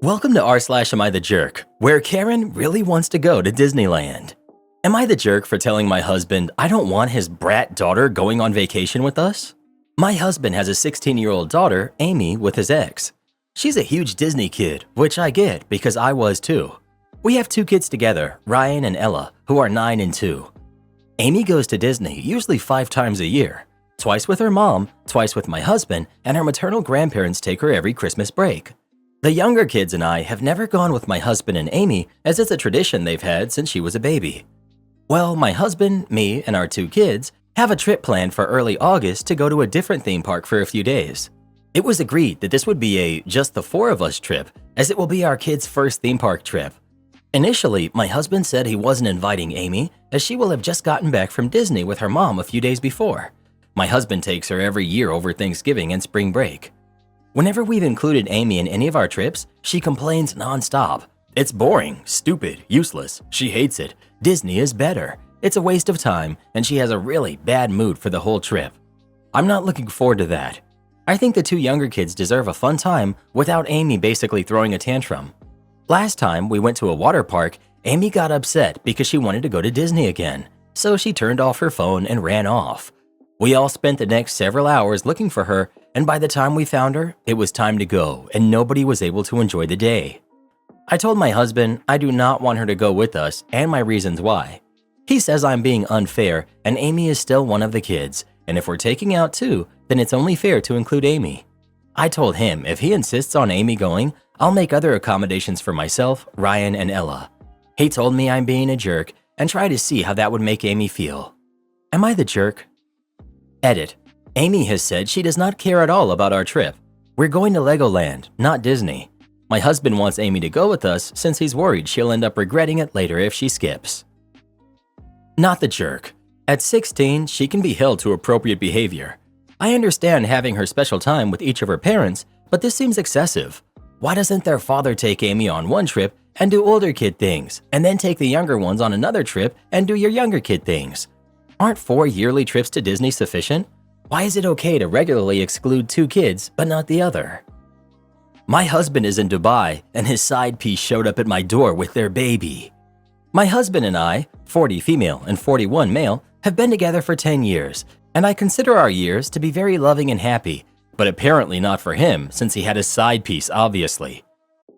Welcome to r/Am I the Jerk, where Karen really wants to go to Disneyland. Am I the jerk for telling my husband I don't want his brat daughter going on vacation with us? My husband has a 16-year-old daughter, Amy, with his ex. She's a huge Disney kid, which I get because I was too. We have two kids together, Ryan and Ella, who are 9 and 2. Amy goes to Disney usually 5 times a year, twice with her mom, twice with my husband, and her maternal grandparents take her every Christmas break. The younger kids and I have never gone with my husband and Amy, as it's a tradition they've had since she was a baby. Well, my husband, me, and our 2 kids have a trip planned for early August to go to a different theme park for a few days. It was agreed that this would be a just the 4 of us trip, as it will be our kids' first theme park trip. Initially, my husband said he wasn't inviting Amy, as she will have just gotten back from Disney with her mom a few days before. My husband takes her every year over Thanksgiving and spring break. Whenever we've included Amy in any of our trips, she complains nonstop. It's boring, stupid, useless. She hates it. Disney is better. It's a waste of time, and she has a really bad mood for the whole trip. I'm not looking forward to that. I think the 2 younger kids deserve a fun time without Amy basically throwing a tantrum. Last time we went to a water park, Amy got upset because she wanted to go to Disney again, so she turned off her phone and ran off. We all spent the next several hours looking for her, and by the time we found her, it was time to go and nobody was able to enjoy the day. I told my husband I do not want her to go with us and my reasons why. He says I'm being unfair and Amy is still one of the kids, and if we're taking out 2, then it's only fair to include Amy. I told him if he insists on Amy going, I'll make other accommodations for myself, Ryan, and Ella. He told me I'm being a jerk and try to see how that would make Amy feel. Am I the jerk? Edit. Amy has said she does not care at all about our trip. We're going to Legoland, not Disney. My husband wants Amy to go with us since he's worried she'll end up regretting it later if she skips. Not the jerk. At 16, she can be held to appropriate behavior. I understand having her special time with each of her parents, but this seems excessive. Why doesn't their father take Amy on one trip and do older kid things, and then take the younger ones on another trip and do your younger kid things? Aren't 4 yearly trips to Disney sufficient? Why is it okay to regularly exclude 2 kids but not the other? My husband is in Dubai and his side piece showed up at my door with their baby. My husband and I, 40 female and 41 male, have been together for 10 years, and I consider our years to be very loving and happy, but apparently not for him since he had a side piece obviously.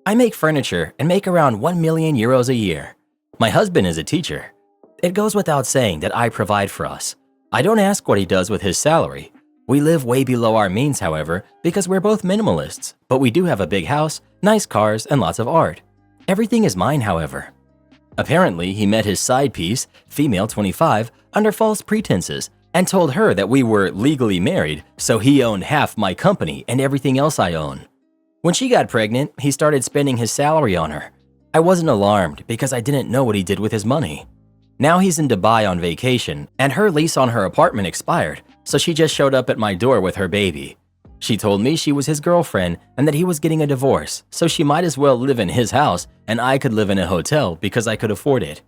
I make furniture and make around 1 million euros a year. My husband is a teacher. It goes without saying that I provide for us. I don't ask what he does with his salary. We live way below our means, however, because we're both minimalists, but we do have a big house, nice cars, and lots of art. Everything is mine, however. Apparently, he met his side piece, female 25, under false pretenses and told her that we were legally married, so he owned half my company and everything else I own. When she got pregnant, he started spending his salary on her. I wasn't alarmed because I didn't know what he did with his money. Now he's in Dubai on vacation, and her lease on her apartment expired, so she just showed up at my door with her baby. She told me she was his girlfriend and that he was getting a divorce, so she might as well live in his house and I could live in a hotel because I could afford it.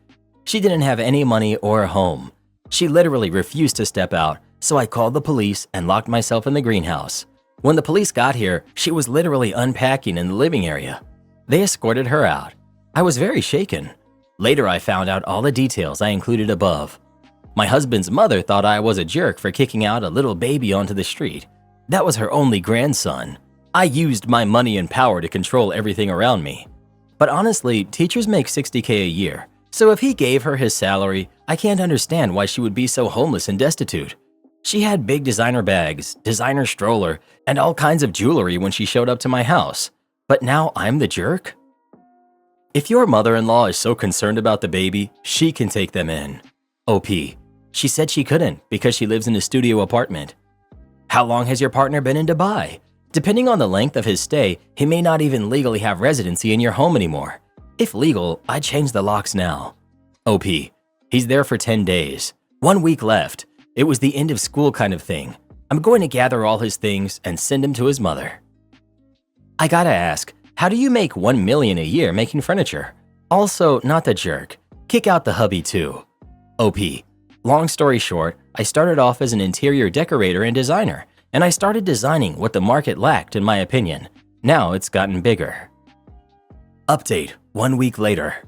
She didn't have any money or a home. She literally refused to step out, so I called the police and locked myself in the greenhouse. When the police got here, she was literally unpacking in the living area. They escorted her out. I was very shaken. Later, I found out all the details I included above. My husband's mother thought I was a jerk for kicking out a little baby onto the street. That was her only grandson. I used my money and power to control everything around me. But honestly, teachers make $60K a year, so if he gave her his salary, I can't understand why she would be so homeless and destitute. She had big designer bags, designer stroller, and all kinds of jewelry when she showed up to my house. But now I'm the jerk? If your mother-in-law is so concerned about the baby, she can take them in. OP. She said she couldn't because she lives in a studio apartment. How long has your partner been in Dubai? Depending on the length of his stay, he may not even legally have residency in your home anymore. If legal, I'd change the locks now. OP. He's there for 10 days. 1 week left. It was the end of school kind of thing. I'm going to gather all his things and send him to his mother. I gotta ask, how do you make 1 million a year making furniture? Also, not the jerk. Kick out the hubby too. OP. Long story short, I started off as an interior decorator and designer, and I started designing what the market lacked in my opinion. Now it's gotten bigger. Update 1 week later.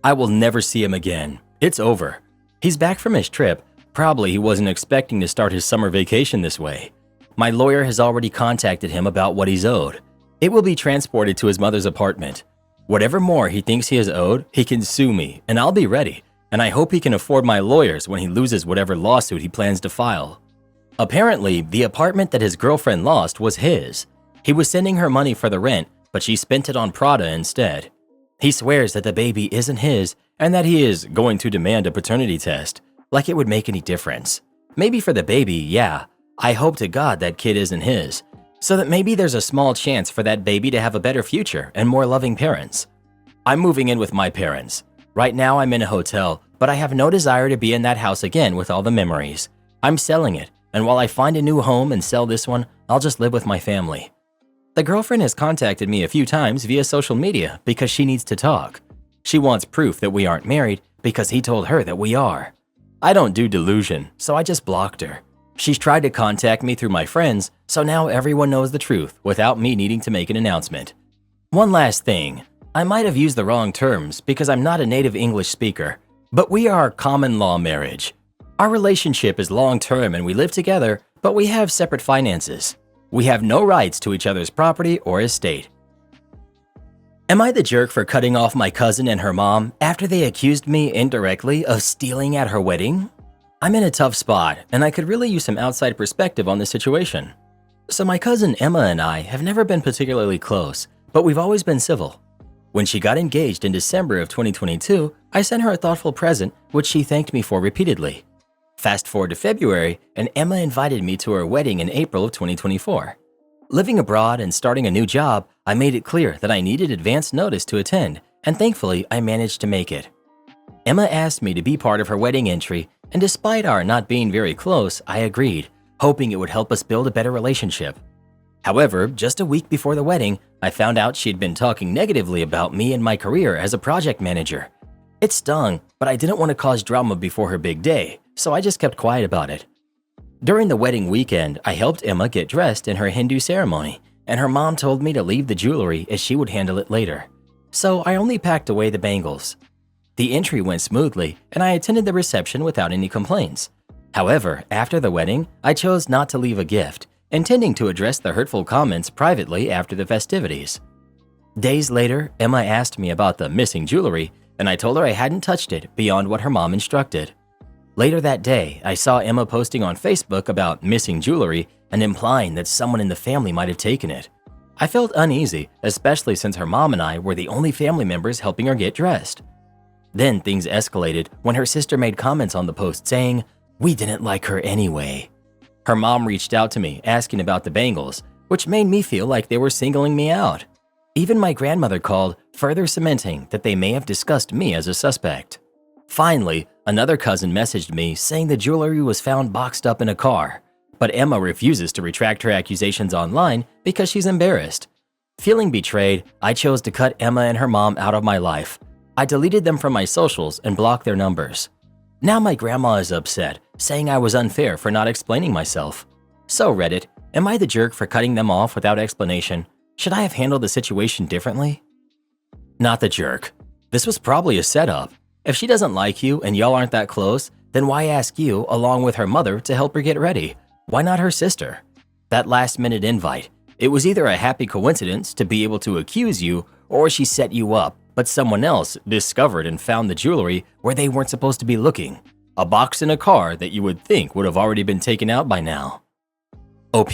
I will never see him again. It's over. He's back from his trip. Probably he wasn't expecting to start his summer vacation this way. My lawyer has already contacted him about what he's owed. It will be transported to his mother's apartment. Whatever more he thinks he is owed, he can sue me, and I'll be ready. And I hope he can afford my lawyers when he loses whatever lawsuit he plans to file. Apparently, the apartment that his girlfriend lost was his. He was sending her money for the rent, but she spent it on Prada instead. He swears that the baby isn't his and that he is going to demand a paternity test, like it would make any difference. Maybe for the baby, yeah. I hope to God that kid isn't his, so that maybe there's a small chance for that baby to have a better future and more loving parents. I'm moving in with my parents. Right now I'm in a hotel, but I have no desire to be in that house again with all the memories. I'm selling it, and while I find a new home and sell this one, I'll just live with my family. The girlfriend has contacted me a few times via social media because she needs to talk. She wants proof that we aren't married because he told her that we are. I don't do delusion, so I just blocked her. She's tried to contact me through my friends, so now everyone knows the truth without me needing to make an announcement. One last thing, I might have used the wrong terms because I'm not a native English speaker, but we are common law marriage. Our relationship is long-term and we live together, but we have separate finances. We have no rights to each other's property or estate. Am I the jerk for cutting off my cousin and her mom after they accused me indirectly of stealing at her wedding? I'm in a tough spot, and I could really use some outside perspective on this situation. So my cousin Emma and I have never been particularly close, but we've always been civil. When she got engaged in December of 2022, I sent her a thoughtful present, which she thanked me for repeatedly. Fast forward to February, and Emma invited me to her wedding in April of 2024. Living abroad and starting a new job, I made it clear that I needed advance notice to attend, and thankfully I managed to make it. Emma asked me to be part of her wedding entry, and despite our not being very close, I agreed, hoping it would help us build a better relationship. However, just a week before the wedding, I found out she'd been talking negatively about me and my career as a project manager. It stung, but I didn't want to cause drama before her big day, so I just kept quiet about it. During the wedding weekend, I helped Emma get dressed in her Hindu ceremony, and her mom told me to leave the jewelry as she would handle it later. So I only packed away the bangles. The entry went smoothly, and I attended the reception without any complaints. However, after the wedding, I chose not to leave a gift, intending to address the hurtful comments privately after the festivities. Days later, Emma asked me about the missing jewelry, and I told her I hadn't touched it beyond what her mom instructed. Later that day, I saw Emma posting on Facebook about missing jewelry and implying that someone in the family might have taken it. I felt uneasy, especially since her mom and I were the only family members helping her get dressed. Then things escalated when her sister made comments on the post saying, "We didn't like her anyway." Her mom reached out to me asking about the bangles, which made me feel like they were singling me out. Even my grandmother called, further cementing that they may have discussed me as a suspect. Finally, another cousin messaged me saying the jewelry was found boxed up in a car, but Emma refuses to retract her accusations online because she's embarrassed. Feeling betrayed, I chose to cut Emma and her mom out of my life. I deleted them from my socials and blocked their numbers. Now my grandma is upset, saying I was unfair for not explaining myself. So Reddit, am I the jerk for cutting them off without explanation? Should I have handled the situation differently? Not the jerk. This was probably a setup. If she doesn't like you and y'all aren't that close, then why ask you, along with her mother, to help her get ready? Why not her sister? That last-minute invite, it was either a happy coincidence to be able to accuse you, or she set you up, but someone else discovered and found the jewelry where they weren't supposed to be looking. A box in a car that you would think would have already been taken out by now. OP.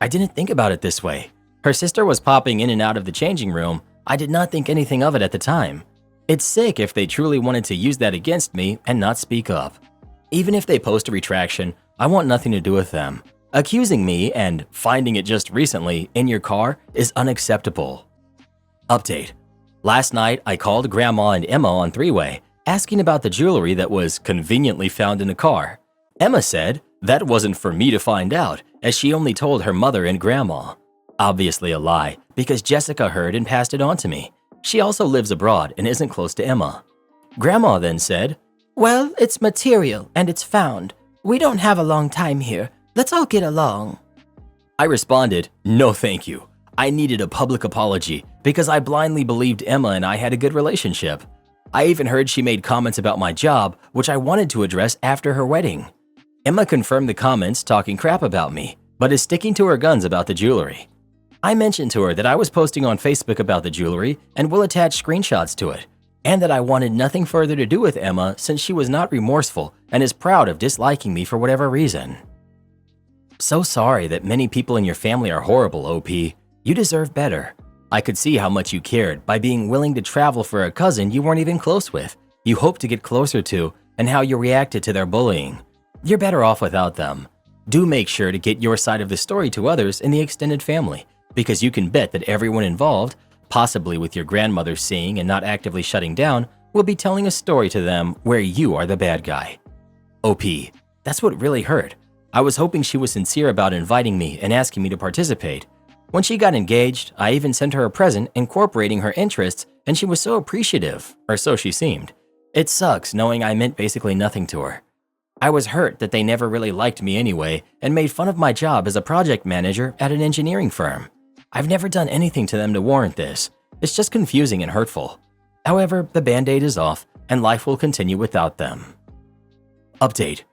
I didn't think about it this way. Her sister was popping in and out of the changing room. I did not think anything of it at the time. It's sick if they truly wanted to use that against me and not speak up. Even if they post a retraction, I want nothing to do with them. Accusing me and finding it just recently in your car is unacceptable. Update. Last night, I called Grandma and Emma on three-way, asking about the jewelry that was conveniently found in the car. Emma said that wasn't for me to find out, as she only told her mother and Grandma. Obviously a lie, because Jessica heard and passed it on to me. She also lives abroad and isn't close to Emma. Grandma then said, "Well, it's material and it's found. We don't have a long time here. Let's all get along." I responded, "No thank you. I needed a public apology because I blindly believed Emma and I had a good relationship. I even heard she made comments about my job, which I wanted to address after her wedding. Emma confirmed the comments talking crap about me, but is sticking to her guns about the jewelry. I mentioned to her that I was posting on Facebook about the jewelry and will attach screenshots to it, and that I wanted nothing further to do with Emma since she was not remorseful and is proud of disliking me for whatever reason. So sorry that many people in your family are horrible, OP. You deserve better. I could see how much you cared by being willing to travel for a cousin you weren't even close with, you hoped to get closer to, and how you reacted to their bullying. You're better off without them. Do make sure to get your side of the story to others in the extended family, because you can bet that everyone involved, possibly with your grandmother seeing and not actively shutting down, will be telling a story to them where you are the bad guy. OP, that's what really hurt. I was hoping she was sincere about inviting me and asking me to participate. When she got engaged, I even sent her a present incorporating her interests, and she was so appreciative, or so she seemed. It sucks knowing I meant basically nothing to her. I was hurt that they never really liked me anyway and made fun of my job as a project manager at an engineering firm. I've never done anything to them to warrant this. It's just confusing and hurtful. However, the band-aid is off and life will continue without them. Update.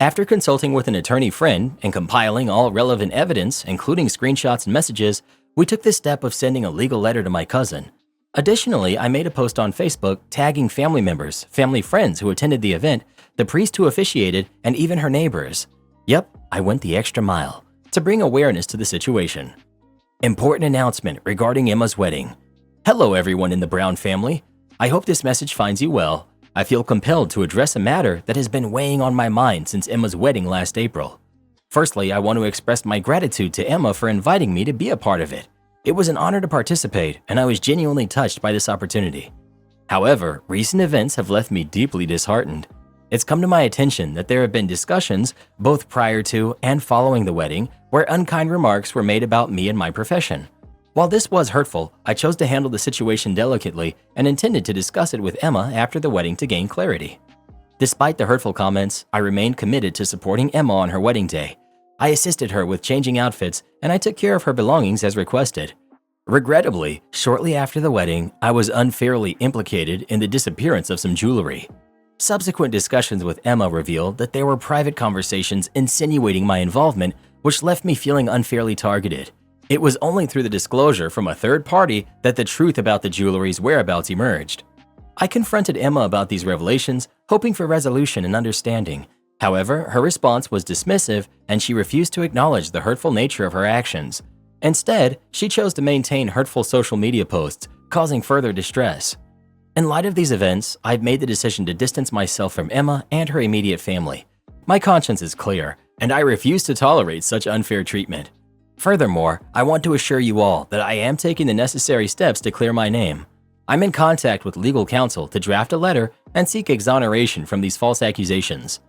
After consulting with an attorney friend and compiling all relevant evidence, including screenshots and messages, we took the step of sending a legal letter to my cousin. Additionally, I made a post on Facebook tagging family members, family friends who attended the event, the priest who officiated, and even her neighbors. Yep, I went the extra mile to bring awareness to the situation. Important announcement regarding Emma's wedding. Hello everyone in the Brown family. I hope this message finds you well. I feel compelled to address a matter that has been weighing on my mind since Emma's wedding last April. Firstly, I want to express my gratitude to Emma for inviting me to be a part of it. It was an honor to participate, and I was genuinely touched by this opportunity. However, recent events have left me deeply disheartened. It's come to my attention that there have been discussions, both prior to and following the wedding, where unkind remarks were made about me and my profession. While this was hurtful, I chose to handle the situation delicately and intended to discuss it with Emma after the wedding to gain clarity. Despite the hurtful comments, I remained committed to supporting Emma on her wedding day. I assisted her with changing outfits and I took care of her belongings as requested. Regrettably, shortly after the wedding, I was unfairly implicated in the disappearance of some jewelry. Subsequent discussions with Emma revealed that there were private conversations insinuating my involvement, which left me feeling unfairly targeted. It was only through the disclosure from a third party that the truth about the jewelry's whereabouts emerged. I confronted Emma about these revelations, hoping for resolution and understanding. However, her response was dismissive and she refused to acknowledge the hurtful nature of her actions. Instead, she chose to maintain hurtful social media posts, causing further distress. In light of these events, I've made the decision to distance myself from Emma and her immediate family. My conscience is clear, and I refuse to tolerate such unfair treatment. Furthermore, I want to assure you all that I am taking the necessary steps to clear my name. I'm in contact with legal counsel to draft a letter and seek exoneration from these false accusations.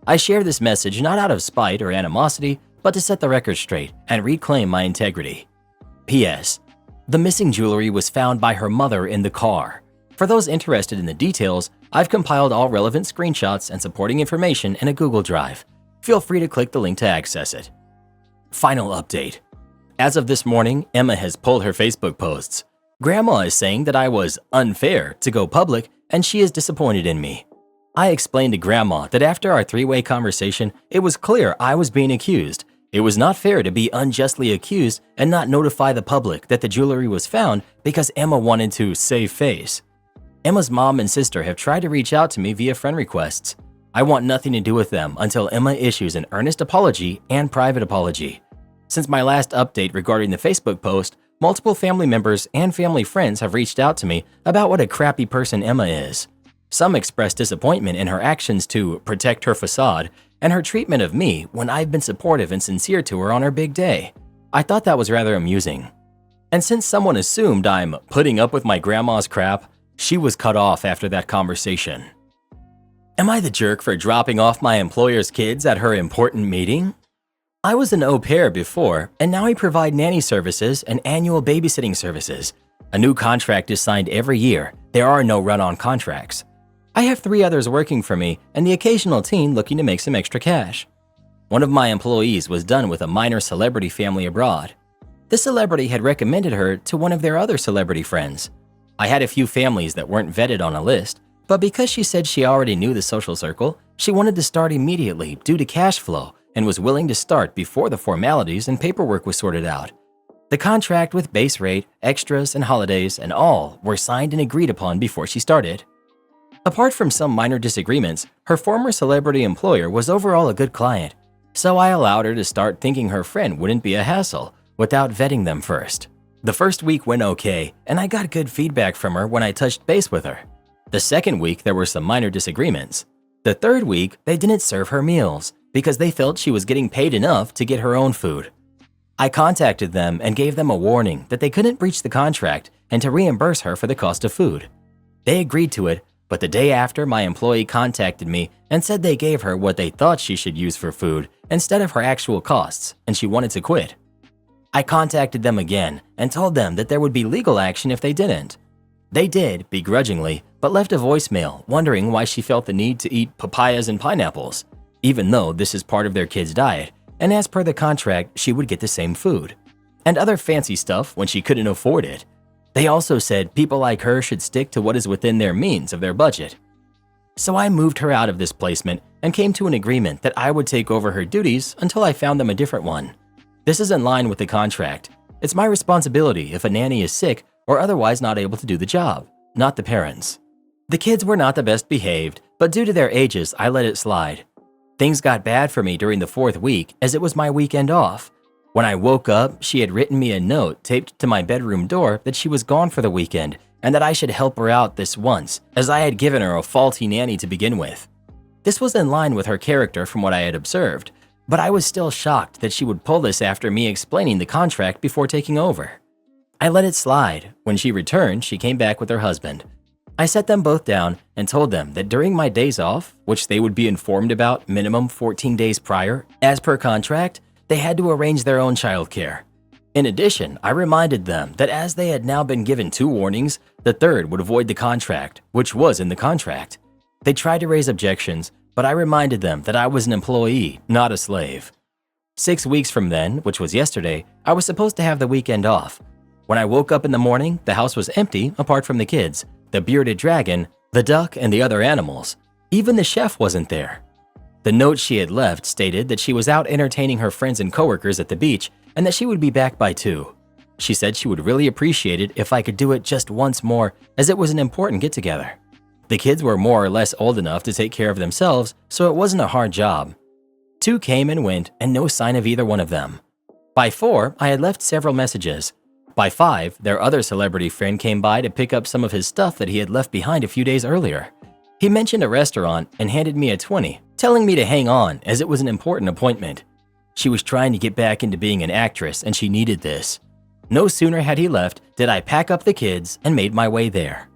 I share this message not out of spite or animosity, but to set the record straight and reclaim my integrity. P.S. The missing jewelry was found by her mother in the car. For those interested in the details, I've compiled all relevant screenshots and supporting information in a Google Drive. Feel free to click the link to access it. Final update. As of this morning, Emma has pulled her Facebook posts. Grandma is saying that I was unfair to go public and she is disappointed in me. I explained to Grandma that after our three-way conversation, it was clear I was being accused. It was not fair to be unjustly accused and not notify the public that the jewelry was found because Emma wanted to save face. Emma's mom and sister have tried to reach out to me via friend requests. I want nothing to do with them until Emma issues an earnest apology and private apology. Since my last update regarding the Facebook post, multiple family members and family friends have reached out to me about what a crappy person Emma is. Some expressed disappointment in her actions to protect her facade and her treatment of me when I've been supportive and sincere to her on her big day. I thought that was rather amusing. And since someone assumed I'm putting up with my grandma's crap, she was cut off after that conversation. Am I the jerk for dropping off my employer's kids at her important meeting? I was an au pair before, and now I provide nanny services and annual babysitting services. A new contract is signed every year. There are no run-on contracts. I have 3 others working for me and the occasional teen looking to make some extra cash. One of my employees was done with a minor celebrity family abroad. The celebrity had recommended her to one of their other celebrity friends. I had a few families that weren't vetted on a list, but because she said she already knew the social circle, she wanted to start immediately due to cash flow and was willing to start before the formalities and paperwork was sorted out. The contract with base rate, extras, and holidays and all were signed and agreed upon before she started. Apart from some minor disagreements, her former celebrity employer was overall a good client, so I allowed her to start thinking her friend wouldn't be a hassle without vetting them first. The first week went okay, and I got good feedback from her when I touched base with her. The second week, there were some minor disagreements. The third week, they didn't serve her meals because they felt she was getting paid enough to get her own food. I contacted them and gave them a warning that they couldn't breach the contract and to reimburse her for the cost of food. They agreed to it, but the day after, my employee contacted me and said they gave her what they thought she should use for food instead of her actual costs, and she wanted to quit. I contacted them again and told them that there would be legal action if they didn't. They did, begrudgingly, but left a voicemail wondering why she felt the need to eat papayas and pineapples, even though this is part of their kids' diet, and as per the contract, she would get the same food. And other fancy stuff when she couldn't afford it. They also said people like her should stick to what is within their means of their budget. So I moved her out of this placement and came to an agreement that I would take over her duties until I found them a different one. This is in line with the contract. It's my responsibility if a nanny is sick or otherwise not able to do the job, not the parents. The kids were not the best behaved, but due to their ages, I let it slide. Things got bad for me during the fourth week as it was my weekend off. When I woke up, she had written me a note taped to my bedroom door that she was gone for the weekend and that I should help her out this once, as I had given her a faulty nanny to begin with. This was in line with her character from what I had observed, but I was still shocked that she would pull this after me explaining the contract before taking over. I let it slide. When she returned, she came back with her husband. I set them both down and told them that during my days off, which they would be informed about minimum 14 days prior, as per contract, they had to arrange their own childcare. In addition, I reminded them that as they had now been given 2 warnings, the third would void the contract, which was in the contract. They tried to raise objections, but I reminded them that I was an employee, not a slave. 6 weeks from then, which was yesterday, I was supposed to have the weekend off. When I woke up in the morning, the house was empty apart from the kids, the bearded dragon, the duck, and the other animals. Even the chef wasn't there. The note she had left stated that she was out entertaining her friends and coworkers at the beach and that she would be back by 2. She said she would really appreciate it if I could do it just once more, as it was an important get-together. The kids were more or less old enough to take care of themselves, so it wasn't a hard job. 2 came and went, and no sign of either one of them. By 4, I had left several messages. By 5, their other celebrity friend came by to pick up some of his stuff that he had left behind a few days earlier. He mentioned a restaurant and handed me a 20, telling me to hang on as it was an important appointment. She was trying to get back into being an actress and she needed this. No sooner had he left did I pack up the kids and made my way there.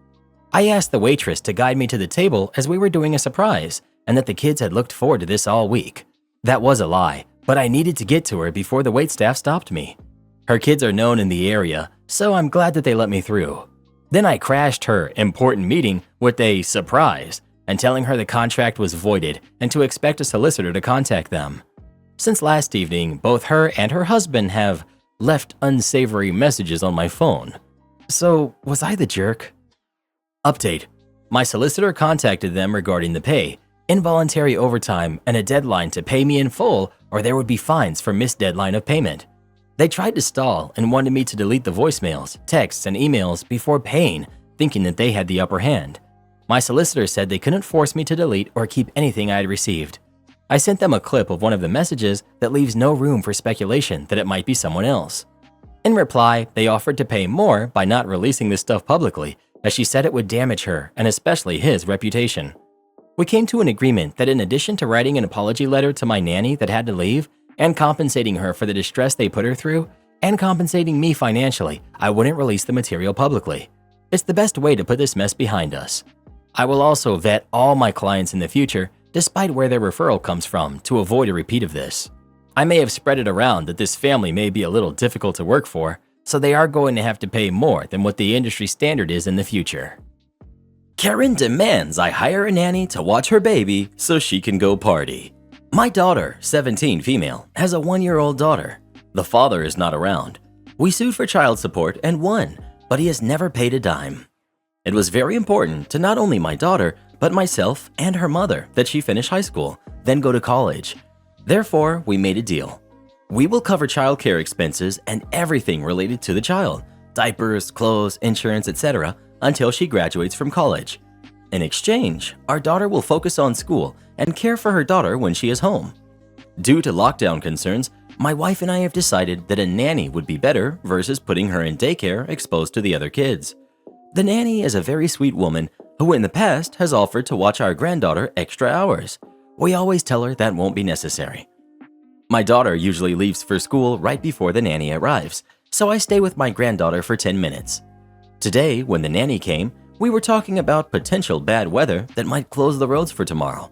I asked the waitress to guide me to the table as we were doing a surprise and that the kids had looked forward to this all week. That was a lie, but I needed to get to her before the waitstaff stopped me. Her kids are known in the area, so I'm glad that they let me through. Then I crashed her important meeting with a surprise and telling her the contract was voided and to expect a solicitor to contact them. Since last evening, both her and her husband have left unsavory messages on my phone. So, was I the jerk? Update. My solicitor contacted them regarding the pay, involuntary overtime, and a deadline to pay me in full or there would be fines for missed deadline of payment. They tried to stall and wanted me to delete the voicemails, texts, and emails before paying, thinking that they had the upper hand. My solicitor said they couldn't force me to delete or keep anything I had received. I sent them a clip of one of the messages that leaves no room for speculation that it might be someone else. In reply, they offered to pay more by not releasing this stuff publicly, as she said it would damage her and especially his reputation. We came to an agreement that in addition to writing an apology letter to my nanny that had to leave, and compensating her for the distress they put her through, and compensating me financially, I wouldn't release the material publicly. It's the best way to put this mess behind us. I will also vet all my clients in the future, despite where their referral comes from, to avoid a repeat of this. I may have spread it around that this family may be a little difficult to work for, so they are going to have to pay more than what the industry standard is in the future. Karen demands I hire a nanny to watch her baby so she can go party. My daughter, 17 female, has a 1-year-old daughter. The father is not around. We sued for child support and won, but he has never paid a dime. It was very important to not only my daughter, but myself and her mother that she finish high school, then go to college. Therefore, we made a deal. We will cover childcare expenses and everything related to the child, diapers, clothes, insurance, etc., until she graduates from college. In exchange, our daughter will focus on school and care for her daughter when she is home. Due to lockdown concerns, my wife and I have decided that a nanny would be better versus putting her in daycare exposed to the other kids. The nanny is a very sweet woman who in the past has offered to watch our granddaughter extra hours. We always tell her that won't be necessary. My daughter usually leaves for school right before the nanny arrives, so I stay with my granddaughter for 10 minutes. Today, when the nanny came, we were talking about potential bad weather that might close the roads for tomorrow.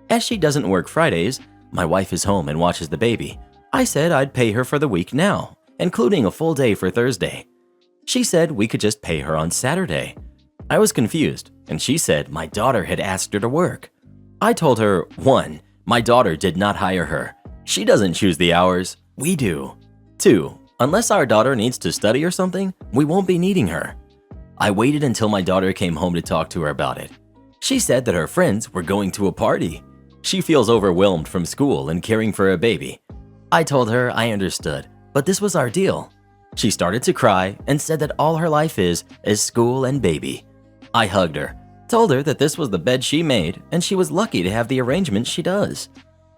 As she doesn't work Fridays, my wife is home and watches the baby. I said I'd pay her for the week now, including a full day for Thursday. She said we could just pay her on Saturday. I was confused, and she said my daughter had asked her to work. I told her, 1, my daughter did not hire her. She doesn't choose the hours, we do. 2, unless our daughter needs to study or something, we won't be needing her. I waited until my daughter came home to talk to her about it. She said that her friends were going to a party. She feels overwhelmed from school and caring for a baby. I told her I understood, but this was our deal. She started to cry and said that all her life is school and baby. I hugged her, told her that this was the bed she made and she was lucky to have the arrangement she does.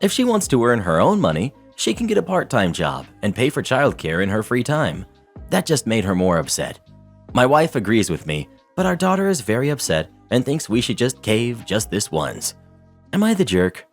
If she wants to earn her own money, she can get a part-time job and pay for childcare in her free time. That just made her more upset. My wife agrees with me, but our daughter is very upset and thinks we should just cave just this once. Am I the jerk?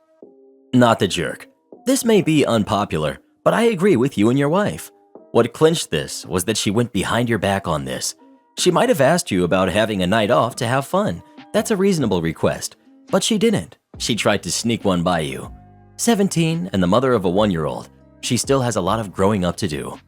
Not the jerk. This may be unpopular, but I agree with you and your wife. What clinched this was that she went behind your back on this. She might have asked you about having a night off to have fun. That's a reasonable request, but she didn't. She tried to sneak one by you. 17 and the mother of a 1-year-old, she still has a lot of growing up to do.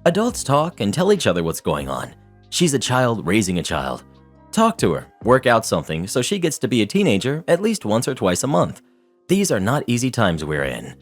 Adults talk and tell each other what's going on. She's a child raising a child. Talk to her, work out something so she gets to be a teenager at least once or twice a month. These are not easy times we're in.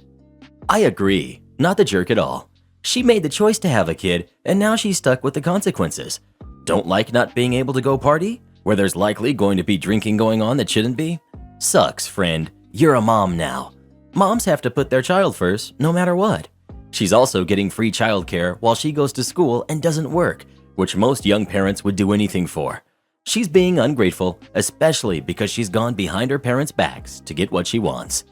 I agree, not the jerk at all. She made the choice to have a kid and now she's stuck with the consequences. Don't like not being able to go party, where there's likely going to be drinking going on that shouldn't be? Sucks, friend. You're a mom now. Moms have to put their child first, no matter what. She's also getting free childcare while she goes to school and doesn't work, which most young parents would do anything for. She's being ungrateful, especially because she's gone behind her parents' backs to get what she wants.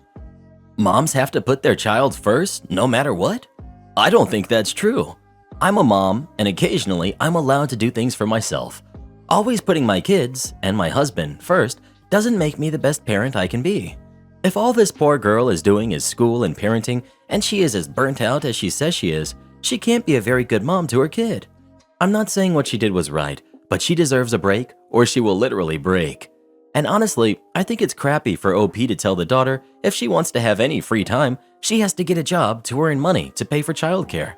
Moms have to put their child first, no matter what? I don't think that's true. I'm a mom, and occasionally I'm allowed to do things for myself. Always putting my kids and my husband first doesn't make me the best parent I can be. If all this poor girl is doing is school and parenting, and she is as burnt out as she says she is, she can't be a very good mom to her kid. I'm not saying what she did was right, but she deserves a break or she will literally break. And honestly, I think it's crappy for OP to tell the daughter if she wants to have any free time, she has to get a job to earn money to pay for childcare.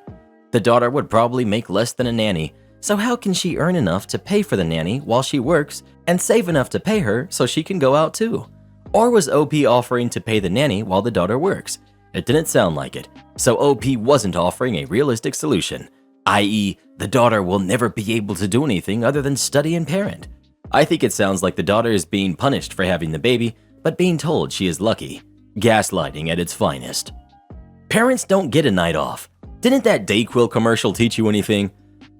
The daughter would probably make less than a nanny, so how can she earn enough to pay for the nanny while she works and save enough to pay her so she can go out too? Or was OP offering to pay the nanny while the daughter works? It didn't sound like it, so OP wasn't offering a realistic solution, i.e., the daughter will never be able to do anything other than study and parent. I think it sounds like the daughter is being punished for having the baby, but being told she is lucky. Gaslighting at its finest. Parents don't get a night off. Didn't that Dayquil commercial teach you anything?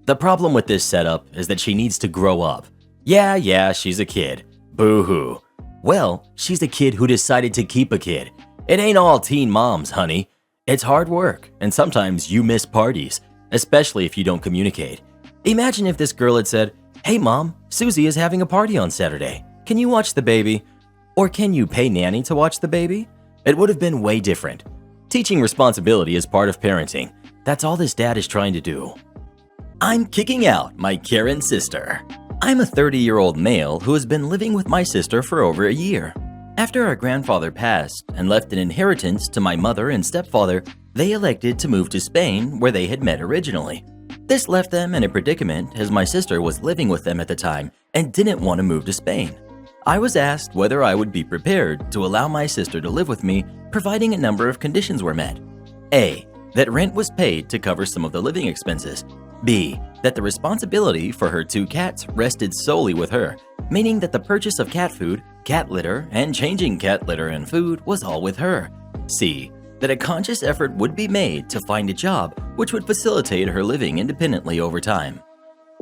The problem with this setup is that she needs to grow up. Yeah, she's a kid. Boo-hoo. Well, she's a kid who decided to keep a kid. It ain't all teen moms, honey. It's hard work, and sometimes you miss parties, especially if you don't communicate. Imagine if this girl had said, "Hey mom, Susie is having a party on Saturday. Can you watch the baby?" Or "Can you pay nanny to watch the baby?" It would have been way different. Teaching responsibility is part of parenting. That's all this dad is trying to do. I'm kicking out my Karen sister. I'm a 30-year-old male who has been living with my sister for over a year. After our grandfather passed and left an inheritance to my mother and stepfather, they elected to move to Spain where they had met originally. This left them in a predicament as my sister was living with them at the time and didn't want to move to Spain. I was asked whether I would be prepared to allow my sister to live with me, providing a number of conditions were met. A. That rent was paid to cover some of the living expenses. B. That the responsibility for her 2 cats rested solely with her, meaning that the purchase of cat food, cat litter, and changing cat litter and food was all with her. C. That a conscious effort would be made to find a job which would facilitate her living independently over time.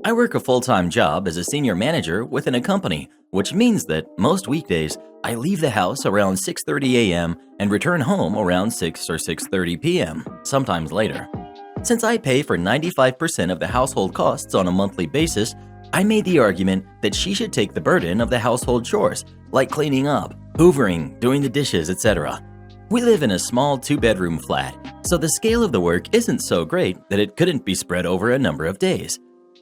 I work a full-time job as a senior manager within a company, which means that most weekdays I leave the house around 6:30 a.m. and return home around 6 or 6:30 p.m., sometimes later. Since I pay for 95% of the household costs on a monthly basis, I made the argument that she should take the burden of the household chores, like cleaning up, hoovering, doing the dishes, etc. We live in a small 2-bedroom flat, so the scale of the work isn't so great that it couldn't be spread over a number of days.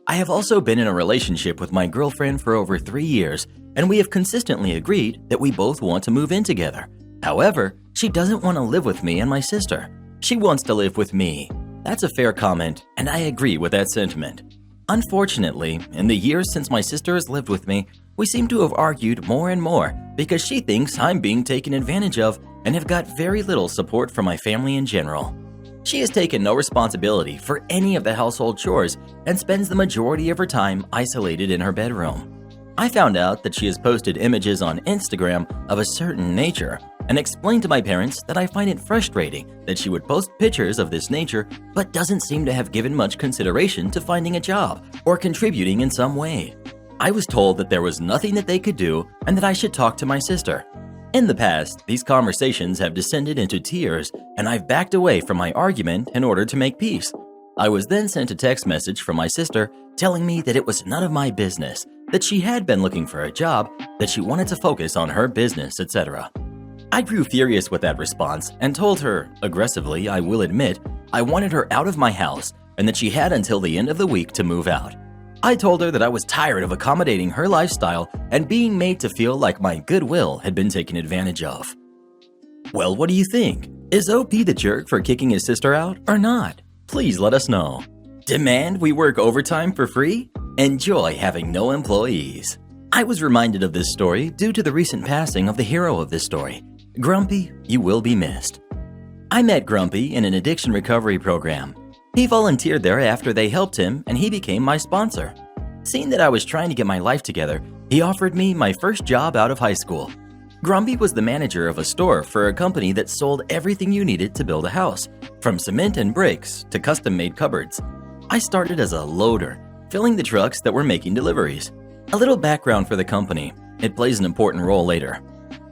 I have also been in a relationship with my girlfriend for over 3 years, and we have consistently agreed that we both want to move in together. However, she doesn't want to live with me and my sister. She wants to live with me. That's a fair comment, and I agree with that sentiment. Unfortunately, in the years since my sister has lived with me, we seem to have argued more and more because she thinks I'm being taken advantage of and have got very little support from my family in general. She has taken no responsibility for any of the household chores and spends the majority of her time isolated in her bedroom. I found out that she has posted images on Instagram of a certain nature and explained to my parents that I find it frustrating that she would post pictures of this nature but doesn't seem to have given much consideration to finding a job or contributing in some way. I was told that there was nothing that they could do and that I should talk to my sister. In the past, these conversations have descended into tears, and I've backed away from my argument in order to make peace. I was then sent a text message from my sister telling me that it was none of my business, that she had been looking for a job, that she wanted to focus on her business, etc. I grew furious with that response and told her, aggressively I will admit, I wanted her out of my house and that she had until the end of the week to move out. I told her that I was tired of accommodating her lifestyle and being made to feel like my goodwill had been taken advantage of. Well, what do you think? Is OP the jerk for kicking his sister out or not? Please let us know. Demand we work overtime for free? Enjoy having no employees. I was reminded of this story due to the recent passing of the hero of this story. Grumpy, you will be missed. I met Grumpy in an addiction recovery program. He volunteered there after they helped him and he became my sponsor. Seeing that I was trying to get my life together, he offered me my first job out of high school. Grumpy was the manager of a store for a company that sold everything you needed to build a house, from cement and bricks to custom-made cupboards. I started as a loader, filling the trucks that were making deliveries. A little background for the company. It plays an important role later.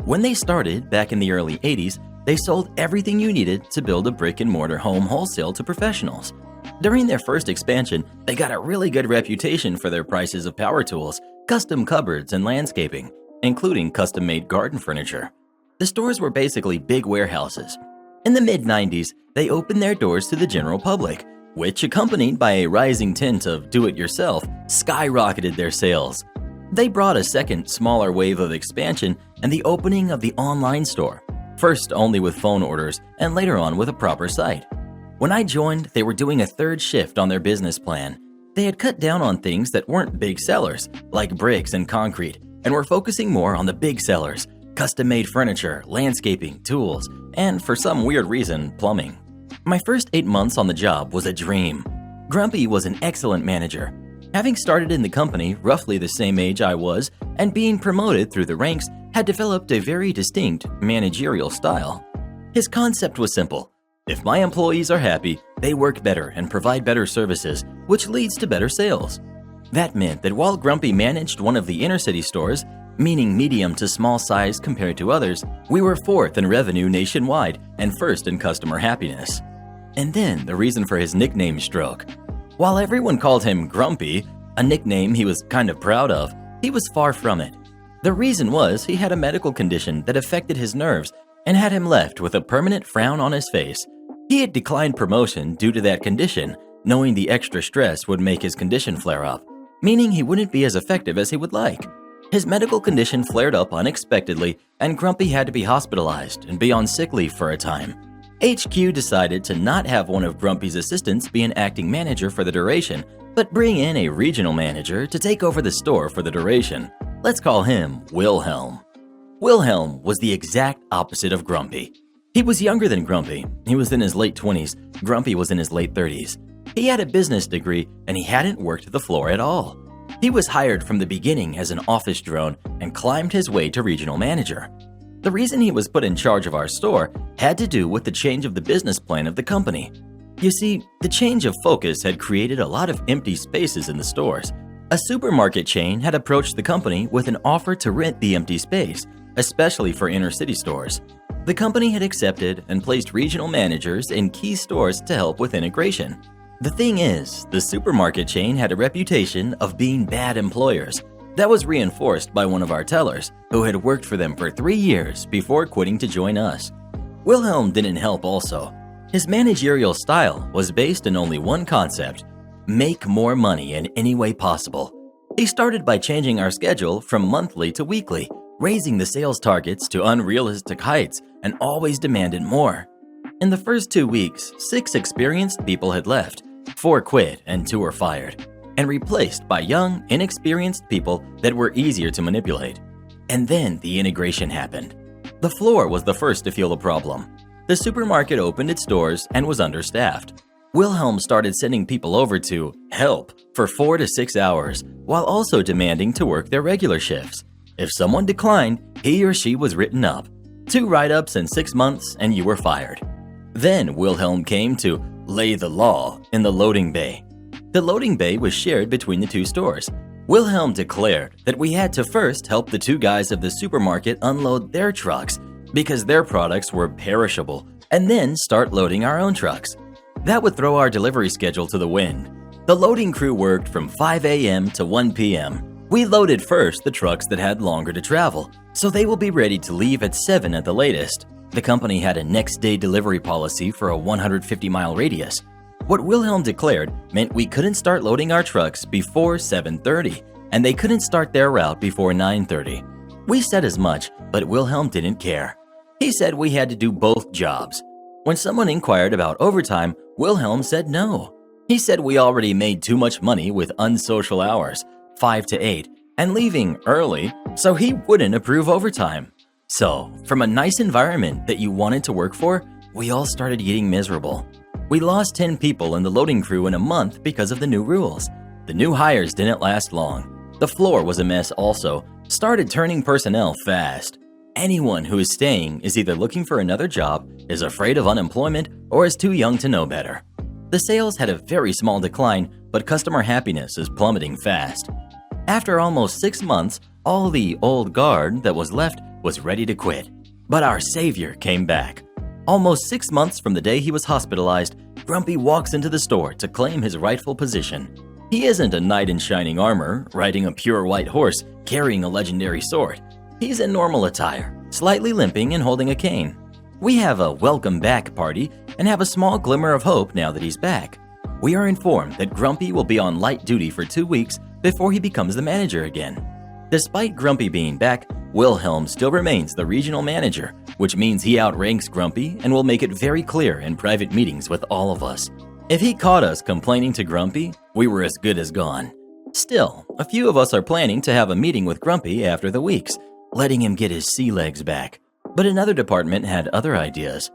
When they started back in the early 80s, they sold everything you needed to build a brick-and-mortar home wholesale to professionals. During their first expansion, they got a really good reputation for their prices of power tools, custom cupboards, and landscaping, including custom-made garden furniture. The stores were basically big warehouses. In the mid-90s, they opened their doors to the general public, which, accompanied by a rising tint of do-it-yourself, skyrocketed their sales. They brought a second, smaller wave of expansion and the opening of the online store, first only with phone orders and later on with a proper site. When I joined, they were doing a third shift on their business plan. They had cut down on things that weren't big sellers, like bricks and concrete, and were focusing more on the big sellers, custom-made furniture, landscaping, tools, and for some weird reason, plumbing. My first 8 months on the job was a dream. Grumpy was an excellent manager. Having started in the company roughly the same age I was and being promoted through the ranks, had developed a very distinct managerial style. His concept was simple. If my employees are happy, they work better and provide better services, which leads to better sales. That meant that while Grumpy managed one of the inner city stores, meaning medium to small size compared to others, we were fourth in revenue nationwide and first in customer happiness. And then the reason for his nickname stroke. While everyone called him Grumpy, a nickname he was kind of proud of, he was far from it. The reason was he had a medical condition that affected his nerves and had him left with a permanent frown on his face. He had declined promotion due to that condition, knowing the extra stress would make his condition flare up, meaning he wouldn't be as effective as he would like. His medical condition flared up unexpectedly, and Grumpy had to be hospitalized and be on sick leave for a time. HQ decided to not have one of Grumpy's assistants be an acting manager for the duration, but bring in a regional manager to take over the store for the duration. Let's call him Wilhelm. Wilhelm was the exact opposite of Grumpy. He was younger than Grumpy. He was in his late 20s. Grumpy was in his late 30s. He had a business degree and he hadn't worked the floor at all. He was hired from the beginning as an office drone and climbed his way to regional manager. The reason he was put in charge of our store had to do with the change of the business plan of the company. You see, the change of focus had created a lot of empty spaces in the stores. A supermarket chain had approached the company with an offer to rent the empty space, especially for inner-city stores. The company had accepted and placed regional managers in key stores to help with integration. The thing is, the supermarket chain had a reputation of being bad employers. That was reinforced by one of our tellers, who had worked for them for 3 years before quitting to join us. Wilhelm didn't help also. His managerial style was based on only one concept: make more money in any way possible. He started by changing our schedule from monthly to weekly, raising the sales targets to unrealistic heights, and always demanded more. In the first 2 weeks, 6 experienced people had left, 4 quit and 2 were fired, and replaced by young, inexperienced people that were easier to manipulate. And then the integration happened. The floor was the first to feel the problem. The supermarket opened its doors and was understaffed. Wilhelm started sending people over to help for 4 to 6 hours, while also demanding to work their regular shifts. If someone declined, he or she was written up. 2 write-ups in 6 months and you were fired. Then Wilhelm came to lay the law in the loading bay. The loading bay was shared between the 2 stores. Wilhelm declared that we had to first help the 2 guys of the supermarket unload their trucks because their products were perishable, and then start loading our own trucks. That would throw our delivery schedule to the wind. The loading crew worked from 5 a.m. to 1 p.m. We loaded first the trucks that had longer to travel, so they will be ready to leave at 7 at the latest. The company had a next-day delivery policy for a 150-mile radius. What Wilhelm declared meant we couldn't start loading our trucks before 7:30, and they couldn't start their route before 9:30. We said as much, but Wilhelm didn't care. He said we had to do both jobs. When someone inquired about overtime, Wilhelm said no. He said we already made too much money with unsocial hours, 5 to 8, and leaving early, so he wouldn't approve overtime. So, from a nice environment that you wanted to work for, we all started getting miserable. We lost 10 people in the loading crew in a month because of the new rules. The new hires didn't last long. The floor was a mess also, started turning personnel fast. Anyone who is staying is either looking for another job, is afraid of unemployment, or is too young to know better. The sales had a very small decline, but customer happiness is plummeting fast. After almost 6 months, all the old guard that was left was ready to quit. But our savior came back. Almost 6 months from the day he was hospitalized, Grumpy walks into the store to claim his rightful position. He isn't a knight in shining armor, riding a pure white horse, carrying a legendary sword. He's in normal attire, slightly limping and holding a cane. We have a welcome back party and have a small glimmer of hope now that he's back. We are informed that Grumpy will be on light duty for 2 weeks before he becomes the manager again. Despite Grumpy being back, Wilhelm still remains the regional manager, which means he outranks Grumpy and will make it very clear in private meetings with all of us. If he caught us complaining to Grumpy, we were as good as gone. Still, a few of us are planning to have a meeting with Grumpy after the weeks, letting him get his sea legs back. But another department had other ideas.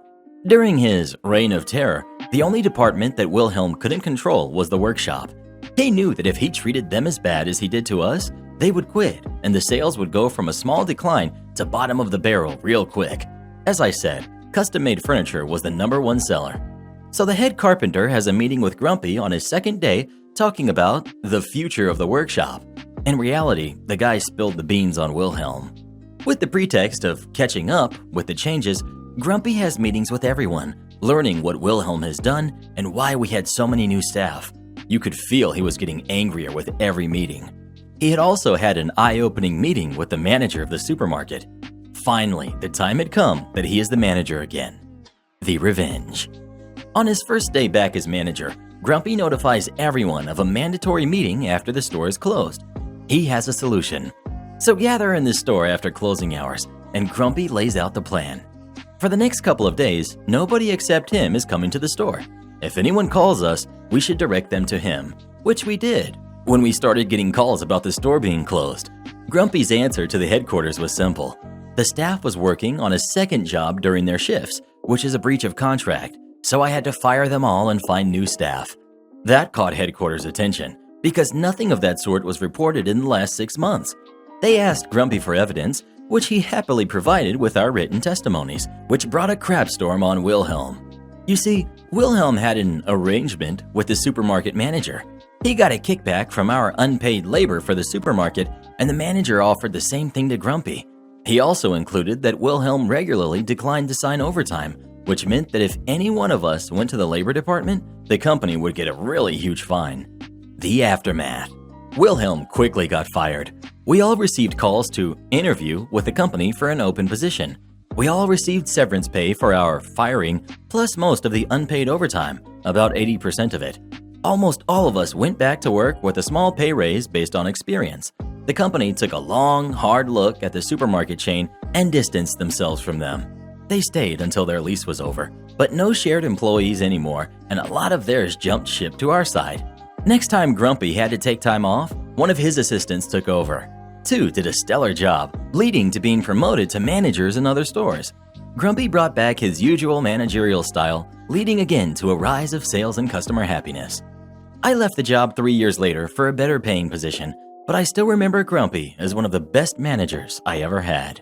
During his reign of terror, the only department that Wilhelm couldn't control was the workshop. He knew that if he treated them as bad as he did to us, they would quit, and the sales would go from a small decline to bottom of the barrel real quick. As I said, custom-made furniture was the #1 seller. So the head carpenter has a meeting with Grumpy on his second day talking about the future of the workshop. In reality, the guy spilled the beans on Wilhelm. With the pretext of catching up with the changes, Grumpy has meetings with everyone, learning what Wilhelm has done and why we had so many new staff. You could feel he was getting angrier with every meeting. He had also had an eye-opening meeting with the manager of the supermarket. Finally, the time had come that he is the manager again. The revenge. On his first day back as manager, Grumpy notifies everyone of a mandatory meeting after the store is closed. He has a solution. So gather in the store after closing hours, and Grumpy lays out the plan. For the next couple of days, nobody except him is coming to the store. If anyone calls us, we should direct them to him, which we did. When we started getting calls about the store being closed, Grumpy's answer to the headquarters was simple. The staff was working on a second job during their shifts, which is a breach of contract, so I had to fire them all and find new staff. That caught headquarters' attention because nothing of that sort was reported in the last 6 months. They asked Grumpy for evidence, which he happily provided with our written testimonies, which brought a crapstorm on Wilhelm. You see, Wilhelm had an arrangement with the supermarket manager. He got a kickback from our unpaid labor for the supermarket, and the manager offered the same thing to Grumpy. He also included that Wilhelm regularly declined to sign overtime, which meant that if any one of us went to the labor department, the company would get a really huge fine. The aftermath. Wilhelm quickly got fired. We all received calls to interview with the company for an open position. We all received severance pay for our firing, plus most of the unpaid overtime, about 80% of it. Almost all of us went back to work with a small pay raise based on experience. The company took a long, hard look at the supermarket chain and distanced themselves from them. They stayed until their lease was over, but no shared employees anymore, and a lot of theirs jumped ship to our side. Next time Grumpy had to take time off, one of his assistants took over. 2 did a stellar job, leading to being promoted to managers in other stores. Grumpy brought back his usual managerial style, leading again to a rise of sales and customer happiness. I left the job 3 years later for a better paying position, but I still remember Grumpy as one of the best managers I ever had.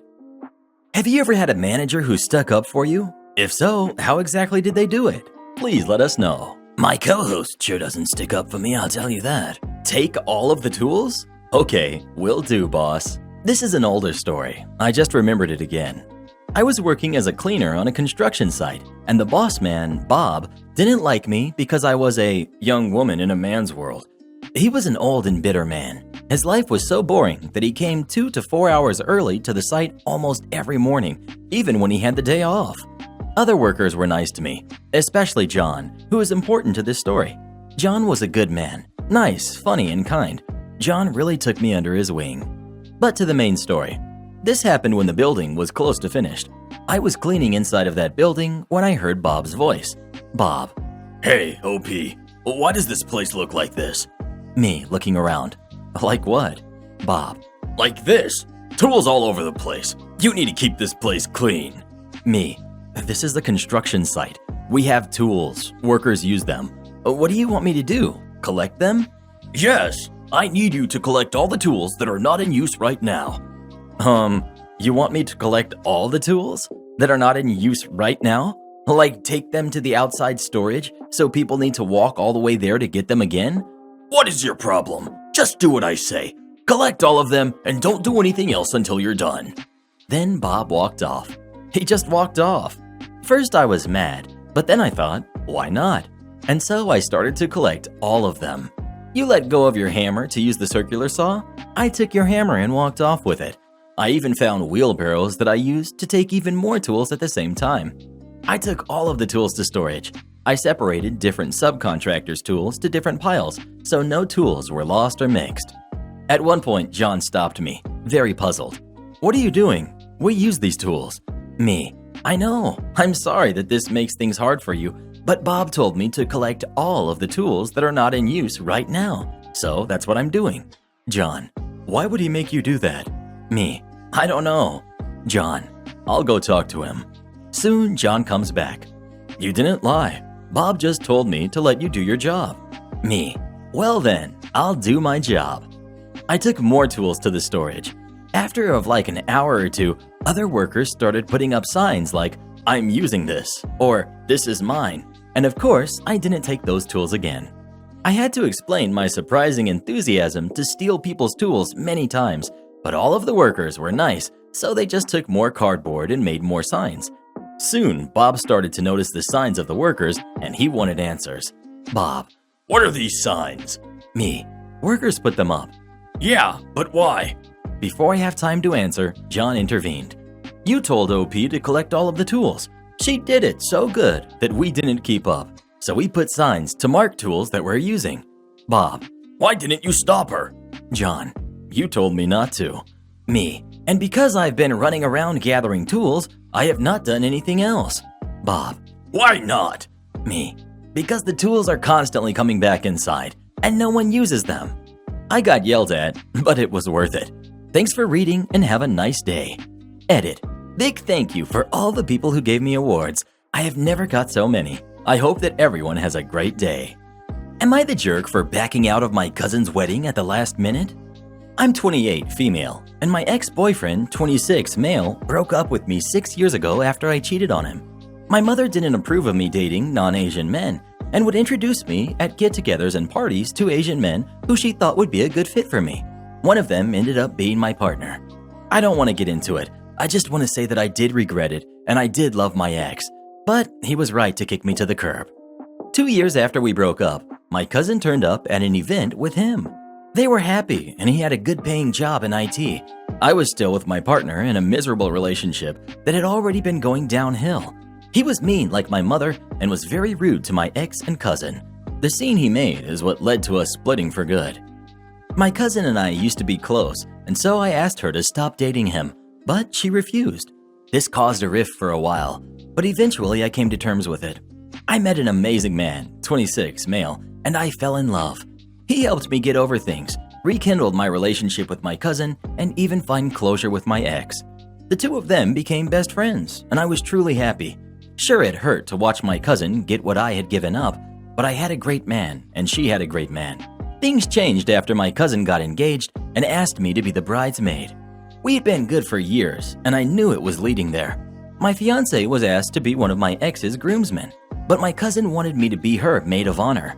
Have you ever had a manager who stuck up for you? If so, how exactly did they do it? Please let us know. My co-host sure doesn't stick up for me, I'll tell you that. Take all of the tools? Okay, will do, boss. This is an older story. I just remembered it again. I was working as a cleaner on a construction site, and the boss man, Bob, didn't like me because I was a young woman in a man's world. He was an old and bitter man. His life was so boring that he came 2 to 4 hours early to the site almost every morning, even when he had the day off. Other workers were nice to me, especially John, who is important to this story. John was a good man, nice, funny, and kind. John really took me under his wing. But to the main story. This happened when the building was close to finished. I was cleaning inside of that building when I heard Bob's voice. Bob. Hey, OP, why does this place look like this? Me, looking around. Like what? Bob. Like this. Tools all over the place. You need to keep this place clean. Me. This is the construction site. We have tools. Workers use them. What do you want me to do? Collect them? Yes. I need you to collect all the tools that are not in use right now. You want me to collect all the tools that are not in use right now? Like take them to the outside storage so people need to walk all the way there to get them again? What is your problem? Just do what I say. Collect all of them and don't do anything else until you're done. Then Bob walked off. He just walked off. First I was mad, but then I thought, why not? And so I started to collect all of them. You let go of your hammer to use the circular saw? I took your hammer and walked off with it. I even found wheelbarrows that I used to take even more tools at the same time. I took all of the tools to storage. I separated different subcontractors' tools to different piles, so no tools were lost or mixed. At one point, John stopped me, very puzzled. What are you doing? We use these tools. Me. I know. I'm sorry that this makes things hard for you, but Bob told me to collect all of the tools that are not in use right now, so that's what I'm doing. John. Why would he make you do that? Me. I don't know. John. I'll go talk to him. Soon, John comes back. You didn't lie. Bob just told me to let you do your job. Me. Well then, I'll do my job. I took more tools to the storage. After like an hour or two, other workers started putting up signs like, I'm using this, or this is mine. And of course, I didn't take those tools again. I had to explain my surprising enthusiasm to steal people's tools many times, but all of the workers were nice, so they just took more cardboard and made more signs. Soon, Bob started to notice the signs of the workers, and he wanted answers. Bob. What are these signs? Me. Workers put them up. Yeah, but why? Before I have time to answer, John intervened. You told OP to collect all of the tools. She did it so good that we didn't keep up, so we put signs to mark tools that we're using. Bob. Why didn't you stop her? John. You told me not to. Me. And because I've been running around gathering tools, I have not done anything else. Bob. Why not? Me. Because the tools are constantly coming back inside, and no one uses them. I got yelled at, but it was worth it. Thanks for reading and have a nice day. Edit. Big thank you for all the people who gave me awards. I have never got so many. I hope that everyone has a great day. Am I the jerk for backing out of my cousin's wedding at the last minute? I'm 28, female, and my ex-boyfriend, 26, male, broke up with me 6 years ago after I cheated on him. My mother didn't approve of me dating non-Asian men and would introduce me at get-togethers and parties to Asian men who she thought would be a good fit for me. One of them ended up being my partner. I don't want to get into it. I just want to say that I did regret it and I did love my ex, but he was right to kick me to the curb. 2 years after we broke up, my cousin turned up at an event with him. They were happy and he had a good paying job in IT. I was still with my partner in a miserable relationship that had already been going downhill. He was mean like my mother and was very rude to my ex and cousin. The scene he made is what led to us splitting for good. My cousin and I used to be close, and so I asked her to stop dating him, but she refused. This caused a rift for a while, but eventually I came to terms with it. I met an amazing man, 26, male, and I fell in love. He helped me get over things, rekindled my relationship with my cousin, and even find closure with my ex. The two of them became best friends, and I was truly happy. Sure, it hurt to watch my cousin get what I had given up, but I had a great man, and she had a great man. Things changed after my cousin got engaged and asked me to be the bridesmaid. We had been good for years, and I knew it was leading there. My fiancé was asked to be one of my ex's groomsmen, but my cousin wanted me to be her maid of honor.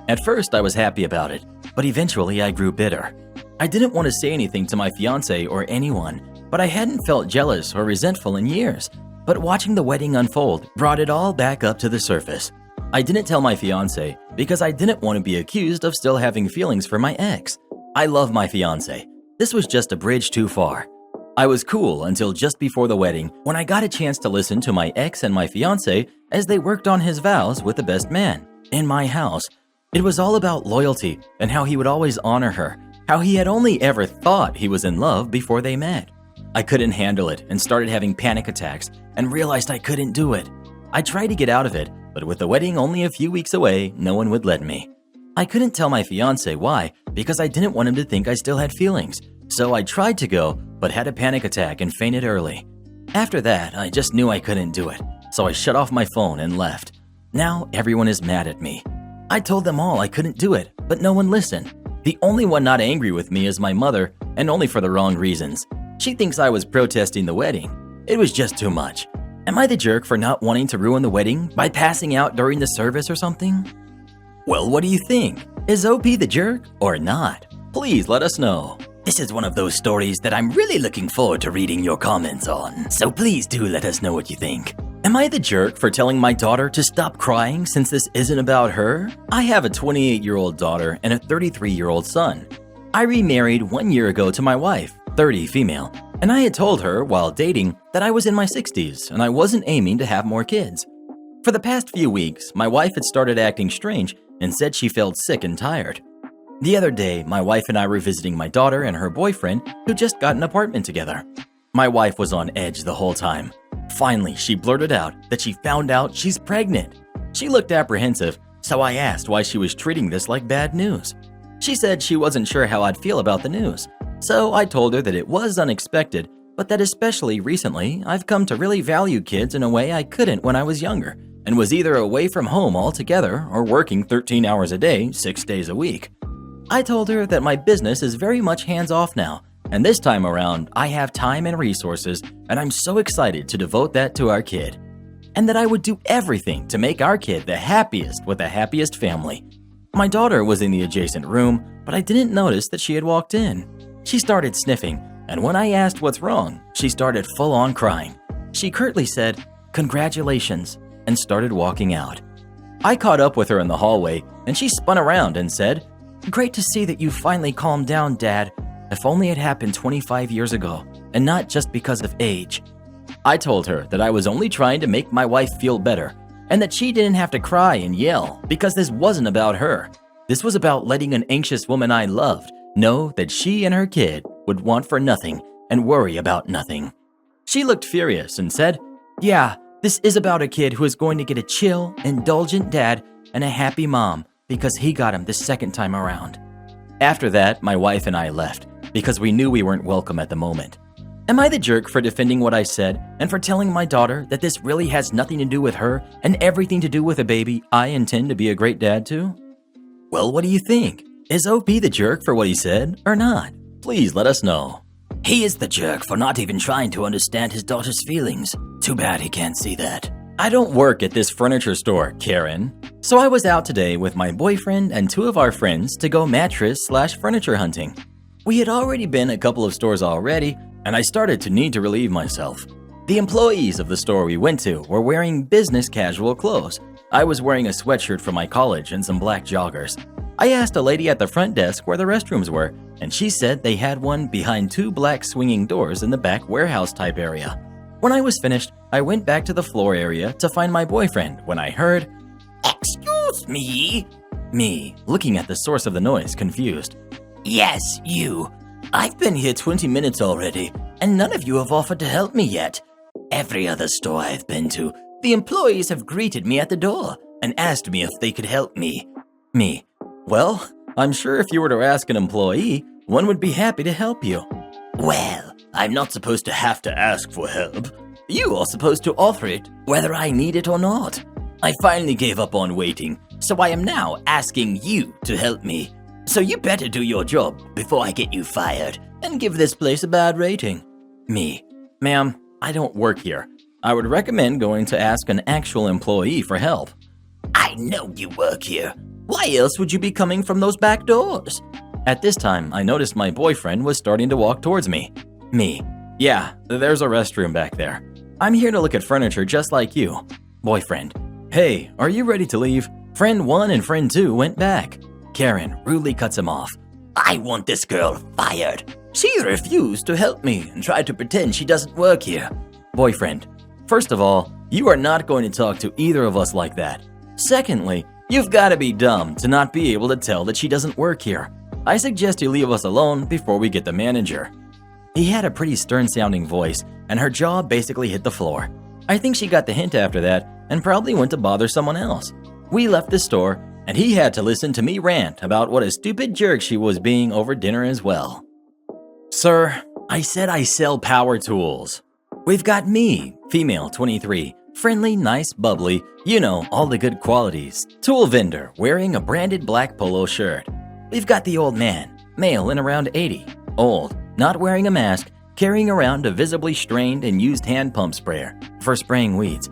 At first, I was happy about it, but eventually I grew bitter. I didn't want to say anything to my fiancé or anyone, but I hadn't felt jealous or resentful in years. But watching the wedding unfold brought it all back up to the surface. I didn't tell my fiancé because I didn't want to be accused of still having feelings for my ex. I love my fiancé. This was just a bridge too far. I was cool until just before the wedding when I got a chance to listen to my ex and my fiancé as they worked on his vows with the best man in my house. It was all about loyalty and how he would always honor her, how he had only ever thought he was in love before they met. I couldn't handle it and started having panic attacks and realized I couldn't do it. I tried to get out of it, but with the wedding only a few weeks away, no one would let me. I couldn't tell my fiancé why because I didn't want him to think I still had feelings. So I tried to go, but had a panic attack and fainted early. After that, I just knew I couldn't do it, so I shut off my phone and left. Now everyone is mad at me. I told them all I couldn't do it, but no one listened. The only one not angry with me is my mother, and only for the wrong reasons. She thinks I was protesting the wedding. It was just too much. Am I the jerk for not wanting to ruin the wedding by passing out during the service or something? Well, what do you think? Is OP the jerk or not? Please let us know. This is one of those stories that I'm really looking forward to reading your comments on, so please do let us know what you think. Am I the jerk for telling my daughter to stop crying since this isn't about her? I have a 28-year-old daughter and a 33-year-old son. I remarried 1 year ago to my wife, 30 female, and I had told her while dating that I was in my 60s and I wasn't aiming to have more kids. For the past few weeks, my wife had started acting strange and said she felt sick and tired. The other day, my wife and I were visiting my daughter and her boyfriend who just got an apartment together. My wife was on edge the whole time. Finally, she blurted out that she found out she's pregnant. She looked apprehensive, so I asked why she was treating this like bad news. She said she wasn't sure how I'd feel about the news, so I told her that it was unexpected, but that especially recently, I've come to really value kids in a way I couldn't when I was younger, and was either away from home altogether or working 13 hours a day, 6 days a week. I told her that my business is very much hands-off now, and this time around, I have time and resources, and I'm so excited to devote that to our kid. And that I would do everything to make our kid the happiest with the happiest family. My daughter was in the adjacent room, but I didn't notice that she had walked in. She started sniffing, and when I asked what's wrong, she started full-on crying. She curtly said, "Congratulations," and started walking out. I caught up with her in the hallway, and she spun around and said, "Great to see that you finally calmed down, Dad. If only it happened 25 years ago, and not just because of age." I told her that I was only trying to make my wife feel better, and that she didn't have to cry and yell because this wasn't about her. This was about letting an anxious woman I loved know that she and her kid would want for nothing and worry about nothing. She looked furious and said, "Yeah, this is about a kid who is going to get a chill, indulgent dad and a happy mom because he got him the second time around." After that, my wife and I left because we knew we weren't welcome at the moment. Am I the jerk for defending what I said and for telling my daughter that this really has nothing to do with her and everything to do with a baby I intend to be a great dad to? Well, what do you think? Is OP the jerk for what he said or not? Please let us know. He is the jerk for not even trying to understand his daughter's feelings. Too bad he can't see that. I don't work at this furniture store, Karen. So I was out today with my boyfriend and 2 of our friends to go mattress/furniture hunting. We had already been a couple of stores already, and I started to need to relieve myself. The employees of the store we went to were wearing business casual clothes. I was wearing a sweatshirt from my college and some black joggers. I asked a lady at the front desk where the restrooms were, and she said they had one behind 2 black swinging doors in the back warehouse type area. When I was finished, I went back to the floor area to find my boyfriend when I heard, "Excuse me?" Me, looking at the source of the noise, confused. "Yes, you. I've been here 20 minutes already, and none of you have offered to help me yet. Every other store I've been to, the employees have greeted me at the door and asked me if they could help me." Me, "Well, I'm sure if you were to ask an employee, one would be happy to help you." "Well, I'm not supposed to have to ask for help. You are supposed to offer it, whether I need it or not. I finally gave up on waiting, so I am now asking you to help me. So you better do your job before I get you fired and give this place a bad rating." Me, "Ma'am, I don't work here. I would recommend going to ask an actual employee for help." "I know you work here. Why else would you be coming from those back doors?" At this time, I noticed my boyfriend was starting to walk towards me. Me, "Yeah, there's a restroom back there. I'm here to look at furniture just like you." Boyfriend, "Hey, are you ready to leave? Friend 1 and friend 2 went back." Karen rudely cuts him off. "I want this girl fired. She refused to help me and tried to pretend she doesn't work here." Boyfriend, "First of all, you are not going to talk to either of us like that. Secondly, you've got to be dumb to not be able to tell that she doesn't work here. I suggest you leave us alone before we get the manager." He had a pretty stern-sounding voice, and her jaw basically hit the floor. I think she got the hint after that and probably went to bother someone else. We left the store, and he had to listen to me rant about what a stupid jerk she was being over dinner as well. "Sir, I said I sell power tools. We've got me, female 23, friendly, nice, bubbly, you know, all the good qualities, tool vendor wearing a branded black polo shirt. We've got the old man, male and around 80, old, not wearing a mask, carrying around a visibly strained and used hand pump sprayer for spraying weeds.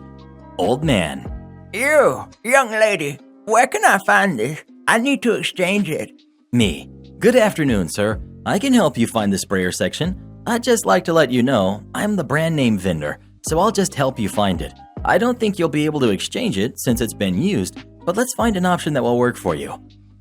Old man, You, young lady, where can I find this? I need to exchange it. Me, good afternoon, sir. I can help you find the sprayer section. I'd just like to let you know I'm the brand name vendor, so I'll just help you find it. I don't think you'll be able to exchange it since it's been used, but let's find an option that will work for you.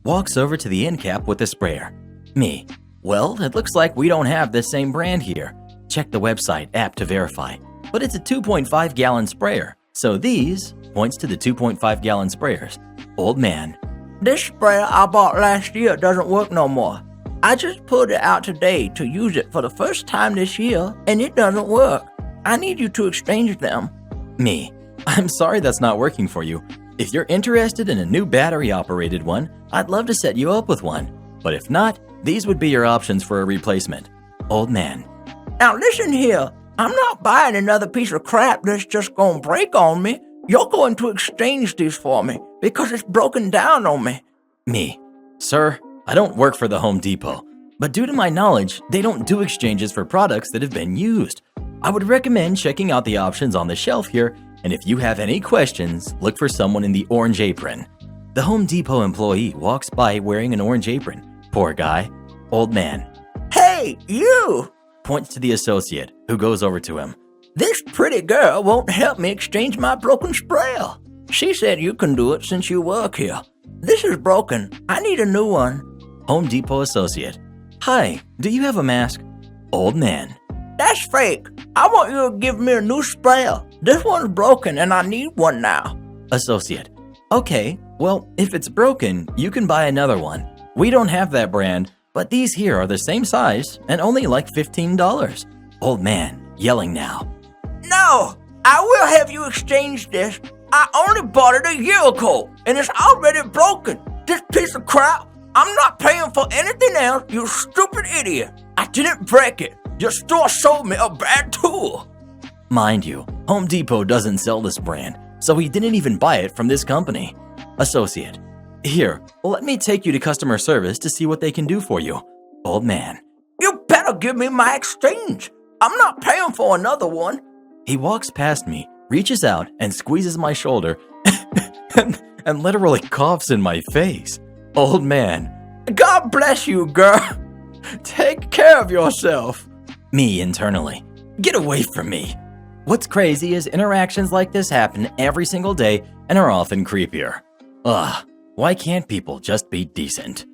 Walks over to the end cap with the sprayer. Me, well, it looks like we don't have the same brand here. Check the website app to verify, but it's a 2.5 gallon sprayer, so these points to the 2.5 gallon sprayers. Old man, This sprayer I bought last year doesn't work no more. I just put it out today to use it for the first time this year, and it doesn't work. I need you to exchange them. Me, I'm sorry that's not working for you. If you're interested in a new battery-operated one, I'd love to set you up with one. But if not, these would be your options for a replacement. Old man, Now listen here, I'm not buying another piece of crap that's just gonna break on me. You're going to exchange these for me because it's broken down on me. Me, sir, I don't work for the Home Depot, but due to my knowledge, they don't do exchanges for products that have been used. I would recommend checking out the options on the shelf here, and if you have any questions, look for someone in the orange apron. The Home Depot employee walks by wearing an orange apron. Poor guy. Old man, Hey, you! points to the associate, who goes over to him. This pretty girl won't help me exchange my broken sprayer. She said you can do it since you work here. This is broken. I need a new one. Home Depot associate, hi, do you have a mask? Old man, That's fake. I want you to give me a new sprayer. This one's broken and I need one now. associate, okay, well, if it's broken, you can buy another one. We don't have that brand, but these here are the same size and only like $15. Old man, yelling now. No, I will have you exchange this. I only bought it a year ago and it's already broken. This piece of crap, I'm not paying for anything else, you stupid idiot. I didn't break it. Your store sold me a bad tool. Mind you, Home Depot doesn't sell this brand, so he didn't even buy it from this company. Associate, Here, let me take you to customer service to see what they can do for you. Old man. You better give me my exchange. I'm not paying for another one. He walks past me, reaches out, and squeezes my shoulder and literally coughs in my face. Old man. God bless you, girl. Take care of yourself. Me internally. Get away from me. What's crazy is interactions like this happen every single day and are often creepier. Ugh, why can't people just be decent?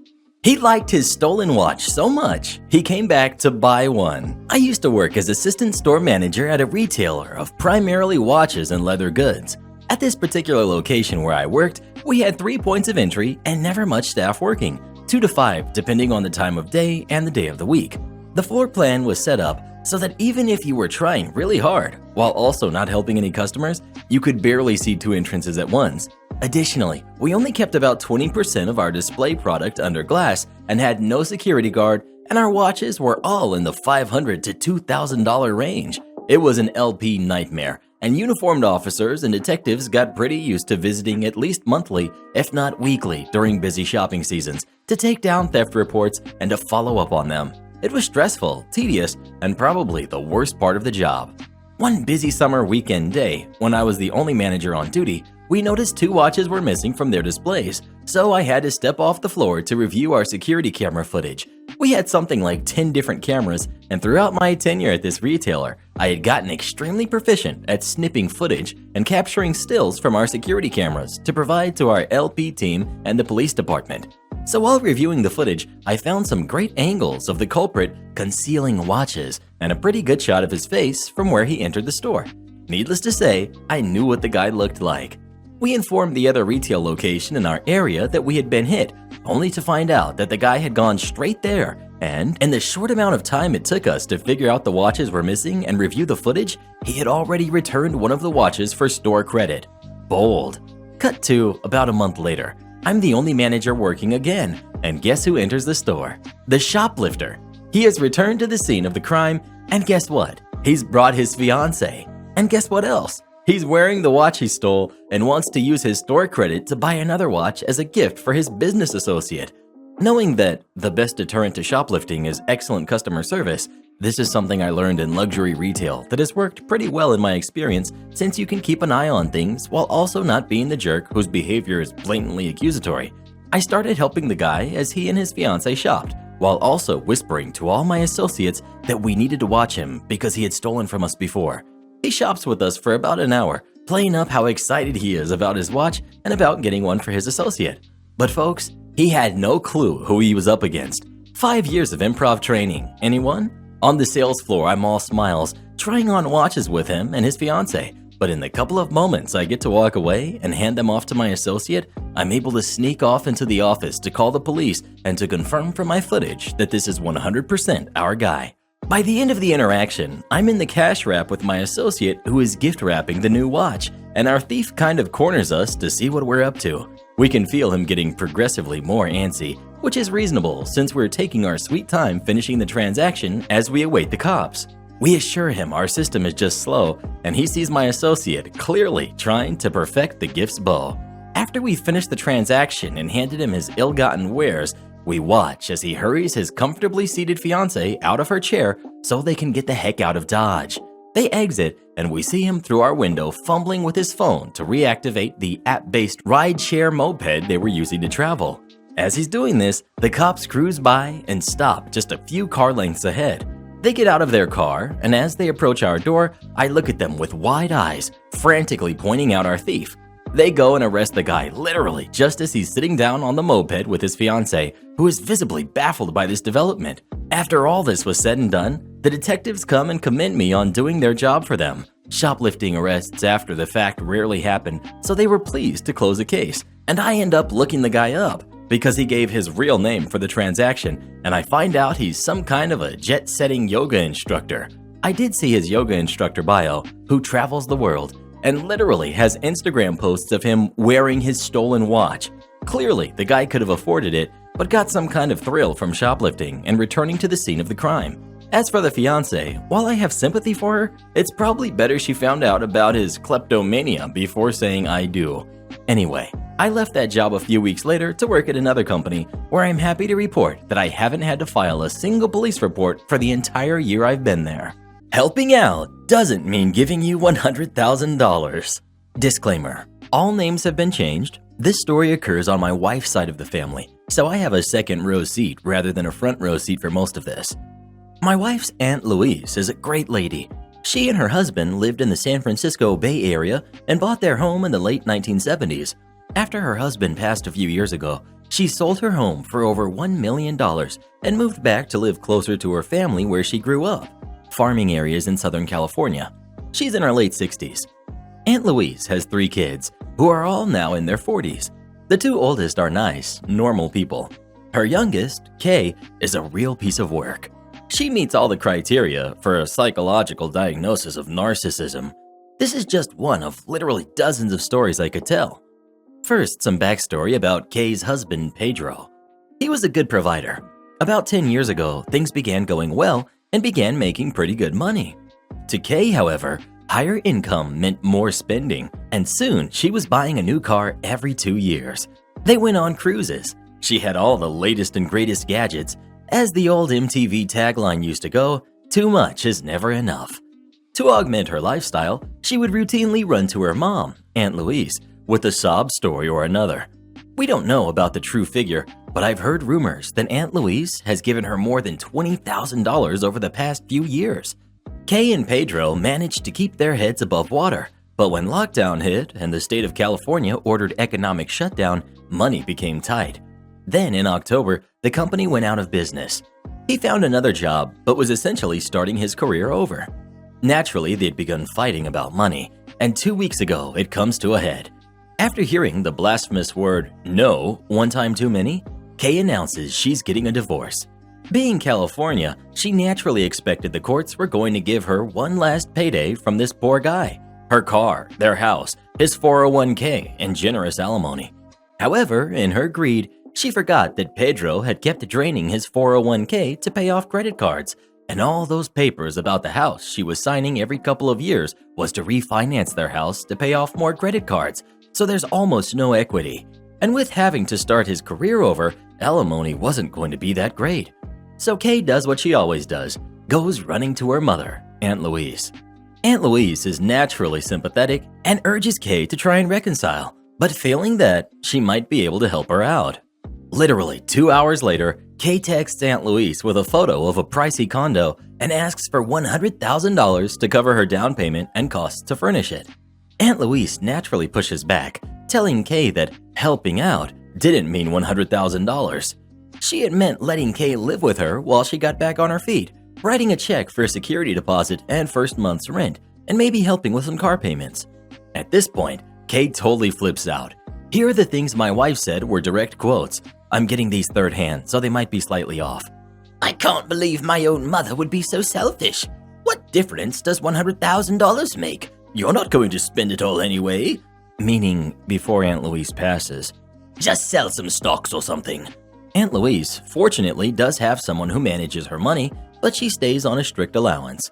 He liked his stolen watch so much, he came back to buy one. I used to work as assistant store manager at a retailer of primarily watches and leather goods. At this particular location where I worked, we had 3 points of entry and never much staff working, 2 to 5 depending on the time of day and the day of the week. The floor plan was set up so that even if you were trying really hard, while also not helping any customers, you could barely see 2 entrances at once. Additionally, we only kept about 20% of our display product under glass and had no security guard, and our watches were all in the $500 to $2,000 range. It was an LP nightmare, and uniformed officers and detectives got pretty used to visiting at least monthly, if not weekly, during busy shopping seasons to take down theft reports and to follow up on them. It was stressful, tedious, and probably the worst part of the job. One busy summer weekend day, when I was the only manager on duty, we noticed 2 watches were missing from their displays, so I had to step off the floor to review our security camera footage. We had something like 10 different cameras, and throughout my tenure at this retailer, I had gotten extremely proficient at snipping footage and capturing stills from our security cameras to provide to our LP team and the police department. So while reviewing the footage, I found some great angles of the culprit concealing watches and a pretty good shot of his face from where he entered the store. Needless to say, I knew what the guy looked like. We informed the other retail location in our area that we had been hit, only to find out that the guy had gone straight there, and in the short amount of time it took us to figure out the watches were missing and review the footage, he had already returned one of the watches for store credit. Bold. Cut to about a month later. I'm the only manager working again, and guess who enters the store? The shoplifter. He has returned to the scene of the crime, and guess what? He's brought his fiancée. And guess what else? He's wearing the watch he stole and wants to use his store credit to buy another watch as a gift for his business associate. Knowing that the best deterrent to shoplifting is excellent customer service, this is something I learned in luxury retail that has worked pretty well in my experience, since you can keep an eye on things while also not being the jerk whose behavior is blatantly accusatory. I started helping the guy as he and his fiancée shopped, while also whispering to all my associates that we needed to watch him because he had stolen from us before. He shops with us for about an hour, playing up how excited he is about his watch and about getting one for his associate. But folks, he had no clue who he was up against. 5 years of improv training. Anyone? On the sales floor, I'm all smiles, trying on watches with him and his fiancée. But in the couple of moments I get to walk away and hand them off to my associate, I'm able to sneak off into the office to call the police and to confirm from my footage that this is 100% our guy. By the end of the interaction, I'm in the cash wrap with my associate who is gift wrapping the new watch, and our thief kind of corners us to see what we're up to. We can feel him getting progressively more antsy, which is reasonable since we're taking our sweet time finishing the transaction as we await the cops. We assure him our system is just slow, and he sees my associate clearly trying to perfect the gift's bow. After we finish the transaction and handed him his ill-gotten wares, we watch as he hurries his comfortably seated fiancée out of her chair so they can get the heck out of Dodge. They exit, and we see him through our window fumbling with his phone to reactivate the app-based ride-share moped they were using to travel. As he's doing this, the cops cruise by and stop just a few car lengths ahead. They get out of their car, and as they approach our door, I look at them with wide eyes, frantically pointing out our thief. They go and arrest the guy literally just as he's sitting down on the moped with his fiancée, who is visibly baffled by this development. After all this was said and done, the detectives come and commend me on doing their job for them. Shoplifting arrests after the fact rarely happen, so they were pleased to close the case, and I end up looking the guy up because he gave his real name for the transaction, and I find out he's some kind of a jet-setting yoga instructor. I did see his yoga instructor bio, who travels the world, and literally has Instagram posts of him wearing his stolen watch. Clearly, the guy could have afforded it, but got some kind of thrill from shoplifting and returning to the scene of the crime. As for the fiancée, while I have sympathy for her, it's probably better she found out about his kleptomania before saying I do. Anyway, I left that job a few weeks later to work at another company where I'm happy to report that I haven't had to file a single police report for the entire year I've been there. Helping out doesn't mean giving you $100,000. Disclaimer: all names have been changed. This story occurs on my wife's side of the family, so I have a second row seat rather than a front row seat for most of this. My wife's Aunt Louise is a great lady. She and her husband lived in the San Francisco Bay Area and bought their home in the late 1970s. After her husband passed a few years ago, she sold her home for over $1 million and moved back to live closer to her family where she grew up, farming areas in Southern California. She's in her late 60s. Aunt Louise has 3 kids, who are all now in their 40s. The 2 oldest are nice, normal people. Her youngest, Kay, is a real piece of work. She meets all the criteria for a psychological diagnosis of narcissism. This is just one of literally dozens of stories I could tell. First, some backstory about Kay's husband, Pedro. He was a good provider. About 10 years ago, things began going well and began making pretty good money. To Kay, however, higher income meant more spending, and soon she was buying a new car every 2 years. They went on cruises. She had all the latest and greatest gadgets. As the old MTV tagline used to go, too much is never enough. To augment her lifestyle, she would routinely run to her mom, Aunt Louise, with a sob story or another. We don't know about the true figure, but I've heard rumors that Aunt Louise has given her more than $20,000 over the past few years. Kay and Pedro managed to keep their heads above water, but when lockdown hit and the state of California ordered economic shutdown, money became tight. Then in October, the company went out of business. He found another job, but was essentially starting his career over. Naturally, they'd begun fighting about money, and 2 weeks ago, it comes to a head. After hearing the blasphemous word "no" one time too many, Kay announces she's getting a divorce. Being California, she naturally expected the courts were going to give her one last payday from this poor guy: her car, their house, his 401k, and generous alimony. However, in her greed, she forgot that Pedro had kept draining his 401k to pay off credit cards, and all those papers about the house she was signing every couple of years was to refinance their house to pay off more credit cards, so there's almost no equity. And with having to start his career over, alimony wasn't going to be that great. So Kay does what she always does, goes running to her mother, Aunt Louise. Aunt Louise is naturally sympathetic and urges Kay to try and reconcile, but failing that, she might be able to help her out. Literally 2 hours later, Kay texts Aunt Louise with a photo of a pricey condo and asks for $100,000 to cover her down payment and costs to furnish it. Aunt Louise naturally pushes back, telling Kay that helping out didn't mean $100,000. She had meant letting Kay live with her while she got back on her feet, writing a check for a security deposit and first month's rent, and maybe helping with some car payments. At this point, Kay totally flips out. Here are the things my wife said were direct quotes. I'm getting these third hand, so they might be slightly off. "I can't believe my own mother would be so selfish. What difference does $100,000 make? You're not going to spend it all anyway." Meaning before Aunt Louise passes. "Just sell some stocks or something." Aunt Louise, fortunately, does have someone who manages her money, but she stays on a strict allowance.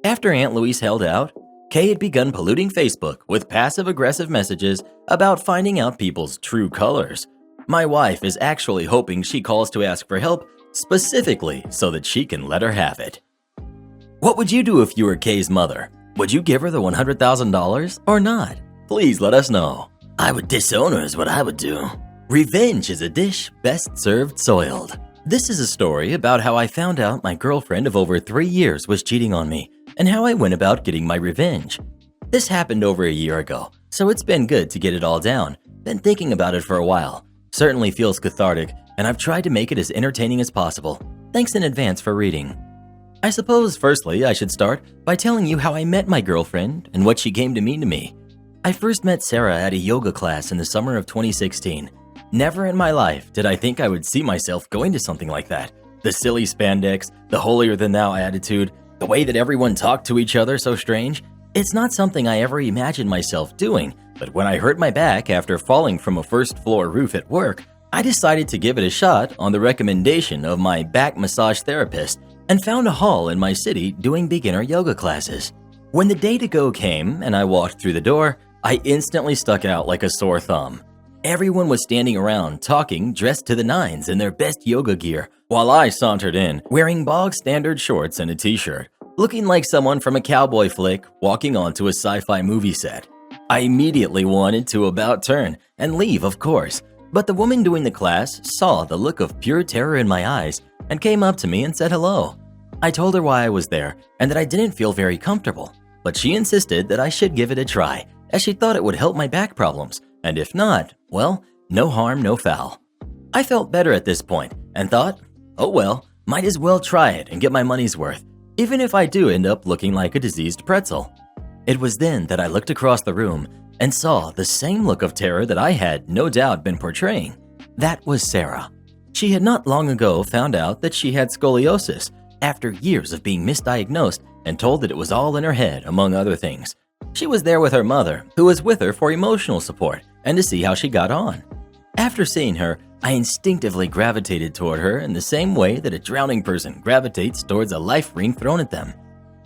After Aunt Louise held out, Kay had begun polluting Facebook with passive-aggressive messages about finding out people's true colors. My wife is actually hoping she calls to ask for help, specifically so that she can let her have it. What would you do if you were Kay's mother? Would you give her the $100,000 or not? Please let us know. I would disown her is what I would do. Revenge is a dish best served soiled. This is a story about how I found out my girlfriend of over 3 years was cheating on me and how I went about getting my revenge. This happened over a year ago, so it's been good to get it all down. Been thinking about it for a while. Certainly feels cathartic, and I've tried to make it as entertaining as possible. Thanks in advance for reading. I suppose, firstly, I should start by telling you how I met my girlfriend and what she came to mean to me. I first met Sarah at a yoga class in the summer of 2016. Never in my life did I think I would see myself going to something like that. The silly spandex, the holier-than-thou attitude, the way that everyone talked to each other so strange. It's not something I ever imagined myself doing, but when I hurt my back after falling from a first-floor roof at work, I decided to give it a shot on the recommendation of my back massage therapist and found a hall in my city doing beginner yoga classes. When the day to go came and I walked through the door, I instantly stuck out like a sore thumb. Everyone was standing around talking, dressed to the nines in their best yoga gear, while I sauntered in, wearing bog standard shorts and a t-shirt, looking like someone from a cowboy flick walking onto a sci-fi movie set. I immediately wanted to about turn and leave, of course, but the woman doing the class saw the look of pure terror in my eyes and came up to me and said hello. I told her why I was there and that I didn't feel very comfortable, but she insisted that I should give it a try, as she thought it would help my back problems, and if not, well, no harm, no foul. I felt better at this point and thought, oh well, might as well try it and get my money's worth, even if I do end up looking like a diseased pretzel. It was then that I looked across the room and saw the same look of terror that I had no doubt been portraying. That was Sarah. She had not long ago found out that she had scoliosis after years of being misdiagnosed and told that it was all in her head, among other things. She was there with her mother, who was with her for emotional support and to see how she got on. After seeing her, I instinctively gravitated toward her in the same way that a drowning person gravitates towards a life ring thrown at them.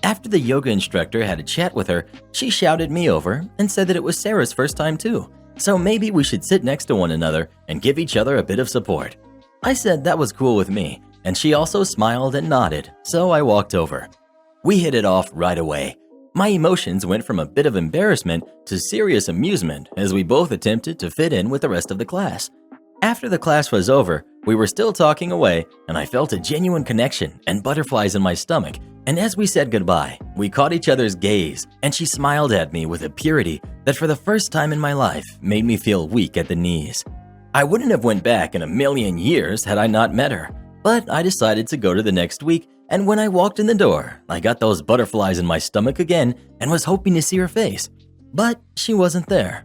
After the yoga instructor had a chat with her, she shouted me over and said that it was Sarah's first time too, so maybe we should sit next to one another and give each other a bit of support. I said that was cool with me, and she also smiled and nodded, so I walked over. We hit it off right away. My emotions went from a bit of embarrassment to serious amusement as we both attempted to fit in with the rest of the class. After the class was over, we were still talking away, and I felt a genuine connection and butterflies in my stomach, and as we said goodbye, we caught each other's gaze, and she smiled at me with a purity that for the first time in my life made me feel weak at the knees. I wouldn't have went back in a million years had I not met her, but I decided to go to the next week, and when I walked in the door, I got those butterflies in my stomach again and was hoping to see her face, but she wasn't there.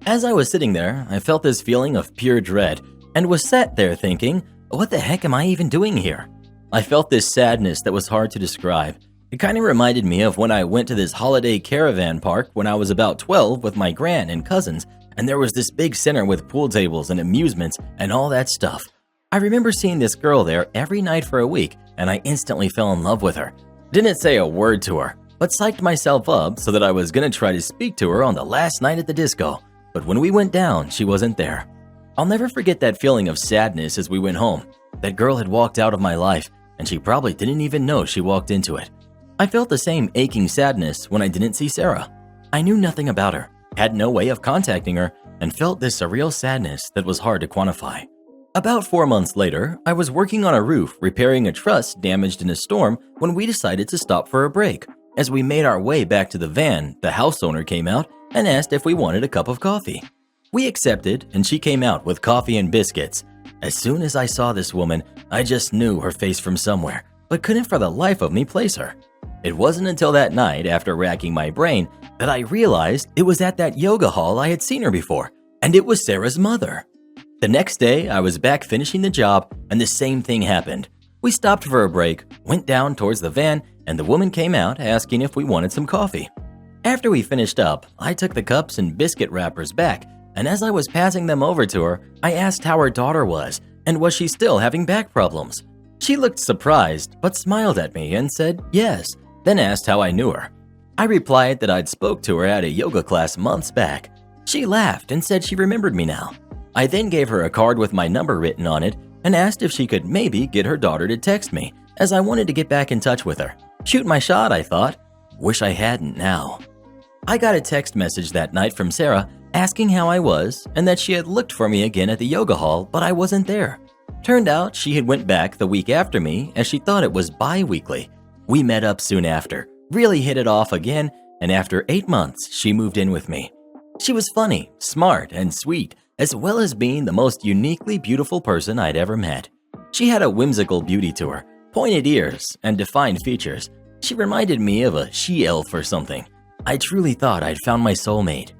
As I was sitting there, I felt this feeling of pure dread and was sat there thinking, what the heck am I even doing here? I felt this sadness that was hard to describe. It kind of reminded me of when I went to this holiday caravan park when I was about 12 with my gran and cousins, and there was this big center with pool tables and amusements and all that stuff. I remember seeing this girl there every night for a week, and I instantly fell in love with her. Didn't say a word to her, but psyched myself up so that I was gonna try to speak to her on the last night at the disco. But when we went down, she wasn't there. I'll never forget that feeling of sadness as we went home. That girl had walked out of my life, and she probably didn't even know she walked into it. I felt the same aching sadness when I didn't see Sarah. I knew nothing about her, had no way of contacting her, and felt this surreal sadness that was hard to quantify. About 4 months later, I was working on a roof repairing a truss damaged in a storm when we decided to stop for a break. As we made our way back to the van, the house owner came out and asked if we wanted a cup of coffee. We accepted, and she came out with coffee and biscuits. As soon as I saw this woman, I just knew her face from somewhere, but couldn't for the life of me place her. It wasn't until that night, after racking my brain, that I realized it was at that yoga hall I had seen her before, and it was Sarah's mother. The next day, I was back finishing the job, and the same thing happened. We stopped for a break, went down towards the van, and the woman came out asking if we wanted some coffee. After we finished up, I took the cups and biscuit wrappers back, and as I was passing them over to her, I asked how her daughter was, and was she still having back problems. She looked surprised, but smiled at me and said yes, then asked how I knew her. I replied that I'd spoke to her at a yoga class months back. She laughed and said she remembered me now. I then gave her a card with my number written on it and asked if she could maybe get her daughter to text me, as I wanted to get back in touch with her. Shoot my shot, I thought. Wish I hadn't now. I got a text message that night from Sarah asking how I was and that she had looked for me again at the yoga hall, but I wasn't there. Turned out she had went back the week after me as she thought it was bi-weekly. We met up soon after, really hit it off again, and after 8 months, she moved in with me. She was funny, smart, and sweet, as well as being the most uniquely beautiful person I'd ever met. She had a whimsical beauty to her, pointed ears, and defined features. She reminded me of a she-elf or something. I truly thought I'd found my soulmate.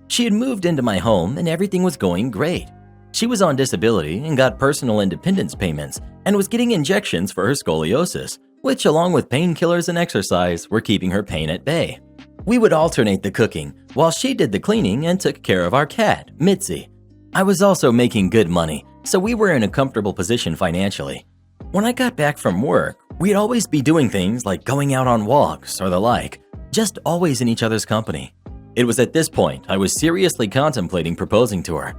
She had moved into my home and everything was going great. She was on disability and got personal independence payments and was getting injections for her scoliosis, which along with painkillers and exercise were keeping her pain at bay. We would alternate the cooking while she did the cleaning and took care of our cat, Mitzi. I was also making good money, so we were in a comfortable position financially. When I got back from work, we'd always be doing things like going out on walks or the like, just always in each other's company. It was at this point I was seriously contemplating proposing to her.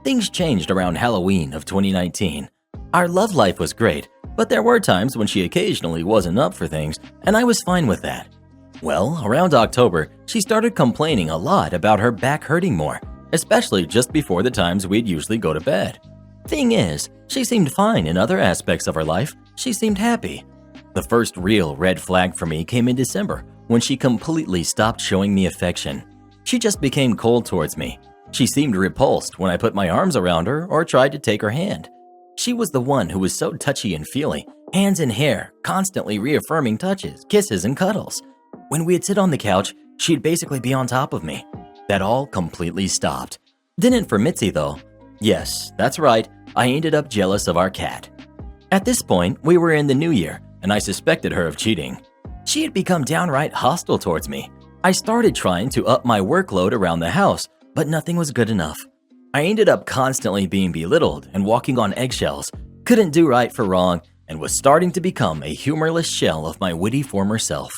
Things changed around Halloween of 2019. Our love life was great, but there were times when she occasionally wasn't up for things, and I was fine with that. Well, around October, she started complaining a lot about her back hurting more, especially just before the times we'd usually go to bed. Thing is, she seemed fine in other aspects of her life. She seemed happy. The first real red flag for me came in December, when she completely stopped showing me affection. She just became cold towards me. She seemed repulsed when I put my arms around her or tried to take her hand. She was the one who was so touchy and feely, hands in hair, constantly reaffirming touches, kisses, and cuddles. When we'd sit on the couch, she'd basically be on top of me. That all completely stopped. Didn't for Mitzi though. Yes, that's right, I ended up jealous of our cat. At this point, we were in the new year, and I suspected her of cheating. She had become downright hostile towards me. I started trying to up my workload around the house, but nothing was good enough. I ended up constantly being belittled and walking on eggshells, couldn't do right for wrong, and was starting to become a humorless shell of my witty former self.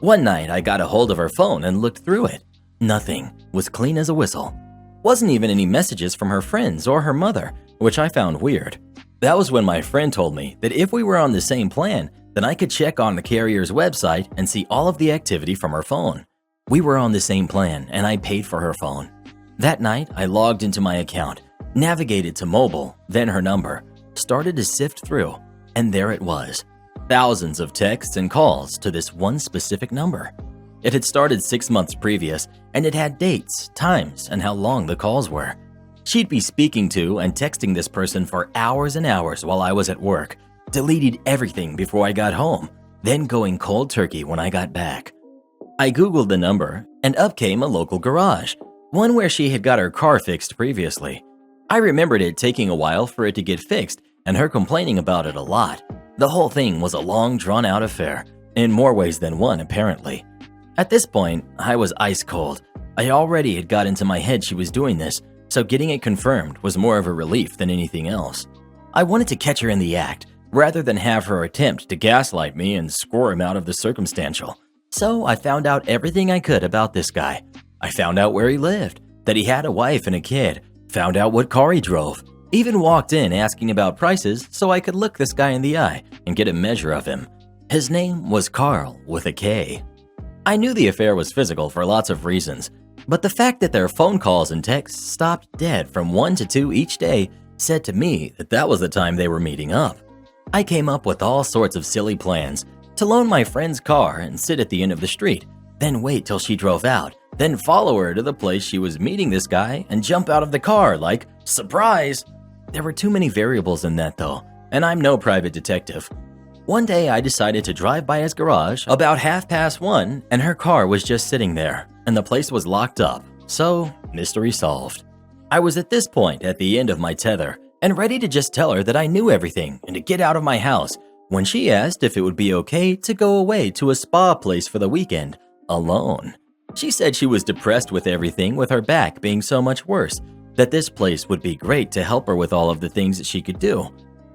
One night, I got a hold of her phone and looked through it. Nothing. Was clean as a whistle. Wasn't even any messages from her friends or her mother, which I found weird. That was when my friend told me that if we were on the same plan, then I could check on the carrier's website and see all of the activity from her phone. We were on the same plan, and I paid for her phone. That night, I logged into my account, navigated to mobile, then her number, started to sift through, and there it was. Thousands of texts and calls to this one specific number. It had started 6 months previous, and it had dates, times, and how long the calls were. She'd be speaking to and texting this person for hours and hours while I was at work, deleted everything before I got home, then going cold turkey when I got back. I googled the number, and up came a local garage, one where she had got her car fixed previously. I remembered it taking a while for it to get fixed, and her complaining about it a lot. The whole thing was a long, drawn-out affair, in more ways than one apparently. At this point, I was ice cold. I already had got into my head she was doing this, so getting it confirmed was more of a relief than anything else. I wanted to catch her in the act, rather than have her attempt to gaslight me and squirm out of the circumstantial. So I found out everything I could about this guy. I found out where he lived, that he had a wife and a kid, found out what car he drove, even walked in asking about prices so I could look this guy in the eye and get a measure of him. His name was Carl with a K. I knew the affair was physical for lots of reasons, but the fact that their phone calls and texts stopped dead from 1 to 2 each day said to me that that was the time they were meeting up. I came up with all sorts of silly plans to loan my friend's car and sit at the end of the street, then wait till she drove out, then follow her to the place she was meeting this guy and jump out of the car like, surprise! There were too many variables in that though, and I'm no private detective. One day I decided to drive by his garage about 1:30 and her car was just sitting there and the place was locked up, so mystery solved. I was at this point at the end of my tether and ready to just tell her that I knew everything and to get out of my house when she asked if it would be okay to go away to a spa place for the weekend, alone. She said she was depressed with everything with her back being so much worse, that this place would be great to help her with all of the things that she could do,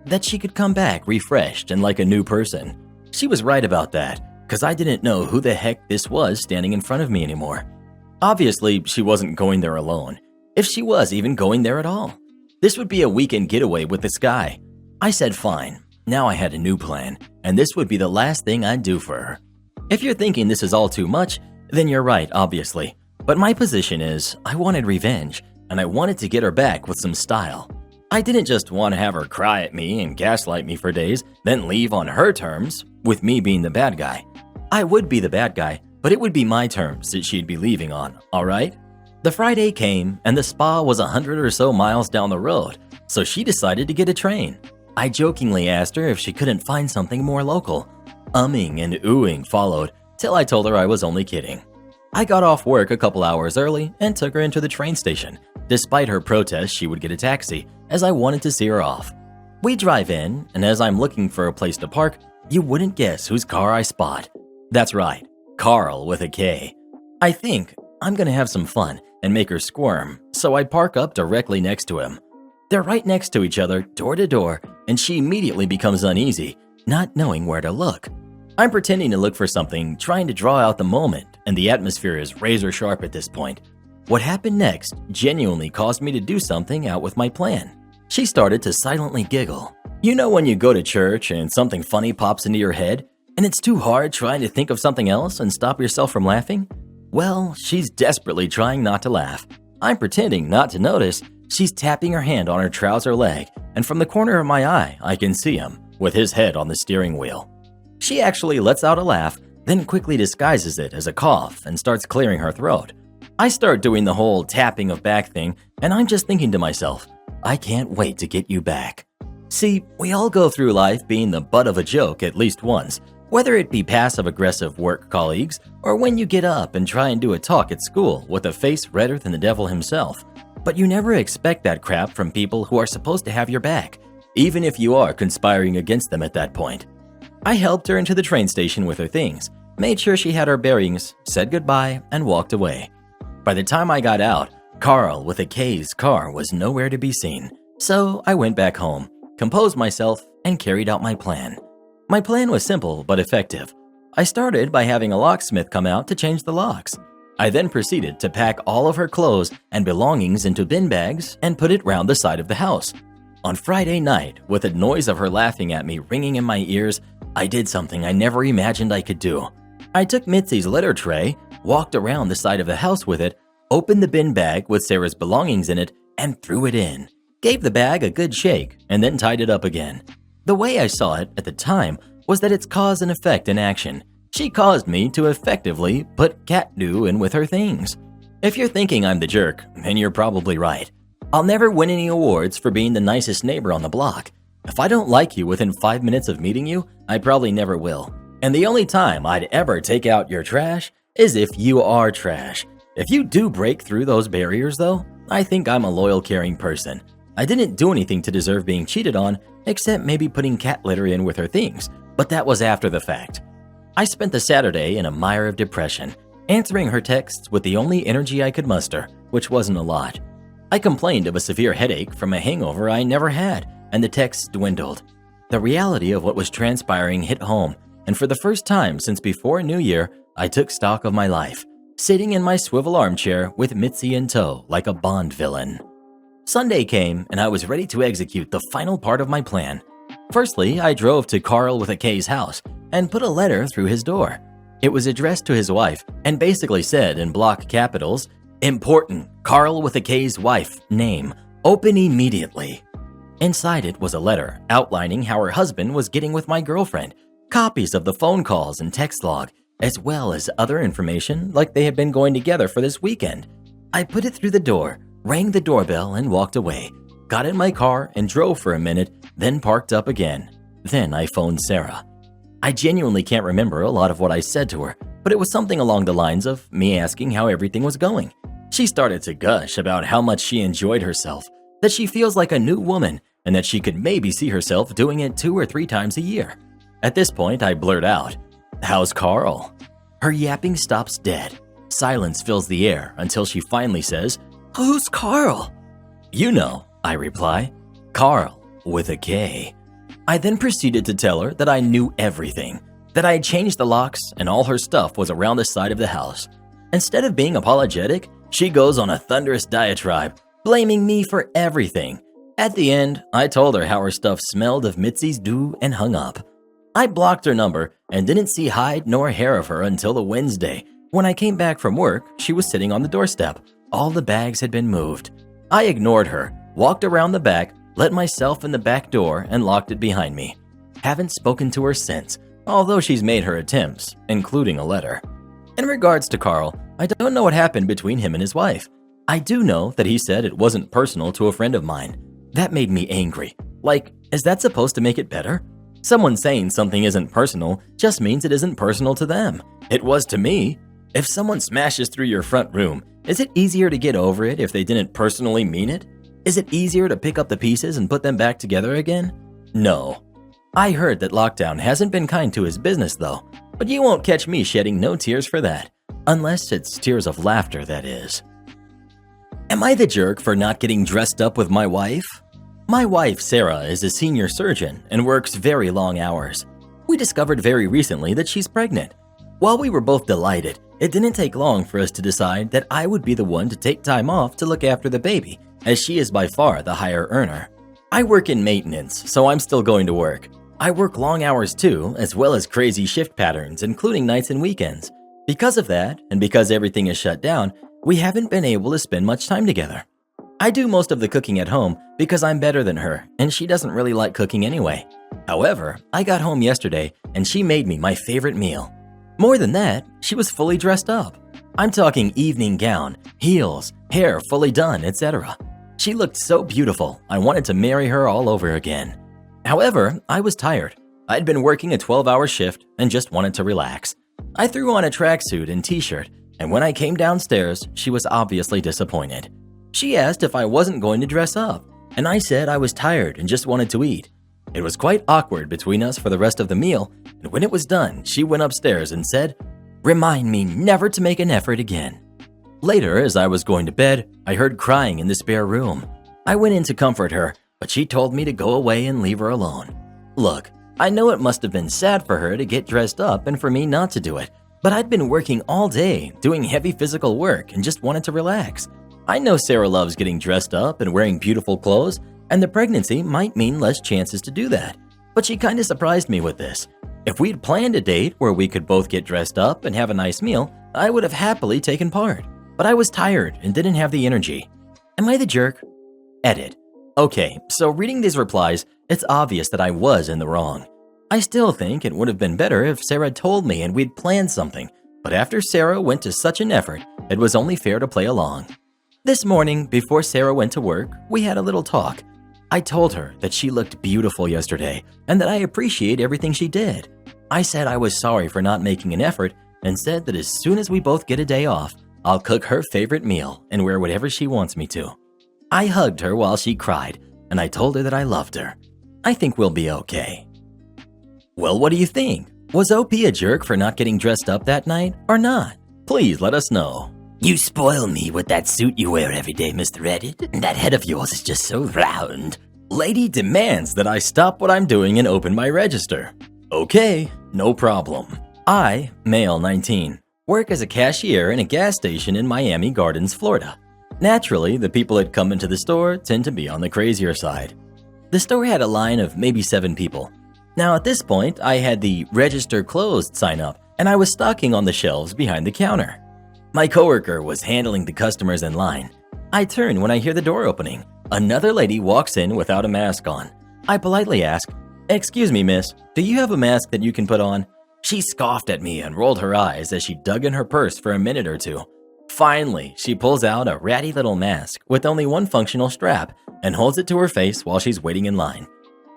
that she could come back refreshed and like a new person. She was right about that, because I didn't know who the heck this was standing in front of me anymore. Obviously, she wasn't going there alone, if she was even going there at all. This would be a weekend getaway with this guy. I said fine. Now I had a new plan, and this would be the last thing I'd do for her. If you're thinking this is all too much, then you're right, obviously. But my position is, I wanted revenge, and I wanted to get her back with some style. I didn't just want to have her cry at me and gaslight me for days, then leave on her terms, with me being the bad guy. I would be the bad guy, but it would be my terms that she'd be leaving on, alright? The Friday came, and the spa was 100 or so miles down the road, so she decided to get a train. I jokingly asked her if she couldn't find something more local. Umming and oohing followed, till I told her I was only kidding. I got off work a couple hours early and took her into the train station. Despite her protest, she would get a taxi, as I wanted to see her off. We drive in, and as I'm looking for a place to park, you wouldn't guess whose car I spot. That's right, Carl with a K. I think I'm gonna have some fun and make her squirm, so I park up directly next to him. They're right next to each other, door to door, and she immediately becomes uneasy, not knowing where to look. I'm pretending to look for something, trying to draw out the moment, and the atmosphere is razor sharp at this point. What happened next genuinely caused me to do something out with my plan. She started to silently giggle. You know when you go to church and something funny pops into your head, and it's too hard trying to think of something else and stop yourself from laughing? Well, she's desperately trying not to laugh. I'm pretending not to notice. She's tapping her hand on her trouser leg, and from the corner of my eye, I can see him, with his head on the steering wheel. She actually lets out a laugh, then quickly disguises it as a cough and starts clearing her throat. I start doing the whole tapping of back thing, and I'm just thinking to myself, I can't wait to get you back. See, we all go through life being the butt of a joke at least once, whether it be passive-aggressive work colleagues or when you get up and try and do a talk at school with a face redder than the devil himself. But you never expect that crap from people who are supposed to have your back, even if you are conspiring against them at that point. I helped her into the train station with her things, made sure she had her bearings, said goodbye, and walked away. By the time I got out, Carl with a K's car was nowhere to be seen, so I went back home, composed myself, and carried out my plan. My plan was simple but effective. I started by having a locksmith come out to change the locks. I then proceeded to pack all of her clothes and belongings into bin bags and put it round the side of the house. On Friday night, with the noise of her laughing at me ringing in my ears, I did something I never imagined I could do. I took Mitzi's litter tray, walked around the side of the house with it, opened the bin bag with Sarah's belongings in it, and threw it in. Gave the bag a good shake, and then tied it up again. The way I saw it at the time was that it's cause and effect in action. She caused me to effectively put cat dew in with her things. If you're thinking I'm the jerk, then you're probably right. I'll never win any awards for being the nicest neighbor on the block. If I don't like you within 5 minutes of meeting you, I probably never will. And the only time I'd ever take out your trash is if you are trash. If you do break through those barriers though, I think I'm a loyal, caring person. I didn't do anything to deserve being cheated on, except maybe putting cat litter in with her things, but that was after the fact. I spent the Saturday in a mire of depression, answering her texts with the only energy I could muster, which wasn't a lot. I complained of a severe headache from a hangover I never had, and the texts dwindled. The reality of what was transpiring hit home, and for the first time since before New Year, I took stock of my life, sitting in my swivel armchair with Mitzi in tow like a Bond villain. Sunday came, and I was ready to execute the final part of my plan. Firstly, I drove to Carl with a K's house and put a letter through his door. It was addressed to his wife and basically said in block capitals, "Important, Carl with a K's wife, name, open immediately." Inside it was a letter outlining how her husband was getting with my girlfriend, copies of the phone calls and text log, as well as other information like they had been going together for this weekend. I put it through the door, rang the doorbell, and walked away. Got in my car and drove for a minute, then parked up again. Then I phoned Sarah. I genuinely can't remember a lot of what I said to her, but it was something along the lines of me asking how everything was going. She started to gush about how much she enjoyed herself, that she feels like a new woman, and that she could maybe see herself doing it 2 or 3 times a year. At this point, I blurt out, "How's Carl?" Her yapping stops dead. Silence fills the air until she finally says, "Who's Carl?" "You know," I reply, "Carl with a K." I then proceeded to tell her that I knew everything, that I had changed the locks and all her stuff was around the side of the house. Instead of being apologetic, she goes on a thunderous diatribe, blaming me for everything. At the end, I told her how her stuff smelled of Mitzi's dew and hung up. I blocked her number and didn't see hide nor hair of her until the Wednesday. When I came back from work, she was sitting on the doorstep. All the bags had been moved. I ignored her, walked around the back, let myself in the back door, and locked it behind me. Haven't spoken to her since, although she's made her attempts, including a letter. In regards to Carl, I don't know what happened between him and his wife. I do know that he said it wasn't personal to a friend of mine. That made me angry. Like, is that supposed to make it better? Someone saying something isn't personal just means it isn't personal to them. It was to me. If someone smashes through your front room, is it easier to get over it if they didn't personally mean it? Is it easier to pick up the pieces and put them back together again? No. I heard that lockdown hasn't been kind to his business though, but you won't catch me shedding no tears for that. Unless it's tears of laughter, that is. Am I the jerk for not getting dressed up with my wife? My wife, Sarah, is a senior surgeon and works very long hours. We discovered very recently that she's pregnant. While we were both delighted, It didn't take long for us to decide that I would be the one to take time off to look after the baby, as she is by far the higher earner. I work in maintenance, so I'm still going to work. I work long hours too, as well as crazy shift patterns, including nights and weekends. Because of that, and because everything is shut down, we haven't been able to spend much time together. I do most of the cooking at home because I'm better than her, and she doesn't really like cooking anyway. However, I got home yesterday and she made me my favorite meal. More than that, she was fully dressed up. I'm talking evening gown, heels, hair fully done, etc. She looked so beautiful, I wanted to marry her all over again. However, I was tired. I'd been working a 12-hour shift and just wanted to relax. I threw on a tracksuit and t-shirt, and when I came downstairs, she was obviously disappointed. She asked if I wasn't going to dress up, and I said I was tired and just wanted to eat. It was quite awkward between us for the rest of the meal, and when it was done, she went upstairs and said, "Remind me never to make an effort again." Later, as I was going to bed, I heard crying in the spare room. I went in to comfort her, but she told me to go away and leave her alone. Look, I know it must have been sad for her to get dressed up and for me not to do it, but I'd been working all day, doing heavy physical work, and just wanted to relax. I know Sarah loves getting dressed up and wearing beautiful clothes, and the pregnancy might mean less chances to do that. But she kinda surprised me with this. If we'd planned a date where we could both get dressed up and have a nice meal, I would have happily taken part. But I was tired and didn't have the energy. Am I the jerk? Edit. Okay, so reading these replies, it's obvious that I was in the wrong. I still think it would have been better if Sarah told me and we'd planned something, but after Sarah went to such an effort, it was only fair to play along. This morning, before Sarah went to work, we had a little talk. I told her that she looked beautiful yesterday and that I appreciate everything she did. I said I was sorry for not making an effort and said that as soon as we both get a day off, I'll cook her favorite meal and wear whatever she wants me to. I hugged her while she cried, and I told her that I loved her. I think we'll be okay. Well, what do you think? Was OP a jerk for not getting dressed up that night or not? Please let us know. You spoil me with that suit you wear every day, Mr. Reddit. That head of yours is just so round. Lady demands that I stop what I'm doing and open my register. Okay, no problem. I, male 19, work as a cashier in a gas station in Miami Gardens, Florida. Naturally, the people that come into the store tend to be on the crazier side. The store had a line of maybe 7 people. Now at this point, I had the register closed sign up, and I was stocking on the shelves behind the counter. My coworker was handling the customers in line. I turn when I hear the door opening. Another lady walks in without a mask on. I politely ask, "Excuse me, miss, do you have a mask that you can put on?" She scoffed at me and rolled her eyes as she dug in her purse for a minute or two. Finally, she pulls out a ratty little mask with only one functional strap and holds it to her face while she's waiting in line.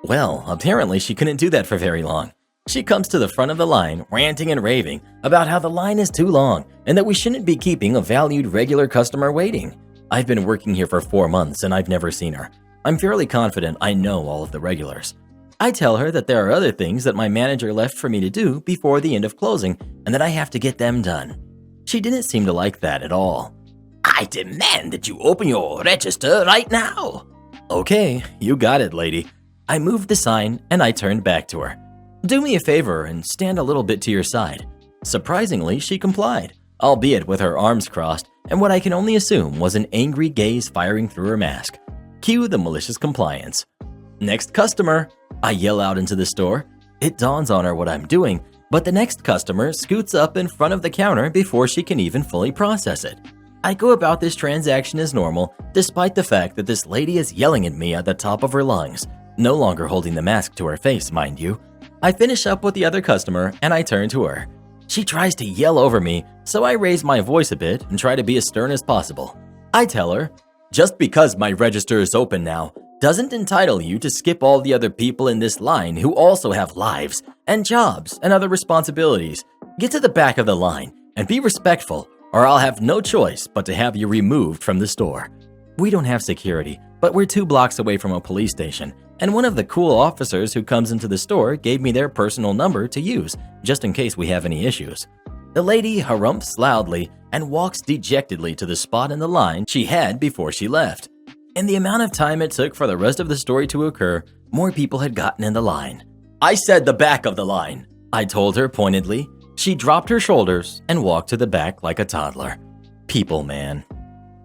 Well, apparently she couldn't do that for very long. She comes to the front of the line, ranting and raving about how the line is too long and that we shouldn't be keeping a valued regular customer waiting. I've been working here for 4 months and I've never seen her. I'm fairly confident I know all of the regulars. I tell her that there are other things that my manager left for me to do before the end of closing and that I have to get them done. She didn't seem to like that at all. I demand that you open your register right now. Okay, you got it, lady. I moved the sign and I turned back to her. Do me a favor and stand a little bit to your side. Surprisingly, she complied, albeit with her arms crossed and what I can only assume was an angry gaze firing through her mask. Cue the malicious compliance. Next customer, I yell out into the store. It dawns on her what I'm doing, but the next customer scoots up in front of the counter before she can even fully process it. I go about this transaction as normal, despite the fact that this lady is yelling at me at the top of her lungs, no longer holding the mask to her face, mind you. I finish up with the other customer and I turn to her. She tries to yell over me, so I raise my voice a bit and try to be as stern as possible. I tell her, just because my register is open now doesn't entitle you to skip all the other people in this line who also have lives and jobs and other responsibilities. Get to the back of the line and be respectful, or I'll have no choice but to have you removed from the store. We don't have security, but we're 2 blocks away from a police station, and one of the cool officers who comes into the store gave me their personal number to use, just in case we have any issues. The lady harumphs loudly and walks dejectedly to the spot in the line she had before she left. In the amount of time it took for the rest of the story to occur, more people had gotten in the line. I said the back of the line, I told her pointedly. She dropped her shoulders and walked to the back like a toddler. People, man.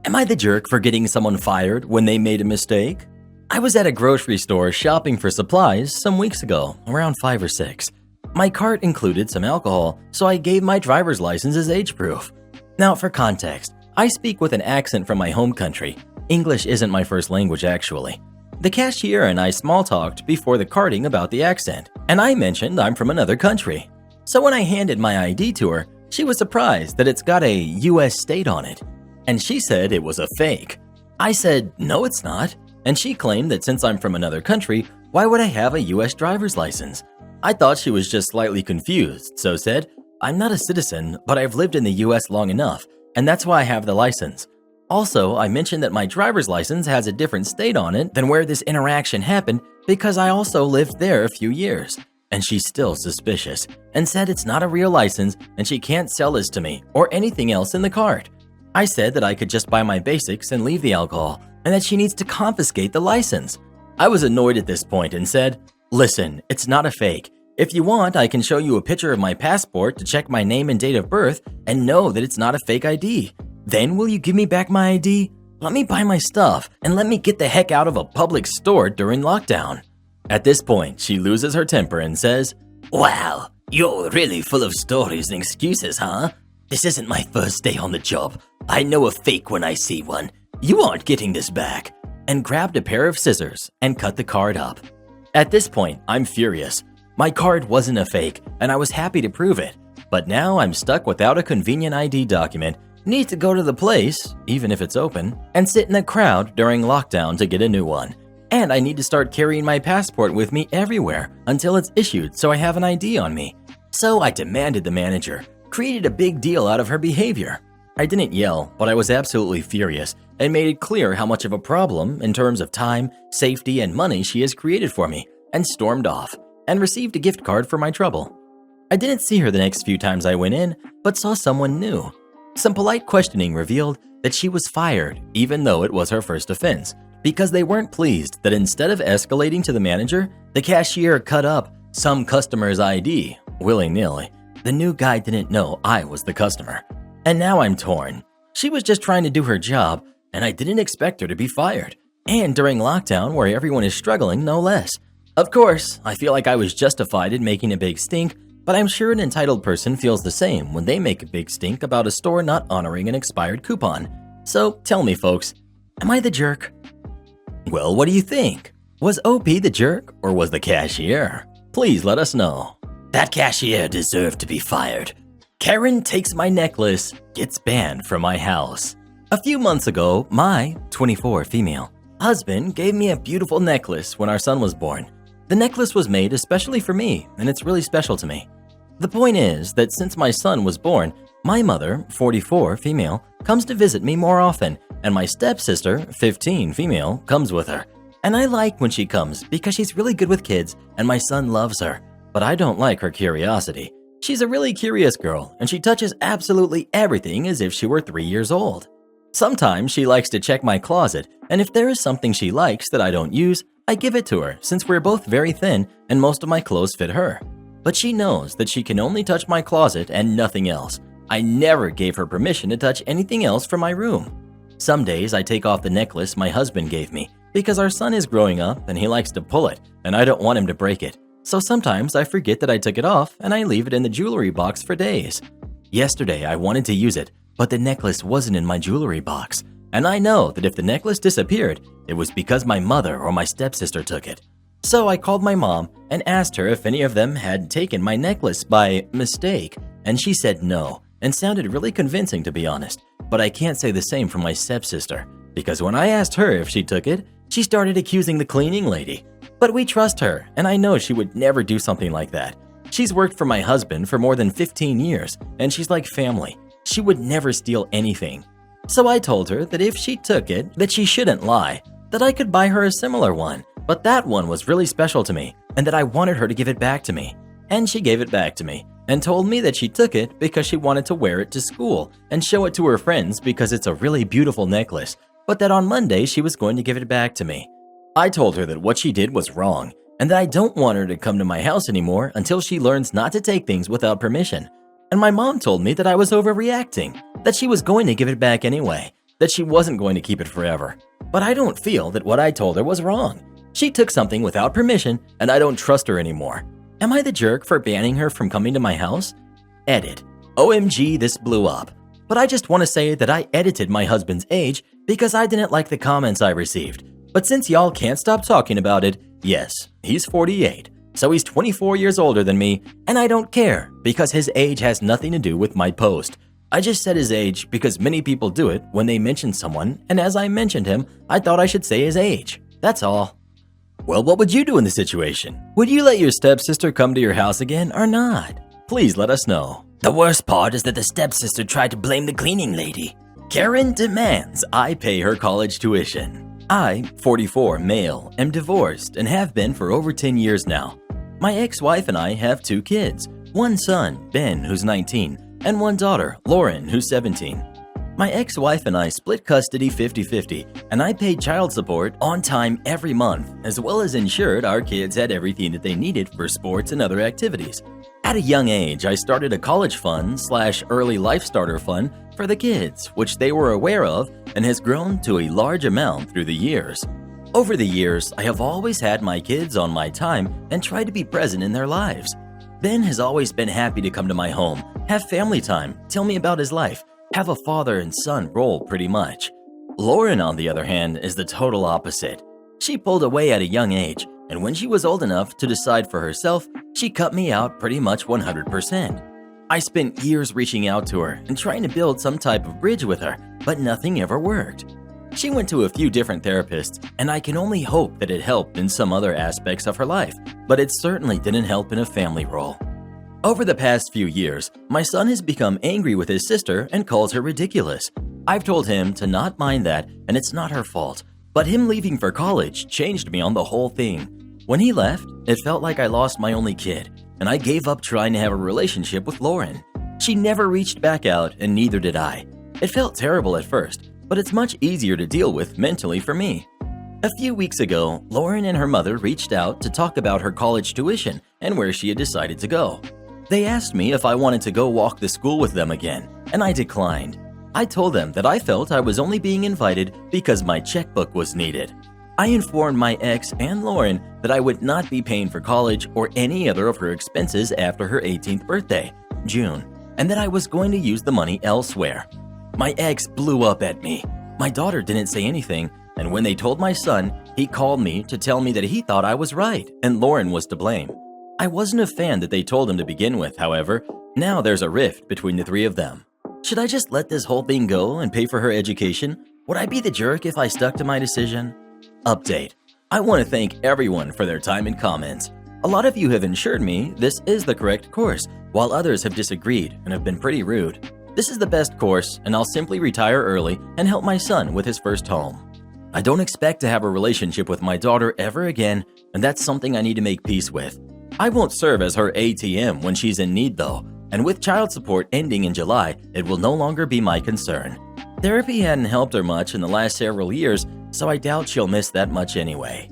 Am I the jerk for getting someone fired when they made a mistake? I was at a grocery store shopping for supplies some weeks ago, around 5 or 6. My cart included some alcohol, so I gave my driver's license as age proof. Now, for context, I speak with an accent from my home country. English isn't my first language, actually. The cashier and I small-talked before the carting about the accent, and I mentioned I'm from another country. So when I handed my ID to her, she was surprised that it's got a US state on it, and she said it was a fake. I said, no, it's not, and she claimed that since I'm from another country, why would I have a US driver's license? I thought she was just slightly confused, so said, I'm not a citizen, but I've lived in the US long enough, and that's why I have the license. Also, I mentioned that my driver's license has a different state on it than where this interaction happened because I also lived there a few years. And she's still suspicious and said it's not a real license and she can't sell this to me or anything else in the cart. I said that I could just buy my basics and leave the alcohol and that she needs to confiscate the license. I was annoyed at this point and said, listen, it's not a fake. If you want, I can show you a picture of my passport to check my name and date of birth and know that it's not a fake ID. Then will you give me back my ID? Let me buy my stuff and let me get the heck out of a public store during lockdown. At this point, she loses her temper and says, wow, you're really full of stories and excuses, huh? This isn't my first day on the job. I know a fake when I see one. You aren't getting this back. And grabbed a pair of scissors and cut the card up. At this point, I'm furious. My card wasn't a fake, and I was happy to prove it. But now I'm stuck without a convenient ID document, need to go to the place, even if it's open, and sit in a crowd during lockdown to get a new one. And I need to start carrying my passport with me everywhere until it's issued so I have an ID on me. So I demanded the manager, created a big deal out of her behavior. I didn't yell, but I was absolutely furious and made it clear how much of a problem in terms of time, safety, and money she has created for me, and stormed off and received a gift card for my trouble. I didn't see her the next few times I went in, but saw someone new. Some polite questioning revealed that she was fired even though it was her first offense, because they weren't pleased that instead of escalating to the manager, the cashier cut up some customer's ID, willy-nilly. The new guy didn't know I was the customer. And now I'm torn. She was just trying to do her job, and I didn't expect her to be fired. And during lockdown where everyone is struggling, no less. Of course, I feel like I was justified in making a big stink, but I'm sure an entitled person feels the same when they make a big stink about a store not honoring an expired coupon. So tell me, folks, am I the jerk? Well, what do you think? Was OP the jerk or was the cashier? Please let us know. That cashier deserved to be fired. Karen takes my necklace, gets banned from my house. A few months ago, my 24 female husband gave me a beautiful necklace when our son was born. The necklace was made especially for me, and it's really special to me. The point is that since my son was born, my mother, 44 female, comes to visit me more often, and my stepsister, 15 female, comes with her. And I like when she comes because she's really good with kids and my son loves her. But I don't like her curiosity. She's a really curious girl and she touches absolutely everything as if she were 3 years old. Sometimes she likes to check my closet, and if there is something she likes that I don't use, I give it to her since we're both very thin and most of my clothes fit her. But she knows that she can only touch my closet and nothing else. I never gave her permission to touch anything else from my room. Some days I take off the necklace my husband gave me because our son is growing up and he likes to pull it and I don't want him to break it. So sometimes I forget that I took it off and I leave it in the jewelry box for days. Yesterday I wanted to use it, but the necklace wasn't in my jewelry box. And I know that if the necklace disappeared, it was because my mother or my stepsister took it. So I called my mom and asked her if any of them had taken my necklace by mistake, and she said no, and sounded really convincing to be honest. But I can't say the same for my stepsister, because when I asked her if she took it, she started accusing the cleaning lady. But we trust her, and I know she would never do something like that. She's worked for my husband for more than 15 years, and she's like family. She would never steal anything. So I told her that if she took it, that she shouldn't lie, that I could buy her a similar one, but that one was really special to me, and that I wanted her to give it back to me. And she gave it back to me, and told me that she took it because she wanted to wear it to school and show it to her friends because it's a really beautiful necklace, but that on Monday she was going to give it back to me. I told her that what she did was wrong, and that I don't want her to come to my house anymore until she learns not to take things without permission. And my mom told me that I was overreacting, that she was going to give it back anyway, that she wasn't going to keep it forever. But I don't feel that what I told her was wrong. She took something without permission, and I don't trust her anymore. Am I the jerk for banning her from coming to my house? Edit. OMG, this blew up. But I just want to say that I edited my husband's age because I didn't like the comments I received. But since y'all can't stop talking about it, yes, he's 48. So he's 24 years older than me, and I don't care because his age has nothing to do with my post. I just said his age because many people do it when they mention someone, and as I mentioned him, I thought I should say his age. That's all. Well, what would you do in this situation? Would you let your stepsister come to your house again or not? Please let us know. The worst part is that the stepsister tried to blame the cleaning lady. Karen demands I pay her college tuition. I, 44, male, am divorced and have been for over 10 years now. My ex-wife and I have 2 kids, one son, Ben, who's 19, and one daughter, Lauren, who's 17. My ex-wife and I split custody 50-50, and I paid child support on time every month, as well as ensured our kids had everything that they needed for sports and other activities. At a young age, I started a college fund/early life starter fund for the kids, which they were aware of and has grown to a large amount through the years. Over the years, I have always had my kids on my time and tried to be present in their lives. Ben has always been happy to come to my home, have family time, tell me about his life, have a father and son role pretty much. Lauren, on the other hand, is the total opposite. She pulled away at a young age, and when she was old enough to decide for herself, she cut me out pretty much 100%. I spent years reaching out to her and trying to build some type of bridge with her, but nothing ever worked. She went to a few different therapists, and I can only hope that it helped in some other aspects of her life, but it certainly didn't help in a family role. Over the past few years, my son has become angry with his sister and calls her ridiculous. I've told him to not mind that, and it's not her fault, but him leaving for college changed me on the whole thing. When he left, it felt like I lost my only kid, and I gave up trying to have a relationship with Lauren. She never reached back out, and neither did I. It felt terrible at first, but it's much easier to deal with mentally for me. A few weeks ago, Lauren and her mother reached out to talk about her college tuition and where she had decided to go. They asked me if I wanted to go walk the school with them again, and I declined. I told them that I felt I was only being invited because my checkbook was needed. I informed my ex and Lauren that I would not be paying for college or any other of her expenses after her 18th birthday, June, and that I was going to use the money elsewhere. My ex blew up at me. My daughter didn't say anything, and when they told my son, he called me to tell me that he thought I was right and Lauren was to blame. I wasn't a fan that they told him to begin with, however. Now there's a rift between the 3 of them. Should I just let this whole thing go and pay for her education? Would I be the jerk if I stuck to my decision? Update. I want to thank everyone for their time and comments. A lot of you have assured me this is the correct course, while others have disagreed and have been pretty rude. This is the best course, and I'll simply retire early and help my son with his first home. I don't expect to have a relationship with my daughter ever again, and that's something I need to make peace with. I won't serve as her ATM when she's in need though, and with child support ending in July, it will no longer be my concern. Therapy hadn't helped her much in the last several years, so I doubt she'll miss that much anyway.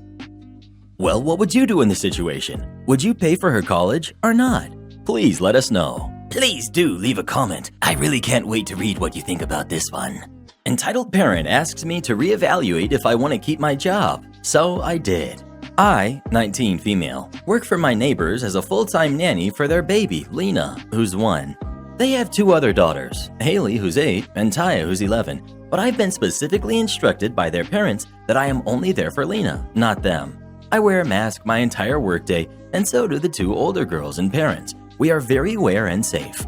Well, what would you do in this situation? Would you pay for her college or not? Please let us know. Please do leave a comment. I really can't wait to read what you think about this one. Entitled Parent asks me to reevaluate if I want to keep my job, so I did. I, 19 female, work for my neighbors as a full-time nanny for their baby, Lena, who's 1. They have 2 other daughters, Haley, who's 8, and Taya, who's 11, but I've been specifically instructed by their parents that I am only there for Lena, not them. I wear a mask my entire workday, and so do the 2 older girls and parents. We are very aware and safe.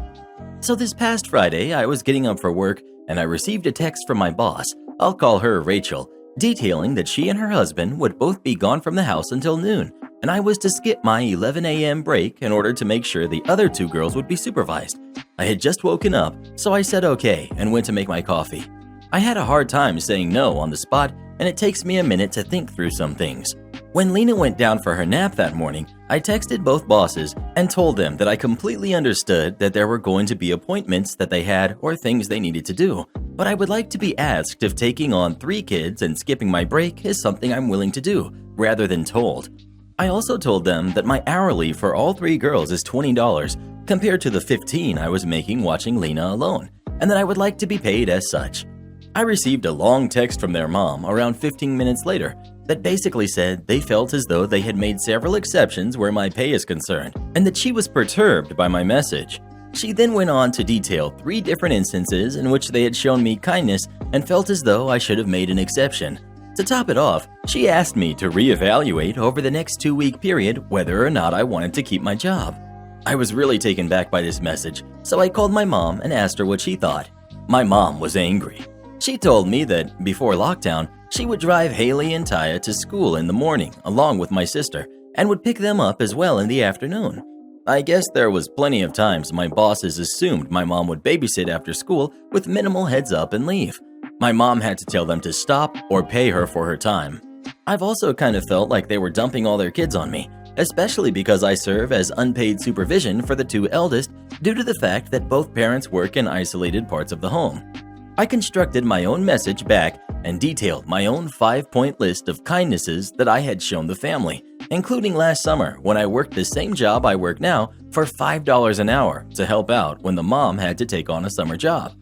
So this past Friday, I was getting up for work, and I received a text from my boss, I'll call her Rachel, detailing that she and her husband would both be gone from the house until noon, and I was to skip my 11 a.m. break in order to make sure the other 2 girls would be supervised. I had just woken up, so I said okay and went to make my coffee. I had a hard time saying no on the spot, and it takes me a minute to think through some things. When Lena went down for her nap that morning, I texted both bosses and told them that I completely understood that there were going to be appointments that they had or things they needed to do, but I would like to be asked if taking on 3 kids and skipping my break is something I'm willing to do, rather than told. I also told them that my hourly for all 3 girls is $20, compared to the 15 I was making watching Lena alone, and that I would like to be paid as such. I received a long text from their mom around 15 minutes later that basically said they felt as though they had made several exceptions where my pay is concerned, and that she was perturbed by my message. She then went on to detail 3 different instances in which they had shown me kindness and felt as though I should have made an exception. To top it off, she asked me to reevaluate over the next 2-week period whether or not I wanted to keep my job. I was really taken back by this message, so I called my mom and asked her what she thought. My mom was angry. She told me that before lockdown, she would drive Haley and Taya to school in the morning along with my sister and would pick them up as well in the afternoon. I guess there was plenty of times my bosses assumed my mom would babysit after school with minimal heads up and leave. My mom had to tell them to stop or pay her for her time. I've also kind of felt like they were dumping all their kids on me, especially because I serve as unpaid supervision for the 2 eldest due to the fact that both parents work in isolated parts of the home. I constructed my own message back and detailed my own 5-point list of kindnesses that I had shown the family, including last summer when I worked the same job I work now for $5 an hour to help out when the mom had to take on a summer job.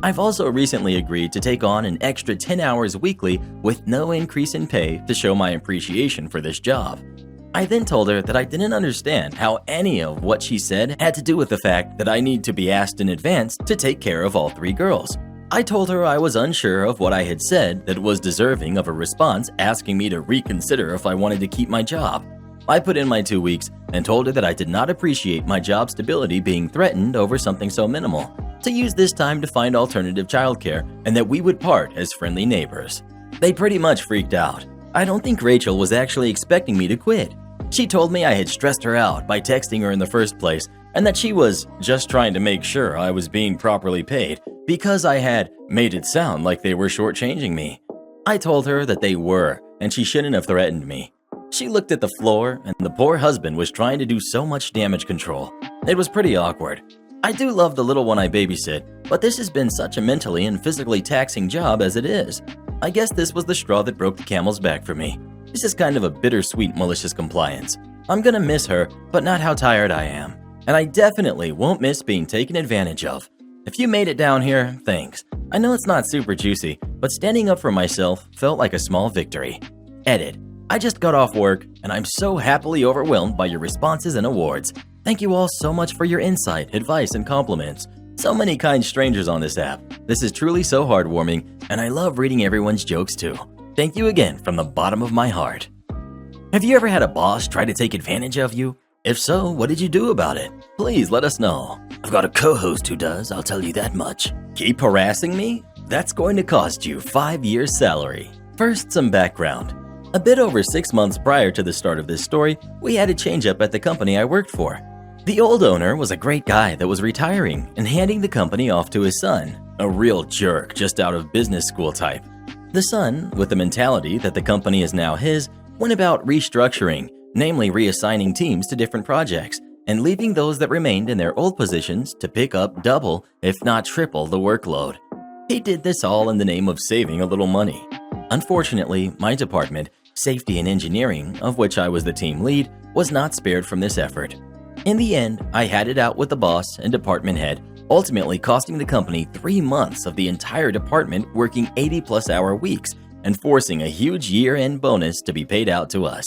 I've also recently agreed to take on an extra 10 hours weekly with no increase in pay to show my appreciation for this job. I then told her that I didn't understand how any of what she said had to do with the fact that I need to be asked in advance to take care of all 3 girls. I told her I was unsure of what I had said that was deserving of a response asking me to reconsider if I wanted to keep my job. I put in my 2 weeks and told her that I did not appreciate my job stability being threatened over something so minimal, to use this time to find alternative childcare, and that we would part as friendly neighbors. They pretty much freaked out. I don't think Rachel was actually expecting me to quit. She told me I had stressed her out by texting her in the first place, and that she was just trying to make sure I was being properly paid because I had made it sound like they were shortchanging me. I told her that they were, and she shouldn't have threatened me. She looked at the floor, and the poor husband was trying to do so much damage control. It was pretty awkward. I do love the little one I babysit, but this has been such a mentally and physically taxing job as it is. I guess this was the straw that broke the camel's back for me. This is kind of a bittersweet malicious compliance. I'm gonna miss her, but not how tired I am. And I definitely won't miss being taken advantage of. If you made it down here, thanks. I know it's not super juicy, but standing up for myself felt like a small victory. Edit. I just got off work, and I'm so happily overwhelmed by your responses and awards. Thank you all so much for your insight, advice, and compliments. So many kind strangers on this app. This is truly so heartwarming, and I love reading everyone's jokes too. Thank you again from the bottom of my heart. Have you ever had a boss try to take advantage of you? If so, what did you do about it? Please let us know. I've got a co-host who does, I'll tell you that much. Keep harassing me? That's going to cost you 5 years' salary. First, some background. A bit over 6 months prior to the start of this story, we had a change-up at the company I worked for. The old owner was a great guy that was retiring and handing the company off to his son, a real jerk just out of business school type. The son, with the mentality that the company is now his, went about restructuring, namely reassigning teams to different projects and leaving those that remained in their old positions to pick up double, if not triple, the workload. He did this all in the name of saving a little money. Unfortunately, my department, Safety and Engineering, of which I was the team lead, was not spared from this effort. In the end, I had it out with the boss and department head, ultimately costing the company 3 months of the entire department working 80-plus hour weeks and forcing a huge year-end bonus to be paid out to us.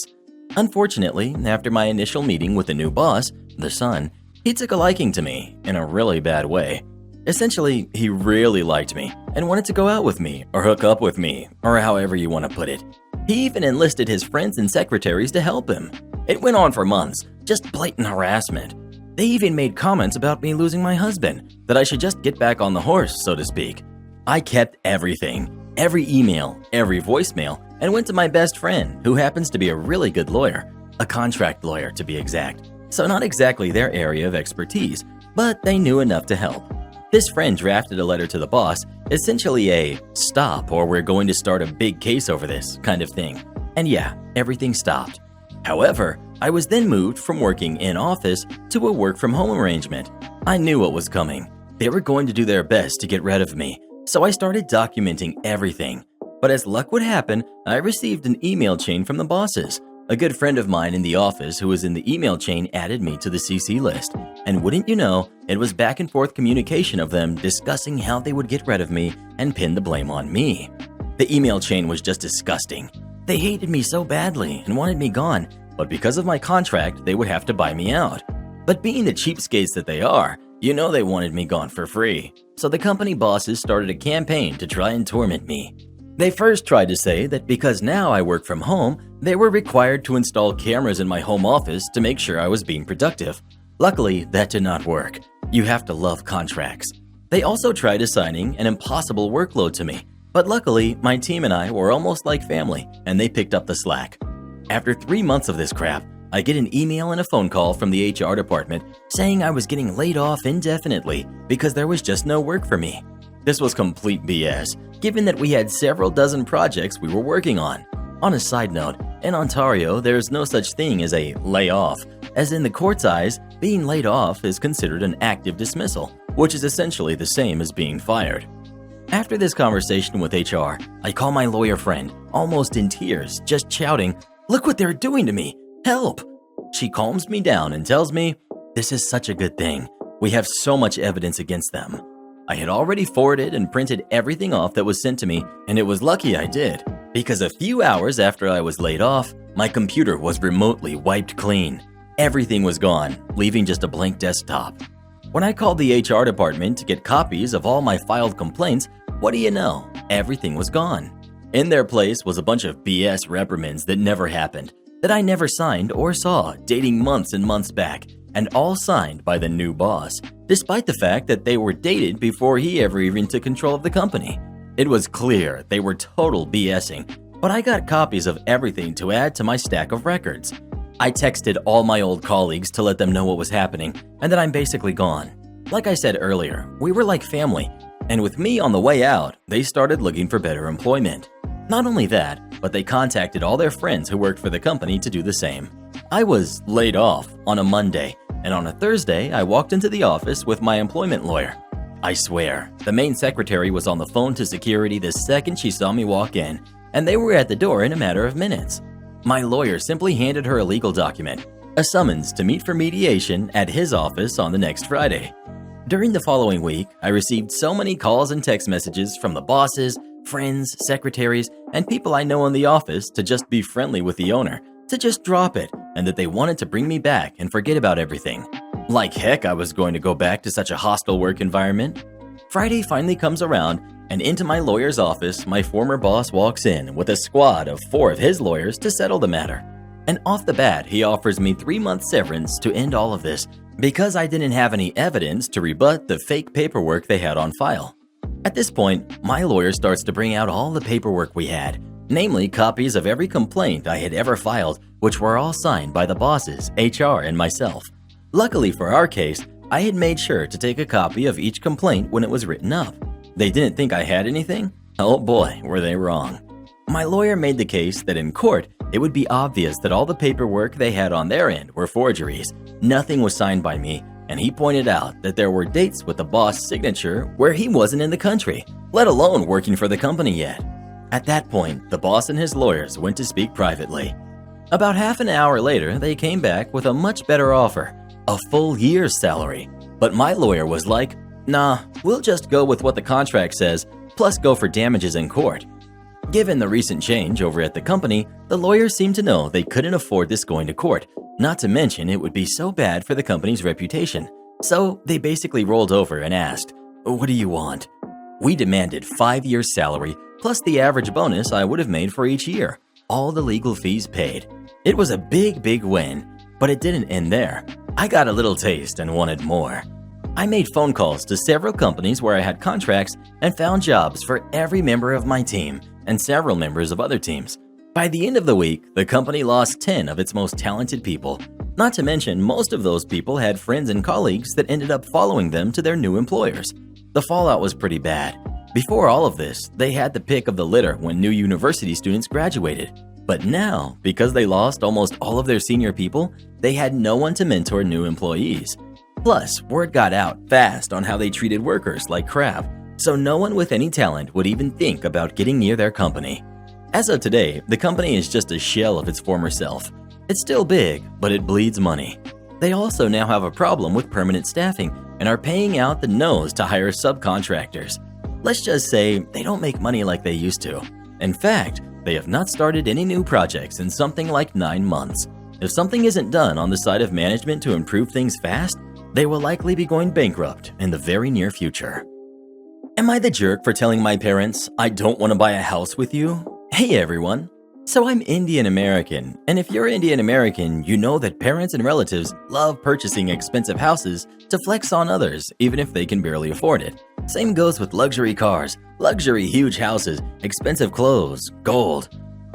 Unfortunately, after my initial meeting with the new boss, the son, he took a liking to me in a really bad way. Essentially, he really liked me and wanted to go out with me or hook up with me, or however you want to put it. He even enlisted his friends and secretaries to help him. It went on for months, just blatant harassment. They even made comments about me losing my husband, that I should just get back on the horse, so to speak. I kept everything, every email, every voicemail, and went to my best friend, who happens to be a really good lawyer, a contract lawyer to be exact. So not exactly their area of expertise, but they knew enough to help. This friend drafted a letter to the boss, essentially a stop or we're going to start a big case over this kind of thing. And yeah, everything stopped. However, I was then moved from working in office to a work from home arrangement. I knew what was coming. They were going to do their best to get rid of me, so I started documenting everything. But as luck would happen, I received an email chain from the bosses, A good friend of mine in the office who was in the email chain added me to the CC list, and wouldn't you know, it was back and forth communication of them discussing how they would get rid of me and pin the blame on me. The email chain was just disgusting. They hated me so badly and wanted me gone, but because of my contract, they would have to buy me out. But being the cheapskates that they are, you know they wanted me gone for free. So the company bosses started a campaign to try and torment me. They first tried to say that because now I work from home, they were required to install cameras in my home office to make sure I was being productive. Luckily, that did not work. You have to love contracts. They also tried assigning an impossible workload to me, but luckily, my team and I were almost like family, and they picked up the slack. After 3 months of this crap, I get an email and a phone call from the HR department saying I was getting laid off indefinitely because there was just no work for me. This was complete BS, given that we had several dozen projects we were working on. On a side note, in Ontario, there's no such thing as a layoff, as in the court's eyes, being laid off is considered an active dismissal, which is essentially the same as being fired. After this conversation with HR, I call my lawyer friend, almost in tears, just shouting, "Look what they're doing to me! Help!" She calms me down and tells me, "This is such a good thing. We have so much evidence against them." I had already forwarded and printed everything off that was sent to me, and it was lucky I did, because a few hours after I was laid off, my computer was remotely wiped clean. Everything was gone, leaving just a blank desktop. When I called the HR department to get copies of all my filed complaints, what do you know? Everything was gone. In their place was a bunch of BS reprimands that never happened, that I never signed or saw, dating months and months back, and all signed by the new boss, despite the fact that they were dated before he ever even took control of the company. It was clear they were total BSing, but I got copies of everything to add to my stack of records. I texted all my old colleagues to let them know what was happening, and that I'm basically gone. Like I said earlier, we were like family, and with me on the way out, they started looking for better employment. Not only that, but they contacted all their friends who worked for the company to do the same. I was laid off on a Monday, and on a Thursday, I walked into the office with my employment lawyer. I swear, the main secretary was on the phone to security the second she saw me walk in, and they were at the door in a matter of minutes. My lawyer simply handed her a legal document, a summons to meet for mediation at his office on the next Friday. During the following week, I received so many calls and text messages from the bosses, friends, secretaries, and people I know in the office to just be friendly with the owner, to just drop it, and that they wanted to bring me back and forget about everything. Like heck I was going to go back to such a hostile work environment. Friday finally comes around, and into my lawyer's office, my former boss walks in with a squad of 4 of his lawyers to settle the matter. And off the bat, he offers me 3-month severance to end all of this, because I didn't have any evidence to rebut the fake paperwork they had on file. At this point, my lawyer starts to bring out all the paperwork we had, namely copies of every complaint I had ever filed, which were all signed by the bosses, HR, and myself. Luckily for our case, I had made sure to take a copy of each complaint when it was written up. They didn't think I had anything? Oh boy, were they wrong. My lawyer made the case that in court, it would be obvious that all the paperwork they had on their end were forgeries. Nothing was signed by me, and he pointed out that there were dates with the boss' signature where he wasn't in the country, let alone working for the company yet. At that point, the boss and his lawyers went to speak privately. About half an hour later, they came back with a much better offer, a full year's salary. But my lawyer was like, "Nah, we'll just go with what the contract says, plus go for damages in court." Given the recent change over at the company, the lawyers seemed to know they couldn't afford this going to court, not to mention it would be so bad for the company's reputation. So they basically rolled over and asked, "What do you want?" We demanded 5 years' salary, plus the average bonus I would have made for each year, all the legal fees paid. It was a big win, but it didn't end there. I got a little taste and wanted more. I made phone calls to several companies where I had contracts and found jobs for every member of my team and several members of other teams. By the end of the week, the company lost 10 of its most talented people. Not to mention, most of those people had friends and colleagues that ended up following them to their new employers. The fallout was pretty bad. Before all of this, they had the pick of the litter when new university students graduated. But now, because they lost almost all of their senior people, they had no one to mentor new employees. Plus, word got out fast on how they treated workers like crap, so no one with any talent would even think about getting near their company. As of today, the company is just a shell of its former self. It's still big, but it bleeds money. They also now have a problem with permanent staffing and are paying out the nose to hire subcontractors. Let's just say they don't make money like they used to. In fact, they have not started any new projects in something like 9 months. If something isn't done on the side of management to improve things fast, they will likely be going bankrupt in the very near future. Am I the jerk for telling my parents I don't want to buy a house with you? Hey everyone! So I'm Indian American, and if you're Indian American, you know that parents and relatives love purchasing expensive houses to flex on others even if they can barely afford it. Same goes with luxury cars, luxury huge houses, expensive clothes, gold.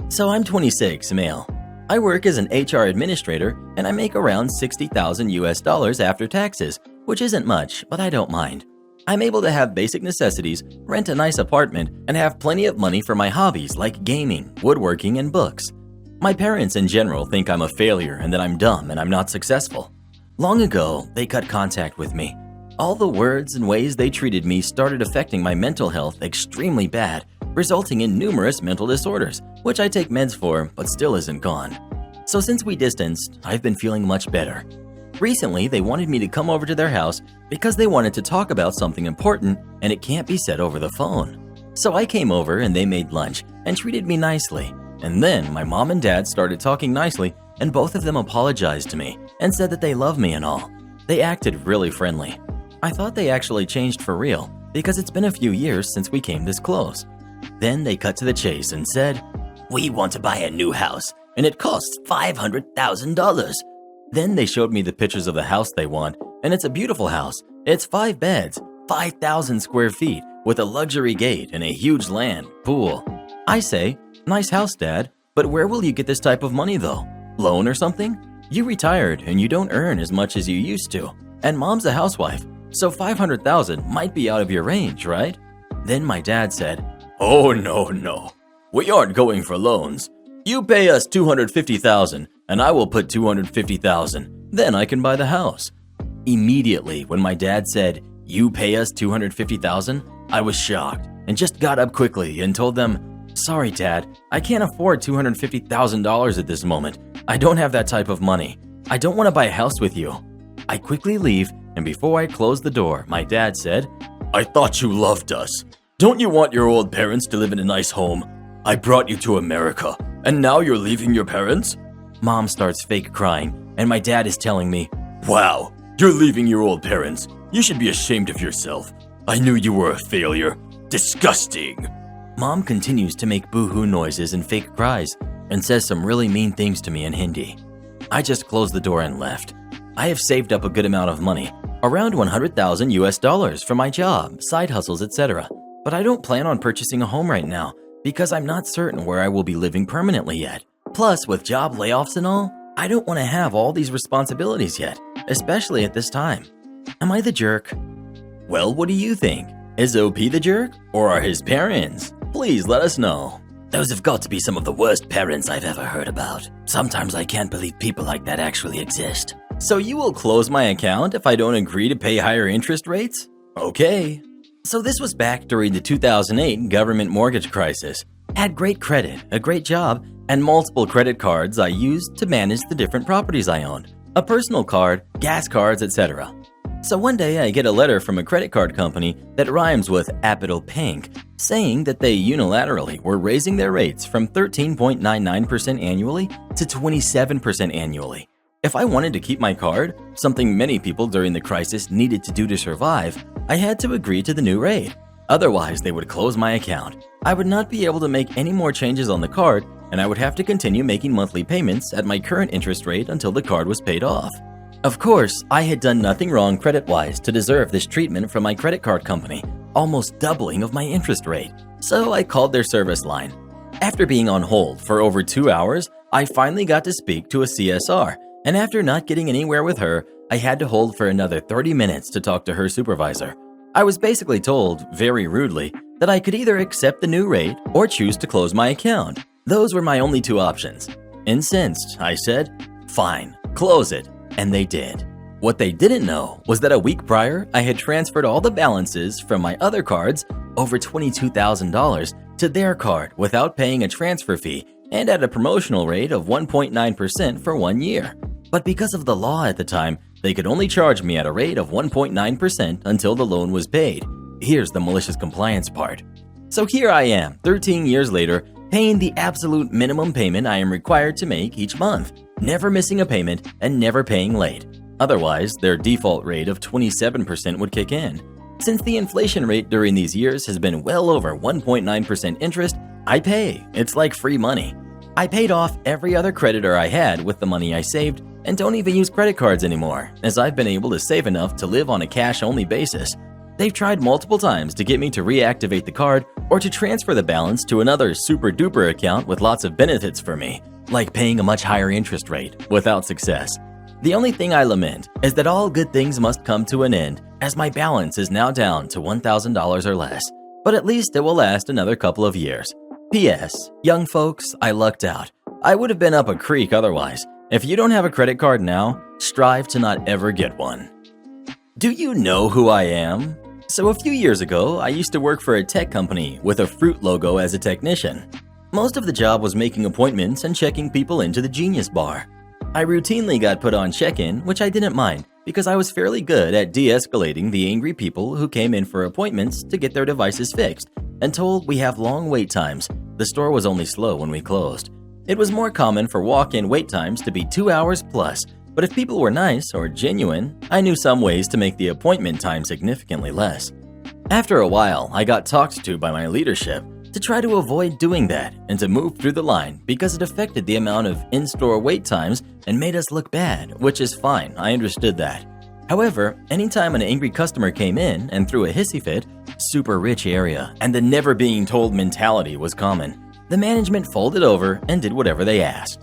So I'm 26, male. I work as an HR administrator and I make around $60,000 after taxes, which isn't much, but I don't mind. I'm able to have basic necessities, rent a nice apartment, and have plenty of money for my hobbies like gaming, woodworking, and books. My parents in general think I'm a failure and that I'm dumb and I'm not successful. Long ago, they cut contact with me. All the words and ways they treated me started affecting my mental health extremely bad, resulting in numerous mental disorders, which I take meds for but still isn't gone. So since we distanced, I've been feeling much better. Recently, they wanted me to come over to their house because they wanted to talk about something important and it can't be said over the phone. So I came over and they made lunch and treated me nicely. And then my mom and dad started talking nicely and both of them apologized to me and said that they love me and all. They acted really friendly. I thought they actually changed for real because it's been a few years since we came this close. Then they cut to the chase and said, "We want to buy a new house and it costs $500,000. Then they showed me the pictures of the house they want, and it's a beautiful house. It's 5 beds, 5,000 square feet, with a luxury gate and a huge land, pool. I say, nice house, Dad, but where will you get this type of money though? Loan or something? You retired and you don't earn as much as you used to, and Mom's a housewife, so $500,000 might be out of your range, right? Then my dad said, "Oh no, we aren't going for loans. You pay us $250,000 and I will put $250,000. Then I can buy the house." Immediately when my dad said, "You pay us $250,000, I was shocked and just got up quickly and told them, "Sorry, Dad, I can't afford $250,000 at this moment. I don't have that type of money. I don't want to buy a house with you." I quickly leave, and before I closed the door, my dad said, "I thought you loved us. Don't you want your old parents to live in a nice home? I brought you to America, and now you're leaving your parents?" Mom starts fake crying, and my dad is telling me, "Wow, you're leaving your old parents. You should be ashamed of yourself. I knew you were a failure. Disgusting." Mom continues to make boo-hoo noises and fake cries, and says some really mean things to me in Hindi. I just closed the door and left. I have saved up a good amount of money, around $100,000 for my job, side hustles, etc. But I don't plan on purchasing a home right now because I'm not certain where I will be living permanently yet. Plus, with job layoffs and all, I don't want to have all these responsibilities yet, especially at this time. Am I the jerk? Well, what do you think? Is OP the jerk, or are his parents? Please let us know. Those have got to be some of the worst parents I've ever heard about. Sometimes I can't believe people like that actually exist. So you will close my account if I don't agree to pay higher interest rates? Okay. So this was back during the 2008 government mortgage crisis. Had great credit, a great job, and multiple credit cards I used to manage the different properties I owned. A personal card, gas cards, etc. So one day I get a letter from a credit card company that rhymes with Apple Pink, saying that they unilaterally were raising their rates from 13.99% annually to 27% annually. If I wanted to keep my card, something many people during the crisis needed to do to survive, I had to agree to the new rate. Otherwise, they would close my account. I would not be able to make any more changes on the card, and I would have to continue making monthly payments at my current interest rate until the card was paid off. Of course, I had done nothing wrong credit-wise to deserve this treatment from my credit card company, almost doubling of my interest rate. So I called their service line. After being on hold for over 2 hours, I finally got to speak to a CSR, and after not getting anywhere with her, I had to hold for another 30 minutes to talk to her supervisor. I was basically told, very rudely, that I could either accept the new rate or choose to close my account. Those were my only 2 options. Incensed, I said, "Fine, close it." And they did. What they didn't know was that a week prior, I had transferred all the balances from my other cards over $22,000 to their card without paying a transfer fee and at a promotional rate of 1.9% for 1 year. But because of the law at the time, they could only charge me at a rate of 1.9% until the loan was paid. Here's the malicious compliance part. So here I am, 13 years later, paying the absolute minimum payment I am required to make each month, never missing a payment and never paying late. Otherwise, their default rate of 27% would kick in. Since the inflation rate during these years has been well over 1.9% interest, I pay. It's like free money. I paid off every other creditor I had with the money I saved and don't even use credit cards anymore, as I've been able to save enough to live on a cash-only basis. They've tried multiple times to get me to reactivate the card or to transfer the balance to another super-duper account with lots of benefits for me, like paying a much higher interest rate, without success. The only thing I lament is that all good things must come to an end, as my balance is now down to $1,000 or less, but at least it will last another couple of years. P.S. Young folks, I lucked out. I would have been up a creek otherwise. If you don't have a credit card now, strive to not ever get one. Do you know who I am? So a few years ago, I used to work for a tech company with a fruit logo as a technician. Most of the job was making appointments and checking people into the Genius Bar. I routinely got put on check-in, which I didn't mind because I was fairly good at de-escalating the angry people who came in for appointments to get their devices fixed and told we have long wait times. The store was only slow when we closed. It was more common for walk-in wait times to be 2 hours plus, but if people were nice or genuine, I knew some ways to make the appointment time significantly less. After a while, I got talked to by my leadership to try to avoid doing that and to move through the line because it affected the amount of in-store wait times and made us look bad, which is fine, I understood that. However, anytime an angry customer came in and threw a hissy fit, super rich area, and the never being told mentality was common. The management folded over and did whatever they asked.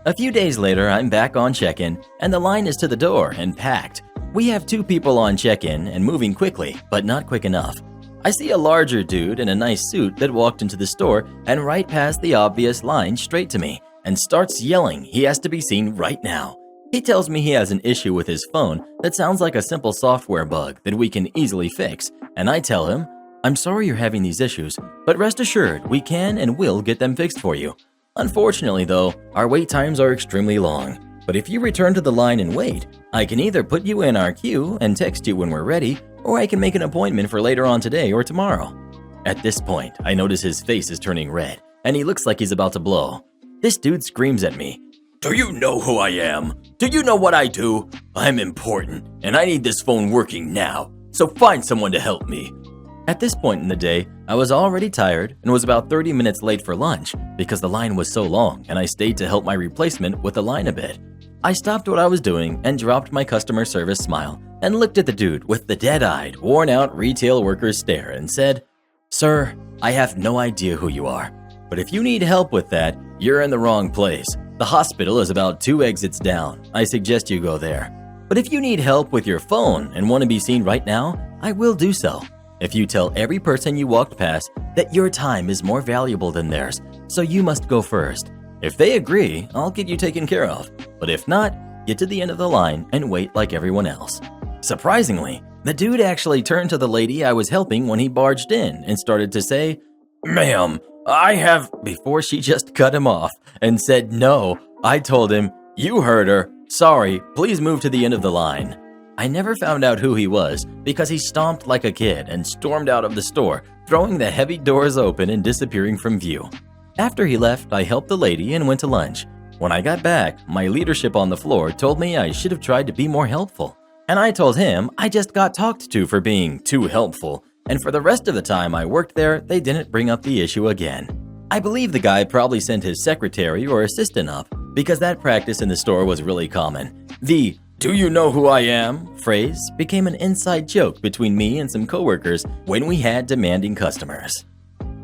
A few days later, I'm back on check-in and the line is to the door and packed. We have 2 people on check-in and moving quickly, but not quick enough. I see a larger dude in a nice suit that walked into the store and right past the obvious line straight to me and starts yelling he has to be seen right now. He tells me he has an issue with his phone that sounds like a simple software bug that we can easily fix, and I tell him, I'm sorry you're having these issues, but rest assured we can and will get them fixed for you. Unfortunately though, our wait times are extremely long, but if you return to the line and wait, I can either put you in our queue and text you when we're ready, or I can make an appointment for later on today or tomorrow. At this point, I notice his face is turning red, and he looks like he's about to blow. This dude screams at me, Do you know who I am? Do you know what I do? I'm important, and I need this phone working now, so find someone to help me. At this point in the day, I was already tired and was about 30 minutes late for lunch because the line was so long and I stayed to help my replacement with the line a bit. I stopped what I was doing and dropped my customer service smile and looked at the dude with the dead-eyed, worn-out retail worker's stare and said, Sir, I have no idea who you are, but if you need help with that, you're in the wrong place. The hospital is about 2 exits down. I suggest you go there. But if you need help with your phone and want to be seen right now, I will do so. If you tell every person you walked past that your time is more valuable than theirs, so you must go first. If they agree, I'll get you taken care of. But if not, get to the end of the line and wait like everyone else. Surprisingly, the dude actually turned to the lady I was helping when he barged in and started to say, Ma'am, I have, before she just cut him off and said no. I told him, You heard her. Sorry, please move to the end of the line. I never found out who he was because he stomped like a kid and stormed out of the store, throwing the heavy doors open and disappearing from view. After he left, I helped the lady and went to lunch. When I got back, my leadership on the floor told me I should have tried to be more helpful. And I told him I just got talked to for being too helpful, and for the rest of the time I worked there, they didn't bring up the issue again. I believe the guy probably sent his secretary or assistant up because that practice in the store was really common. The "Do you know who I am?" phrase became an inside joke between me and some coworkers when we had demanding customers.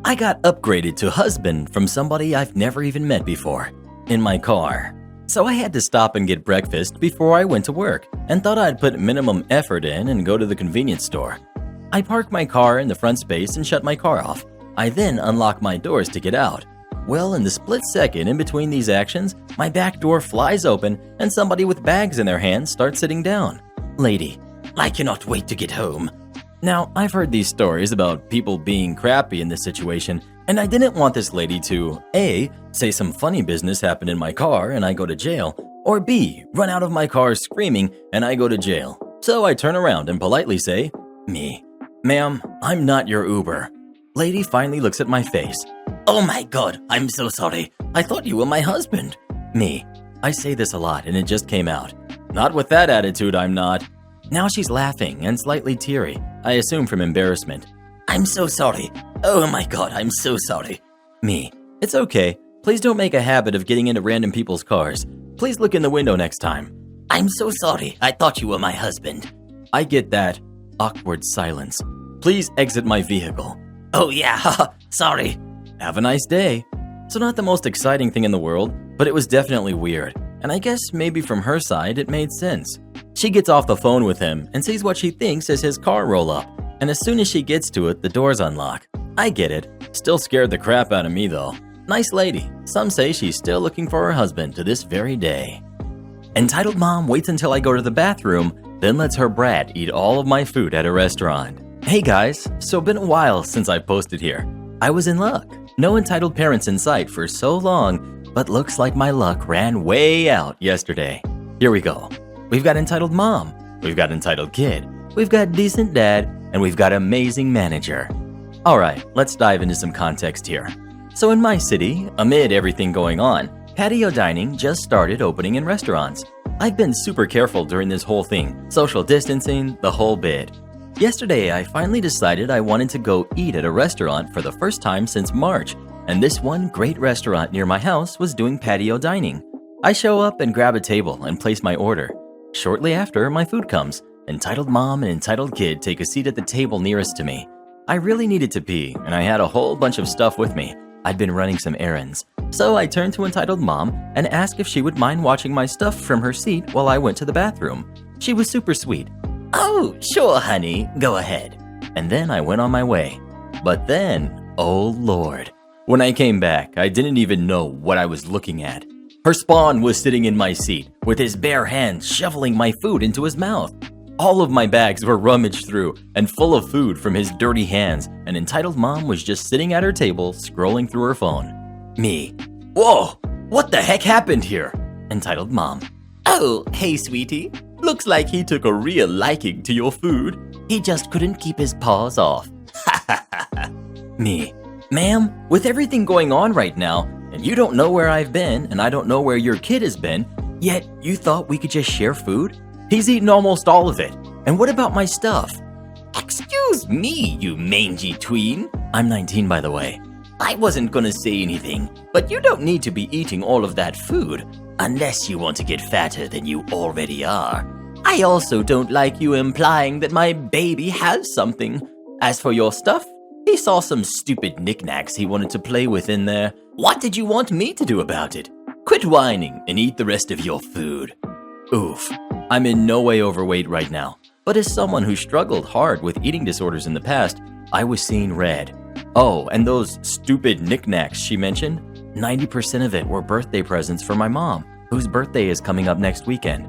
I got upgraded to husband from somebody I've never even met before in my car. So I had to stop and get breakfast before I went to work and thought I'd put minimum effort in and go to the convenience store. I parked my car in the front space and shut my car off. I then unlocked my doors to get out. Well, in the split second in between these actions, my back door flies open and somebody with bags in their hands starts sitting down. Lady, I cannot wait to get home. Now, I've heard these stories about people being crappy in this situation, and I didn't want this lady to A. say some funny business happened in my car and I go to jail, or B. run out of my car screaming and I go to jail. So I turn around and politely say, me, ma'am, I'm not your Uber. Lady finally looks at my face. Oh my god, I'm so sorry. I thought you were my husband. Me, I say this a lot and it just came out. Not with that attitude, I'm not. Now she's laughing and slightly teary, I assume from embarrassment. I'm so sorry. Oh my god, I'm so sorry. Me, it's okay. Please don't make a habit of getting into random people's cars. Please look in the window next time. I'm so sorry. I thought you were my husband. I get that. Awkward silence. Please exit my vehicle. Oh yeah, haha, sorry. Have a nice day. So not the most exciting thing in the world, but it was definitely weird. And I guess maybe from her side it made sense. She gets off the phone with him and sees what she thinks is his car roll up. And as soon as she gets to it, the doors unlock. I get it. Still scared the crap out of me though. Nice lady. Some say she's still looking for her husband to this very day. Entitled mom waits until I go to the bathroom, then lets her brat eat all of my food at a restaurant. Hey guys, so been a while since I posted here. I was in luck. No entitled parents in sight for so long, but looks like my luck ran way out yesterday. Here we go. We've got entitled mom, we've got entitled kid, we've got decent dad, and we've got amazing manager. Alright, let's dive into some context here. So in my city, amid everything going on, patio dining just started opening in restaurants. I've been super careful during this whole thing, social distancing, the whole bit. Yesterday, I finally decided I wanted to go eat at a restaurant for the first time since March, and this one great restaurant near my house was doing patio dining. I show up and grab a table and place my order. Shortly after, my food comes. Entitled mom and entitled kid take a seat at the table nearest to me. I really needed to pee, and I had a whole bunch of stuff with me. I'd been running some errands. So I turned to entitled mom and asked if she would mind watching my stuff from her seat while I went to the bathroom. She was super sweet. Oh, sure, honey, go ahead. And then I went on my way. But then, oh Lord. When I came back, I didn't even know what I was looking at. Her spawn was sitting in my seat, with his bare hands shoveling my food into his mouth. All of my bags were rummaged through and full of food from his dirty hands, and entitled mom was just sitting at her table, scrolling through her phone. Me. Whoa, what the heck happened here? Entitled mom. Oh, hey sweetie. Looks like he took a real liking to your food. He just couldn't keep his paws off. Ha ha ha ha. Me. Ma'am, with everything going on right now, and you don't know where I've been, and I don't know where your kid has been, yet you thought we could just share food? He's eaten almost all of it. And what about my stuff? Excuse me, you mangy tween. I'm 19, by the way. I wasn't gonna say anything, but you don't need to be eating all of that food, unless you want to get fatter than you already are. I also don't like you implying that my baby has something. As for your stuff, he saw some stupid knickknacks he wanted to play with in there. What did you want me to do about it? Quit whining and eat the rest of your food. Oof. I'm in no way overweight right now, but as someone who struggled hard with eating disorders in the past, I was seeing red. Oh, and those stupid knickknacks she mentioned, 90% of it were birthday presents for my mom, whose birthday is coming up next weekend.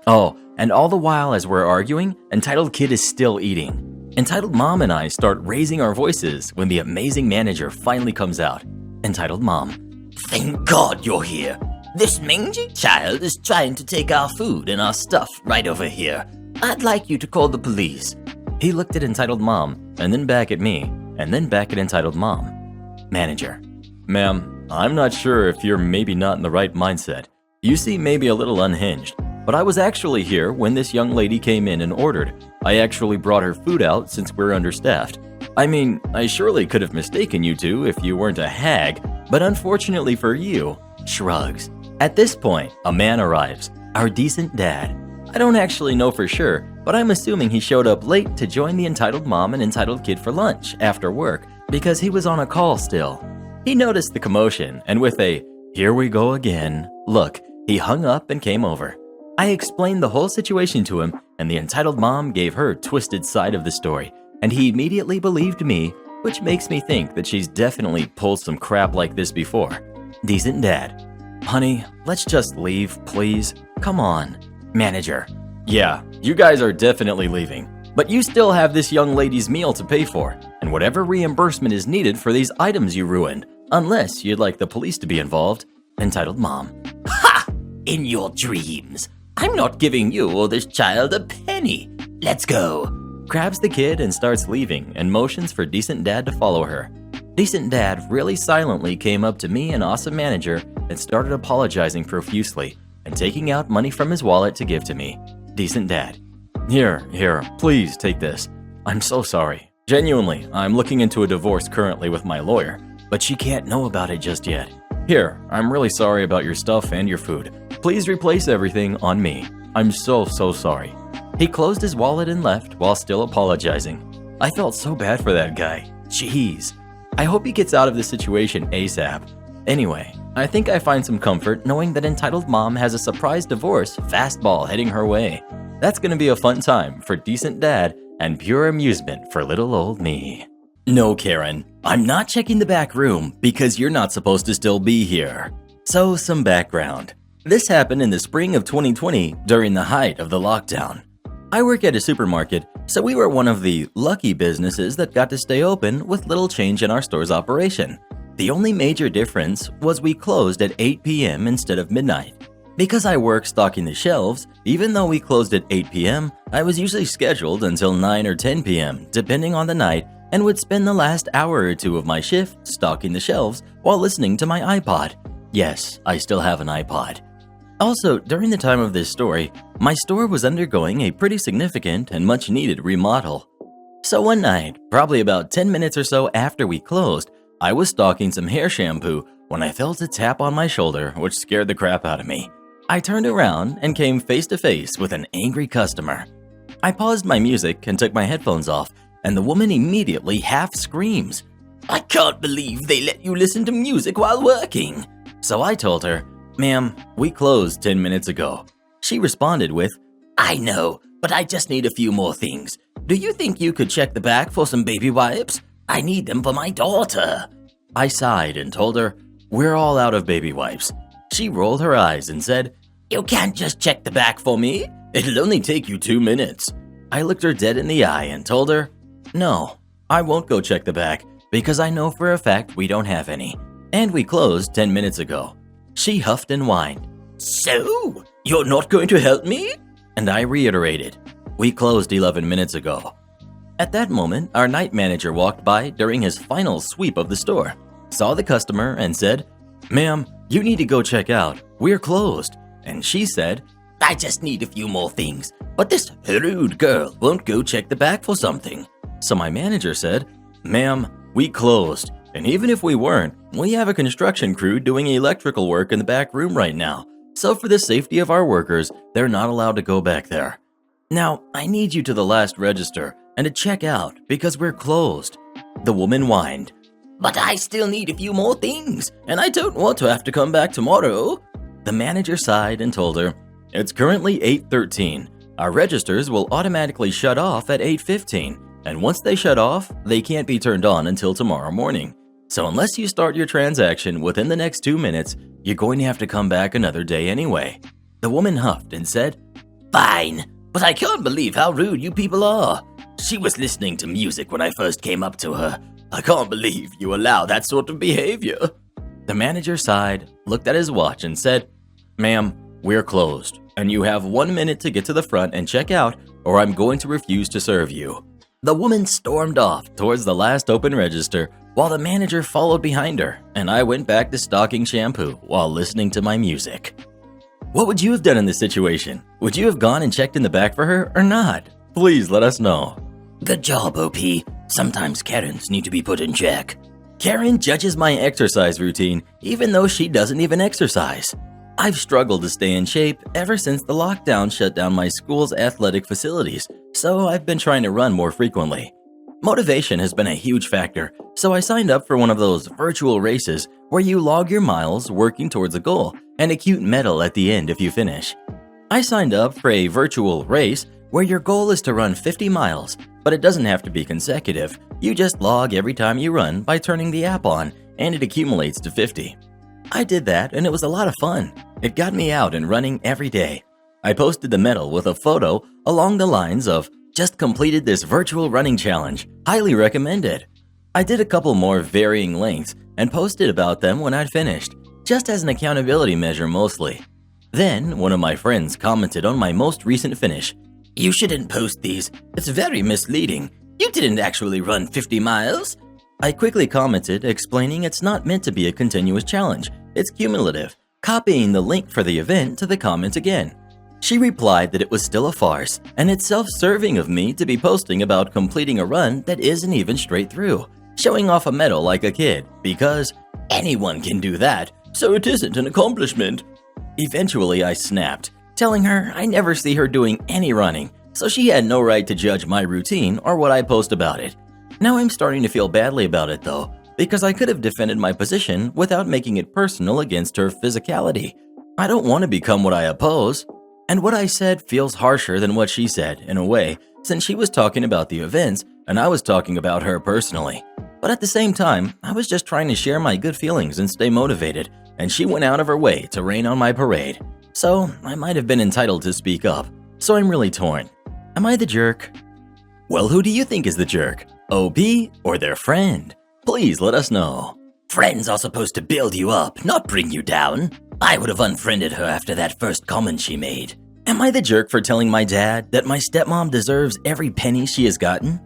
Oh, and all the while as we're arguing, entitled kid is still eating. Entitled mom and I start raising our voices when the amazing manager finally comes out. Entitled mom. Thank God you're here. This mangy child is trying to take our food and our stuff right over here. I'd like you to call the police. He looked at entitled mom, and then back at me, and then back at entitled mom. Manager. Ma'am, I'm not sure if you're maybe not in the right mindset. You seem maybe a little unhinged, but I was actually here when this young lady came in and ordered. I actually brought her food out since we're understaffed. I mean, I surely could have mistaken you two if you weren't a hag, but unfortunately for you, shrugs. At this point, a man arrives, our decent dad. I don't actually know for sure, but I'm assuming he showed up late to join the entitled mom and entitled kid for lunch after work because he was on a call still. He noticed the commotion and with a, "Here we go again," look, he hung up and came over. I explained the whole situation to him and the entitled mom gave her twisted side of the story, and he immediately believed me, which makes me think that she's definitely pulled some crap like this before. Decent dad. Honey, let's just leave, please. Come on. Manager. Yeah, you guys are definitely leaving. But you still have this young lady's meal to pay for, and whatever reimbursement is needed for these items you ruined, unless you'd like the police to be involved. Entitled Mom. Ha! In your dreams. I'm not giving you or this child a penny. Let's go. Grabs the kid and starts leaving and motions for Decent Dad to follow her. Decent Dad really silently came up to me and Awesome Manager and started apologizing profusely and taking out money from his wallet to give to me. Decent Dad. Here, please take this. I'm so sorry. Genuinely, I'm looking into a divorce currently with my lawyer, but she can't know about it just yet. Here, I'm really sorry about your stuff and your food. Please replace everything on me. I'm so sorry. He closed his wallet and left while still apologizing. I felt so bad for that guy. Jeez. I hope he gets out of this situation ASAP. Anyway, I think I find some comfort knowing that Entitled Mom has a surprise divorce fastball heading her way. That's gonna be a fun time for Decent Dad and pure amusement for little old me. No, Karen, I'm not checking the back room because you're not supposed to still be here. So, some background. This happened in the spring of 2020 during the height of the lockdown. I work at a supermarket, so we were one of the lucky businesses that got to stay open with little change in our store's operation. The only major difference was we closed at 8 p.m. instead of midnight. Because I work stocking the shelves, even though we closed at 8 p.m., I was usually scheduled until 9 or 10 p.m., depending on the night, and would spend the last hour or two of my shift stocking the shelves while listening to my iPod. Yes, I still have an iPod. Also, during the time of this story, my store was undergoing a pretty significant and much-needed remodel. So one night, probably about 10 minutes or so after we closed, I was stocking some hair shampoo when I felt a tap on my shoulder, which scared the crap out of me. I turned around and came face to face with an angry customer. I paused my music and took my headphones off, and the woman immediately half screams, "I can't believe they let you listen to music while working." So I told her, "Ma'am, we closed 10 minutes ago." She responded with, "I know, but I just need a few more things. Do you think you could check the back for some baby wipes? I need them for my daughter." I sighed and told her, "We're all out of baby wipes." She rolled her eyes and said, "You can't just check the back for me. It'll only take you 2 minutes." I looked her dead in the eye and told her, "No, I won't go check the back because I know for a fact we don't have any. And we closed 10 minutes ago." She huffed and whined, "So, you're not going to help me?" And I reiterated, "We closed 11 minutes ago." At that moment, our night manager walked by during his final sweep of the store, saw the customer and said, "Ma'am, you need to go check out. We're closed." And she said, "I just need a few more things, but this rude girl won't go check the back for something." So my manager said, "Ma'am, we closed. And even if we weren't, we have a construction crew doing electrical work in the back room right now. So for the safety of our workers, they're not allowed to go back there. Now, I need you to the last register and to check out because we're closed." The woman whined, "But I still need a few more things, and I don't want to have to come back tomorrow." The manager sighed and told her, "It's currently 8:13. Our registers will automatically shut off at 8:15, and once they shut off, they can't be turned on until tomorrow morning. So unless you start your transaction within the next 2 minutes, you're going to have to come back another day anyway." The woman huffed and said, "Fine, but I can't believe how rude you people are. She was listening to music when I first came up to her. I can't believe you allow that sort of behavior." The manager sighed, looked at his watch and said, "Ma'am, we're closed, and you have 1 minute to get to the front and check out, or I'm going to refuse to serve you." The woman stormed off towards the last open register while the manager followed behind her, and I went back to stocking shampoo while listening to my music. What would you have done in this situation? Would you have gone and checked in the back for her or not? Please let us know. Good job, OP. Sometimes Karens need to be put in check. Karen judges my exercise routine even though she doesn't even exercise. I've struggled to stay in shape ever since the lockdown shut down my school's athletic facilities, so I've been trying to run more frequently. Motivation has been a huge factor, so I signed up for one of those virtual races where you log your miles working towards a goal and a cute medal at the end if you finish. I signed up for a virtual race where your goal is to run 50 miles, but it doesn't have to be consecutive. You just log every time you run by turning the app on, and it accumulates to 50. I did that and it was a lot of fun. It got me out and running every day. I posted the medal with a photo along the lines of, Just completed this virtual running challenge. Highly recommended. I did a couple more varying lengths and posted about them when I'd finished, just as an accountability measure mostly. Then, one of my friends commented on my most recent finish. "You shouldn't post these. It's very misleading. You didn't actually run 50 miles." I quickly commented, explaining it's not meant to be a continuous challenge. It's cumulative, copying the link for the event to the comment again. She replied that it was still a farce, and it's self-serving of me to be posting about completing a run that isn't even straight through, showing off a medal like a kid, because anyone can do that, so it isn't an accomplishment. Eventually, I snapped, telling her I never see her doing any running, so she had no right to judge my routine or what I post about it. Now I'm starting to feel badly about it though, because I could have defended my position without making it personal against her physicality. I don't want to become what I oppose. And what I said feels harsher than what she said, in a way, since she was talking about the events and I was talking about her personally. But at the same time, I was just trying to share my good feelings and stay motivated, and she went out of her way to rain on my parade. So I might have been entitled to speak up. So I'm really torn. Am I the jerk? Well, who do you think is the jerk? OP or their friend? Please let us know. Friends are supposed to build you up, not bring you down. I would have unfriended her after that first comment she made. Am I the jerk for telling my dad that my stepmom deserves every penny she has gotten?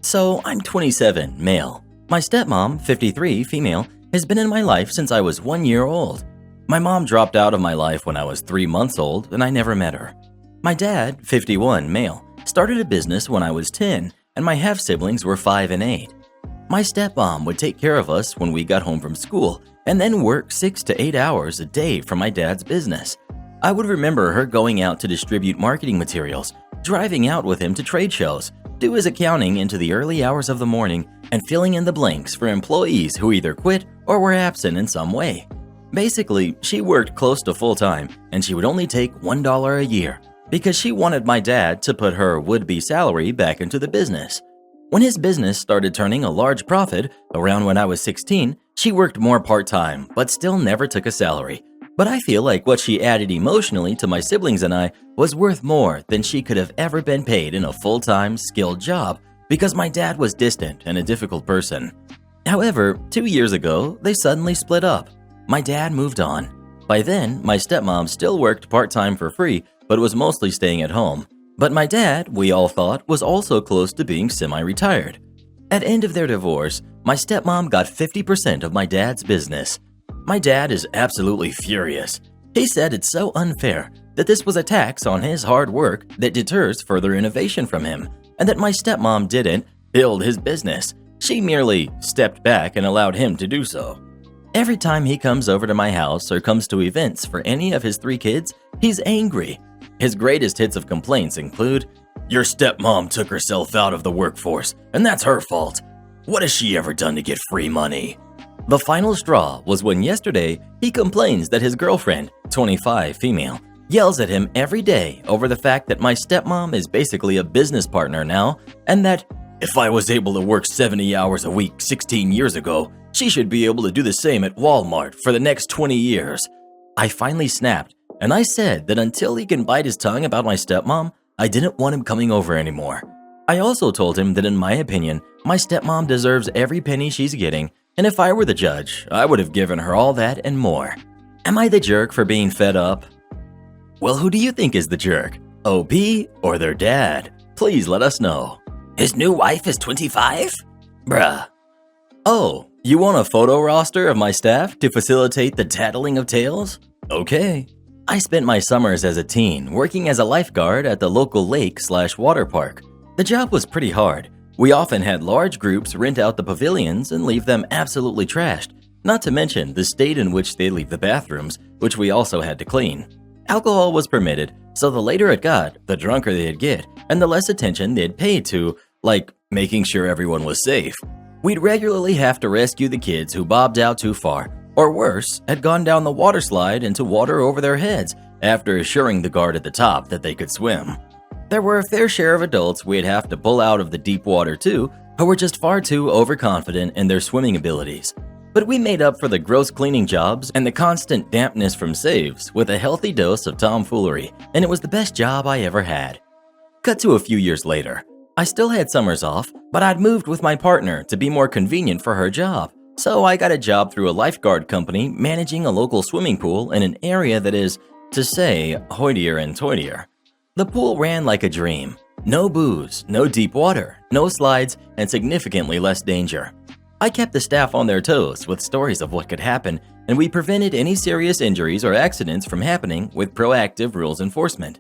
So I'm 27, male. My stepmom, 53, female, has been in my life since I was 1 year old. My mom dropped out of my life when I was 3 months old and I never met her. My dad, 51, male, started a business when I was 10 and my half-siblings were 5 and 8. My stepmom would take care of us when we got home from school and then work 6 to 8 hours a day for my dad's business. I would remember her going out to distribute marketing materials, driving out with him to trade shows, do his accounting into the early hours of the morning, and filling in the blanks for employees who either quit or were absent in some way. Basically, she worked close to full-time and she would only take $1 a year because she wanted my dad to put her would-be salary back into the business. When his business started turning a large profit, around when I was 16, she worked more part-time, but still never took a salary. But I feel like what she added emotionally to my siblings and I was worth more than she could have ever been paid in a full-time, skilled job, because my dad was distant and a difficult person. However, 2 years ago, they suddenly split up. My dad moved on. By then, my stepmom still worked part-time for free, but was mostly staying at home. But my dad, we all thought, was also close to being semi-retired. At end of their divorce, my stepmom got 50% of my dad's business. My dad is absolutely furious. He said it's so unfair that this was a tax on his hard work that deters further innovation from him, and that my stepmom didn't build his business. She merely stepped back and allowed him to do so. Every time he comes over to my house or comes to events for any of his 3 kids, he's angry. His greatest hits of complaints include, "Your stepmom took herself out of the workforce, and that's her fault. What has she ever done to get free money?" The final straw was when yesterday he complains that his girlfriend, 25 female, yells at him every day over the fact that my stepmom is basically a business partner now, and that, "If I was able to work 70 hours a week 16 years ago, she should be able to do the same at Walmart for the next 20 years. I finally snapped, and I said that until he can bite his tongue about my stepmom, I didn't want him coming over anymore. I also told him that in my opinion, my stepmom deserves every penny she's getting, and if I were the judge, I would have given her all that and more. Am I the jerk for being fed up? Well, who do you think is the jerk? OP or their dad? Please let us know. His new wife is 25? Bruh. Oh, you want a photo roster of my staff to facilitate the tattling of tales? Okay. I spent my summers as a teen working as a lifeguard at the local lake/water park. The job was pretty hard. We often had large groups rent out the pavilions and leave them absolutely trashed, not to mention the state in which they leave the bathrooms, which we also had to clean. Alcohol was permitted, so the later it got, the drunker they'd get, and the less attention they'd pay to, like, making sure everyone was safe. We'd regularly have to rescue the kids who bobbed out too far, or worse, had gone down the water slide into water over their heads after assuring the guard at the top that they could swim. There were a fair share of adults we'd have to pull out of the deep water too, who were just far too overconfident in their swimming abilities. But we made up for the gross cleaning jobs and the constant dampness from saves with a healthy dose of tomfoolery, and it was the best job I ever had. Cut to a few years later. I still had summers off, but I'd moved with my partner to be more convenient for her job. So I got a job through a lifeguard company managing a local swimming pool in an area that is, to say, hoitier and toitier. The pool ran like a dream. No booze, no deep water, no slides, and significantly less danger. I kept the staff on their toes with stories of what could happen, and we prevented any serious injuries or accidents from happening with proactive rules enforcement.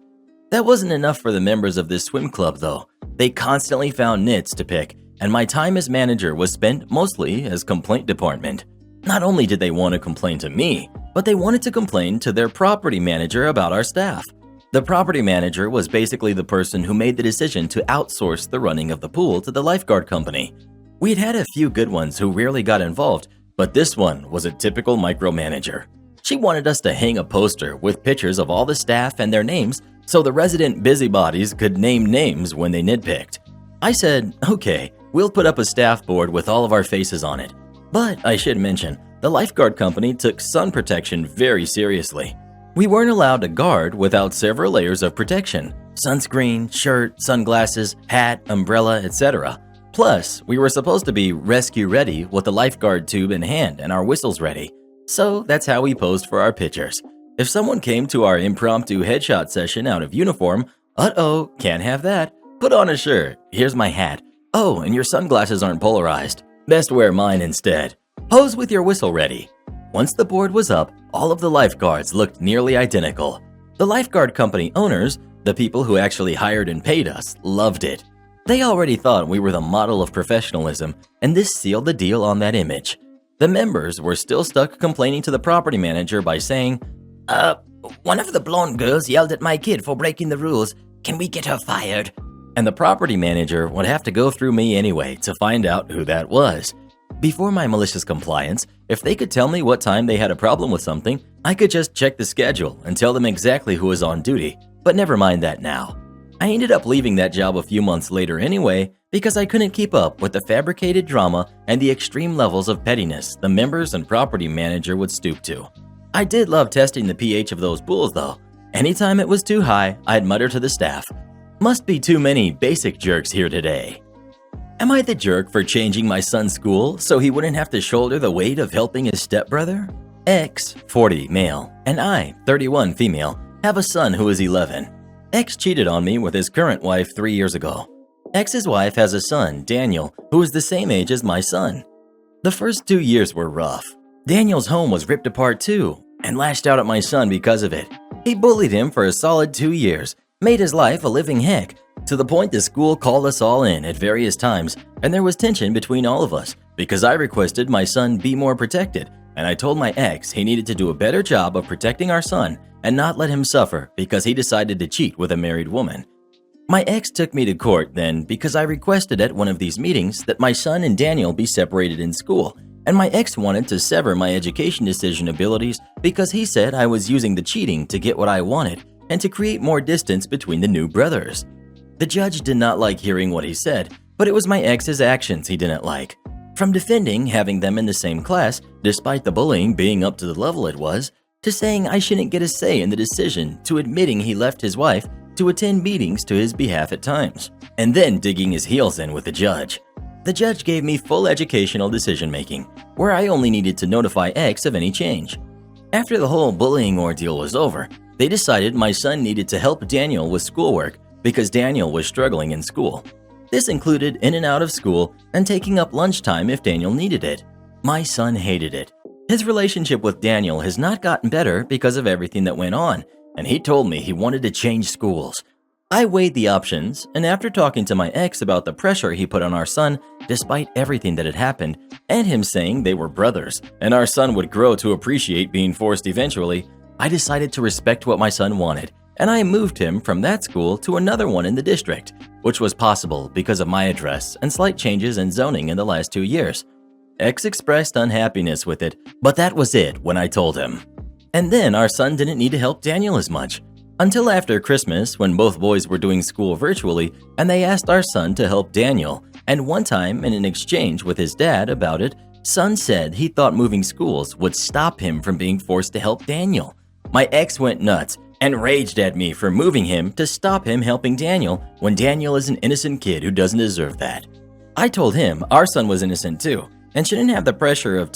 That wasn't enough for the members of this swim club, though. They constantly found nits to pick, and my time as manager was spent mostly as complaint department. Not only did they want to complain to me, but they wanted to complain to their property manager about our staff. The property manager was basically the person who made the decision to outsource the running of the pool to the lifeguard company. We'd had a few good ones who rarely got involved, but this one was a typical micromanager. She wanted us to hang a poster with pictures of all the staff and their names so the resident busybodies could name names when they nitpicked. I said, okay, we'll put up a staff board with all of our faces on it. But I should mention, the lifeguard company took sun protection very seriously. We weren't allowed to guard without several layers of protection: sunscreen, shirt, sunglasses, hat, umbrella, etc. Plus, we were supposed to be rescue ready with the lifeguard tube in hand and our whistles ready. So that's how we posed for our pictures. If someone came to our impromptu headshot session out of uniform, uh-oh, can't have that. Put on a shirt. Here's my hat. Oh, and your sunglasses aren't polarized. Best wear mine instead. Pose with your whistle ready. Once the board was up, all of the lifeguards looked nearly identical. The lifeguard company owners, the people who actually hired and paid us, loved it. They already thought we were the model of professionalism, and this sealed the deal on that image. The members were still stuck complaining to the property manager by saying, one of the blonde girls yelled at my kid for breaking the rules. Can we get her fired? And the property manager would have to go through me anyway to find out who that was. Before my malicious compliance, if they could tell me what time they had a problem with something, I could just check the schedule and tell them exactly who was on duty, but never mind that now. I ended up leaving that job a few months later anyway because I couldn't keep up with the fabricated drama and the extreme levels of pettiness the members and property manager would stoop to. I did love testing the pH of those pools though. Anytime it was too high, I'd mutter to the staff, "Must be too many basic jerks here today." Am I the jerk for changing my son's school so he wouldn't have to shoulder the weight of helping his stepbrother? X, 40, male, and I, 31, female, have a son who is 11. X cheated on me with his current wife 3 years ago. X's wife has a son, Daniel, who is the same age as my son. The first 2 years were rough. Daniel's home was ripped apart too, and lashed out at my son because of it. He bullied him for a solid 2 years, made his life a living heck, to the point the school called us all in at various times, and there was tension between all of us because I requested my son be more protected, and I told my ex he needed to do a better job of protecting our son and not let him suffer because he decided to cheat with a married woman. My ex took me to court then because I requested at one of these meetings that my son and Daniel be separated in school, and my ex wanted to sever my education decision abilities because he said I was using the cheating to get what I wanted and to create more distance between the new brothers. The judge did not like hearing what he said, but it was my ex's actions he didn't like. From defending having them in the same class, despite the bullying being up to the level it was, to saying I shouldn't get a say in the decision, to admitting he left his wife to attend meetings to his behalf at times, and then digging his heels in with the judge. The judge gave me full educational decision-making, where I only needed to notify X of any change. After the whole bullying ordeal was over, they decided my son needed to help Daniel with schoolwork because Daniel was struggling in school. This included in and out of school and taking up lunchtime if Daniel needed it. My son hated it. His relationship with Daniel has not gotten better because of everything that went on, and he told me he wanted to change schools. I weighed the options, and after talking to my ex about the pressure he put on our son despite everything that had happened, and him saying they were brothers and our son would grow to appreciate being forced eventually, I decided to respect what my son wanted, and I moved him from that school to another one in the district, which was possible because of my address and slight changes in zoning in the last 2 years. X expressed unhappiness with it, but that was it when I told him. And then our son didn't need to help Daniel as much. Until after Christmas, when both boys were doing school virtually, and they asked our son to help Daniel, and one time in an exchange with his dad about it, son said he thought moving schools would stop him from being forced to help Daniel. My ex went nuts, and raged at me for moving him to stop him helping Daniel when Daniel is an innocent kid who doesn't deserve that. I told him our son was innocent too and shouldn't have the pressure of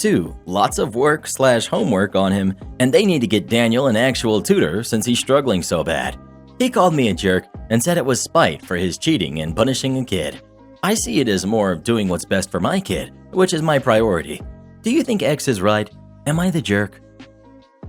lots of work/homework on him, and they need to get Daniel an actual tutor since he's struggling so bad. He called me a jerk and said it was spite for his cheating and punishing a kid. I see it as more of doing what's best for my kid, which is my priority. Do you think X is right? Am I the jerk?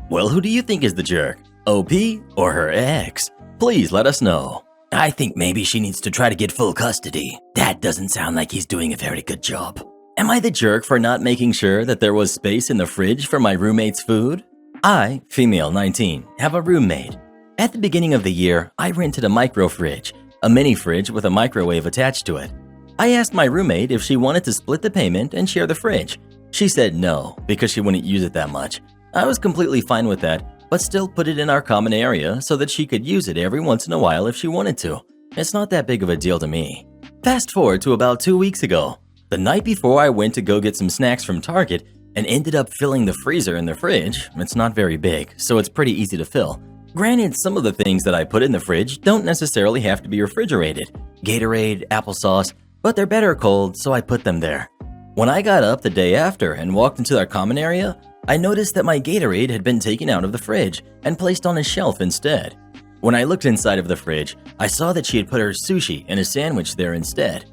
Well, who do you think is the jerk? OP or her ex? Please let us know. I think maybe she needs to try to get full custody. That doesn't sound like he's doing a very good job. Am I the jerk for not making sure that there was space in the fridge for my roommate's food? I, female 19, have a roommate. At the beginning of the year, I rented a micro fridge, a mini fridge with a microwave attached to it. I asked my roommate if she wanted to split the payment and share the fridge. She said no, because she wouldn't use it that much. I was completely fine with that, but still put it in our common area so that she could use it every once in a while if she wanted to. It's not that big of a deal to me. Fast forward to about 2 weeks ago. The night before I went to go get some snacks from Target and ended up filling the freezer in the fridge. It's not very big, so it's pretty easy to fill. Granted, some of the things that I put in the fridge don't necessarily have to be refrigerated. Gatorade, applesauce, but they're better cold, so I put them there. When I got up the day after and walked into our common area, I noticed that my Gatorade had been taken out of the fridge and placed on a shelf instead. When I looked inside of the fridge, I saw that she had put her sushi and a sandwich there instead.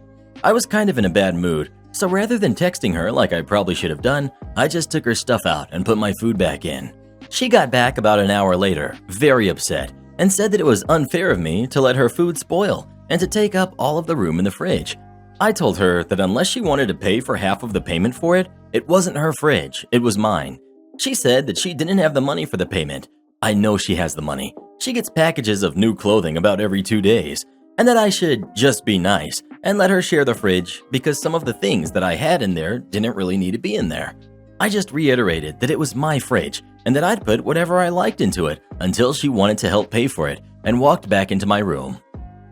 I was kind of in a bad mood, so rather than texting her like I probably should have done, I just took her stuff out and put my food back in. She got back about an hour later, very upset, and said that it was unfair of me to let her food spoil and to take up all of the room in the fridge. I told her that unless she wanted to pay for half of the payment for it, it wasn't her fridge, it was mine. She said that she didn't have the money for the payment. I know she has the money. She gets packages of new clothing about every 2 days, and that I should just be nice and let her share the fridge because some of the things that I had in there didn't really need to be in there. I just reiterated that it was my fridge and that I'd put whatever I liked into it until she wanted to help pay for it and walked back into my room.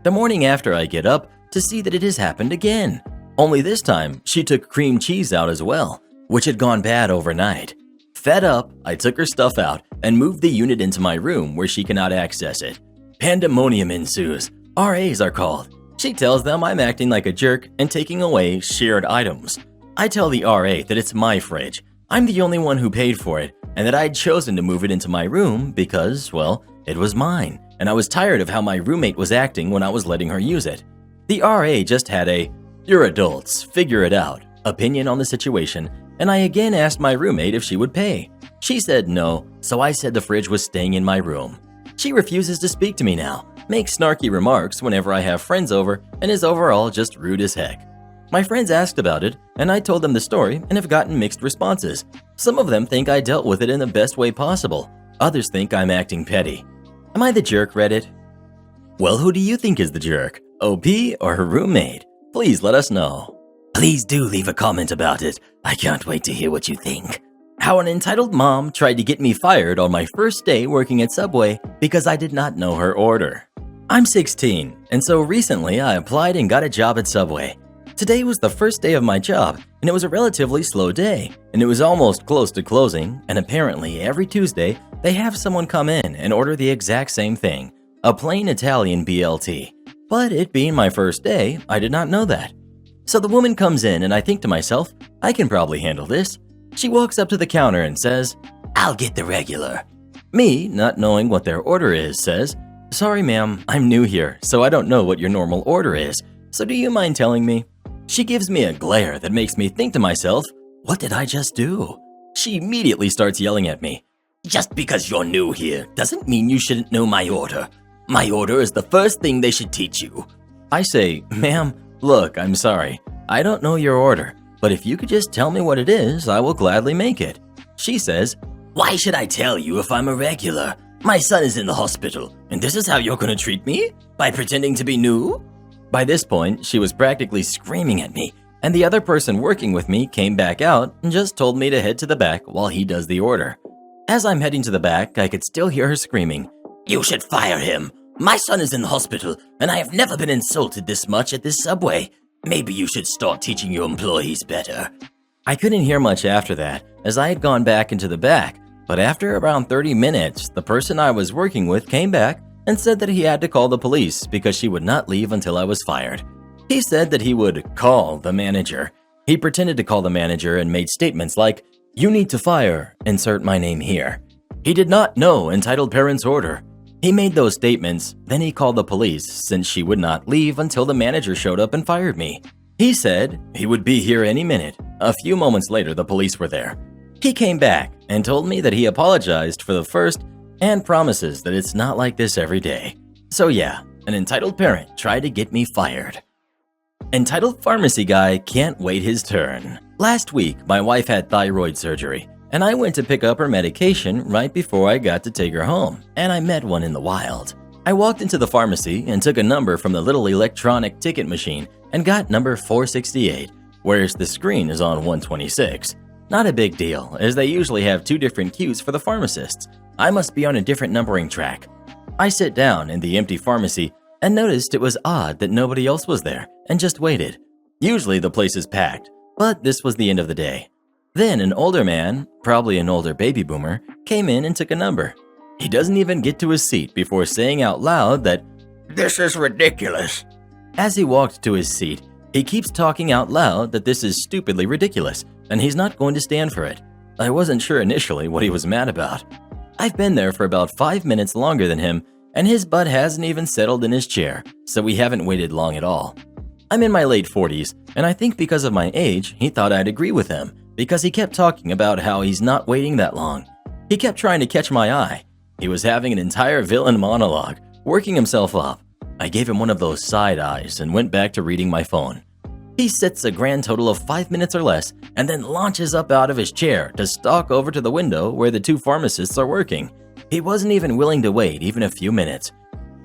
The morning after, I get up to see that it has happened again. Only this time, she took cream cheese out as well, which had gone bad overnight. Fed up, I took her stuff out and moved the unit into my room where she cannot access it. Pandemonium ensues. RAs are called. She tells them I'm acting like a jerk and taking away shared items. I tell the RA that it's my fridge. I'm the only one who paid for it and that I'd chosen to move it into my room because, well, it was mine and I was tired of how my roommate was acting when I was letting her use it. The RA just had a, "You're adults, figure it out," opinion on the situation, and I again asked my roommate if she would pay. She said no, so I said the fridge was staying in my room. She refuses to speak to me now, makes snarky remarks whenever I have friends over, and is overall just rude as heck. My friends asked about it, and I told them the story and have gotten mixed responses. Some of them think I dealt with it in the best way possible. Others think I'm acting petty. Am I the jerk, Reddit? Well, who do you think is the jerk? OP or her roommate? Please let us know. Please do leave a comment about it. I can't wait to hear what you think. How an entitled mom tried to get me fired on my first day working at Subway because I did not know her order. I'm 16, and so recently I applied and got a job at Subway. Today was the first day of my job, and it was a relatively slow day, and it was almost close to closing, and apparently every Tuesday they have someone come in and order the exact same thing, a plain Italian BLT. But it being my first day, I did not know that. So the woman comes in and I think to myself, I can probably handle this. She walks up to the counter and says, "I'll get the regular." Me, not knowing what their order is, says, "Sorry ma'am, I'm new here, so I don't know what your normal order is, so do you mind telling me?" She gives me a glare that makes me think to myself, what did I just do? She immediately starts yelling at me. "Just because you're new here doesn't mean you shouldn't know my order. My order is the first thing they should teach you." I say, "Ma'am, look, I'm sorry. I don't know your order, but if you could just tell me what it is, I will gladly make it." She says, "Why should I tell you if I'm a regular? My son is in the hospital, and this is how you're going to treat me? By pretending to be new?" By this point, she was practically screaming at me, and the other person working with me came back out and just told me to head to the back while he does the order. As I'm heading to the back, I could still hear her screaming, "You should fire him. My son is in the hospital, and I have never been insulted this much at this Subway. Maybe you should start teaching your employees better." I couldn't hear much after that, as I had gone back into the back, But after around 30 minutes, the person I was working with came back and said that he had to call the police because she would not leave until I was fired. He said that he would call the manager. He pretended to call the manager and made statements like, "You need to fire, insert my name here." He did not know entitled parent's order. He made those statements, then he called the police since she would not leave until the manager showed up and fired me. He said he would be here any minute. A few moments later, the police were there. He came back and told me that he apologized for the first and promises that it's not like this every day. So yeah, an entitled parent tried to get me fired. Entitled pharmacy guy can't wait his turn. Last week, my wife had thyroid surgery, and I went to pick up her medication right before I got to take her home, and I met one in the wild. I walked into the pharmacy and took a number from the little electronic ticket machine and got number 468, whereas the screen is on 126. Not a big deal, as they usually have 2 different queues for the pharmacists. I must be on a different numbering track. I sit down in the empty pharmacy and noticed it was odd that nobody else was there and just waited. Usually the place is packed, but this was the end of the day. Then an older man, probably an older baby boomer, came in and took a number. He doesn't even get to his seat before saying out loud that, This is ridiculous. as he walked to his seat, he keeps talking out loud that this is stupidly ridiculous and he's not going to stand for it. I wasn't sure initially what he was mad about. I've been there for about 5 minutes longer than him, and his butt hasn't even settled in his chair, so we haven't waited long at all. I'm in my late 40s, and I think because of my age, he thought I'd agree with him, because he kept talking about how he's not waiting that long. He kept trying to catch my eye. He was having an entire villain monologue, working himself up. I gave him one of those side eyes and went back to reading my phone. He sits a grand total of 5 minutes or less and then launches up out of his chair to stalk over to the window where the 2 pharmacists are working. He wasn't even willing to wait even a few minutes.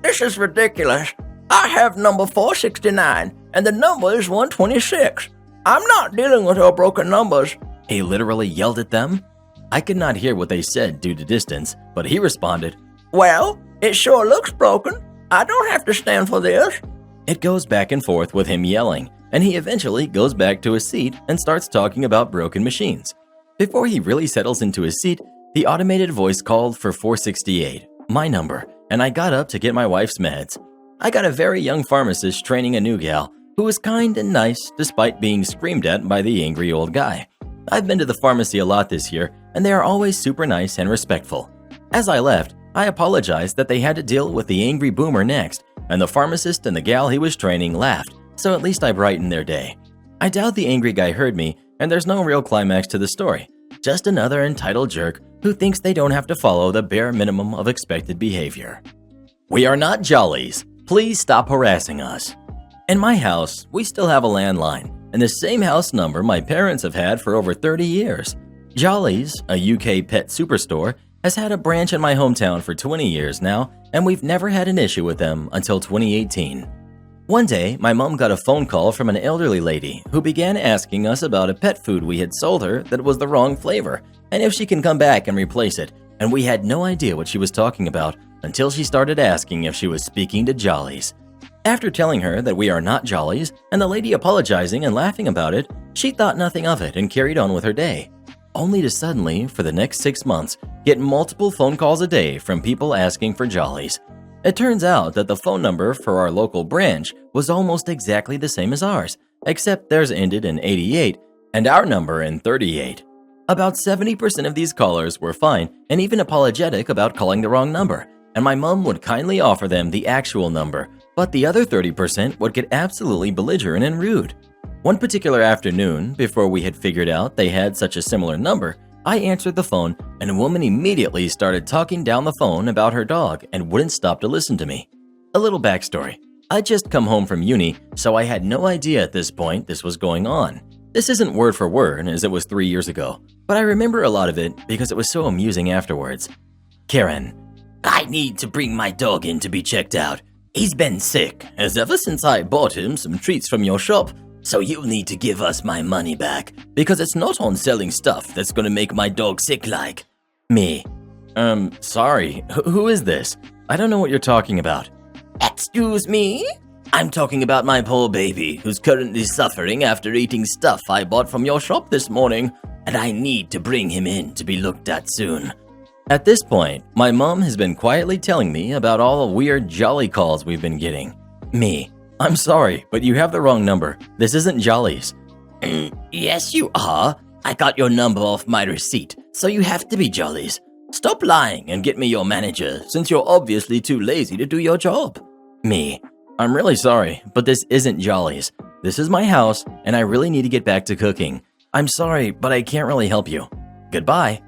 This is ridiculous. I have number 469, and the number is 126. I'm not dealing with your broken numbers. He literally yelled at them. I could not hear what they said due to distance, but he responded, Well, it sure looks broken. I don't have to stand for this. It goes back and forth with him yelling, and he eventually goes back to his seat and starts talking about broken machines. Before he really settles into his seat, the automated voice called for 468, my number, and I got up to get my wife's meds. I got a very young pharmacist training a new gal who was kind and nice despite being screamed at by the angry old guy. I've been to the pharmacy a lot this year, and they are always super nice and respectful. As I left, I apologized that they had to deal with the angry boomer next, and the pharmacist and the gal he was training laughed, so at least I brightened their day. I doubt the angry guy heard me, and there's no real climax to the story. Just another entitled jerk who thinks they don't have to follow the bare minimum of expected behavior. We are not jollies. Please stop harassing us. In my house, we still have a landline, and the same house number my parents have had for over 30 years. Jolly's, a UK pet superstore, has had a branch in my hometown for 20 years now, and we've never had an issue with them until 2018. One day, my mom got a phone call from an elderly lady who began asking us about a pet food we had sold her that was the wrong flavor, and if she can come back and replace it, and we had no idea what she was talking about until she started asking if she was speaking to Jollies. After telling her that we are not Jollies, and the lady apologizing and laughing about it, she thought nothing of it and carried on with her day. Only to suddenly, for the next 6 months, get multiple phone calls a day from people asking for Jollies. It turns out that the phone number for our local branch was almost exactly the same as ours, except theirs ended in 88 and our number in 38. About 70% of these callers were fine and even apologetic about calling the wrong number, and my mom would kindly offer them the actual number, but the other 30% would get absolutely belligerent and rude. One particular afternoon, before we had figured out they had such a similar number, I answered the phone, and a woman immediately started talking down the phone about her dog and wouldn't stop to listen to me. A little backstory. I'd just come home from uni, so I had no idea at this point this was going on. This isn't word for word, as it was 3 years ago, but I remember a lot of it because it was so amusing afterwards. Karen, I need to bring my dog in to be checked out. He's been sick, as ever since I bought him some treats from your shop. So you'll need to give us my money back, because it's not on selling stuff that's gonna make my dog sick like. Me. Sorry, who is this? I don't know what you're talking about. Excuse me? I'm talking about my poor baby, who's currently suffering after eating stuff I bought from your shop this morning, and I need to bring him in to be looked at soon. At this point, my mom has been quietly telling me about all the weird Jolly calls we've been getting. Me, I'm sorry, but you have the wrong number. This isn't Jolly's. Yes, you are. I got your number off my receipt, so you have to be Jolly's. Stop lying and get me your manager, since you're obviously too lazy to do your job. Me, I'm really sorry, but this isn't Jolly's. This is my house, and I really need to get back to cooking. I'm sorry, but I can't really help you. Goodbye.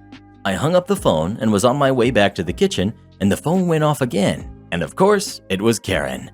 I hung up the phone and was on my way back to the kitchen, and the phone went off again. And of course, it was Karen.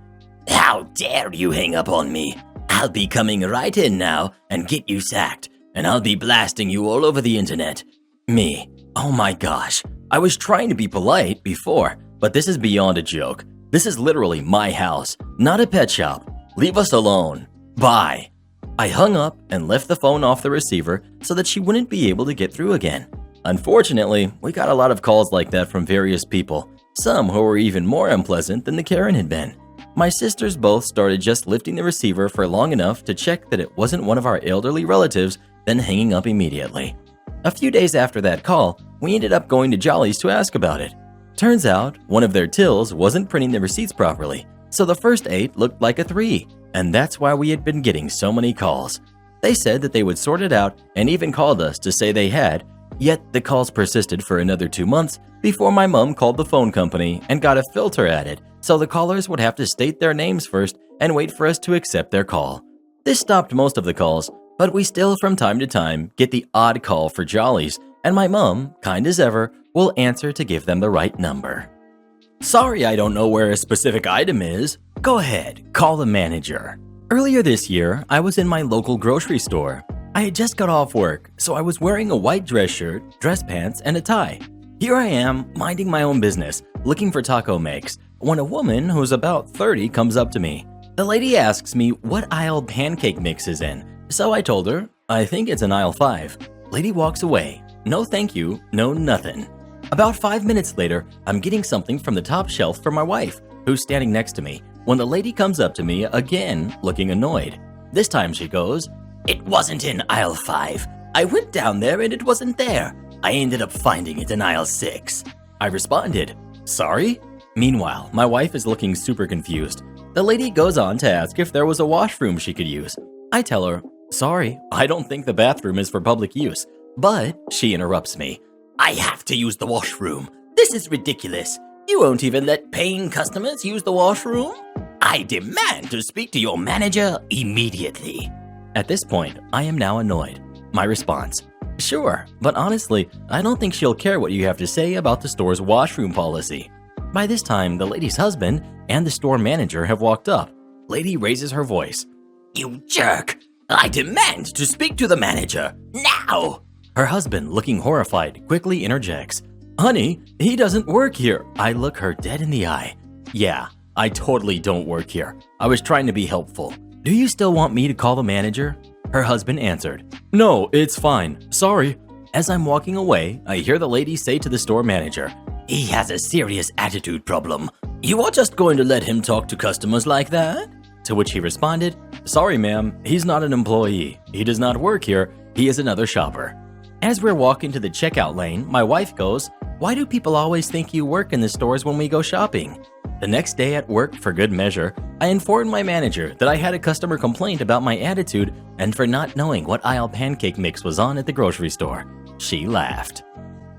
How dare you hang up on me? I'll be coming right in now and get you sacked, and I'll be blasting you all over the internet. Me, oh my gosh. I was trying to be polite before, but this is beyond a joke. This is literally my house, not a pet shop. Leave us alone. Bye. I hung up and left the phone off the receiver so that she wouldn't be able to get through again. Unfortunately, we got a lot of calls like that from various people, some who were even more unpleasant than the Karen had been. My sisters both started just lifting the receiver for long enough to check that it wasn't one of our elderly relatives, then hanging up immediately. A few days after that call, we ended up going to Jolly's to ask about it. Turns out, one of their tills wasn't printing the receipts properly, so the first 8 looked like a 3, and that's why we had been getting so many calls. They said that they would sort it out and even called us to say they had, yet the calls persisted for another 2 months before my mom called the phone company and got a filter added so the callers would have to state their names first and wait for us to accept their call. This stopped most of the calls, but we still from time to time get the odd call for Jolly's, and my mom, kind as ever, will answer to give them the right number. Sorry, I don't know where a specific item is. Go ahead, call the manager. Earlier this year, I was in my local grocery store. I had just got off work, so I was wearing a white dress shirt, dress pants, and a tie. Here I am, minding my own business, looking for taco mix, when a woman who's about 30 comes up to me. The lady asks me what aisle pancake mix is in, so I told her, I think it's in aisle 5. Lady walks away. No thank you, no nothing. About 5 minutes later, I'm getting something from the top shelf for my wife, who's standing next to me, when the lady comes up to me again, looking annoyed. This time she goes, "It wasn't in aisle 5. I went down there and it wasn't there. I ended up finding it in aisle 6. I responded, "Sorry?" Meanwhile, my wife is looking super confused. The lady goes on to ask if there was a washroom she could use. I tell her, "Sorry, I don't think the bathroom is for public use." But she interrupts me. I have to use the washroom. This is ridiculous. You won't even let paying customers use the washroom? I demand to speak to your manager immediately. At this point, I am now annoyed. My response, "Sure, but honestly, I don't think she'll care what you have to say about the store's washroom policy." By this time, the lady's husband and the store manager have walked up. Lady raises her voice. You jerk! I demand to speak to the manager, now! Her husband, looking horrified, quickly interjects. "Honey, he doesn't work here." I look her dead in the eye. "Yeah, I totally don't work here. I was trying to be helpful. Do you still want me to call the manager?" Her husband answered, "No, it's fine. Sorry." As I'm walking away, I hear the lady say to the store manager, He has a serious attitude problem. You are just going to let him talk to customers like that? To which he responded, "Sorry, ma'am, he's not an employee. He does not work here. He is another shopper." As we're walking to the checkout lane, my wife goes, "Why do people always think you work in the stores when we go shopping?" The next day at work, for good measure, I informed my manager that I had a customer complaint about my attitude and for not knowing what aisle pancake mix was on at the grocery store. She laughed.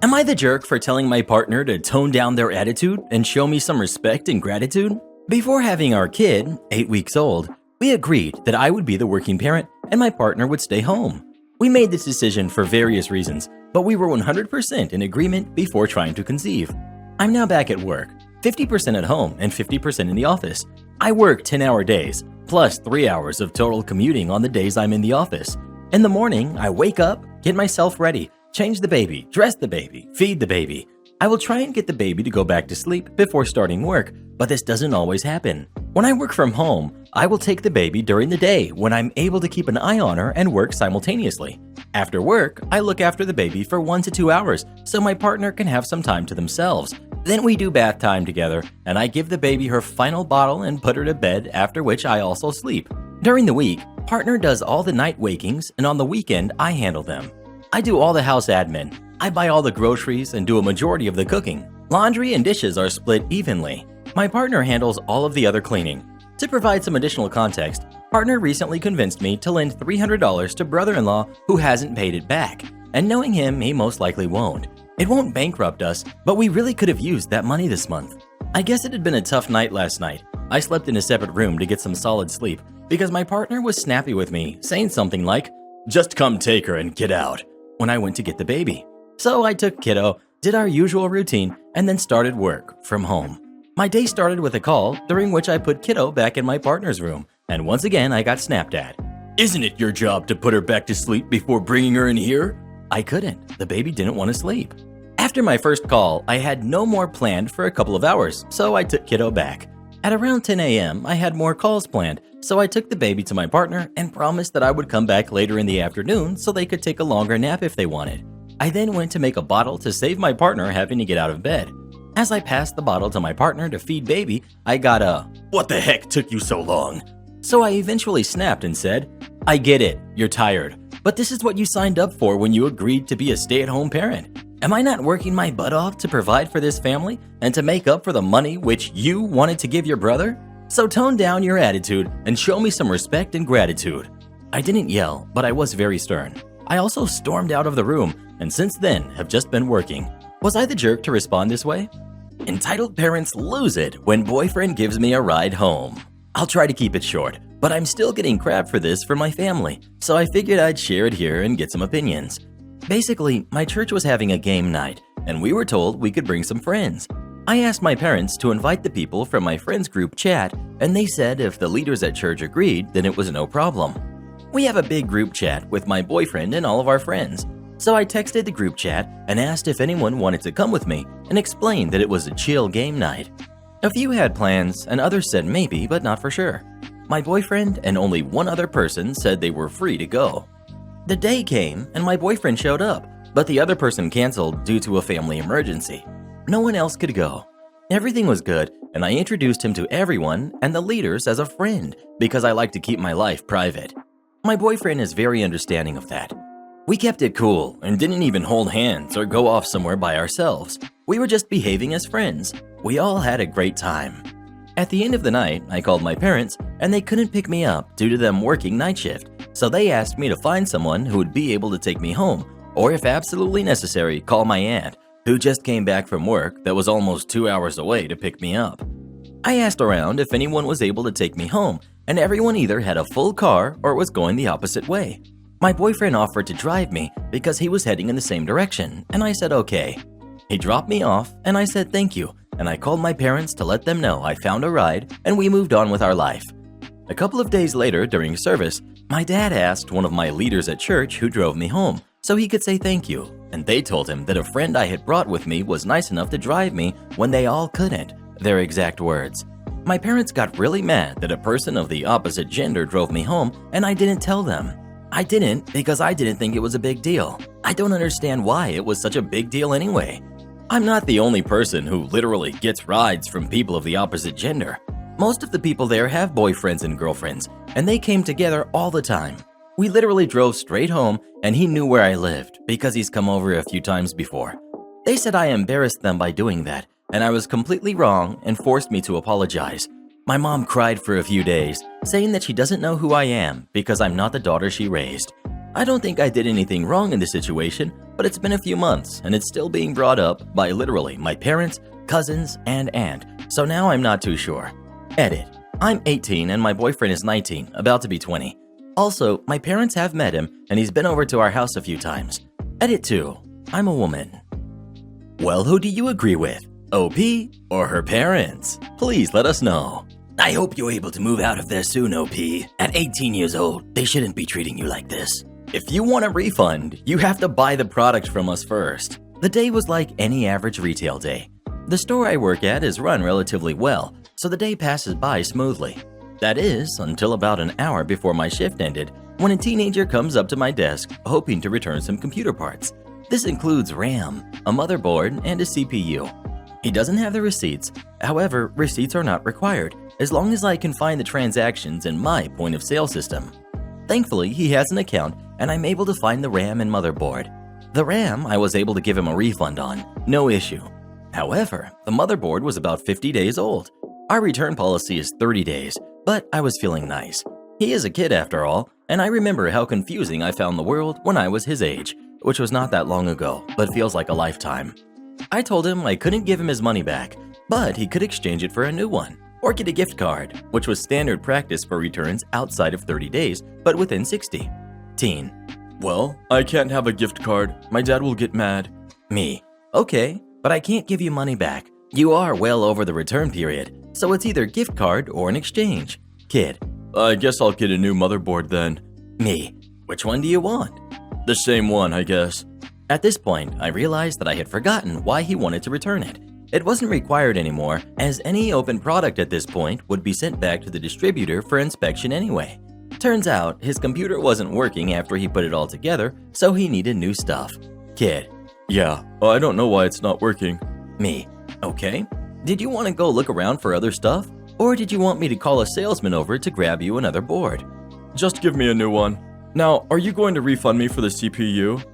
Am I the jerk for telling my partner to tone down their attitude and show me some respect and gratitude? Before having our kid, 8 weeks old, we agreed that I would be the working parent and my partner would stay home. We made this decision for various reasons, but we were 100% in agreement before trying to conceive. I'm now back at work, 50% at home and 50% in the office. I work 10-hour days, plus 3 hours of total commuting on the days I'm in the office. In the morning, I wake up, get myself ready, change the baby, dress the baby, feed the baby. I will try and get the baby to go back to sleep before starting work, but this doesn't always happen. When I work from home, I will take the baby during the day when I'm able to keep an eye on her and work simultaneously. After work, I look after the baby for 1 to 2 hours so my partner can have some time to themselves. Then we do bath time together, and I give the baby her final bottle and put her to bed, after which I also sleep. During the week, partner does all the night wakings, and on the weekend, I handle them. I do all the house admin, I buy all the groceries and do a majority of the cooking. Laundry and dishes are split evenly. My partner handles all of the other cleaning. To provide some additional context, partner recently convinced me to lend $300 to brother-in-law who hasn't paid it back, and knowing him, he most likely won't. It won't bankrupt us, but we really could have used that money this month. I guess it had been a tough night last night. I slept in a separate room to get some solid sleep because my partner was snappy with me, saying something like, "Just come take her and get out," when I went to get the baby. So I took kiddo, did our usual routine, and then started work from home. My day started with a call during which I put kiddo back in my partner's room, and once again I got snapped at. "Isn't it your job to put her back to sleep before bringing her in here?" I couldn't. The baby didn't want to sleep. After my first call, I had no more planned for a couple of hours, so I took kiddo back. At around 10 a.m., I had more calls planned, so I took the baby to my partner and promised that I would come back later in the afternoon so they could take a longer nap if they wanted. I then went to make a bottle to save my partner having to get out of bed. As I passed the bottle to my partner to feed baby, I got a, "What the heck took you so long?" So I eventually snapped and said, "I get it, you're tired, but this is what you signed up for when you agreed to be a stay-at-home parent. Am I not working my butt off to provide for this family and to make up for the money which you wanted to give your brother? So tone down your attitude and show me some respect and gratitude." I didn't yell, but I was very stern. I also stormed out of the room and since then have just been working. Was I the jerk to respond this way? Entitled parents lose it when boyfriend gives me a ride home. I'll try to keep it short, but I'm still getting crap for this from my family, so I figured I'd share it here and get some opinions. Basically, my church was having a game night, and we were told we could bring some friends. I asked my parents to invite the people from my friends group chat, and they said if the leaders at church agreed, then it was no problem. We have a big group chat with my boyfriend and all of our friends. So I texted the group chat and asked if anyone wanted to come with me and explained that it was a chill game night. A few had plans and others said maybe, but not for sure. My boyfriend and only one other person said they were free to go. The day came and my boyfriend showed up, but the other person canceled due to a family emergency. No one else could go. Everything was good and I introduced him to everyone and the leaders as a friend because I like to keep my life private. My boyfriend is very understanding of that. We kept it cool and didn't even hold hands or go off somewhere by ourselves. We were just behaving as friends. We all had a great time. At the end of the night, I called my parents and they couldn't pick me up due to them working night shift. So they asked me to find someone who would be able to take me home, or if absolutely necessary, call my aunt, who just came back from work that was almost 2 hours away to pick me up. I asked around if anyone was able to take me home, and everyone either had a full car or was going the opposite way. My boyfriend offered to drive me because he was heading in the same direction, and I said okay. He dropped me off, and I said thank you, and I called my parents to let them know I found a ride, and we moved on with our life. A couple of days later, during service, my dad asked one of my leaders at church who drove me home so he could say thank you, and they told him that a friend I had brought with me was nice enough to drive me when they all couldn't, their exact words. My parents got really mad that a person of the opposite gender drove me home, and I didn't tell them. I didn't because I didn't think it was a big deal. I don't understand why it was such a big deal anyway. I'm not the only person who literally gets rides from people of the opposite gender. Most of the people there have boyfriends and girlfriends, and they came together all the time. We literally drove straight home, and he knew where I lived because he's come over a few times before. They said I embarrassed them by doing that, and I was completely wrong and forced me to apologize. My mom cried for a few days, saying that she doesn't know who I am because I'm not the daughter she raised. I don't think I did anything wrong in this situation, but it's been a few months and it's still being brought up by literally my parents, cousins, and aunt, so now I'm not too sure. Edit. I'm 18 and my boyfriend is 19, about to be 20. Also, my parents have met him and he's been over to our house a few times. Edit 2. I'm a woman. Well, who do you agree with? OP or her parents? Please let us know. I hope you're able to move out of there soon, OP. At 18 years old, they shouldn't be treating you like this. If you want a refund, you have to buy the product from us first. The day was like any average retail day. The store I work at is run relatively well, so the day passes by smoothly. That is, until about an hour before my shift ended, when a teenager comes up to my desk hoping to return some computer parts. This includes RAM, a motherboard, and a CPU. He doesn't have the receipts. However, receipts are not required, as long as I can find the transactions in my point of sale system. Thankfully, he has an account, and I'm able to find the RAM and motherboard. The RAM I was able to give him a refund on, no issue. However, the motherboard was about 50 days old. Our return policy is 30 days, but I was feeling nice. He is a kid after all, and I remember how confusing I found the world when I was his age, which was not that long ago, but feels like a lifetime. I told him I couldn't give him his money back, but he could exchange it for a new one, or get a gift card, which was standard practice for returns outside of 30 days, but within 60. Teen. Well, I can't have a gift card. My dad will get mad. Me. Okay, but I can't give you money back. You are well over the return period, so it's either gift card or an exchange. Kid. I guess I'll get a new motherboard then. Me. Which one do you want? The same one, I guess. At this point, I realized that I had forgotten why he wanted to return it. It wasn't required anymore, as any open product at this point would be sent back to the distributor for inspection anyway. Turns out, his computer wasn't working after he put it all together, so he needed new stuff. Kid. Yeah, I don't know why it's not working. Me. Okay. Did you want to go look around for other stuff? Or did you want me to call a salesman over to grab you another board? Just give me a new one. Now, are you going to refund me for the CPU?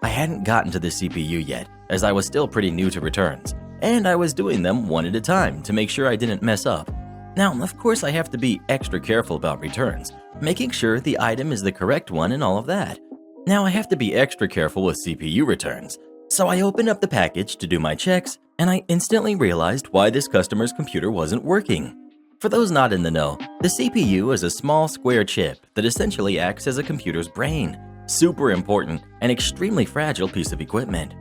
I hadn't gotten to the CPU yet, as I was still pretty new to returns, and I was doing them one at a time to make sure I didn't mess up. Now, of course, I have to be extra careful about returns, making sure the item is the correct one and all of that. Now, I have to be extra careful with CPU returns, so I opened up the package to do my checks, and I instantly realized why this customer's computer wasn't working. For those not in the know, the CPU is a small square chip that essentially acts as a computer's brain. Super important and extremely fragile piece of equipment.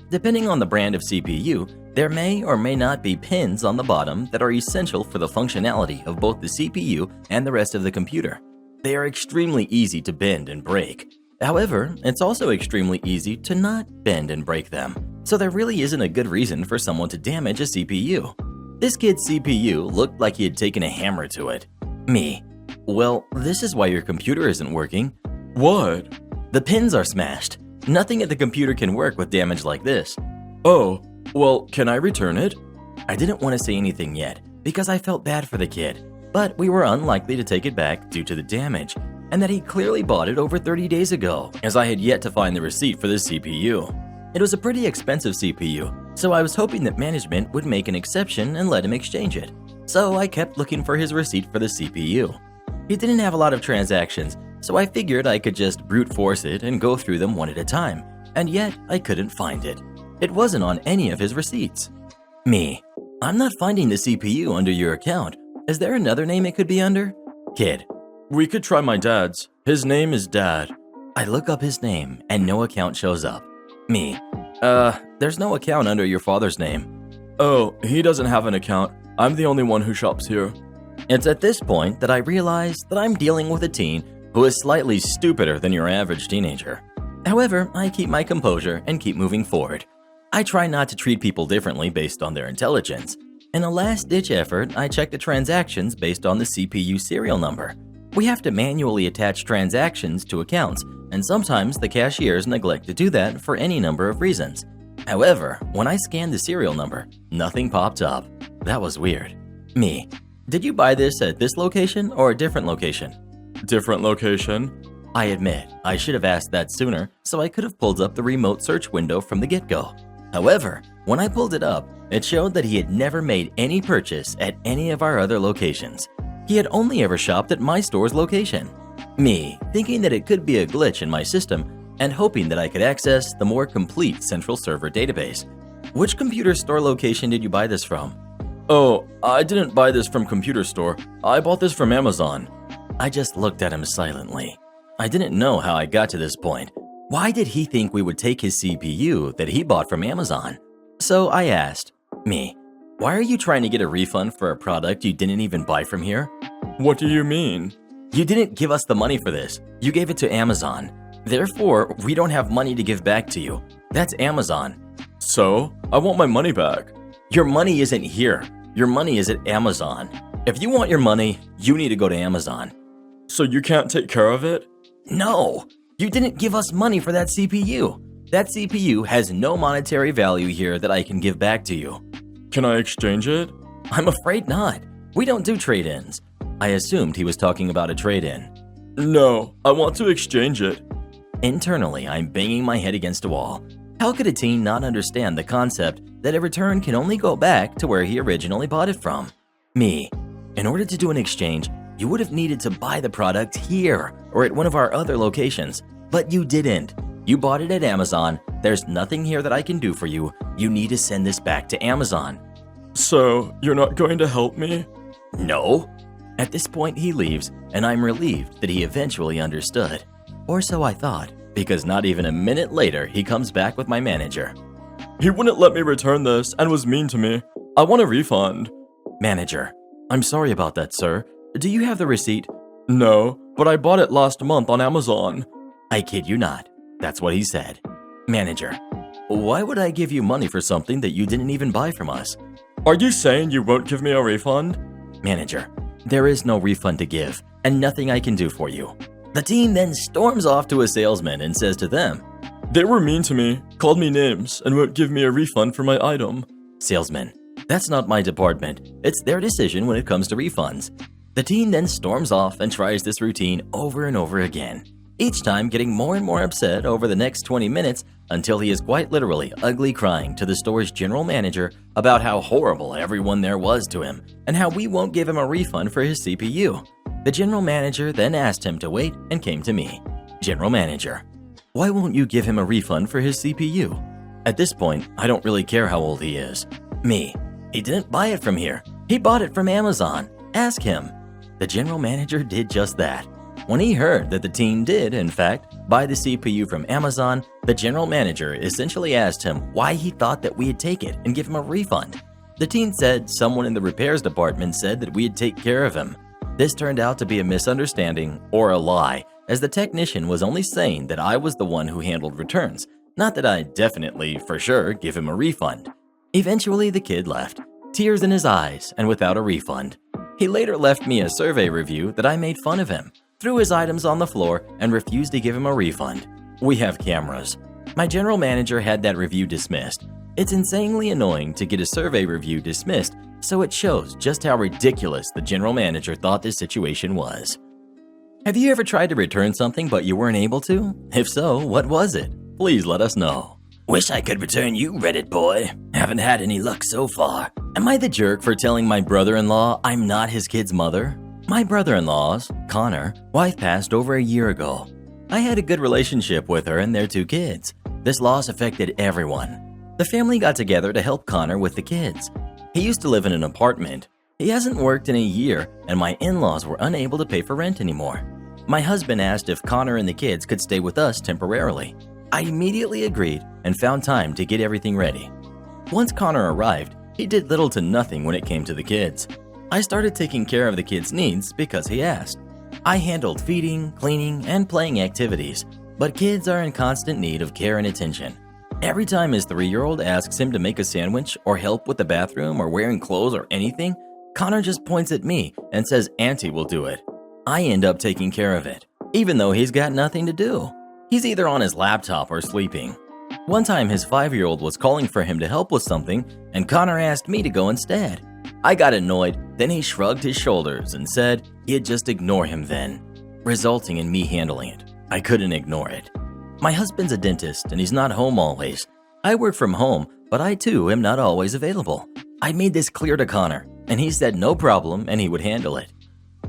Depending on the brand of CPU, there may or may not be pins on the bottom that are essential for the functionality of both the CPU and the rest of the computer. They are extremely easy to bend and break. However, it's also extremely easy to not bend and break them, so there really isn't a good reason for someone to damage a CPU. This kid's CPU looked like he had taken a hammer to it. Me. Well, this is why your computer isn't working. What? The pins are smashed. Nothing at the computer can work with damage like this. Oh, well, can I return it? I didn't want to say anything yet because I felt bad for the kid, but we were unlikely to take it back due to the damage, and that he clearly bought it over 30 days ago, as I had yet to find the receipt for the CPU. It was a pretty expensive CPU, so I was hoping that management would make an exception and let him exchange it. So I kept looking for his receipt for the CPU. He didn't have a lot of transactions, so I figured I could just brute force it and go through them one at a time, and yet I couldn't find it. It wasn't on any of his receipts. Me. I'm not finding the CPU under your account. Is there another name it could be under? Kid. We could try my dad's. His name is Dad. I look up his name and no account shows up. Me. There's no account under your father's name. Oh, he doesn't have an account. I'm the only one who shops here. It's at this point that I realize that I'm dealing with a teen who is slightly stupider than your average teenager. However, I keep my composure and keep moving forward. I try not to treat people differently based on their intelligence. In a last-ditch effort, I check the transactions based on the CPU serial number. We have to manually attach transactions to accounts, and sometimes the cashiers neglect to do that for any number of reasons. However, when I scanned the serial number, nothing popped up. That was weird. Me. Did you buy this at this location or a different location? Different location. I admit, I should have asked that sooner, so I could have pulled up the remote search window from the get-go. However, when I pulled it up, it showed that he had never made any purchase at any of our other locations. He had only ever shopped at my store's location. Me, thinking that it could be a glitch in my system and hoping that I could access the more complete central server database. Which computer store location did you buy this from? Oh, I didn't buy this from Computer Store. I bought this from Amazon. I just looked at him silently. I didn't know how I got to this point. Why did he think we would take his CPU that he bought from Amazon? So I asked, Me, why are you trying to get a refund for a product you didn't even buy from here? What do you mean? You didn't give us the money for this. You gave it to Amazon. Therefore, we don't have money to give back to you. That's Amazon. So, I want my money back. Your money isn't here. Your money is at Amazon. If you want your money, you need to go to Amazon. So you can't take care of it? No, you didn't give us money for that CPU. That CPU has no monetary value here that I can give back to you. Can I exchange it? I'm afraid not. We don't do trade-ins. I assumed he was talking about a trade-in. No, I want to exchange it. Internally, I'm banging my head against a wall. How could a teen not understand the concept that a return can only go back to where he originally bought it from? Me. In order to do an exchange, you would have needed to buy the product here or at one of our other locations, but you didn't. You bought it at Amazon. There's nothing here that I can do for you. You need to send this back to Amazon. So, you're not going to help me? No. At this point, he leaves, and I'm relieved that he eventually understood. Or so I thought, because not even a minute later, he comes back with my manager. He wouldn't let me return this and was mean to me. I want a refund. Manager, I'm sorry about that, sir. Do you have the receipt? No, but I bought it last month on Amazon. I kid you not. That's what he said. Manager, why would I give you money for something that you didn't even buy from us? Are you saying you won't give me a refund? Manager, there is no refund to give, and nothing I can do for you. The teen then storms off to a salesman and says to them, They were mean to me, called me names, and won't give me a refund for my item. Salesman, that's not my department. It's their decision when it comes to refunds. The teen then storms off and tries this routine over and over again, each time getting more and more upset over the next 20 minutes until he is quite literally ugly crying to the store's general manager about how horrible everyone there was to him and how we won't give him a refund for his CPU. The general manager then asked him to wait and came to me. General manager, why won't you give him a refund for his CPU? At this point, I don't really care how old he is. Me, he didn't buy it from here. He bought it from Amazon. Ask him. The general manager did just that. When he heard that the teen did, in fact, buy the CPU from Amazon, the general manager essentially asked him why he thought that we'd take it and give him a refund. The teen said someone in the repairs department said that we'd take care of him. This turned out to be a misunderstanding or a lie, as the technician was only saying that I was the one who handled returns, not that I'd definitely, for sure, give him a refund. Eventually, the kid left, tears in his eyes and without a refund. He later left me a survey review that I made fun of him, threw his items on the floor, and refused to give him a refund. We have cameras. My general manager had that review dismissed. It's insanely annoying to get a survey review dismissed, so it shows just how ridiculous the general manager thought this situation was. Have you ever tried to return something but you weren't able to? If so, what was it? Please let us know. Wish I could return you, Reddit boy. Haven't had any luck so far. Am I the jerk for telling my brother-in-law I'm not his kid's mother? My brother-in-law's, Connor, wife passed over a year ago. I had a good relationship with her and their 2 kids. This loss affected everyone. The family got together to help Connor with the kids. He used to live in an apartment. He hasn't worked in a year, and my in-laws were unable to pay for rent anymore. My husband asked if Connor and the kids could stay with us temporarily. I immediately agreed and found time to get everything ready. Once Connor arrived, he did little to nothing when it came to the kids. I started taking care of the kids' needs because he asked. I handled feeding, cleaning, and playing activities, but kids are in constant need of care and attention. Every time his 3-year-old asks him to make a sandwich or help with the bathroom or wearing clothes or anything, Connor just points at me and says Auntie will do it. I end up taking care of it, even though he's got nothing to do. He's either on his laptop or sleeping. One time his 5-year-old was calling for him to help with something, and Connor asked me to go instead. I got annoyed, then he shrugged his shoulders and said he'd just ignore him then, resulting in me handling it. I couldn't ignore it. My husband's a dentist and he's not home always. I work from home, but I too am not always available. I made this clear to Connor, and he said no problem and he would handle it.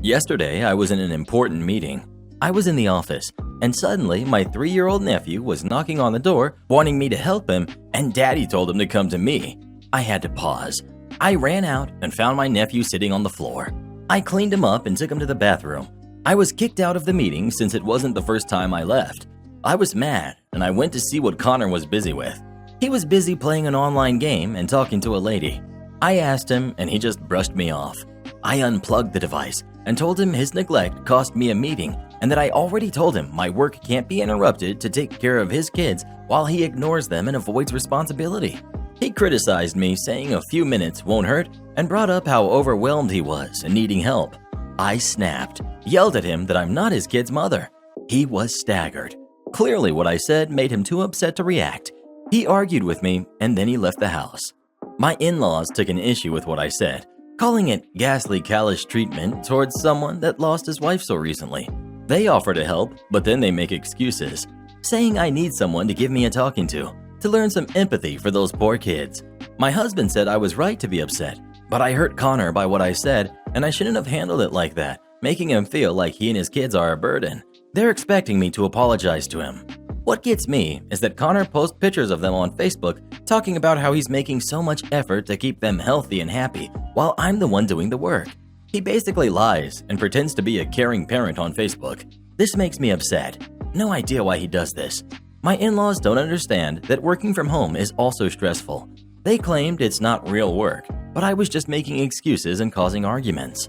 Yesterday, I was in an important meeting. I was in the office, and suddenly my 3-year-old nephew was knocking on the door, wanting me to help him, and Daddy told him to come to me. I had to pause. I ran out and found my nephew sitting on the floor. I cleaned him up and took him to the bathroom. I was kicked out of the meeting since it wasn't the first time I left. I was mad, and I went to see what Connor was busy with. He was busy playing an online game and talking to a lady. I asked him, and he just brushed me off. I unplugged the device and told him his neglect cost me a meeting and that I already told him my work can't be interrupted to take care of his kids while he ignores them and avoids responsibility. He criticized me, saying a few minutes won't hurt, and brought up how overwhelmed he was and needing help. I snapped, yelled at him that I'm not his kid's mother. He was staggered. Clearly what I said made him too upset to react. He argued with me, and then he left the house. My in-laws took an issue with what I said, calling it ghastly callous treatment towards someone that lost his wife so recently. They offer to help, but then they make excuses. saying I need someone to give me a talking to learn some empathy for those poor kids. My husband said I was right to be upset, but I hurt Connor by what I said, and I shouldn't have handled it like that, making him feel like he and his kids are a burden. They're expecting me to apologize to him. What gets me is that Connor posts pictures of them on Facebook talking about how he's making so much effort to keep them healthy and happy while I'm the one doing the work. He basically lies and pretends to be a caring parent on Facebook. This makes me upset. No idea why he does this. My in-laws don't understand that working from home is also stressful. They claimed it's not real work, but I was just making excuses and causing arguments.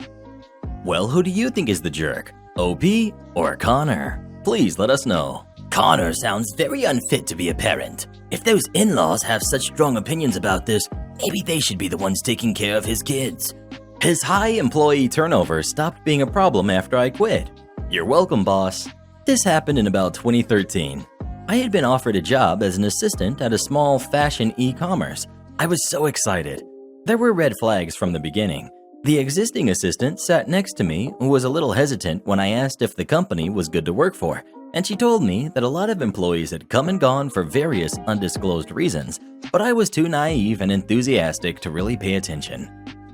Well, who do you think is the jerk? OP or Connor? Please let us know. Connor sounds very unfit to be a parent. If those in-laws have such strong opinions about this, maybe they should be the ones taking care of his kids. His high employee turnover stopped being a problem after I quit. You're welcome, boss. This happened in about 2013. I had been offered a job as an assistant at a small fashion e-commerce. I was so excited. There were red flags from the beginning. The existing assistant sat next to me and was a little hesitant when I asked if the company was good to work for, and she told me that a lot of employees had come and gone for various undisclosed reasons, but I was too naive and enthusiastic to really pay attention.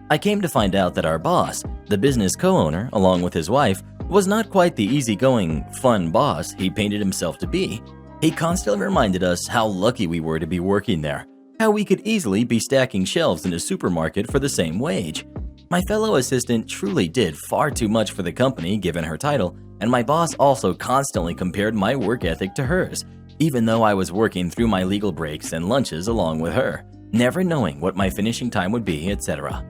I came to find out that our boss, the business co-owner, along with his wife, was not quite the easygoing, fun boss he painted himself to be. He constantly reminded us how lucky we were to be working there, how we could easily be stacking shelves in a supermarket for the same wage. My fellow assistant truly did far too much for the company given her title, and my boss also constantly compared my work ethic to hers, even though I was working through my legal breaks and lunches along with her, never knowing what my finishing time would be, etc.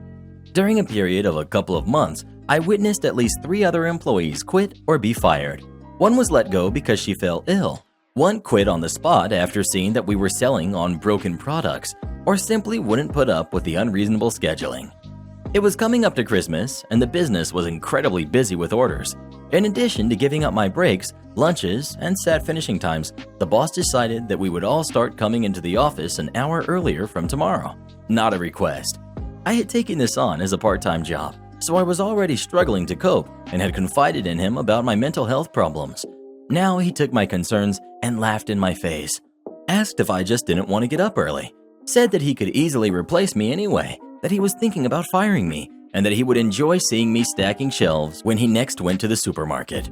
During a period of a couple of months, I witnessed at least 3 other employees quit or be fired. One was let go because she fell ill. One quit on the spot after seeing that we were selling on broken products, or simply wouldn't put up with the unreasonable scheduling. It was coming up to Christmas, and the business was incredibly busy with orders. In addition to giving up my breaks, lunches, and set finishing times, the boss decided that we would all start coming into the office an hour earlier from tomorrow. Not a request. I had taken this on as a part-time job, so I was already struggling to cope and had confided in him about my mental health problems. Now he took my concerns and laughed in my face. Asked if I just didn't want to get up early. Said that he could easily replace me anyway, that he was thinking about firing me, and that he would enjoy seeing me stacking shelves when he next went to the supermarket.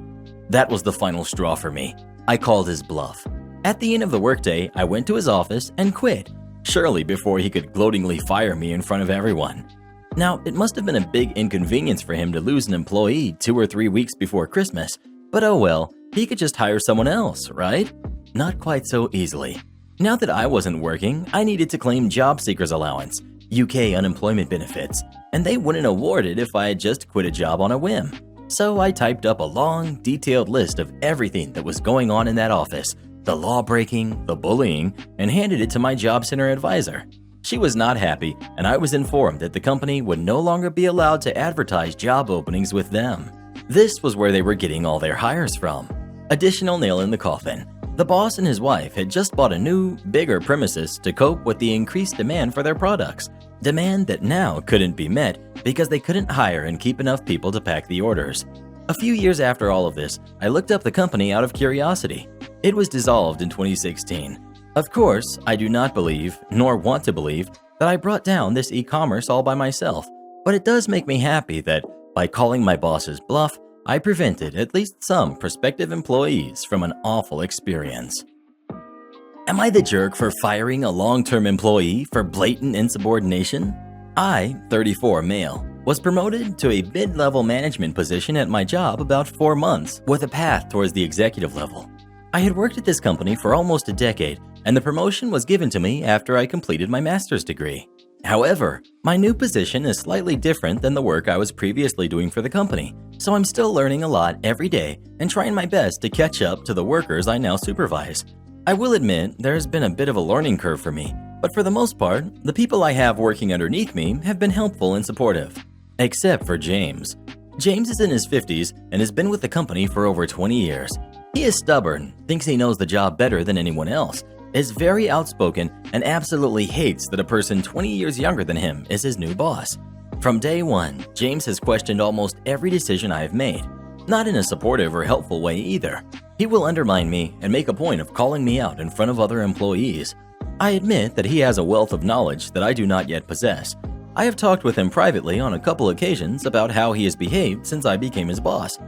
That was the final straw for me. I called his bluff. At the end of the workday, I went to his office and quit, surely before he could gloatingly fire me in front of everyone. Now, it must have been a big inconvenience for him to lose an employee 2 or 3 weeks before Christmas, but oh well, he could just hire someone else, right? Not quite so easily. Now that I wasn't working, I needed to claim job seekers allowance, UK unemployment benefits, and they wouldn't award it if I had just quit a job on a whim. So I typed up a long, detailed list of everything that was going on in that office, the law breaking, the bullying, and handed it to my job center advisor. She was not happy, and I was informed that the company would no longer be allowed to advertise job openings with them. This was where they were getting all their hires from. Additional nail in the coffin. The boss and his wife had just bought a new, bigger premises to cope with the increased demand for their products. Demand that now couldn't be met because they couldn't hire and keep enough people to pack the orders. A few years after all of this, I looked up the company out of curiosity. It was dissolved in 2016. Of course, I do not believe, nor want to believe, that I brought down this e-commerce all by myself, but it does make me happy that, by calling my boss's bluff, I prevented at least some prospective employees from an awful experience. Am I the jerk for firing a long-term employee for blatant insubordination? I, 34 male, was promoted to a mid-level management position at my job about 4 months with a path towards the executive level. I had worked at this company for almost a decade, and the promotion was given to me after I completed my master's degree. However, my new position is slightly different than the work I was previously doing for the company, so I'm still learning a lot every day and trying my best to catch up to the workers I now supervise. I will admit there has been a bit of a learning curve for me, but for the most part, the people I have working underneath me have been helpful and supportive. Except for James. James is in his 50s and has been with the company for over 20 years. He is stubborn, thinks he knows the job better than anyone else, is very outspoken, and absolutely hates that a person 20 years younger than him is his new boss. From day one, James has questioned almost every decision I have made. Not in a supportive or helpful way either. He will undermine me and make a point of calling me out in front of other employees. I admit that he has a wealth of knowledge that I do not yet possess. I have talked with him privately on a couple occasions about how he has behaved since I became his boss.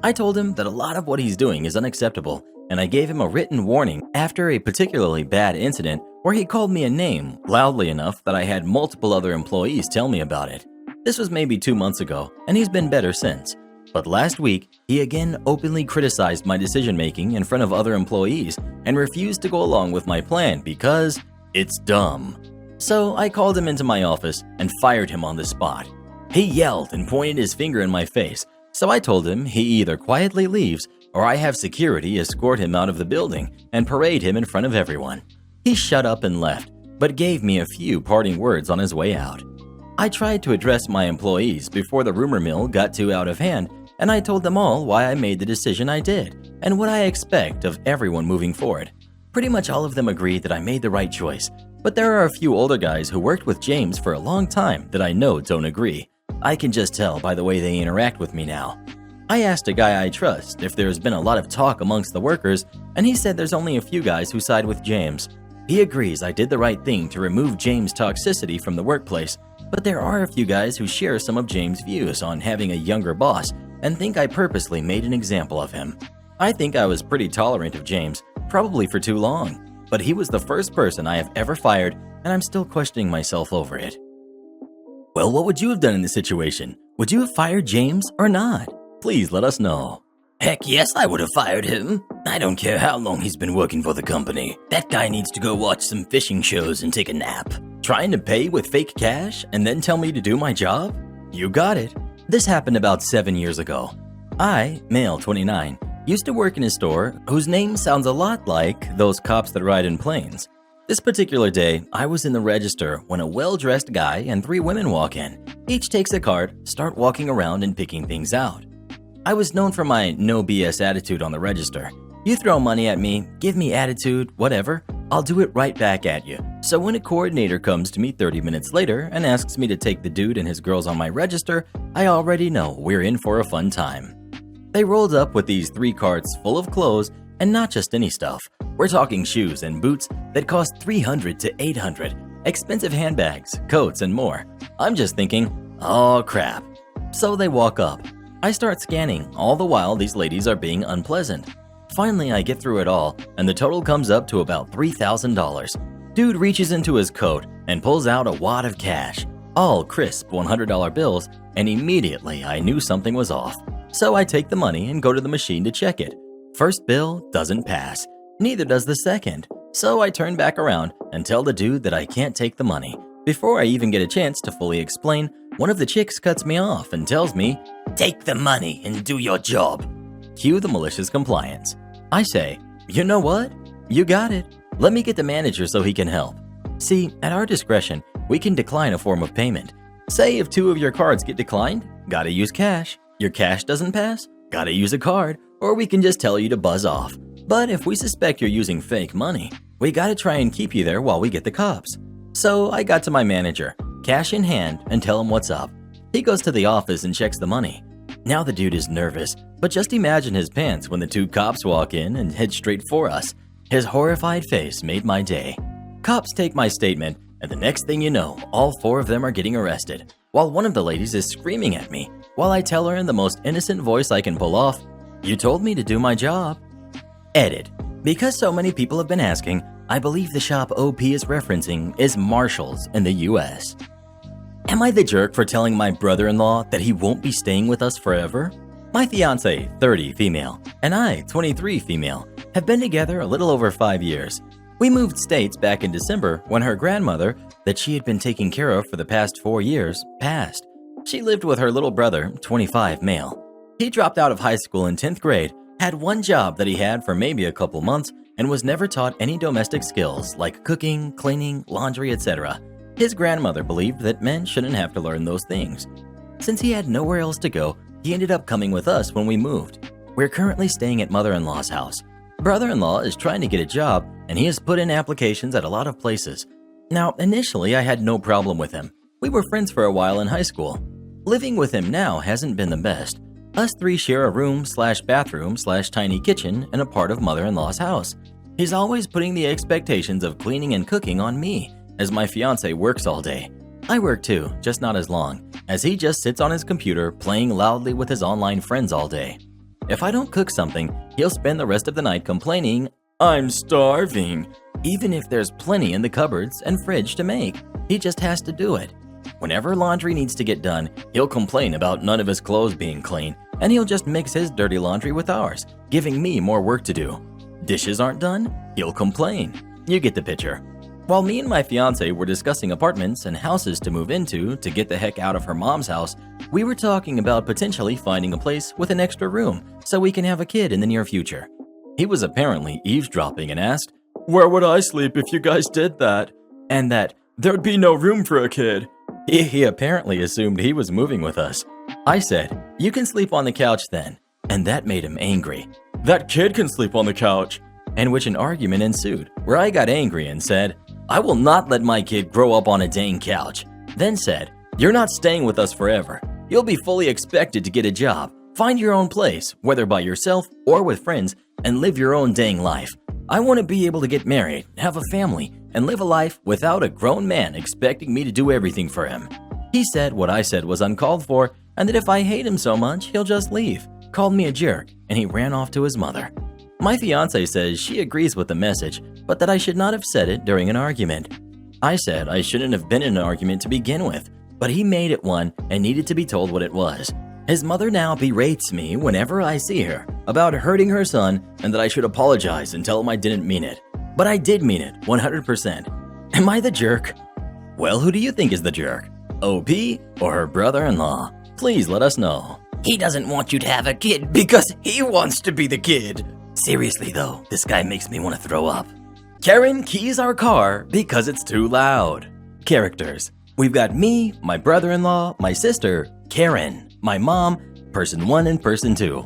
I told him that a lot of what he's doing is unacceptable, and I gave him a written warning after a particularly bad incident where he called me a name loudly enough that I had multiple other employees tell me about it. This was maybe 2 months ago, and he's been better since. But last week, he again openly criticized my decision-making in front of other employees and refused to go along with my plan because it's dumb. So I called him into my office and fired him on the spot. He yelled and pointed his finger in my face, so I told him he either quietly leaves or I have security escort him out of the building and parade him in front of everyone. He shut up and left, but gave me a few parting words on his way out. I tried to address my employees before the rumor mill got too out of hand, and I told them all why I made the decision I did and what I expect of everyone moving forward. Pretty much all of them agreed that I made the right choice, but there are a few older guys who worked with James for a long time that I know don't agree. I can just tell by the way they interact with me now. I asked a guy I trust if there's been a lot of talk amongst the workers, and he said there's only a few guys who side with James. He agrees I did the right thing to remove James' toxicity from the workplace, but there are a few guys who share some of James' views on having a younger boss and think I purposely made an example of him. I think I was pretty tolerant of James, probably for too long, but he was the first person I have ever fired, and I'm still questioning myself over it. Well, what would you have done in this situation? Would you have fired James or not? Please let us know. Heck yes, I would have fired him. I don't care how long he's been working for the company. That guy needs to go watch some fishing shows and take a nap. Trying to pay with fake cash and then tell me to do my job? You got it. This happened about 7 years ago. I, male 29, used to work in a store whose name sounds a lot like those cops that ride in planes. This particular day, I was in the register when a well-dressed guy and 3 women walk in. Each takes a card, start walking around and picking things out. I was known for my no BS attitude on the register. You throw money at me, give me attitude, whatever, I'll do it right back at you. So when a coordinator comes to me 30 minutes later and asks me to take the dude and his girls on my register, I already know we're in for a fun time. They rolled up with these 3 carts full of clothes, and not just any stuff. We're talking shoes and boots that cost $300 to $800, expensive handbags, coats, and more. I'm just thinking, oh crap. So they walk up. I start scanning, all the while these ladies are being unpleasant. Finally, I get through it all, and the total comes up to about $3,000. Dude reaches into his coat and pulls out a wad of cash, all crisp $100 bills, and immediately I knew something was off. So I take the money and go to the machine to check it. First bill doesn't pass, neither does the second. So I turn back around and tell the dude that I can't take the money. Before I even get a chance to fully explain, one of the chicks cuts me off and tells me, Take the money and do your job. Cue the malicious compliance. I say, you know what? You got it. Let me get the manager so he can help. See, at our discretion, we can decline a form of payment. Say if 2 of your cards get declined, gotta use cash. Your cash doesn't pass, gotta use a card, or we can just tell you to buzz off. But if we suspect you're using fake money, we gotta try and keep you there while we get the cops. So I got to my manager, cash in hand, and tell him what's up. He goes to the office and checks the money. Now the dude is nervous, but just imagine his pants when the 2 cops walk in and head straight for us. His horrified face made my day. Cops take my statement, and the next thing you know, all 4 of them are getting arrested, while one of the ladies is screaming at me, while I tell her in the most innocent voice I can pull off, "You told me to do my job." Edit. Because so many people have been asking, I believe the shop OP is referencing is Marshall's in the US. Am I the jerk for telling my brother-in-law that he won't be staying with us forever? My fiance, 30 female, and I, 23 female, have been together a little over 5 years. We moved states back in December when her grandmother, that she had been taking care of for the past 4 years, passed. She lived with her little brother, 25 male. He dropped out of high school in 10th grade, had one job that he had for maybe a couple months, and was never taught any domestic skills like cooking, cleaning, laundry, etc. His grandmother believed that men shouldn't have to learn those things. Since he had nowhere else to go, he ended up coming with us when we moved. We're currently staying at mother-in-law's house. Brother-in-law is trying to get a job, and he has put in applications at a lot of places. Now, initially, I had no problem with him. We were friends for a while in high school. Living with him now hasn't been the best. Us three share a room/bathroom/tiny kitchen in a part of mother-in-law's house. He's always putting the expectations of cleaning and cooking on me, as my fiance works all day. I work too, just not as long, as he just sits on his computer playing loudly with his online friends all day. If I don't cook something, he'll spend the rest of the night complaining, "I'm starving," even if there's plenty in the cupboards and fridge to make. He just has to do it. Whenever laundry needs to get done, he'll complain about none of his clothes being clean, and he'll just mix his dirty laundry with ours, giving me more work to do. Dishes aren't done? He'll complain. You get the picture. While me and my fiance were discussing apartments and houses to move into to get the heck out of her mom's house, we were talking about potentially finding a place with an extra room so we can have a kid in the near future. He was apparently eavesdropping and asked, "Where would I sleep if you guys did that?" And that there'd be no room for a kid. He apparently assumed he was moving with us. I said, "You can sleep on the couch then," and that made him angry. "That kid can sleep on the couch," in which an argument ensued, where I got angry and said, "I will not let my kid grow up on a dang couch." Then said, "You're not staying with us forever. You'll be fully expected to get a job, find your own place, whether by yourself or with friends, and live your own dang life. I want to be able to get married, have a family, and live a life without a grown man expecting me to do everything for him." He said what I said was uncalled for, and that if I hate him so much, he'll just leave, called me a jerk, and he ran off to his mother. My fiance says she agrees with the message, but that I should not have said it during an argument. I said I shouldn't have been in an argument to begin with, but he made it one and needed to be told what it was. His mother now berates me whenever I see her about hurting her son and that I should apologize and tell him I didn't mean it. But I did mean it, 100%. Am I the jerk? Well, who do you think is the jerk? OP or her brother-in-law? Please let us know. He doesn't want you to have a kid because he wants to be the kid. Seriously though, this guy makes me want to throw up. Karen keys our car because it's too loud. Characters. We've got me, my brother-in-law, my sister, Karen, my mom, person 1 and person 2.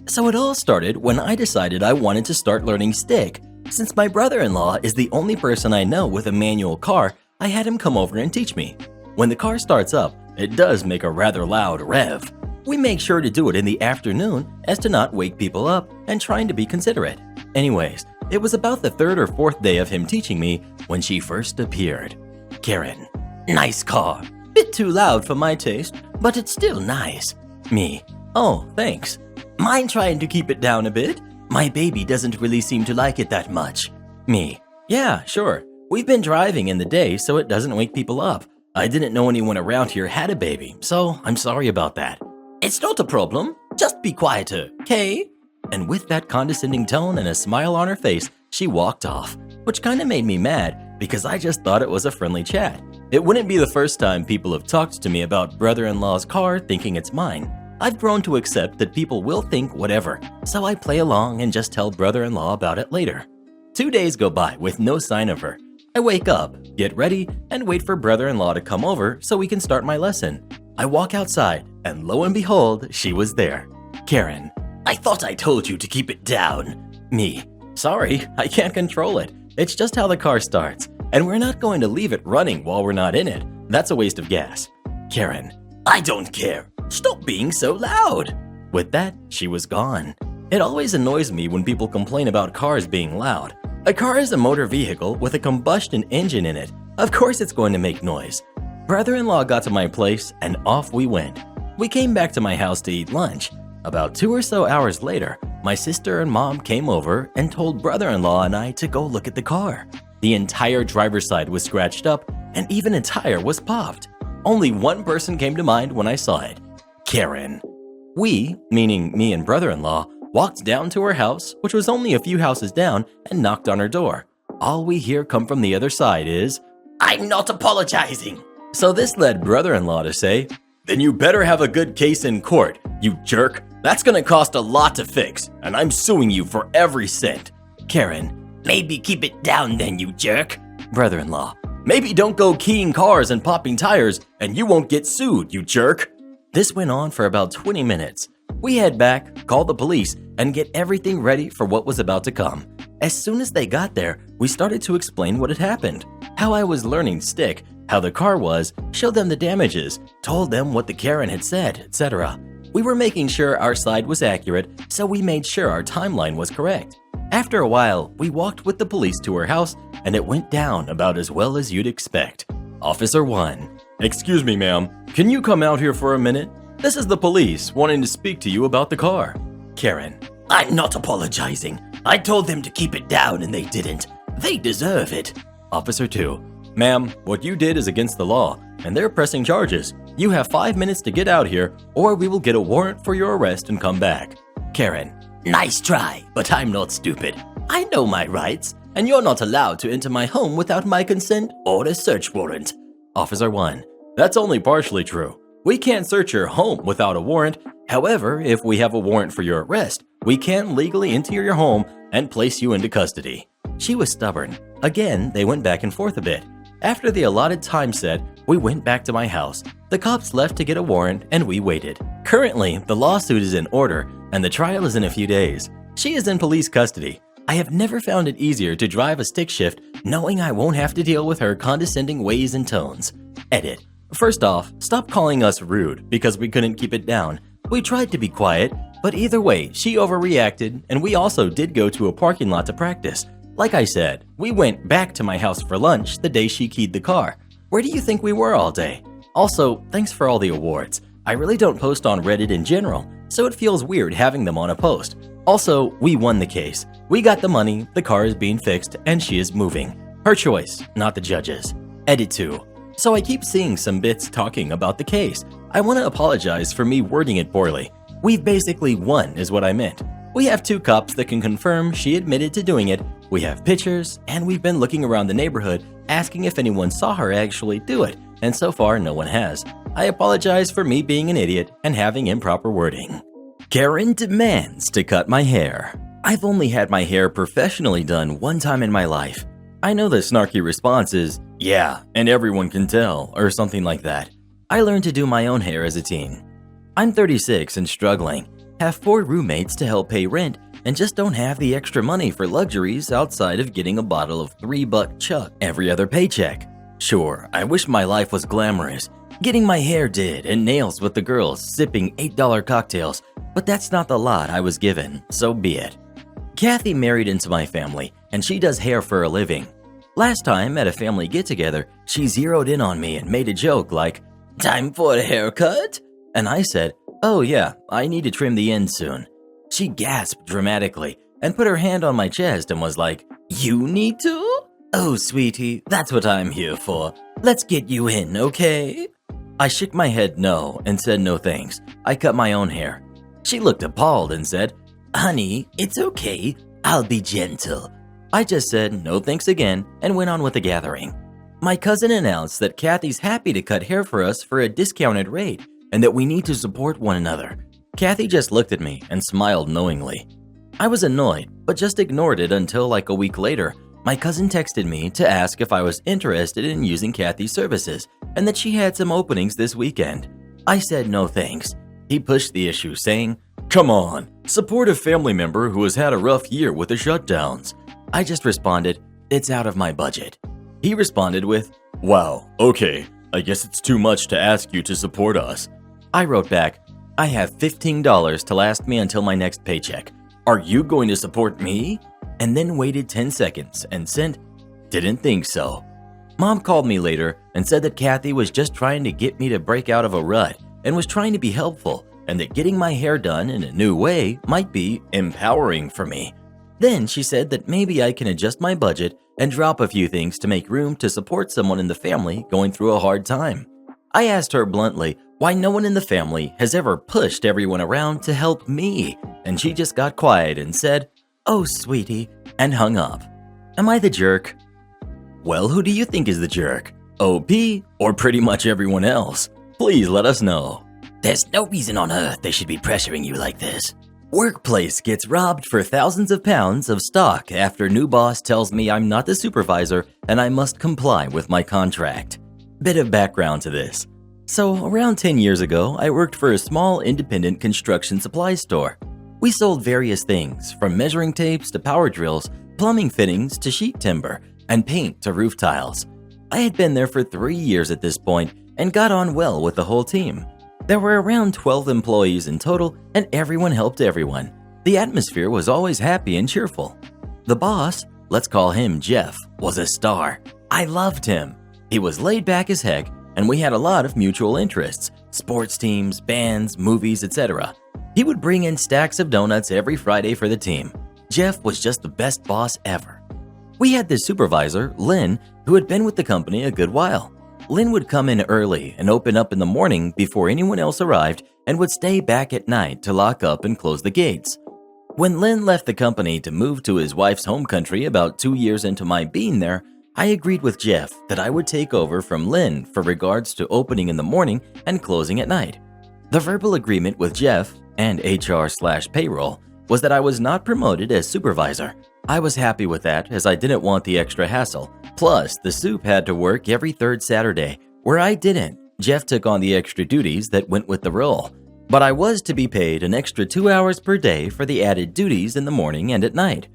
So it all started when I decided I wanted to start learning stick. Since my brother-in-law is the only person I know with a manual car, I had him come over and teach me. When the car starts up, it does make a rather loud rev. We make sure to do it in the afternoon as to not wake people up and trying to be considerate. Anyways, it was about the 3rd or 4th day of him teaching me when she first appeared. Karen. Nice car. Bit too loud for my taste, but it's still nice. Me. Oh, thanks. Mind trying to keep it down a bit? My baby doesn't really seem to like it that much. Me. Yeah, sure. We've been driving in the day so it doesn't wake people up. I didn't know anyone around here had a baby, so I'm sorry about that. It's not a problem. Just be quieter, okay? And with that condescending tone and a smile on her face, she walked off, which kind of made me mad because I just thought it was a friendly chat. It wouldn't be the first time people have talked to me about brother-in-law's car thinking it's mine. I've grown to accept that people will think whatever, so I play along and just tell brother-in-law about it later. 2 days go by with no sign of her. I wake up, get ready, and wait for brother-in-law to come over so we can start my lesson. I walk outside, and lo and behold, she was there. Karen. I thought I told you to keep it down. Me. Sorry, I can't control it. It's just how the car starts, and we're not going to leave it running while we're not in it. That's a waste of gas. Karen. I don't care. Stop being so loud. With that, she was gone. It always annoys me when people complain about cars being loud. A car is a motor vehicle with a combustion engine in it. Of course it's going to make noise. Brother-in-law got to my place and off we went. We came back to my house to eat lunch. About 2 or so hours later, my sister and mom came over and told brother-in-law and I to go look at the car. The entire driver's side was scratched up and even a tire was popped. Only one person came to mind when I saw it. Karen. We, meaning me and brother-in-law, walked down to her house, which was only a few houses down, and knocked on her door. All we hear come from the other side is, I'm not apologizing. So this led brother-in-law to say, then you better have a good case in court, you jerk. That's gonna cost a lot to fix, and I'm suing you for every cent. Karen. Maybe keep it down then, you jerk. Brother-in-law. Maybe don't go keying cars and popping tires, and you won't get sued, you jerk. This went on for about 20 minutes. We head back, call the police, and get everything ready for what was about to come. As soon as they got there, we started to explain what had happened, how I was learning stick, how the car was, showed them the damages, told them what the Karen had said, etc. We were making sure our side was accurate, so we made sure our timeline was correct. After a while, we walked with the police to her house, and it went down about as well as you'd expect. Officer 1. Excuse me, ma'am. Can you come out here for a minute? This is the police wanting to speak to you about the car. Karen. I'm not apologizing. I told them to keep it down and they didn't. They deserve it. Officer 2. Ma'am, what you did is against the law, And they're pressing charges. You have 5 minutes to get out here, or we will get a warrant for your arrest and come back. Karen. Nice try, but I'm not stupid. I know my rights, and you're not allowed to enter my home without my consent or a search warrant. Officer 1. That's only partially true. We can't search your home without a warrant. However, if we have a warrant for your arrest, we can legally enter your home and place you into custody. She was stubborn. Again, they went back and forth a bit. After the allotted time set, we went back to my house. The cops left to get a warrant and we waited. Currently, the lawsuit is in order and the trial is in a few days. She is in police custody. I have never found it easier to drive a stick shift knowing I won't have to deal with her condescending ways and tones. Edit. First off, stop calling us rude because we couldn't keep it down. We tried to be quiet, but either way, she overreacted and we also did go to a parking lot to practice. Like I said, we went back to my house for lunch the day she keyed the car. Where do you think we were all day? Also, thanks for all the awards. I really don't post on Reddit in general, so it feels weird having them on a post. Also, we won the case. We got the money, the car is being fixed, and she is moving. Her choice, not the judge's. Edit 2. So I keep seeing some bits talking about the case. I want to apologize for me wording it poorly. We've basically won is what I meant. We have 2 cops that can confirm she admitted to doing it. We have pictures, and we've been looking around the neighborhood asking if anyone saw her actually do it, and so far no one has. I apologize for me being an idiot and having improper wording. Karen demands to cut my hair. I've only had my hair professionally done one time in my life. I know the snarky response is, yeah, and everyone can tell, or something like that. I learned to do my own hair as a teen. I'm 36 and struggling, have 4 roommates to help pay rent, and just don't have the extra money for luxuries outside of getting a bottle of $3 Chuck every other paycheck. Sure, I wish my life was glamorous, getting my hair did and nails with the girls, sipping $8 cocktails, but that's not the lot I was given, so be it. Kathy married into my family, and she does hair for a living. Last time at a family get-together, she zeroed in on me and made a joke like, "Time for a haircut?" And I said, "Oh yeah, I need to trim the ends soon." She gasped dramatically and put her hand on my chest and was like, "You need to? Oh, sweetie, that's what I'm here for. Let's get you in, okay?" I shook my head no and said no thanks. I cut my own hair. She looked appalled and said, "Honey, it's okay. I'll be gentle." I just said no thanks again and went on with the gathering. My cousin announced that Kathy's happy to cut hair for us for a discounted rate and that we need to support one another. Kathy just looked at me and smiled knowingly. I was annoyed, but just ignored it until like a week later, my cousin texted me to ask if I was interested in using Kathy's services and that she had some openings this weekend. I said no thanks. He pushed the issue saying, "Come on, support a family member who has had a rough year with the shutdowns." I just responded, "It's out of my budget." He responded with, "Wow, okay, I guess it's too much to ask you to support us." I wrote back, "I have $15 to last me until my next paycheck. Are you going to support me?" And then waited 10 seconds and sent, "Didn't think so." Mom called me later and said that Kathy was just trying to get me to break out of a rut and was trying to be helpful, and that getting my hair done in a new way might be empowering for me. Then she said that maybe I can adjust my budget and drop a few things to make room to support someone in the family going through a hard time. I asked her bluntly why no one in the family has ever pushed everyone around to help me, and she just got quiet and said, "Oh, sweetie," and hung up. Am I the jerk? Well, who do you think is the jerk? OP or pretty much everyone else? Please let us know. There's no reason on earth they should be pressuring you like this. Workplace gets robbed for thousands of pounds of stock after new boss tells me I'm not the supervisor and I must comply with my contract. Bit of background to this. So around 10 years ago, I worked for a small independent construction supply store. We sold various things from measuring tapes to power drills, plumbing fittings to sheet timber, and paint to roof tiles. I had been there for 3 years at this point and got on well with the whole team. There were around 12 employees in total, and everyone helped everyone. The atmosphere was always happy and cheerful. The boss, let's call him Jeff, was a star. I loved him. He was laid back as heck, and we had a lot of mutual interests: sports teams, bands, movies, etc. He would bring in stacks of donuts every Friday for the team. Jeff was just the best boss ever. We had this supervisor, Lynn, who had been with the company a good while. Lynn would come in early and open up in the morning before anyone else arrived, and would stay back at night to lock up and close the gates. When Lynn left the company to move to his wife's home country about 2 years into my being there, I agreed with Jeff that I would take over from Lynn for regards to opening in the morning and closing at night. The verbal agreement with Jeff and HR/payroll was that I was not promoted as supervisor. I was happy with that, as I didn't want the extra hassle. Plus, the soup had to work every third Saturday, where I didn't. Jeff took on the extra duties that went with the role, but I was to be paid an extra 2 hours per day for the added duties in the morning and at night.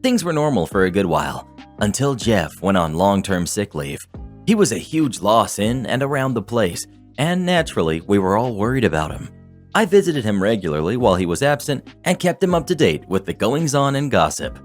Things were normal for a good while, until Jeff went on long-term sick leave. He was a huge loss in and around the place, and naturally, we were all worried about him. I visited him regularly while he was absent and kept him up to date with the goings-on and gossip.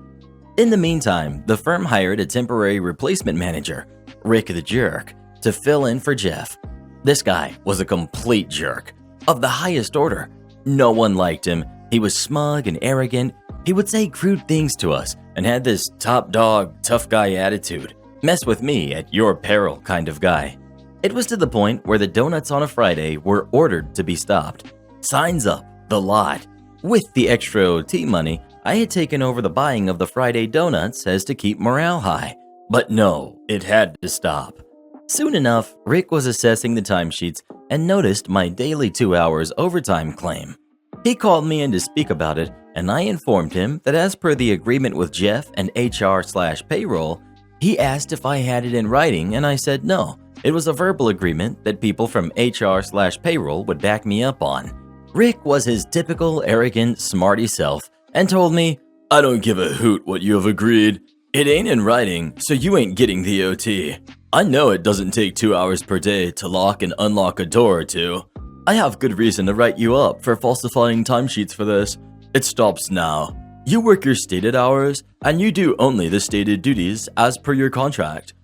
In the meantime, the firm hired a temporary replacement manager, Rick the Jerk, to fill in for Jeff. This guy was a complete jerk, of the highest order. No one liked him. He was smug and arrogant. He would say crude things to us and had this top dog, tough guy attitude. Mess with me at your peril kind of guy. It was to the point where the donuts on a Friday were ordered to be stopped. Signs up, the lot. With the extra OT money, I had taken over the buying of the Friday donuts as to keep morale high. But no, it had to stop. Soon enough, Rick was assessing the timesheets and noticed my daily 2 hours overtime claim. He called me in to speak about it, and I informed him that as per the agreement with Jeff and HR/payroll, he asked if I had it in writing, and I said no. It was a verbal agreement that people from HR/payroll would back me up on. Rick was his typical arrogant, smarty self and told me, "I don't give a hoot what you have agreed. It ain't in writing, so you ain't getting the OT. I know it doesn't take 2 hours per day to lock and unlock a door or two. I have good reason to write you up for falsifying timesheets for this. It stops now. You work your stated hours, and you do only the stated duties as per your contract."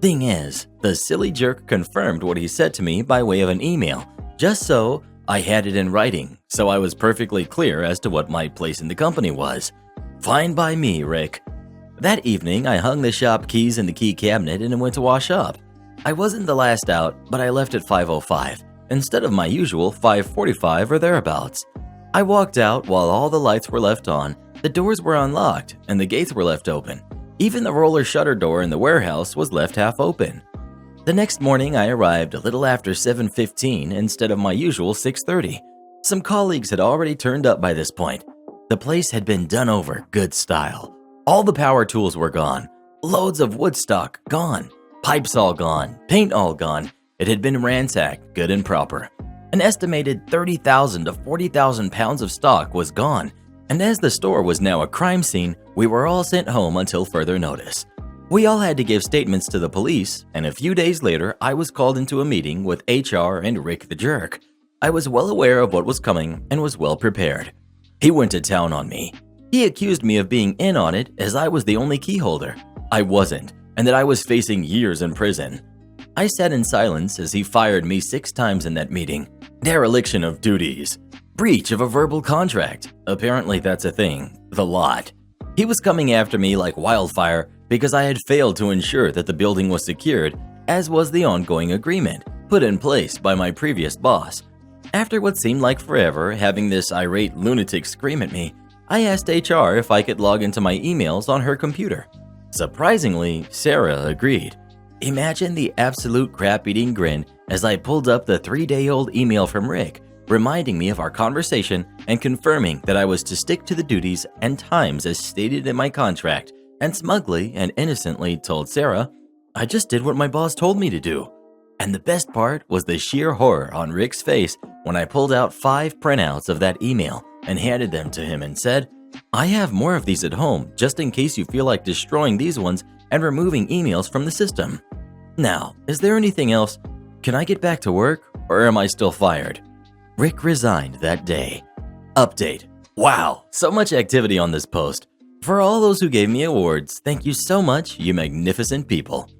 Thing is, the silly jerk confirmed what he said to me by way of an email, just so I had it in writing, so I was perfectly clear as to what my place in the company was. Fine by me, Rick. That evening, I hung the shop keys in the key cabinet and went to wash up. I wasn't the last out, but I left at 5:05, instead of my usual 5:45 or thereabouts. I walked out while all the lights were left on, the doors were unlocked, and the gates were left open. Even the roller shutter door in the warehouse was left half open. The next morning, I arrived a little after 7:15 instead of my usual 6:30. Some colleagues had already turned up by this point. The place had been done over good style. All the power tools were gone. Loads of wood stock gone. Pipes all gone. Paint all gone. It had been ransacked, good and proper. An estimated 30,000 to 40,000 pounds of stock was gone. And as the store was now a crime scene, we were all sent home until further notice. We all had to give statements to the police, and a few days later, I was called into a meeting with HR and Rick the Jerk. I was well aware of what was coming and was well prepared. He went to town on me. He accused me of being in on it as I was the only key holder. I wasn't, and that I was facing years in prison. I sat in silence as he fired me 6 times in that meeting. Dereliction of duties. Breach of a verbal contract. Apparently that's a thing. The lot. He was coming after me like wildfire because I had failed to ensure that the building was secured, as was the ongoing agreement put in place by my previous boss. After what seemed like forever having this irate lunatic scream at me, I asked HR if I could log into my emails on her computer. Surprisingly, Sarah agreed. Imagine the absolute crap-eating grin as I pulled up the 3-day-old email from Rick, reminding me of our conversation and confirming that I was to stick to the duties and times as stated in my contract, and smugly and innocently told Sarah, "I just did what my boss told me to do." And the best part was the sheer horror on Rick's face when I pulled out 5 printouts of that email and handed them to him and said, "I have more of these at home just in case you feel like destroying these ones and removing emails from the system. Now, is there anything else? Can I get back to work, or am I still fired?" Rick resigned that day. Update. Wow, so much activity on this post. For all those who gave me awards, thank you so much, you magnificent people.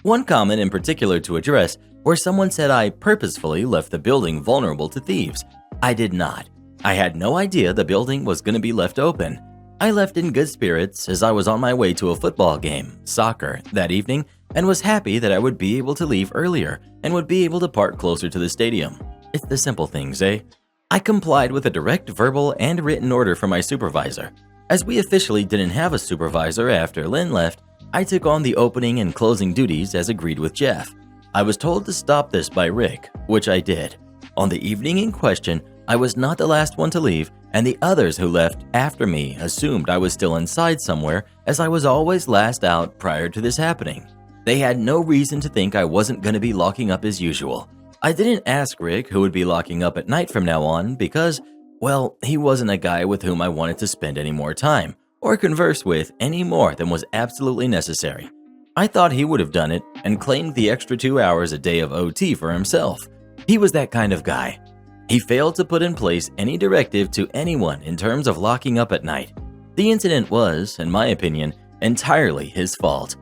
One comment in particular to address, where someone said I purposefully left the building vulnerable to thieves. I did not. I had no idea the building was going to be left open. I left in good spirits as I was on my way to a football game, soccer, that evening, and was happy that I would be able to leave earlier and would be able to park closer to the stadium. It's the simple things, eh? I complied with a direct verbal and written order from my supervisor. As we officially didn't have a supervisor after Lynn left, I took on the opening and closing duties as agreed with Jeff. I was told to stop this by Rick, which I did. On the evening in question, I was not the last one to leave, and the others who left after me assumed I was still inside somewhere, as I was always last out prior to this happening. They had no reason to think I wasn't going to be locking up as usual. I didn't ask Rick who would be locking up at night from now on because, well, he wasn't a guy with whom I wanted to spend any more time or converse with any more than was absolutely necessary. I thought he would have done it and claimed the extra 2 hours a day of OT for himself. He was that kind of guy. He failed to put in place any directive to anyone in terms of locking up at night. The incident was, in my opinion, entirely his fault.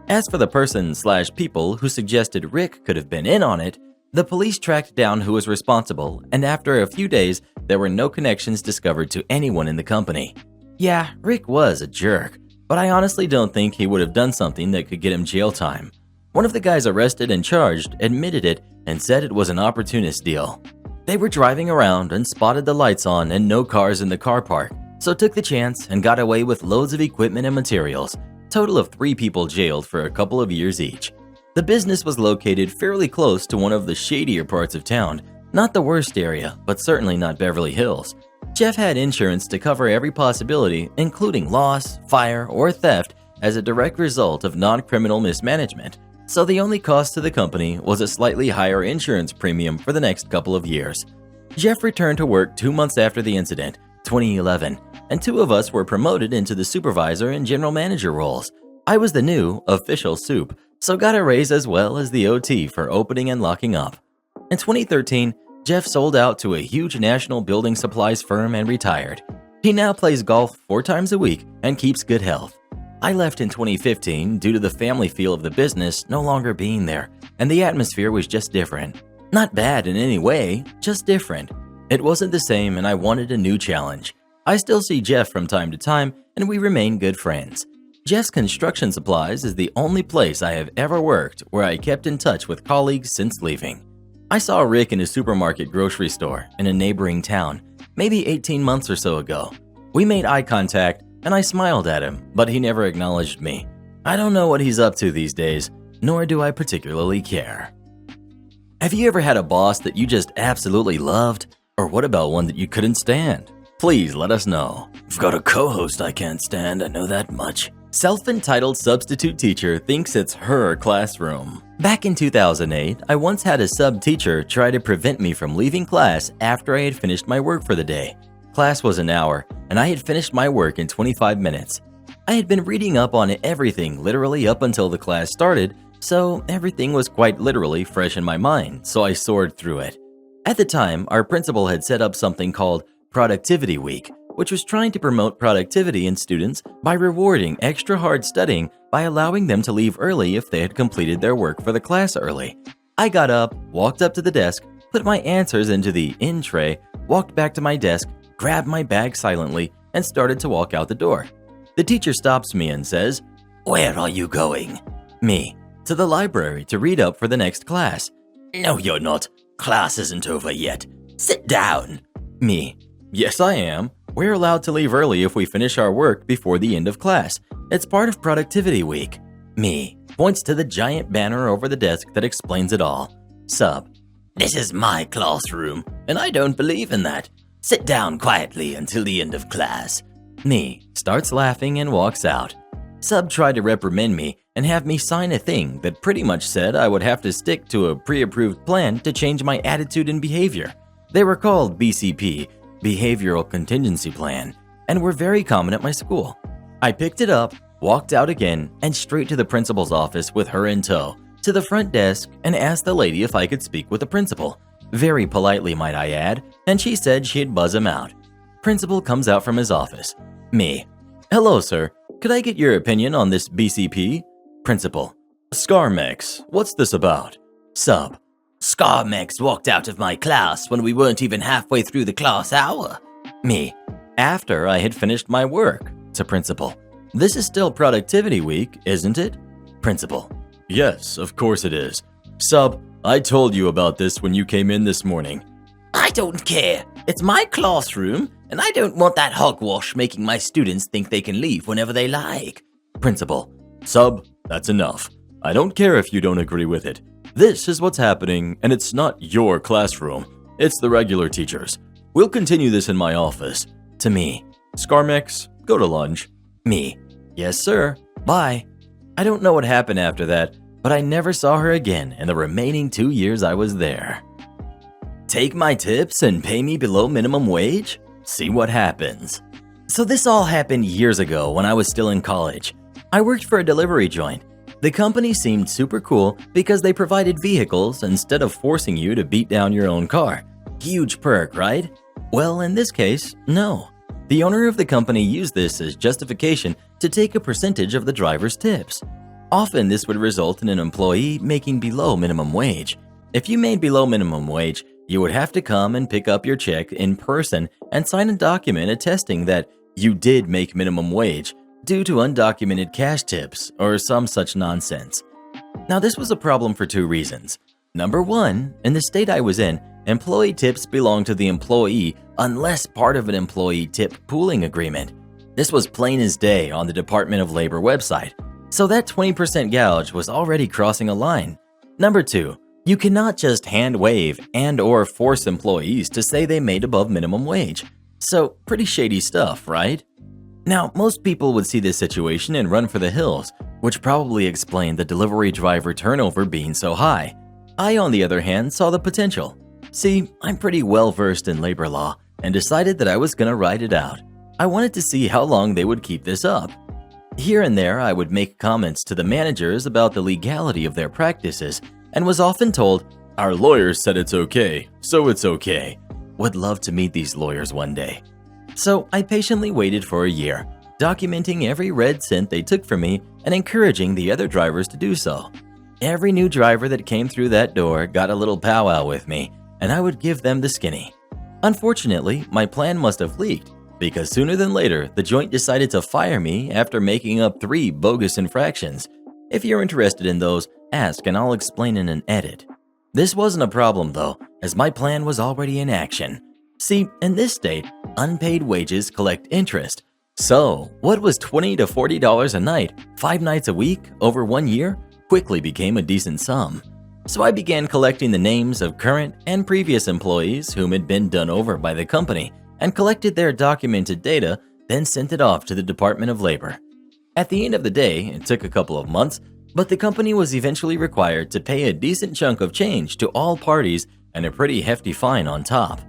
As for the person/people who suggested Rick could have been in on it, the police tracked down who was responsible, and after a few days, there were no connections discovered to anyone in the company. Yeah, Rick was a jerk, but I honestly don't think he would have done something that could get him jail time. One of the guys arrested and charged admitted it and said it was an opportunist deal. They were driving around and spotted the lights on and no cars in the car park, so took the chance and got away with loads of equipment and materials. Total of 3 people jailed for a couple of years each. The business was located fairly close to one of the shadier parts of town, not the worst area, but certainly not Beverly Hills. Jeff had insurance to cover every possibility, including loss, fire, or theft as a direct result of non-criminal mismanagement. So the only cost to the company was a slightly higher insurance premium for the next couple of years. Jeff returned to work 2 months after the incident, 2011, and 2 of us were promoted into the supervisor and general manager roles. I was the new official soup, so got a raise as well as the OT for opening and locking up. In 2013, Jeff sold out to a huge national building supplies firm and retired. He now plays golf 4 times a week and keeps good health. I left in 2015 due to the family feel of the business no longer being there, and the atmosphere was just different. Not bad in any way, just different. It wasn't the same and I wanted a new challenge. I still see Jeff from time to time and we remain good friends. Jeff's Construction Supplies is the only place I have ever worked where I kept in touch with colleagues since leaving. I saw Rick in a supermarket grocery store in a neighboring town, maybe 18 months or so ago. We made eye contact and I smiled at him, but he never acknowledged me. I don't know what he's up to these days, nor do I particularly care. Have you ever had a boss that you just absolutely loved? Or what about one that you couldn't stand? Please let us know. I've got a co-host I can't stand, I know that much. Self-entitled substitute teacher thinks it's her classroom. Back in 2008, I once had a sub-teacher try to prevent me from leaving class after I had finished my work for the day. Class was an hour, and I had finished my work in 25 minutes. I had been reading up on everything literally up until the class started, so everything was quite literally fresh in my mind, so I soared through it. At the time, our principal had set up something called Productivity Week, which was trying to promote productivity in students by rewarding extra hard studying by allowing them to leave early if they had completed their work for the class early. I got up, walked up to the desk, put my answers into the in tray, walked back to my desk, grabbed my bag silently, and started to walk out the door. The teacher stops me and says, "Where are you going?" Me, "To the library to read up for the next class." No, you're not. Class isn't over yet. Sit down. Me, "Yes, I am. We're allowed to leave early if we finish our work before the end of class. It's part of Productivity Week." Me, points to the giant banner over the desk that explains it all. Sub, This is my classroom, and I don't believe in that. Sit down quietly until the end of class. Me, starts laughing and walks out. Sub tried to reprimand me and have me sign a thing that pretty much said I would have to stick to a pre-approved plan to change my attitude and behavior. They were called BCP, Behavioral Contingency Plan, and were very common at my school. I picked it up, walked out again, and straight to the principal's office with her in tow, to the front desk, and asked the lady if I could speak with the principal. Very politely, might I add, and she said she'd buzz him out. Principal comes out from his office. Me. Hello, sir. Could I get your opinion on this BCP? Principal. Scarmex, what's this about? Sub. Scarmex walked out of my class when we weren't even halfway through the class hour. Me. After I had finished my work. To Principal. This is still productivity week, isn't it? Principal. Yes, of course it is. Sub, I told you about this when you came in this morning. I don't care. It's my classroom, and I don't want that hogwash making my students think they can leave whenever they like. Principal. Sub, that's enough. I don't care if you don't agree with it. This is what's happening, and it's not your classroom. It's the regular teachers. We'll continue this in my office. To me. Scarmex, go to lunch. Me. Yes, sir. Bye. I don't know what happened after that, but I never saw her again in the remaining 2 years I was there. Take my tips and pay me below minimum wage? See what happens. So this all happened years ago when I was still in college. I worked for a delivery joint. The company seemed super cool because they provided vehicles instead of forcing you to beat down your own car. Huge perk, right? Well, in this case, no. The owner of the company used this as justification to take a percentage of the driver's tips. Often this would result in an employee making below minimum wage. If you made below minimum wage, you would have to come and pick up your check in person and sign a document attesting that you did make minimum wage due to undocumented cash tips or some such nonsense. Now this was a problem for 2 reasons. Number 1, in the state I was in, employee tips belong to the employee unless part of an employee tip pooling agreement. This was plain as day on the Department of Labor website, so that 20% gouge was already crossing a line. Number 2, you cannot just hand wave and or force employees to say they made above minimum wage. So pretty shady stuff, right? Now, most people would see this situation and run for the hills, which probably explained the delivery driver turnover being so high. I, on the other hand, saw the potential. See, I'm pretty well versed in labor law and decided that I was gonna ride it out. I wanted to see how long they would keep this up. Here and there, I would make comments to the managers about the legality of their practices and was often told, "Our lawyers said it's okay, so it's okay." Would love to meet these lawyers one day. So I patiently waited for a year, documenting every red cent they took from me and encouraging the other drivers to do so. Every new driver that came through that door got a little powwow with me, and I would give them the skinny. Unfortunately, my plan must have leaked, because sooner than later, the joint decided to fire me after making up 3 bogus infractions. If you're interested in those, ask and I'll explain in an edit. This wasn't a problem though, as my plan was already in action. See, in this state, unpaid wages collect interest. So, what was $20 to $40 a night, 5 nights a week, over 1 year, quickly became a decent sum. So I began collecting the names of current and previous employees whom had been done over by the company and collected their documented data, then sent it off to the Department of Labor. At the end of the day, it took a couple of months, but the company was eventually required to pay a decent chunk of change to all parties and a pretty hefty fine on top.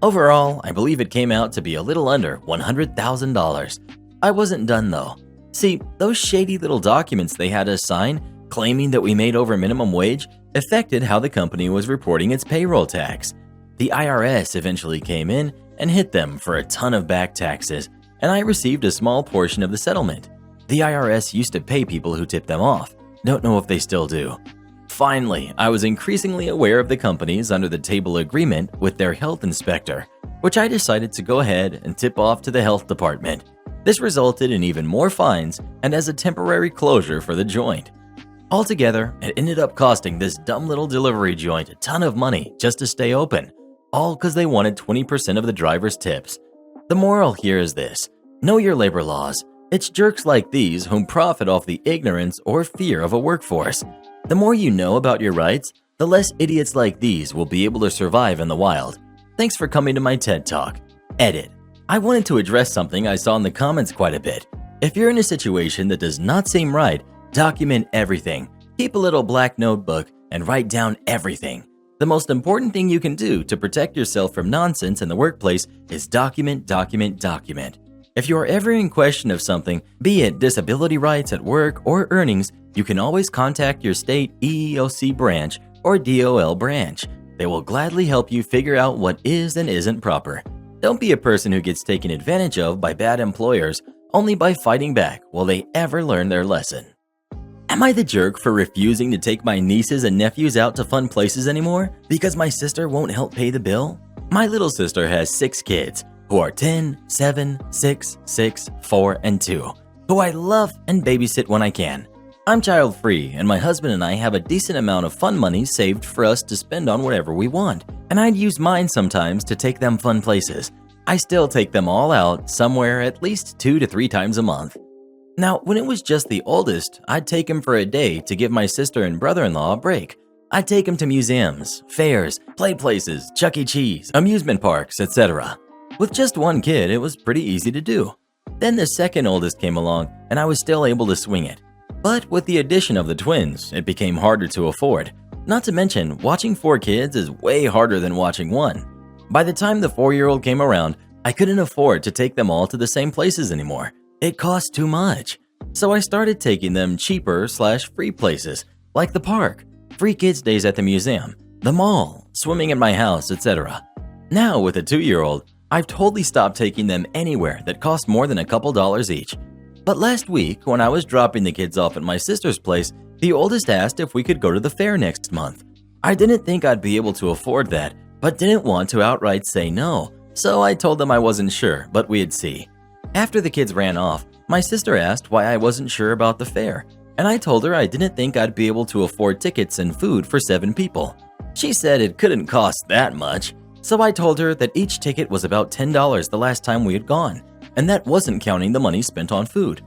Overall, I believe it came out to be a little under $100,000. I wasn't done though. See, those shady little documents they had us sign, claiming that we made over minimum wage, affected how the company was reporting its payroll tax. The IRS eventually came in and hit them for a ton of back taxes, and I received a small portion of the settlement. The IRS used to pay people who tipped them off. Don't know if they still do. Finally, I was increasingly aware of the companies under the table agreement with their health inspector, which I decided to go ahead and tip off to the health department. This resulted in even more fines and as a temporary closure for the joint. Altogether, it ended up costing this dumb little delivery joint a ton of money just to stay open, all because they wanted 20% of the driver's tips. The moral here is this: know your labor laws. It's jerks like these whom profit off the ignorance or fear of a workforce. The more you know about your rights, the less idiots like these will be able to survive in the wild. Thanks for coming to my TED Talk. Edit. I wanted to address something I saw in the comments quite a bit. If you're in a situation that does not seem right, document everything. Keep a little black notebook and write down everything. The most important thing you can do to protect yourself from nonsense in the workplace is document, document, document. If you are ever in question of something, be it disability rights at work or earnings, you can always contact your state EEOC branch or DOL branch. They will gladly help you figure out what is and isn't proper. Don't be a person who gets taken advantage of by bad employers only by fighting back. Will they ever learn their lesson? Am I the jerk for refusing to take my nieces and nephews out to fun places anymore because my sister won't help pay the bill? My little sister has 6 kids who are 10, 7, 6, 6, 4, and 2, who I love and babysit when I can. I'm child-free, and my husband and I have a decent amount of fun money saved for us to spend on whatever we want, and I'd use mine sometimes to take them fun places. I still take them all out somewhere at least 2 to 3 times a month. Now, when it was just the oldest, I'd take him for a day to give my sister and brother-in-law a break. I'd take him to museums, fairs, play places, Chuck E. Cheese, amusement parks, etc. With just one kid, it was pretty easy to do. Then the second oldest came along, and I was still able to swing it. But with the addition of the twins, it became harder to afford. Not to mention, watching 4 kids is way harder than watching one. By the time the 4-year-old came around, I couldn't afford to take them all to the same places anymore. It cost too much. So I started taking them cheaper/free places, like the park, free kids days at the museum, the mall, swimming at my house, etc. Now with a 2-year-old, I've totally stopped taking them anywhere that cost more than a couple dollars each. But last week, when I was dropping the kids off at my sister's place, the oldest asked if we could go to the fair next month. I didn't think I'd be able to afford that, but didn't want to outright say no, so I told them I wasn't sure, but we'd see. After the kids ran off, my sister asked why I wasn't sure about the fair, and I told her I didn't think I'd be able to afford tickets and food for 7 people. She said it couldn't cost that much, so I told her that each ticket was about $10 the last time we had gone, and that wasn't counting the money spent on food.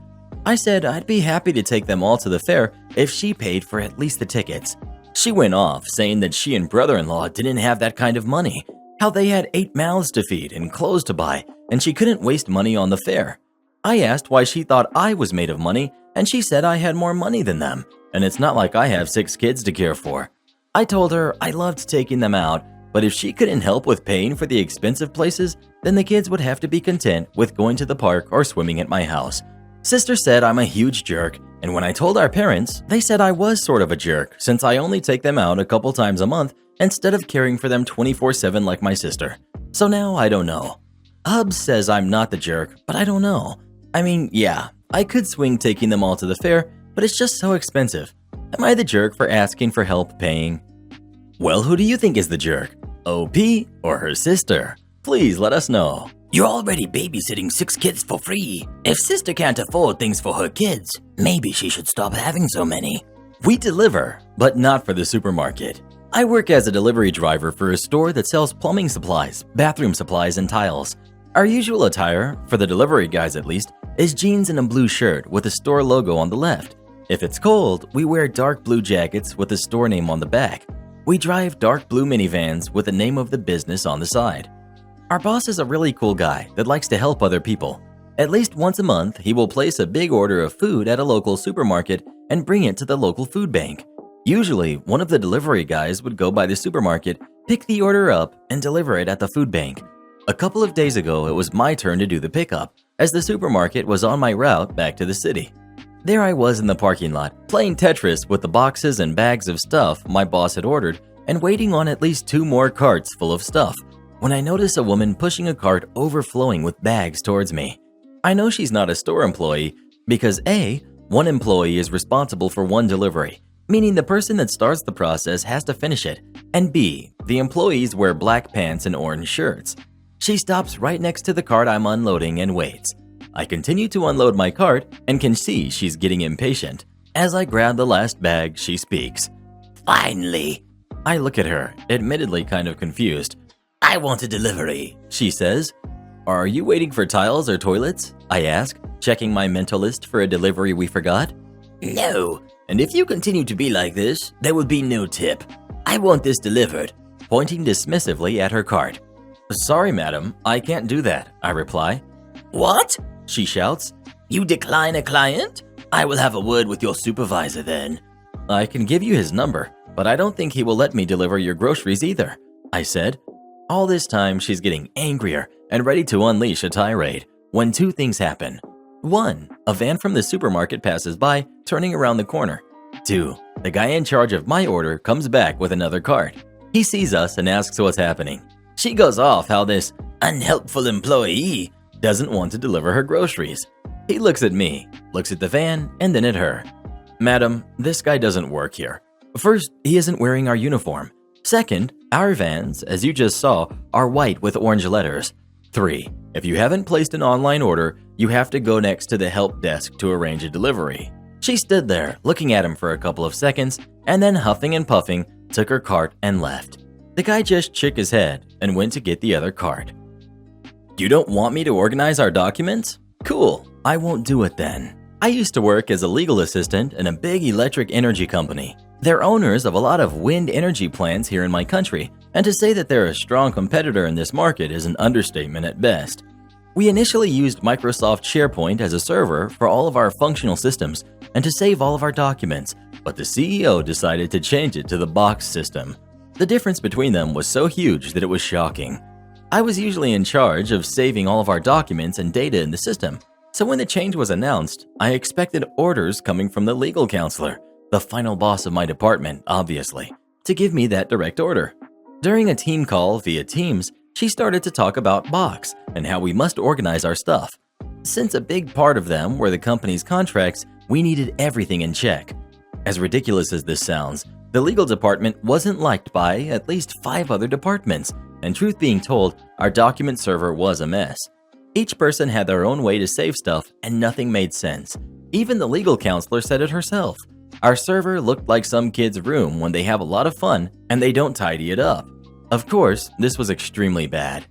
I said I'd be happy to take them all to the fair if she paid for at least the tickets. She went off saying that she and brother-in-law didn't have that kind of money, how they had 8 mouths to feed and clothes to buy, and she couldn't waste money on the fair. I asked why she thought I was made of money, and she said I had more money than them, and it's not like I have 6 kids to care for. I told her I loved taking them out, but if she couldn't help with paying for the expensive places, then the kids would have to be content with going to the park or swimming at my house. Sister said I'm a huge jerk, and when I told our parents, they said I was sort of a jerk since I only take them out a couple times a month instead of caring for them 24/7 like my sister. So now I don't know. Hubs says I'm not the jerk, but I don't know. I mean, yeah, I could swing taking them all to the fair, but it's just so expensive. Am I the jerk for asking for help paying? Well, who do you think is the jerk? OP or her sister? Please let us know. You're already babysitting 6 kids for free. If sister can't afford things for her kids, maybe she should stop having so many. We deliver, but not for the supermarket. I work as a delivery driver for a store that sells plumbing supplies, bathroom supplies, and tiles. Our usual attire, for the delivery guys at least, is jeans and a blue shirt with a store logo on the left. If it's cold, we wear dark blue jackets with the store name on the back. We drive dark blue minivans with the name of the business on the side. Our boss is a really cool guy that likes to help other people. At least once a month, he will place a big order of food at a local supermarket and bring it to the local food bank. Usually, one of the delivery guys would go by the supermarket, pick the order up, and deliver it at the food bank. A couple of days ago, it was my turn to do the pickup, as the supermarket was on my route back to the city. There I was in the parking lot, playing Tetris with the boxes and bags of stuff my boss had ordered, and waiting on at least 2 more carts full of stuff, when I notice a woman pushing a cart overflowing with bags towards me. I know she's not a store employee because A, one employee is responsible for one delivery, meaning the person that starts the process has to finish it, and B, the employees wear black pants and orange shirts. She stops right next to the cart I'm unloading and waits. I continue to unload my cart and can see she's getting impatient. As I grab the last bag, she speaks. Finally. I look at her, admittedly kind of confused. I want a delivery, she says. Are you waiting for tiles or toilets? I ask, checking my mental list for a delivery we forgot. No, and if you continue to be like this, there will be no tip. I want this delivered, pointing dismissively at her cart. Sorry, madam, I can't do that, I reply. What? She shouts. You decline a client? I will have a word with your supervisor then. I can give you his number, but I don't think he will let me deliver your groceries either, I said. All this time, she's getting angrier and ready to unleash a tirade when 2 things happen. 1, a van from the supermarket passes by, turning around the corner. 2, the guy in charge of my order comes back with another cart. He sees us and asks what's happening. She goes off how this unhelpful employee doesn't want to deliver her groceries. He looks at me, looks at the van, and then at her. Madam, this guy doesn't work here. First, he isn't wearing our uniform. Second, our vans, as you just saw, are white with orange letters. 3. If you haven't placed an online order, you have to go next to the help desk to arrange a delivery. She stood there, looking at him for a couple of seconds, and then huffing and puffing, took her cart and left. The guy just shook his head and went to get the other cart. You don't want me to organize our documents? Cool, I won't do it then. I used to work as a legal assistant in a big electric energy company. They're owners of a lot of wind energy plants here in my country, and to say that they're a strong competitor in this market is an understatement at best. We initially used Microsoft SharePoint as a server for all of our functional systems and to save all of our documents, but the CEO decided to change it to the Box system. The difference between them was so huge that it was shocking. I was usually in charge of saving all of our documents and data in the system, so when the change was announced, I expected orders coming from the legal counselor, the final boss of my department, obviously, to give me that direct order. During a team call via Teams, she started to talk about Box and how we must organize our stuff. Since a big part of them were the company's contracts, we needed everything in check. As ridiculous as this sounds, the legal department wasn't liked by at least 5 other departments, and truth being told, our document server was a mess. Each person had their own way to save stuff and nothing made sense. Even the legal counselor said it herself. Our server looked like some kid's room when they have a lot of fun and they don't tidy it up. Of course, this was extremely bad.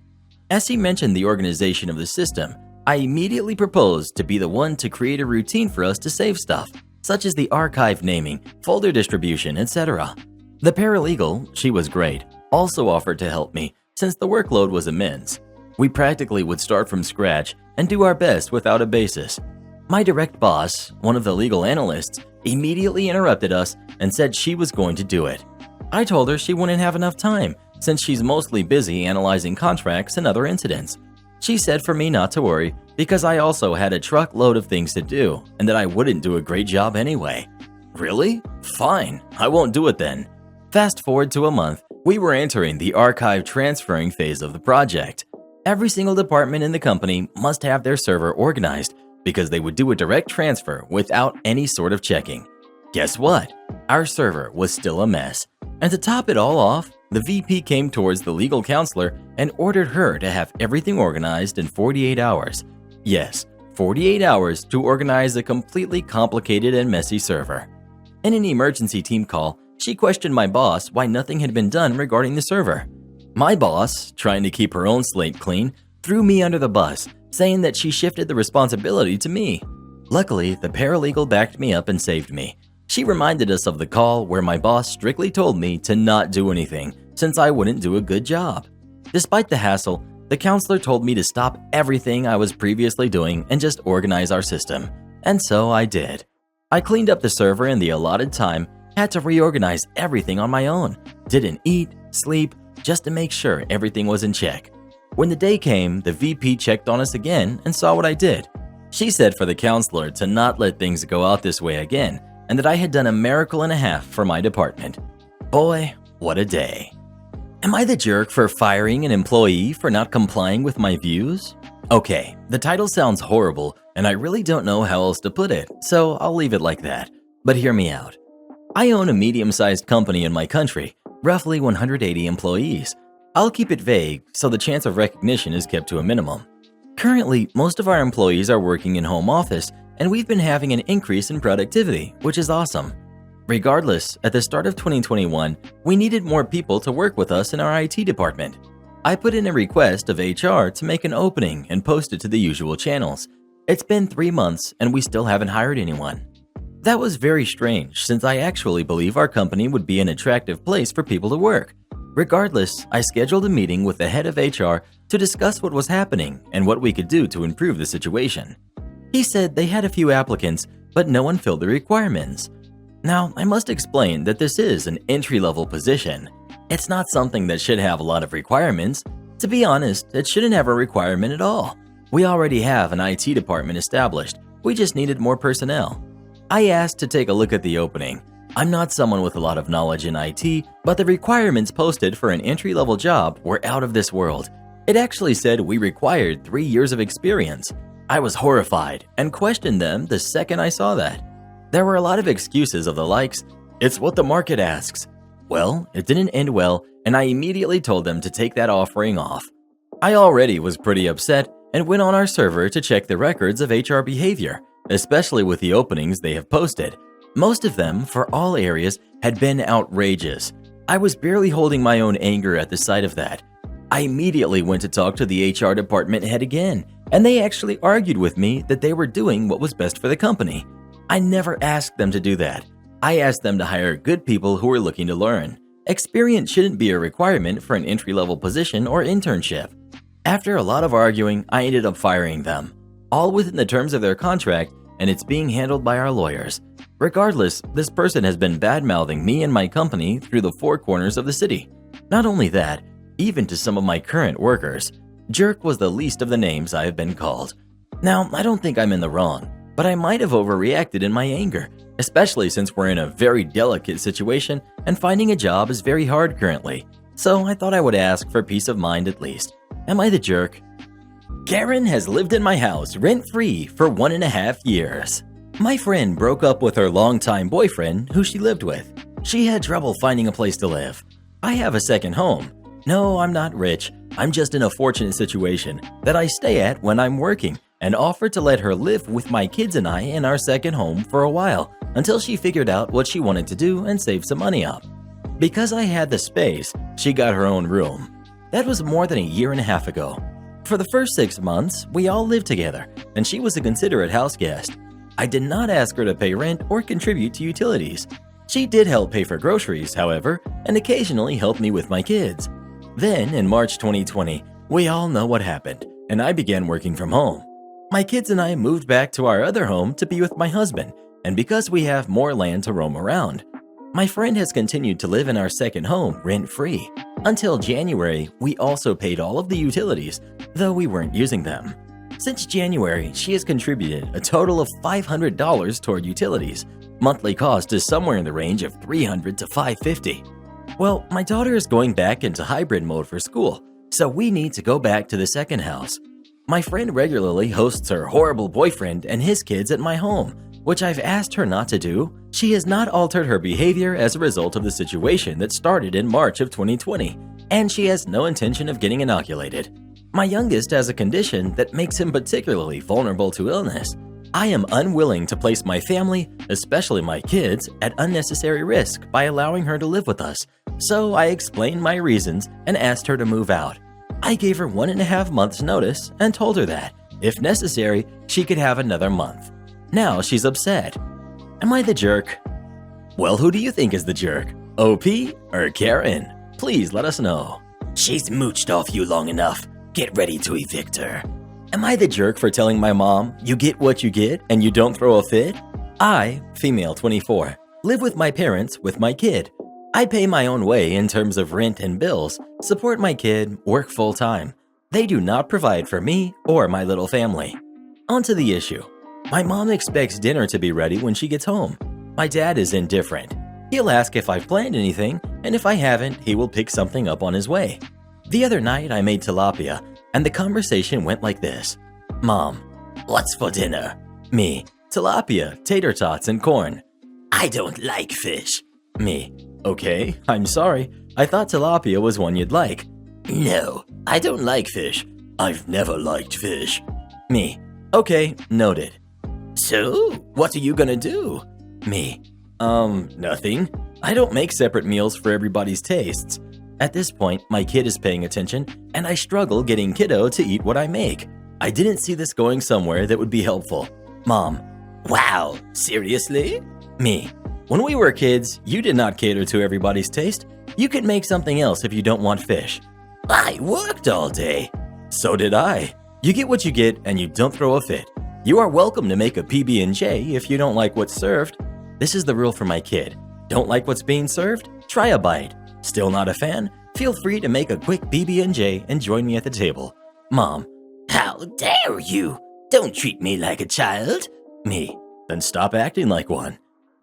As he mentioned the organization of the system, I immediately proposed to be the one to create a routine for us to save stuff, such as the archive naming, folder distribution, etc. The paralegal, she was great, also offered to help me since the workload was immense. We practically would start from scratch and do our best without a basis. My direct boss, one of the legal analysts, immediately interrupted us and said she was going to do it. I told her she wouldn't have enough time since she's mostly busy analyzing contracts and other incidents. She said for me not to worry because I also had a truckload of things to do and that I wouldn't do a great job anyway. Really? Fine, I won't do it then. Fast forward to a month, we were entering the archive transferring phase of the project. Every single department in the company must have their server organized because they would do a direct transfer without any sort of checking. Guess what? Our server was still a mess. And to top it all off, the VP came towards the legal counselor and ordered her to have everything organized in 48 hours. Yes, 48 hours to organize a completely complicated and messy server. In an emergency team call, she questioned my boss why nothing had been done regarding the server. My boss, trying to keep her own slate clean, threw me under the bus, saying that she shifted the responsibility to me. Luckily, the paralegal backed me up and saved me. She reminded us of the call where my boss strictly told me to not do anything since I wouldn't do a good job. Despite the hassle, the counselor told me to stop everything I was previously doing and just organize our system. And so I did. I cleaned up the server in the allotted time, had to reorganize everything on my own, didn't eat, sleep, just to make sure everything was in check. When the day came, the VP checked on us again and saw what I did. She said for the counselor to not let things go out this way again, and that I had done a miracle and a half for my department. Boy, what a day. Am I the jerk for firing an employee for not complying with my views? Okay, the title sounds horrible, and I really don't know how else to put it, so I'll leave it like that. But hear me out. I own a medium-sized company in my country, roughly 180 employees. I'll keep it vague so the chance of recognition is kept to a minimum. Currently, most of our employees are working in home office, and we've been having an increase in productivity, which is awesome. Regardless, at the start of 2021, we needed more people to work with us in our IT department. I put in a request of HR to make an opening and post it to the usual channels. It's been 3 months and we still haven't hired anyone. That was very strange since I actually believe our company would be an attractive place for people to work. Regardless, I scheduled a meeting with the head of HR to discuss what was happening and what we could do to improve the situation. He said they had a few applicants, but no one filled the requirements. Now, I must explain that this is an entry-level position. It's not something that should have a lot of requirements. To be honest, it shouldn't have a requirement at all. We already have an IT department established. We just needed more personnel. I asked to take a look at the opening. I'm not someone with a lot of knowledge in IT, but the requirements posted for an entry-level job were out of this world. It actually said we required 3 years of experience. I was horrified and questioned them the second I saw that. There were a lot of excuses of the likes, "It's what the market asks." Well, it didn't end well, and I immediately told them to take that offering off. I already was pretty upset and went on our server to check the records of HR behavior, especially with the openings they have posted. Most of them, for all areas, had been outrageous. I was barely holding my own anger at the sight of that. I immediately went to talk to the HR department head again, and they actually argued with me that they were doing what was best for the company. I never asked them to do that. I asked them to hire good people who were looking to learn. Experience shouldn't be a requirement for an entry-level position or internship. After a lot of arguing, I ended up firing them, all within the terms of their contract, and it's being handled by our lawyers. Regardless, this person has been bad-mouthing me and my company through the four corners of the city. Not only that, even to some of my current workers. Jerk was the least of the names I have been called. Now, I don't think I'm in the wrong, but I might have overreacted in my anger, especially since we're in a very delicate situation and finding a job is very hard currently. So I thought I would ask for peace of mind at least. Am I the jerk? Karen has lived in my house rent-free for 1.5 years. My friend broke up with her longtime boyfriend who she lived with. She had trouble finding a place to live. I have a second home. No, I'm not rich. I'm just in a fortunate situation that I stay at when I'm working and offered to let her live with my kids and I in our second home for a while until she figured out what she wanted to do and save some money up. Because I had the space, she got her own room. That was more than 1.5 years ago. For the first 6 months, we all lived together, and she was a considerate house guest. I did not ask her to pay rent or contribute to utilities. She did help pay for groceries, however, and occasionally helped me with my kids. Then, in March 2020, we all know what happened, and I began working from home. My kids and I moved back to our other home to be with my husband, and because we have more land to roam around. My friend has continued to live in our second home rent-free. Until January, we also paid all of the utilities, though we weren't using them. Since January, she has contributed a total of $500 toward utilities. Monthly cost is somewhere in the range of $300 to $550. Well, my daughter is going back into hybrid mode for school, so we need to go back to the second house. My friend regularly hosts her horrible boyfriend and his kids at my home, which I've asked her not to do. She has not altered her behavior as a result of the situation that started in March of 2020, and she has no intention of getting inoculated. My youngest has a condition that makes him particularly vulnerable to illness. I am unwilling to place my family, especially my kids, at unnecessary risk by allowing her to live with us, so I explained my reasons and asked her to move out. I gave her 1.5 months notice and told her that, if necessary, she could have another month. Now she's upset. Am I the jerk? Well, who do you think is the jerk? OP or Karen? Please let us know. She's mooched off you long enough. Get ready to evict her. Am I the jerk for telling my mom, you get what you get and you don't throw a fit? I, female 24, live with my parents with my kid. I pay my own way in terms of rent and bills, support my kid, work full-time. They do not provide for me or my little family. On to the issue. My mom expects dinner to be ready when she gets home. My dad is indifferent. He'll ask if I've planned anything, and if I haven't, he will pick something up on his way. The other night I made tilapia, and the conversation went like this. Mom, What's for dinner? me, tilapia, tater tots, and corn. I don't like fish. Me, okay, I'm sorry. I thought tilapia was one you'd like. No, I don't like fish. I've never liked fish. Me, okay, noted. So, what are you gonna do? Me, nothing. I don't make separate meals for everybody's tastes. At this point, my kid is paying attention, and I struggle getting kiddo to eat what I make. I didn't see this going somewhere that would be helpful. Mom, Wow, seriously? me, when we were kids, you did not cater to everybody's taste. You could make something else if you don't want fish. I worked all day. So did I. You get what you get, and you don't throw a fit. You are welcome to make a PB&J if you don't like what's served. This is the rule for my kid. Don't like what's being served? Try a bite. Still not a fan? Feel free to make a quick PB&J and join me at the table. Mom, How dare you? Don't treat me like a child. me, then stop acting like one.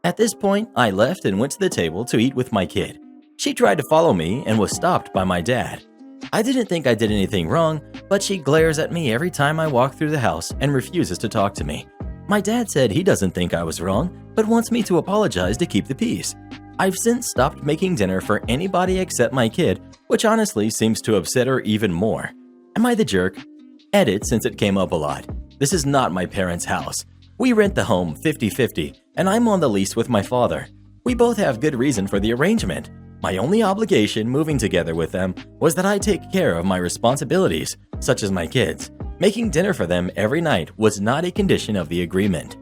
At this point, I left and went to the table to eat with my kid. She tried to follow me and was stopped by my dad. I didn't think I did anything wrong, but she glares at me every time I walk through the house and refuses to talk to me. My dad said he doesn't think I was wrong, but wants me to apologize to keep the peace. I've since stopped making dinner for anybody except my kid, which honestly seems to upset her even more. Am I the jerk? Edit since it came up a lot. This is not my parents' house. We rent the home 50-50, and I'm on the lease with my father. We both have good reason for the arrangement. My only obligation moving together with them was that I take care of my responsibilities, such as my kids. Making dinner for them every night was not a condition of the agreement.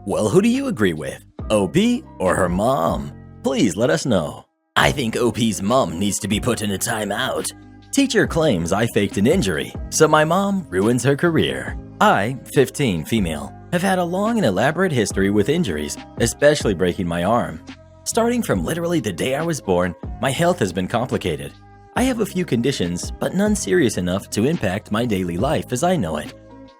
Well, who do you agree with? OP or her mom? Please let us know. I think OP's mom needs to be put in a timeout. Teacher claims I faked an injury, so my mom ruins her career. I, 15, female, have had a long and elaborate history with injuries, especially breaking my arm. Starting from literally the day I was born, my health has been complicated. I have a few conditions, but none serious enough to impact my daily life as I know it.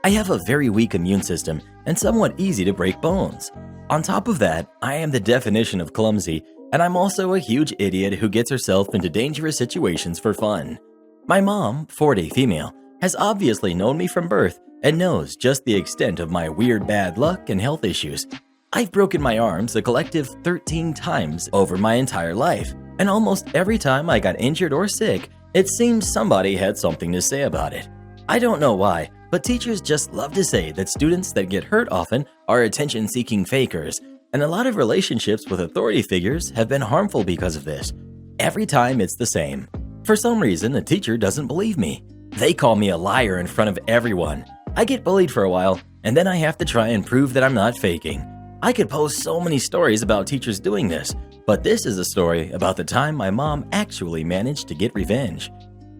I have a very weak immune system and somewhat easy to break bones. On top of that, I am the definition of clumsy, and I'm also a huge idiot who gets herself into dangerous situations for fun. My mom, 40, female, has obviously known me from birth and knows just the extent of my weird bad luck and health issues. I've broken my arms a collective 13 times over my entire life, and almost every time I got injured or sick, it seemed somebody had something to say about it. I don't know why, but teachers just love to say that students that get hurt often are attention-seeking fakers, and a lot of relationships with authority figures have been harmful because of this. Every time it's the same. For some reason, a teacher doesn't believe me. They call me a liar in front of everyone. I get bullied for a while, and then I have to try and prove that I'm not faking. I could post so many stories about teachers doing this, but this is a story about the time my mom actually managed to get revenge.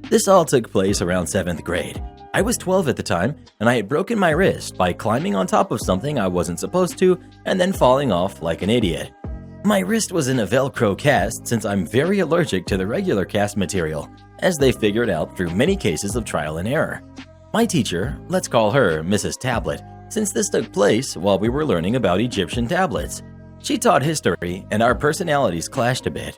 This all took place around 7th grade. I was 12 at the time, and I had broken my wrist by climbing on top of something I wasn't supposed to and then falling off like an idiot. My wrist was in a Velcro cast since I'm very allergic to the regular cast material, as they figured out through many cases of trial and error. My teacher, let's call her Mrs. Tablet, since this took place while we were learning about Egyptian tablets. She taught history, and our personalities clashed a bit.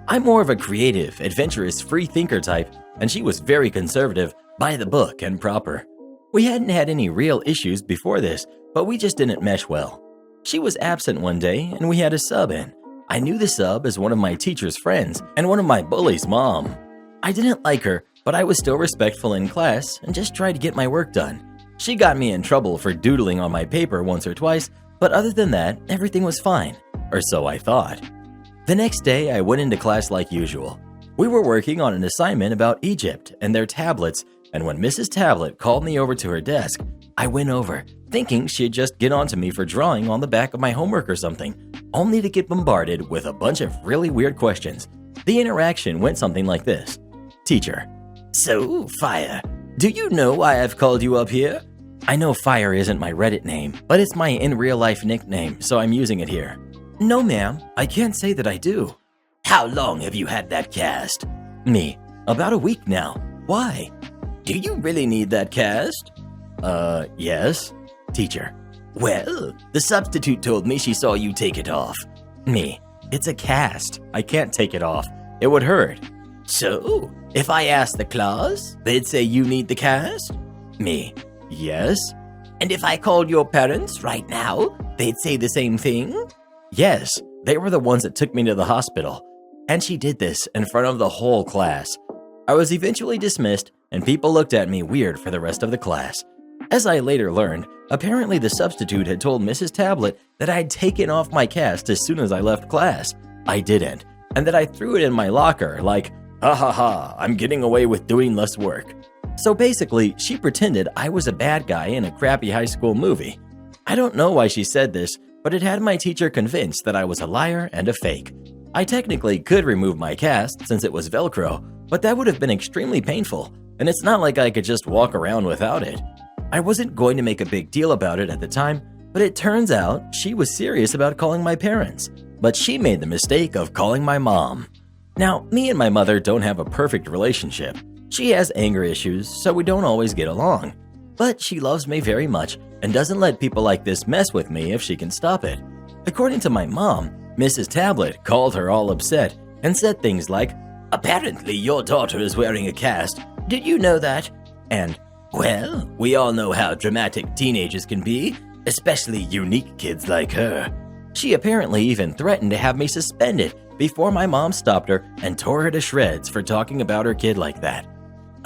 I'm more of a creative, adventurous, free thinker type, and she was very conservative, by the book and proper. We hadn't had any real issues before this, but we just didn't mesh well. She was absent one day, and we had a sub in. I knew the sub as one of my teacher's friends and one of my bullies' mom. I didn't like her, but I was still respectful in class and just tried to get my work done. She got me in trouble for doodling on my paper once or twice, but other than that, everything was fine, or so I thought. The next day, I went into class like usual. We were working on an assignment about Egypt and their tablets, and when Mrs. Tablet called me over to her desk, I went over, thinking she'd just get onto me for drawing on the back of my homework or something, only to get bombarded with a bunch of really weird questions. The interaction went something like this. Teacher: So, Fire, do you know why I've called you up here? I know Fire isn't my Reddit name, but it's my in-real-life nickname, so I'm using it here. No, ma'am, I can't say that I do. How long have you had that cast? Me: About a week now. Why? Do you really need that cast? Yes. Teacher: Well, the substitute told me she saw you take it off. Me: It's a cast. I can't take it off. It would hurt. So, if I asked the class, they'd say you need the cast? Me: Yes. And if I called your parents right now, they'd say the same thing? Yes. They were the ones that took me to the hospital. And she did this in front of the whole class. I was eventually dismissed, and people looked at me weird for the rest of the class. As I later learned, apparently the substitute had told Mrs. Tablet that I'd taken off my cast as soon as I left class. I didn't, and that I threw it in my locker like, ha ha ha, I'm getting away with doing less work. So basically, she pretended I was a bad guy in a crappy high school movie. I don't know why she said this, but it had my teacher convinced that I was a liar and a fake. I technically could remove my cast since it was Velcro, but that would have been extremely painful, and it's not like I could just walk around without it. I wasn't going to make a big deal about it at the time, but it turns out she was serious about calling my parents, but she made the mistake of calling my mom. Now, me and my mother don't have a perfect relationship. She has anger issues, so we don't always get along. But she loves me very much and doesn't let people like this mess with me if she can stop it. According to my mom, Mrs. Tablet called her all upset and said things like, "Apparently your daughter is wearing a cast. Did you know that?" And, "Well, we all know how dramatic teenagers can be, especially unique kids like her." She apparently even threatened to have me suspended before my mom stopped her and tore her to shreds for talking about her kid like that.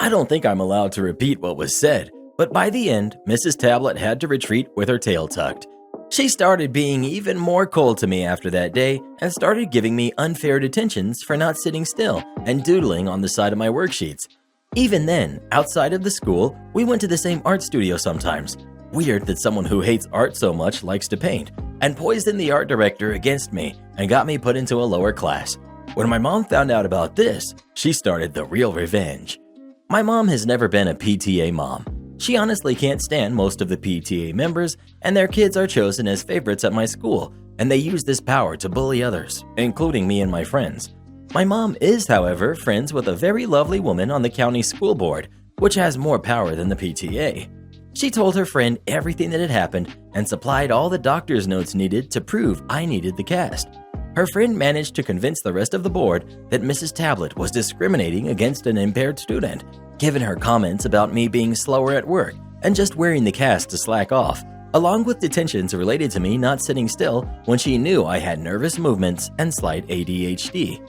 I don't think I'm allowed to repeat what was said, but by the end, Mrs. Tablet had to retreat with her tail tucked. She started being even more cold to me after that day and started giving me unfair detentions for not sitting still and doodling on the side of my worksheets. Even then, outside of the school, we went to the same art studio sometimes. Weird that someone who hates art so much likes to paint, and poisoned the art director against me and got me put into a lower class. When my mom found out about this, she started the real revenge. My mom has never been a PTA mom. She honestly can't stand most of the PTA members, and their kids are chosen as favorites at my school, and they use this power to bully others, including me and my friends. My mom is, however, friends with a very lovely woman on the county school board, which has more power than the PTA. She told her friend everything that had happened and supplied all the doctor's notes needed to prove I needed the cast. Her friend managed to convince the rest of the board that Mrs. Tablet was discriminating against an impaired student, given her comments about me being slower at work and just wearing the cast to slack off, along with detentions related to me not sitting still when she knew I had nervous movements and slight ADHD.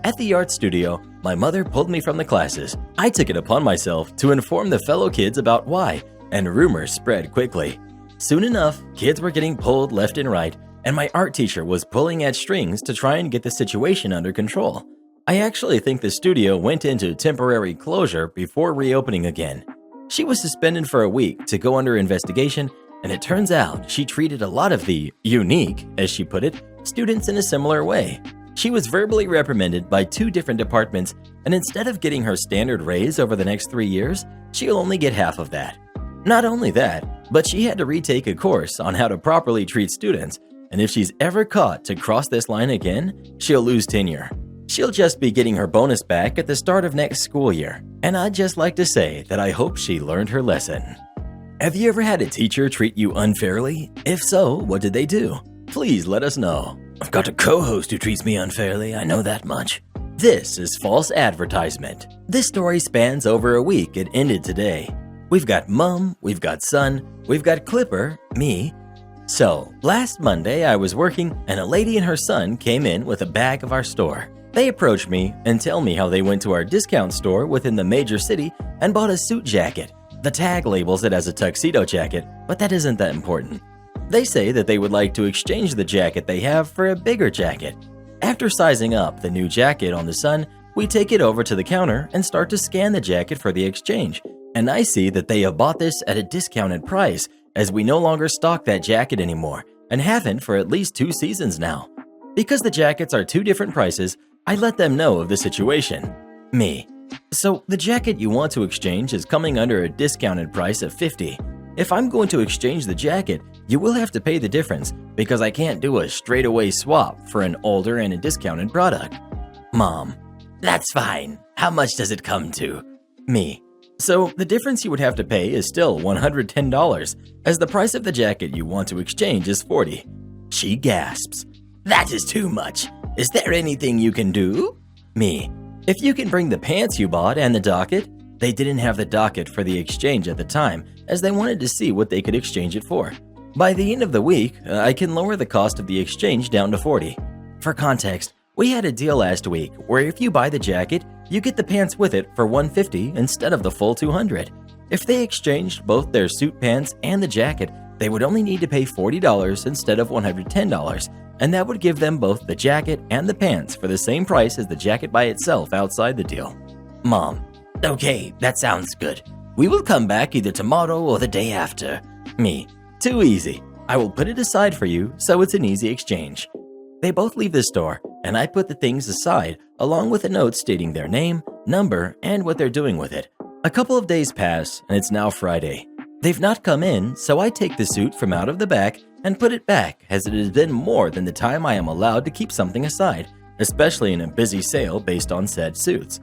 At the art studio, my mother pulled me from the classes. I took it upon myself to inform the fellow kids about why, and rumors spread quickly. Soon enough, kids were getting pulled left and right, and my art teacher was pulling at strings to try and get the situation under control. I actually think the studio went into temporary closure before reopening again. She was suspended for a week to go under investigation, and it turns out she treated a lot of the unique, as she put it, students in a similar way. She was verbally reprimanded by 2 different departments, and instead of getting her standard raise over the next 3 years, she'll only get half of that. Not only that, but she had to retake a course on how to properly treat students, and if she's ever caught to cross this line again, she'll lose tenure. She'll just be getting her bonus back at the start of next school year, and I'd just like to say that I hope she learned her lesson. Have you ever had a teacher treat you unfairly? If so, what did they do? Please let us know. I've got a co-host who treats me unfairly, I know that much. This is false advertisement. This story spans over a week. It ended today. We've got Mum, we've got Son, we've got Clipper, me. So, last Monday I was working and a lady and her son came in with a bag of our store. They approached me and tell me how they went to our discount store within the major city and bought a suit jacket. The tag labels it as a tuxedo jacket, but that isn't that important. They say that they would like to exchange the jacket they have for a bigger jacket. After sizing up the new jacket on the son, we take it over to the counter and start to scan the jacket for the exchange. And I see that they have bought this at a discounted price, as we no longer stock that jacket anymore and haven't for at least 2 seasons now. Because the jackets are 2 different prices, I let them know of the situation. Me. So the jacket you want to exchange is coming under a discounted price of $50. If I'm going to exchange the jacket, you will have to pay the difference because I can't do a straightaway swap for an older and a discounted product. Mom. That's fine. How much does it come to? Me. So the difference you would have to pay is still $110, as the price of the jacket you want to exchange is $40. She gasps. That is too much. Is there anything you can do? Me. If you can bring the pants you bought and the docket. They didn't have the docket for the exchange at the time, as they wanted to see what they could exchange it for. By the end of the week, I can lower the cost of the exchange down to $40. For context, we had a deal last week where if you buy the jacket, you get the pants with it for $150 instead of the full $200. If they exchanged both their suit pants and the jacket, they would only need to pay $40 instead of $110, and that would give them both the jacket and the pants for the same price as the jacket by itself outside the deal. Mom. Okay, that sounds good. We will come back either tomorrow or the day after. Me. Too easy. I will put it aside for you so it's an easy exchange. They both leave the store, and I put the things aside along with a note stating their name, number, and what they're doing with it. A couple of days pass, and it's now Friday. They've not come in, so I take the suit from out of the back and put it back, as it has been more than the time I am allowed to keep something aside, especially in a busy sale based on said suits.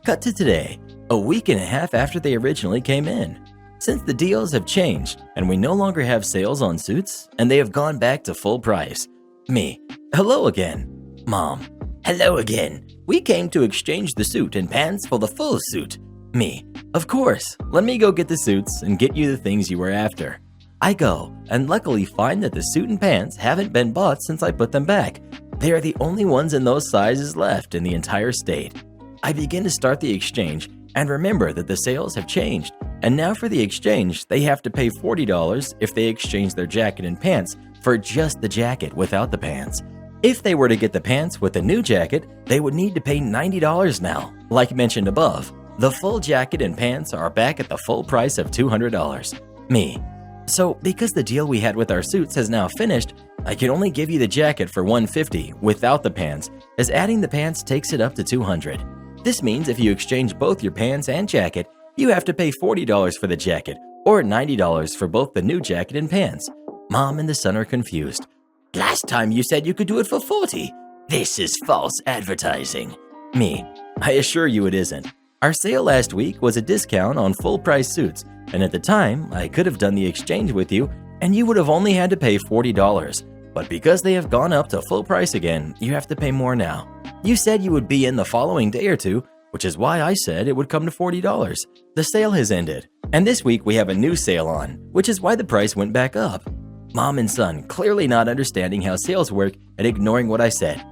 Cut to today, a week and a half after they originally came in. Since the deals have changed and we no longer have sales on suits and they have gone back to full price, Me. Hello again. Mom. Hello again. We came to exchange the suit and pants for the full suit. Me. Of course. Let me go get the suits and get you the things you were after. I go, and luckily find that the suit and pants haven't been bought since I put them back. They are the only ones in those sizes left in the entire state. I begin to start the exchange and remember that the sales have changed. And now for the exchange, they have to pay $40 if they exchange their jacket and pants for just the jacket without the pants. If they were to get the pants with the new jacket, they would need to pay $90 now. Like mentioned above, the full jacket and pants are back at the full price of $200. Me. So because the deal we had with our suits has now finished, I can only give you the jacket for $150 without the pants, as adding the pants takes it up to $200. This means if you exchange both your pants and jacket, you have to pay $40 for the jacket or $90 for both the new jacket and pants. Mom and the son are confused. Last time you said you could do it for $40. This is false advertising. Me. I assure you it isn't. Our sale last week was a discount on full-price suits, and at the time, I could have done the exchange with you, and you would have only had to pay $40. But because they have gone up to full price again, you have to pay more now. You said you would be in the following day or two, which is why I said it would come to $40. The sale has ended, and this week we have a new sale on, which is why the price went back up. Mom and son clearly not understanding how sales work and ignoring what I said.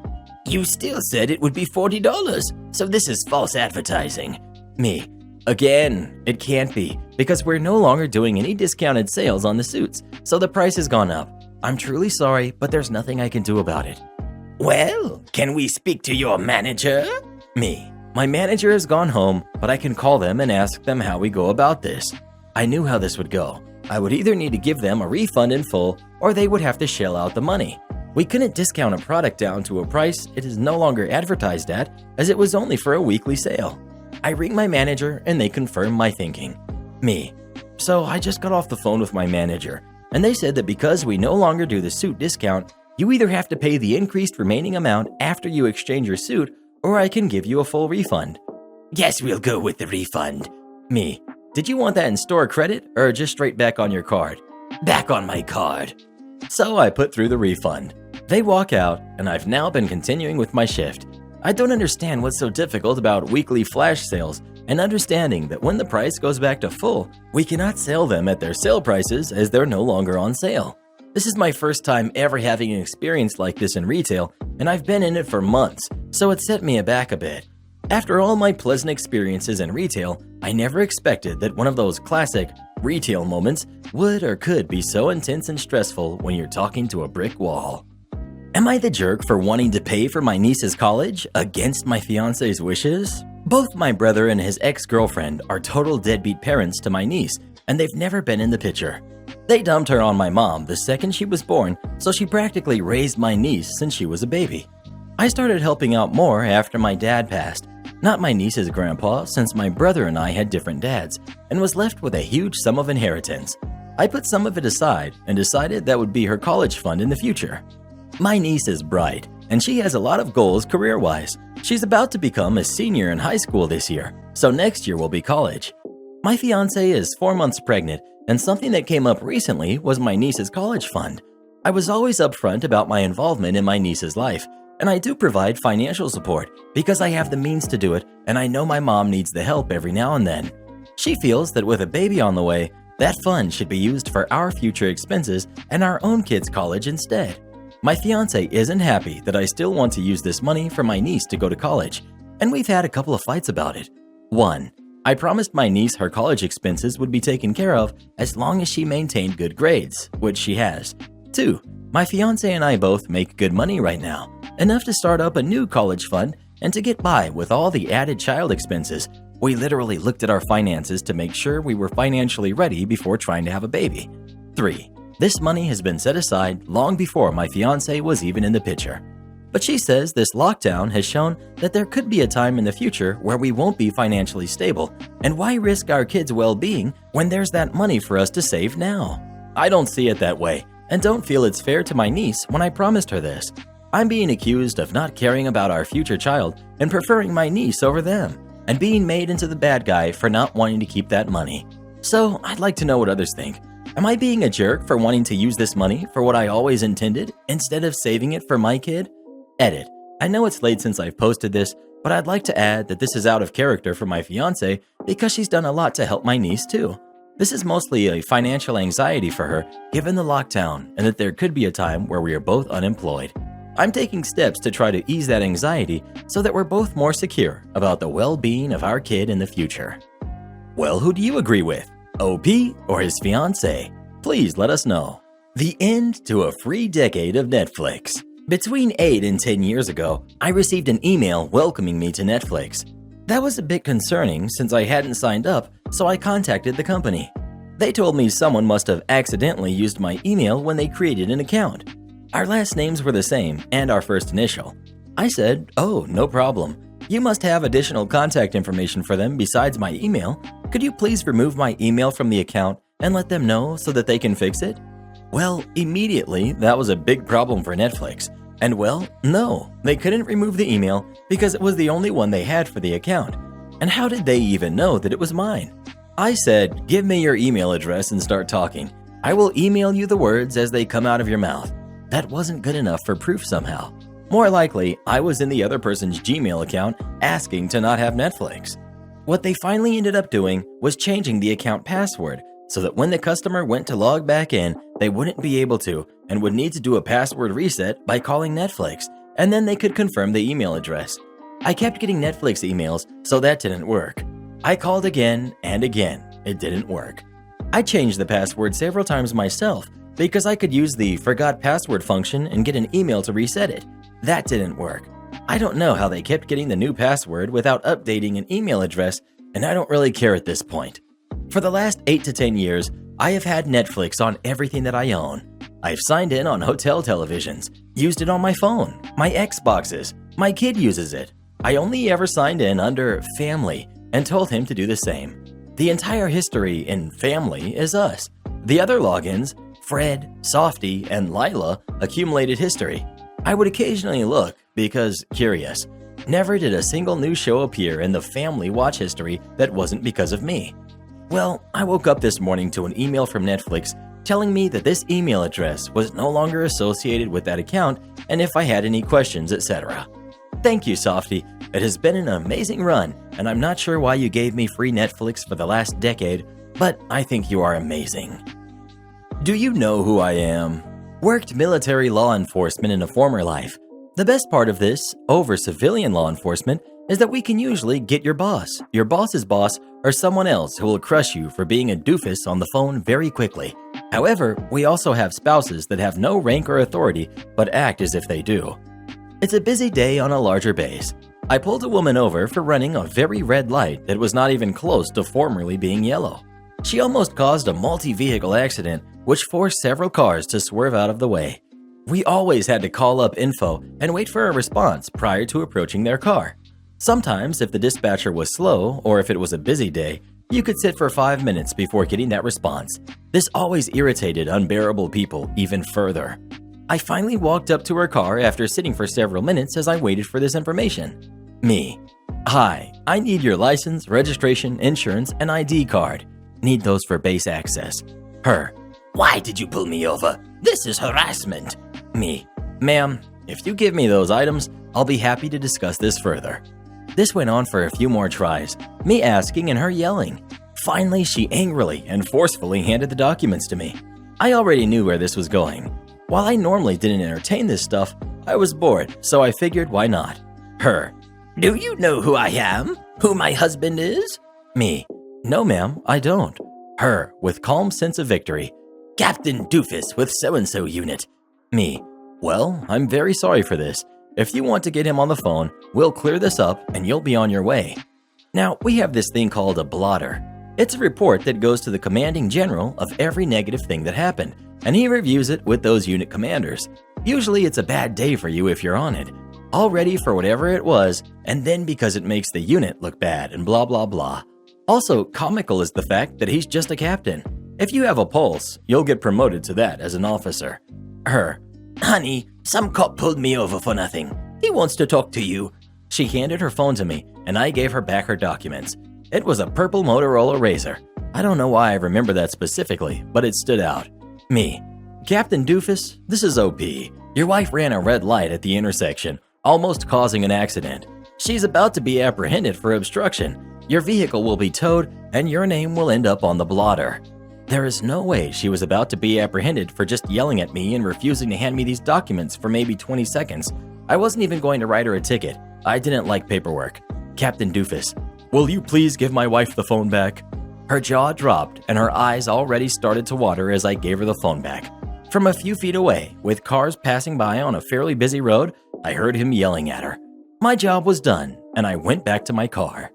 You still said it would be $40, so this is false advertising. Me. Again, it can't be, because we're no longer doing any discounted sales on the suits, so the price has gone up. I'm truly sorry, but there's nothing I can do about it. Well, can we speak to your manager? Me. My manager has gone home, but I can call them and ask them how we go about this. I knew how this would go. I would either need to give them a refund in full, or they would have to shell out the money. We couldn't discount a product down to a price it is no longer advertised at, as it was only for a weekly sale. I ring my manager and they confirm my thinking. Me. So I just got off the phone with my manager, and they said that because we no longer do the suit discount, you either have to pay the increased remaining amount after you exchange your suit, or I can give you a full refund. Yes, we'll go with the refund. Me. Did you want that in store credit or just straight back on your card? Back on my card. So I put through the refund. They walk out, and I've now been continuing with my shift. I don't understand what's so difficult about weekly flash sales and understanding that when the price goes back to full, we cannot sell them at their sale prices as they're no longer on sale. This is my first time ever having an experience like this in retail, and I've been in it for months, so it set me aback a bit. After all my pleasant experiences in retail, I never expected that one of those classic retail moments would or could be so intense and stressful when you're talking to a brick wall. Am I the jerk for wanting to pay for my niece's college against my fiance's wishes? Both my brother and his ex-girlfriend are total deadbeat parents to my niece, and they've never been in the picture. They dumped her on my mom the second she was born, so she practically raised my niece since she was a baby. I started helping out more after my dad passed, not my niece's grandpa, since my brother and I had different dads, and was left with a huge sum of inheritance. I put some of it aside and decided that would be her college fund in the future. My niece is bright, and she has a lot of goals career-wise. She's about to become a senior in high school this year, so next year will be college. My fiance is 4 months pregnant, and something that came up recently was my niece's college fund. I was always upfront about my involvement in my niece's life, and I do provide financial support because I have the means to do it, and I know my mom needs the help every now and then. She feels that with a baby on the way, that fund should be used for our future expenses and our own kids' college instead. My fiance isn't happy that I still want to use this money for my niece to go to college, and we've had a couple of fights about it. 1. I promised my niece her college expenses would be taken care of as long as she maintained good grades, which she has. 2. My fiance and I both make good money right now, enough to start up a new college fund and to get by with all the added child expenses. We literally looked at our finances to make sure we were financially ready before trying to have a baby. 3. This money has been set aside long before my fiance was even in the picture. But she says this lockdown has shown that there could be a time in the future where we won't be financially stable, and why risk our kids' well-being when there's that money for us to save now? I don't see it that way, and don't feel it's fair to my niece when I promised her this. I'm being accused of not caring about our future child and preferring my niece over them, and being made into the bad guy for not wanting to keep that money. So I'd like to know what others think. Am I being a jerk for wanting to use this money for what I always intended instead of saving it for my kid? Edit. I know it's late since I've posted this, but I'd like to add that this is out of character for my fiance because she's done a lot to help my niece too. This is mostly a financial anxiety for her given the lockdown and that there could be a time where we are both unemployed. I'm taking steps to try to ease that anxiety so that we're both more secure about the well-being of our kid in the future. Well, who do you agree with? OP or his fiance? Please let us know. The end to a free decade of Netflix. Between 8 and 10 years ago, I received an email welcoming me to Netflix. That was a bit concerning since I hadn't signed up, so I contacted the company. They told me someone must have accidentally used my email when they created an account. Our last names were the same and our first initial. I said, "Oh, no problem. You must have additional contact information for them besides my email. Could you please remove my email from the account and let them know so that they can fix it?" Well, immediately, that was a big problem for Netflix. And well, no, they couldn't remove the email because it was the only one they had for the account. And how did they even know that it was mine? I said, "Give me your email address and start talking. I will email you the words as they come out of your mouth." That wasn't good enough for proof somehow. More likely, I was in the other person's Gmail account asking to not have Netflix. What they finally ended up doing was changing the account password so that when the customer went to log back in, they wouldn't be able to and would need to do a password reset by calling Netflix, and then they could confirm the email address. I kept getting Netflix emails, so that didn't work. I called again and again. It didn't work. I changed the password several times myself because I could use the forgot password function and get an email to reset it. That didn't work. I don't know how they kept getting the new password without updating an email address, and I don't really care at this point. For the last 8 to 10 years, I have had Netflix on everything that I own. I've signed in on hotel televisions, used it on my phone, my Xboxes, my kid uses it. I only ever signed in under Family and told him to do the same. The entire history in Family is us. The other logins, Fred, Softy, and Lila, accumulated history. I would occasionally look because curious. Never did a single new show appear in the Family watch history that wasn't because of me. Well, I woke up this morning to an email from Netflix telling me that this email address was no longer associated with that account and if I had any questions, etc. Thank you, Softy. It has been an amazing run, and I'm not sure why you gave me free Netflix for the last decade, but I think you are amazing. Do you know who I am? Worked military law enforcement in a former life. The best part of this, over civilian law enforcement, is that we can usually get your boss's boss, or someone else who will crush you for being a doofus on the phone very quickly. However, we also have spouses that have no rank or authority but act as if they do. It's a busy day on a larger base. I pulled a woman over for running a very red light that was not even close to formerly being yellow. She almost caused a multi-vehicle accident, which forced several cars to swerve out of the way. We always had to call up info and wait for a response prior to approaching their car. Sometimes, if the dispatcher was slow or if it was a busy day, you could sit for 5 minutes before getting that response. This always irritated unbearable people even further. I finally walked up to her car after sitting for several minutes as I waited for this information. Me. Hi, I need your license, registration, insurance, and ID card. Need those for base access. Her. Why did you pull me over? This is harassment. Me. Ma'am, if you give me those items, I'll be happy to discuss this further. This went on for a few more tries, me asking and her yelling. Finally, she angrily and forcefully handed the documents to me. I already knew where this was going. While I normally didn't entertain this stuff, I was bored, so I figured why not. Her. Do you know who I am? Who my husband is? Me. No, ma'am, I don't. Her, with calm sense of victory. Captain Doofus with so-and-so unit. Me. Well, I'm very sorry for this. If you want to get him on the phone, we'll clear this up and you'll be on your way. Now, we have this thing called a blotter. It's a report that goes to the commanding general of every negative thing that happened, and he reviews it with those unit commanders. Usually it's a bad day for you if you're on it, all ready for whatever it was, and then because it makes the unit look bad and blah blah blah. Also, comical is the fact that he's just a captain. If you have a pulse, you'll get promoted to that as an officer. Her. Honey, some cop pulled me over for nothing. He wants to talk to you. She handed her phone to me, and I gave her back her documents. It was a purple Motorola Razr. I don't know why I remember that specifically, but it stood out. Me. Captain Doofus, this is OP. Your wife ran a red light at the intersection, almost causing an accident. She's about to be apprehended for obstruction. Your vehicle will be towed, and your name will end up on the blotter. There is no way she was about to be apprehended for just yelling at me and refusing to hand me these documents for maybe 20 seconds. I wasn't even going to write her a ticket. I didn't like paperwork. Captain Doofus, will you please give my wife the phone back? Her jaw dropped, and her eyes already started to water as I gave her the phone back. From a few feet away, with cars passing by on a fairly busy road, I heard him yelling at her. My job was done, and I went back to my car.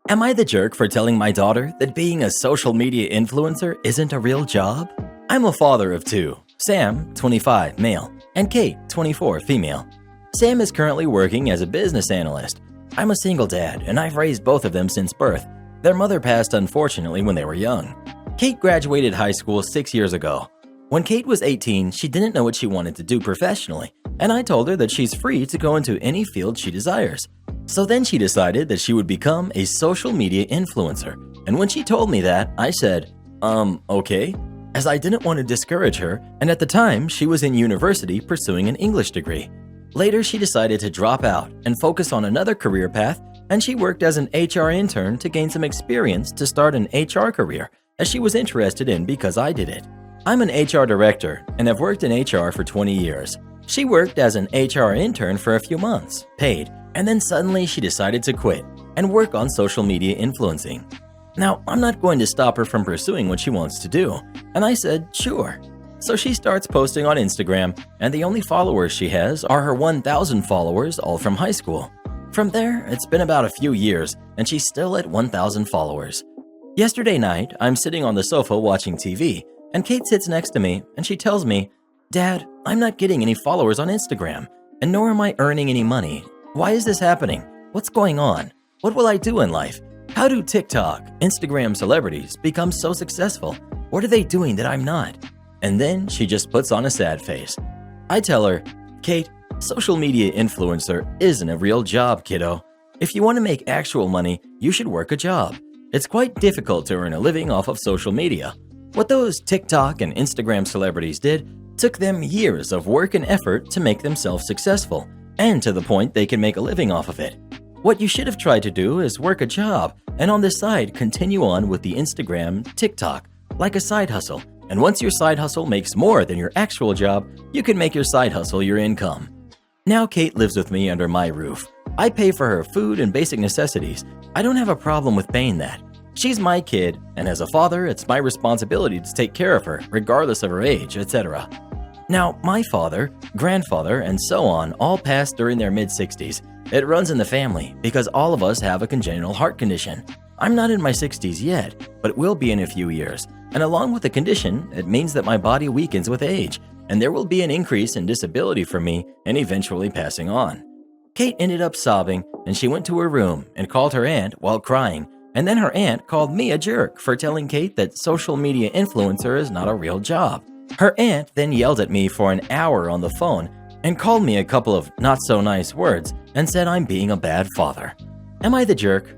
Am I the jerk for telling my daughter that being a social media influencer isn't a real job? I'm a father of two, Sam, 25, male, and Kate, 24, female. Sam is currently working as a business analyst. I'm a single dad, and I've raised both of them since birth. Their mother passed unfortunately when they were young. Kate graduated high school 6 years ago. When Kate was 18, she didn't know what she wanted to do professionally, and I told her that she's free to go into any field she desires. So then she decided that she would become a social media influencer, and when she told me that, I said, okay, as I didn't want to discourage her, and at the time, she was in university pursuing an English degree. Later, she decided to drop out and focus on another career path, and she worked as an HR intern to gain some experience to start an HR career, as she was interested in because I did it. I'm an HR director and have worked in HR for 20 years. She worked as an HR intern for a few months, paid, and then suddenly she decided to quit and work on social media influencing. Now, I'm not going to stop her from pursuing what she wants to do, and I said, sure. So she starts posting on Instagram, and the only followers she has are her 1,000 followers, all from high school. From there, it's been about a few years, and she's still at 1,000 followers. Yesterday night, I'm sitting on the sofa watching TV, and Kate sits next to me, and she tells me, Dad, I'm not getting any followers on Instagram, and nor am I earning any money. Why is this happening? What's going on? What will I do in life? How do TikTok, Instagram celebrities become so successful? What are they doing that I'm not? And then she just puts on a sad face. I tell her, Kate, social media influencer isn't a real job, kiddo. If you want to make actual money, you should work a job. It's quite difficult to earn a living off of social media. What those TikTok and Instagram celebrities did took them years of work and effort to make themselves successful, and to the point they can make a living off of it. What you should have tried to do is work a job, and on the side continue on with the Instagram, TikTok, like a side hustle. And once your side hustle makes more than your actual job, you can make your side hustle your income. Now Kate lives with me under my roof. I pay for her food and basic necessities. I don't have a problem with paying that. She's my kid, and as a father, it's my responsibility to take care of her, regardless of her age, etc. Now, my father, grandfather, and so on all passed during their mid-60s. It runs in the family because all of us have a congenital heart condition. I'm not in my 60s yet, but will be in a few years. And along with the condition, it means that my body weakens with age, and there will be an increase in disability for me and eventually passing on. Kate ended up sobbing, and she went to her room and called her aunt while crying. And then her aunt called me a jerk for telling Kate that social media influencer is not a real job. Her aunt then yelled at me for an hour on the phone and called me a couple of not-so-nice words and said I'm being a bad father. Am I the jerk?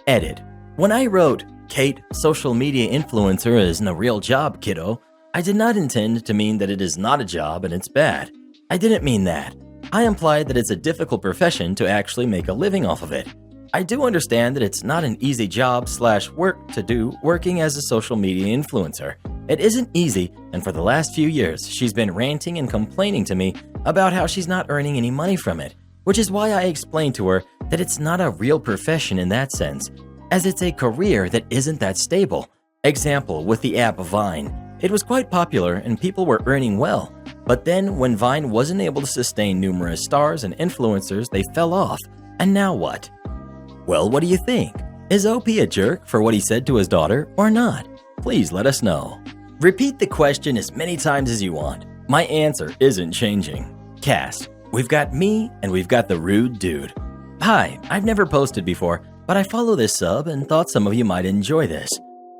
Edit. When I wrote, Kate, social media influencer isn't a real job, kiddo, I did not intend to mean that it is not a job and it's bad. I didn't mean that. I implied that it's a difficult profession to actually make a living off of it. I do understand that it's not an easy job/work to do working as a social media influencer. It isn't easy, and for the last few years, she's been ranting and complaining to me about how she's not earning any money from it, which is why I explained to her that it's not a real profession in that sense, as it's a career that isn't that stable. Example, with the app Vine. It was quite popular and people were earning well, but then when Vine wasn't able to sustain numerous stars and influencers, they fell off. And now what? Well, what do you think? Is OP a jerk for what he said to his daughter or not? Please let us know. Repeat the question as many times as you want. My answer isn't changing. Cast. We've got me and we've got the rude dude. Hi, I've never posted before, but I follow this sub and thought some of you might enjoy this.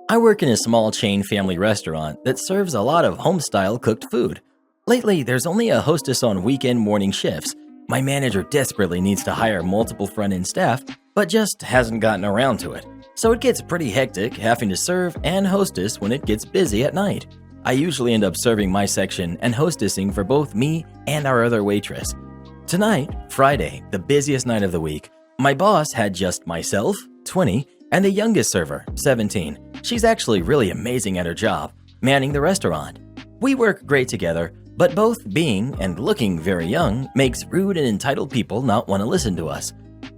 I work in a small chain family restaurant that serves a lot of home-style cooked food. Lately, there's only a hostess on weekend morning shifts. My manager desperately needs to hire multiple front-end staff, but just hasn't gotten around to it. So it gets pretty hectic having to serve and hostess when it gets busy at night. I usually end up serving my section and hostessing for both me and our other waitress. Tonight, Friday, the busiest night of the week, my boss had just myself, 20, and the youngest server, 17. She's actually really amazing at her job, manning the restaurant. We work great together, but both being and looking very young makes rude and entitled people not want to listen to us.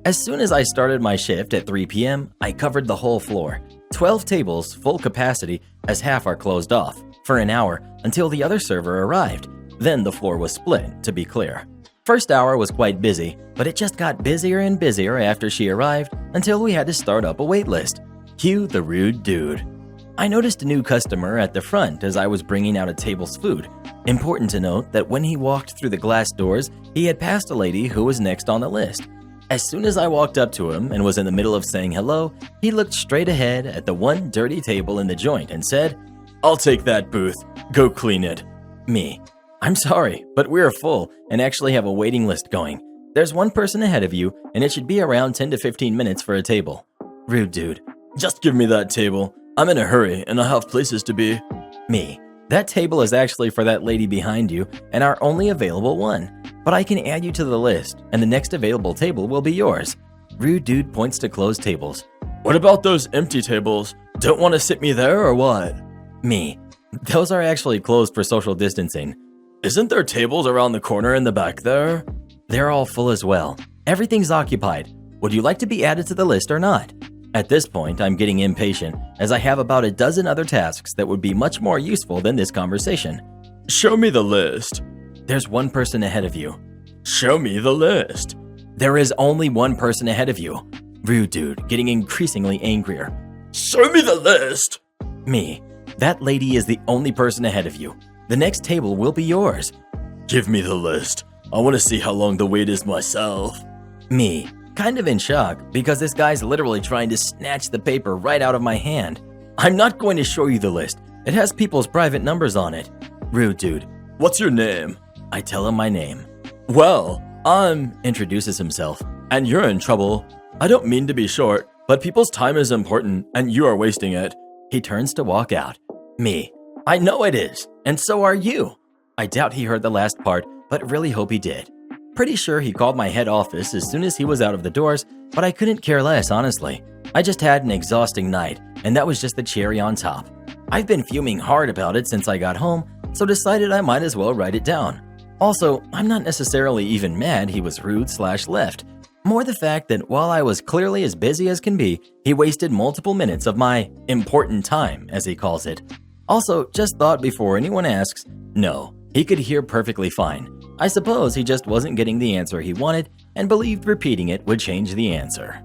As soon as I started my shift at 3 p.m., I covered the whole floor. 12 tables, full capacity, as half are closed off, for an hour until the other server arrived. Then the floor was split, to be clear. First hour was quite busy, but it just got busier and busier after she arrived until we had to start up a wait list. Cue the rude dude. I noticed a new customer at the front as I was bringing out a table's food. Important to note that when he walked through the glass doors, he had passed a lady who was next on the list. As soon as I walked up to him and was in the middle of saying hello, he looked straight ahead at the one dirty table in the joint and said, I'll take that booth. Go clean it. Me. I'm sorry, but we're full and actually have a waiting list going. There's one person ahead of you, and it should be around 10 to 15 minutes for a table. Rude dude. Just give me that table. I'm in a hurry and I have places to be. Me. That table is actually for that lady behind you and our only available one. But I can add you to the list, and the next available table will be yours. Rude dude points to closed tables. What about those empty tables? Don't want to sit me there or what? Me. Those are actually closed for social distancing. Isn't there tables around the corner in the back there? They're all full as well. Everything's occupied. Would you like to be added to the list or not? At this point, I'm getting impatient as I have about a dozen other tasks that would be much more useful than this conversation. Show me the list. There's one person ahead of you. Show me the list. There is only one person ahead of you. Rude dude, getting increasingly angrier. Show me the list. Me. That lady is the only person ahead of you. The next table will be yours. Give me the list. I want to see how long the wait is myself. Me. Kind of in shock because this guy's literally trying to snatch the paper right out of my hand. I'm not going to show you the list. It has people's private numbers on it. Rude dude. What's your name? I tell him my name. Well, introduces himself. And you're in trouble. I don't mean to be short, but people's time is important and you are wasting it. He turns to walk out. Me. I know it is, and so are you. I doubt he heard the last part, but really hope he did. Pretty sure he called my head office as soon as he was out of the doors, but I couldn't care less, honestly. I just had an exhausting night, and that was just the cherry on top. I've been fuming hard about it since I got home, so decided I might as well write it down. Also, I'm not necessarily even mad he was rude/left. More the fact that while I was clearly as busy as can be, he wasted multiple minutes of my important time, as he calls it. Also, just thought before anyone asks, no, he could hear perfectly fine. I suppose he just wasn't getting the answer he wanted and believed repeating it would change the answer.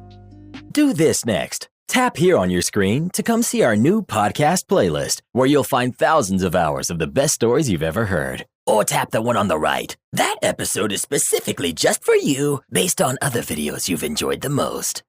Do this next. Tap here on your screen to come see our new podcast playlist, where you'll find thousands of hours of the best stories you've ever heard. Or tap the one on the right. That episode is specifically just for you, based on other videos you've enjoyed the most.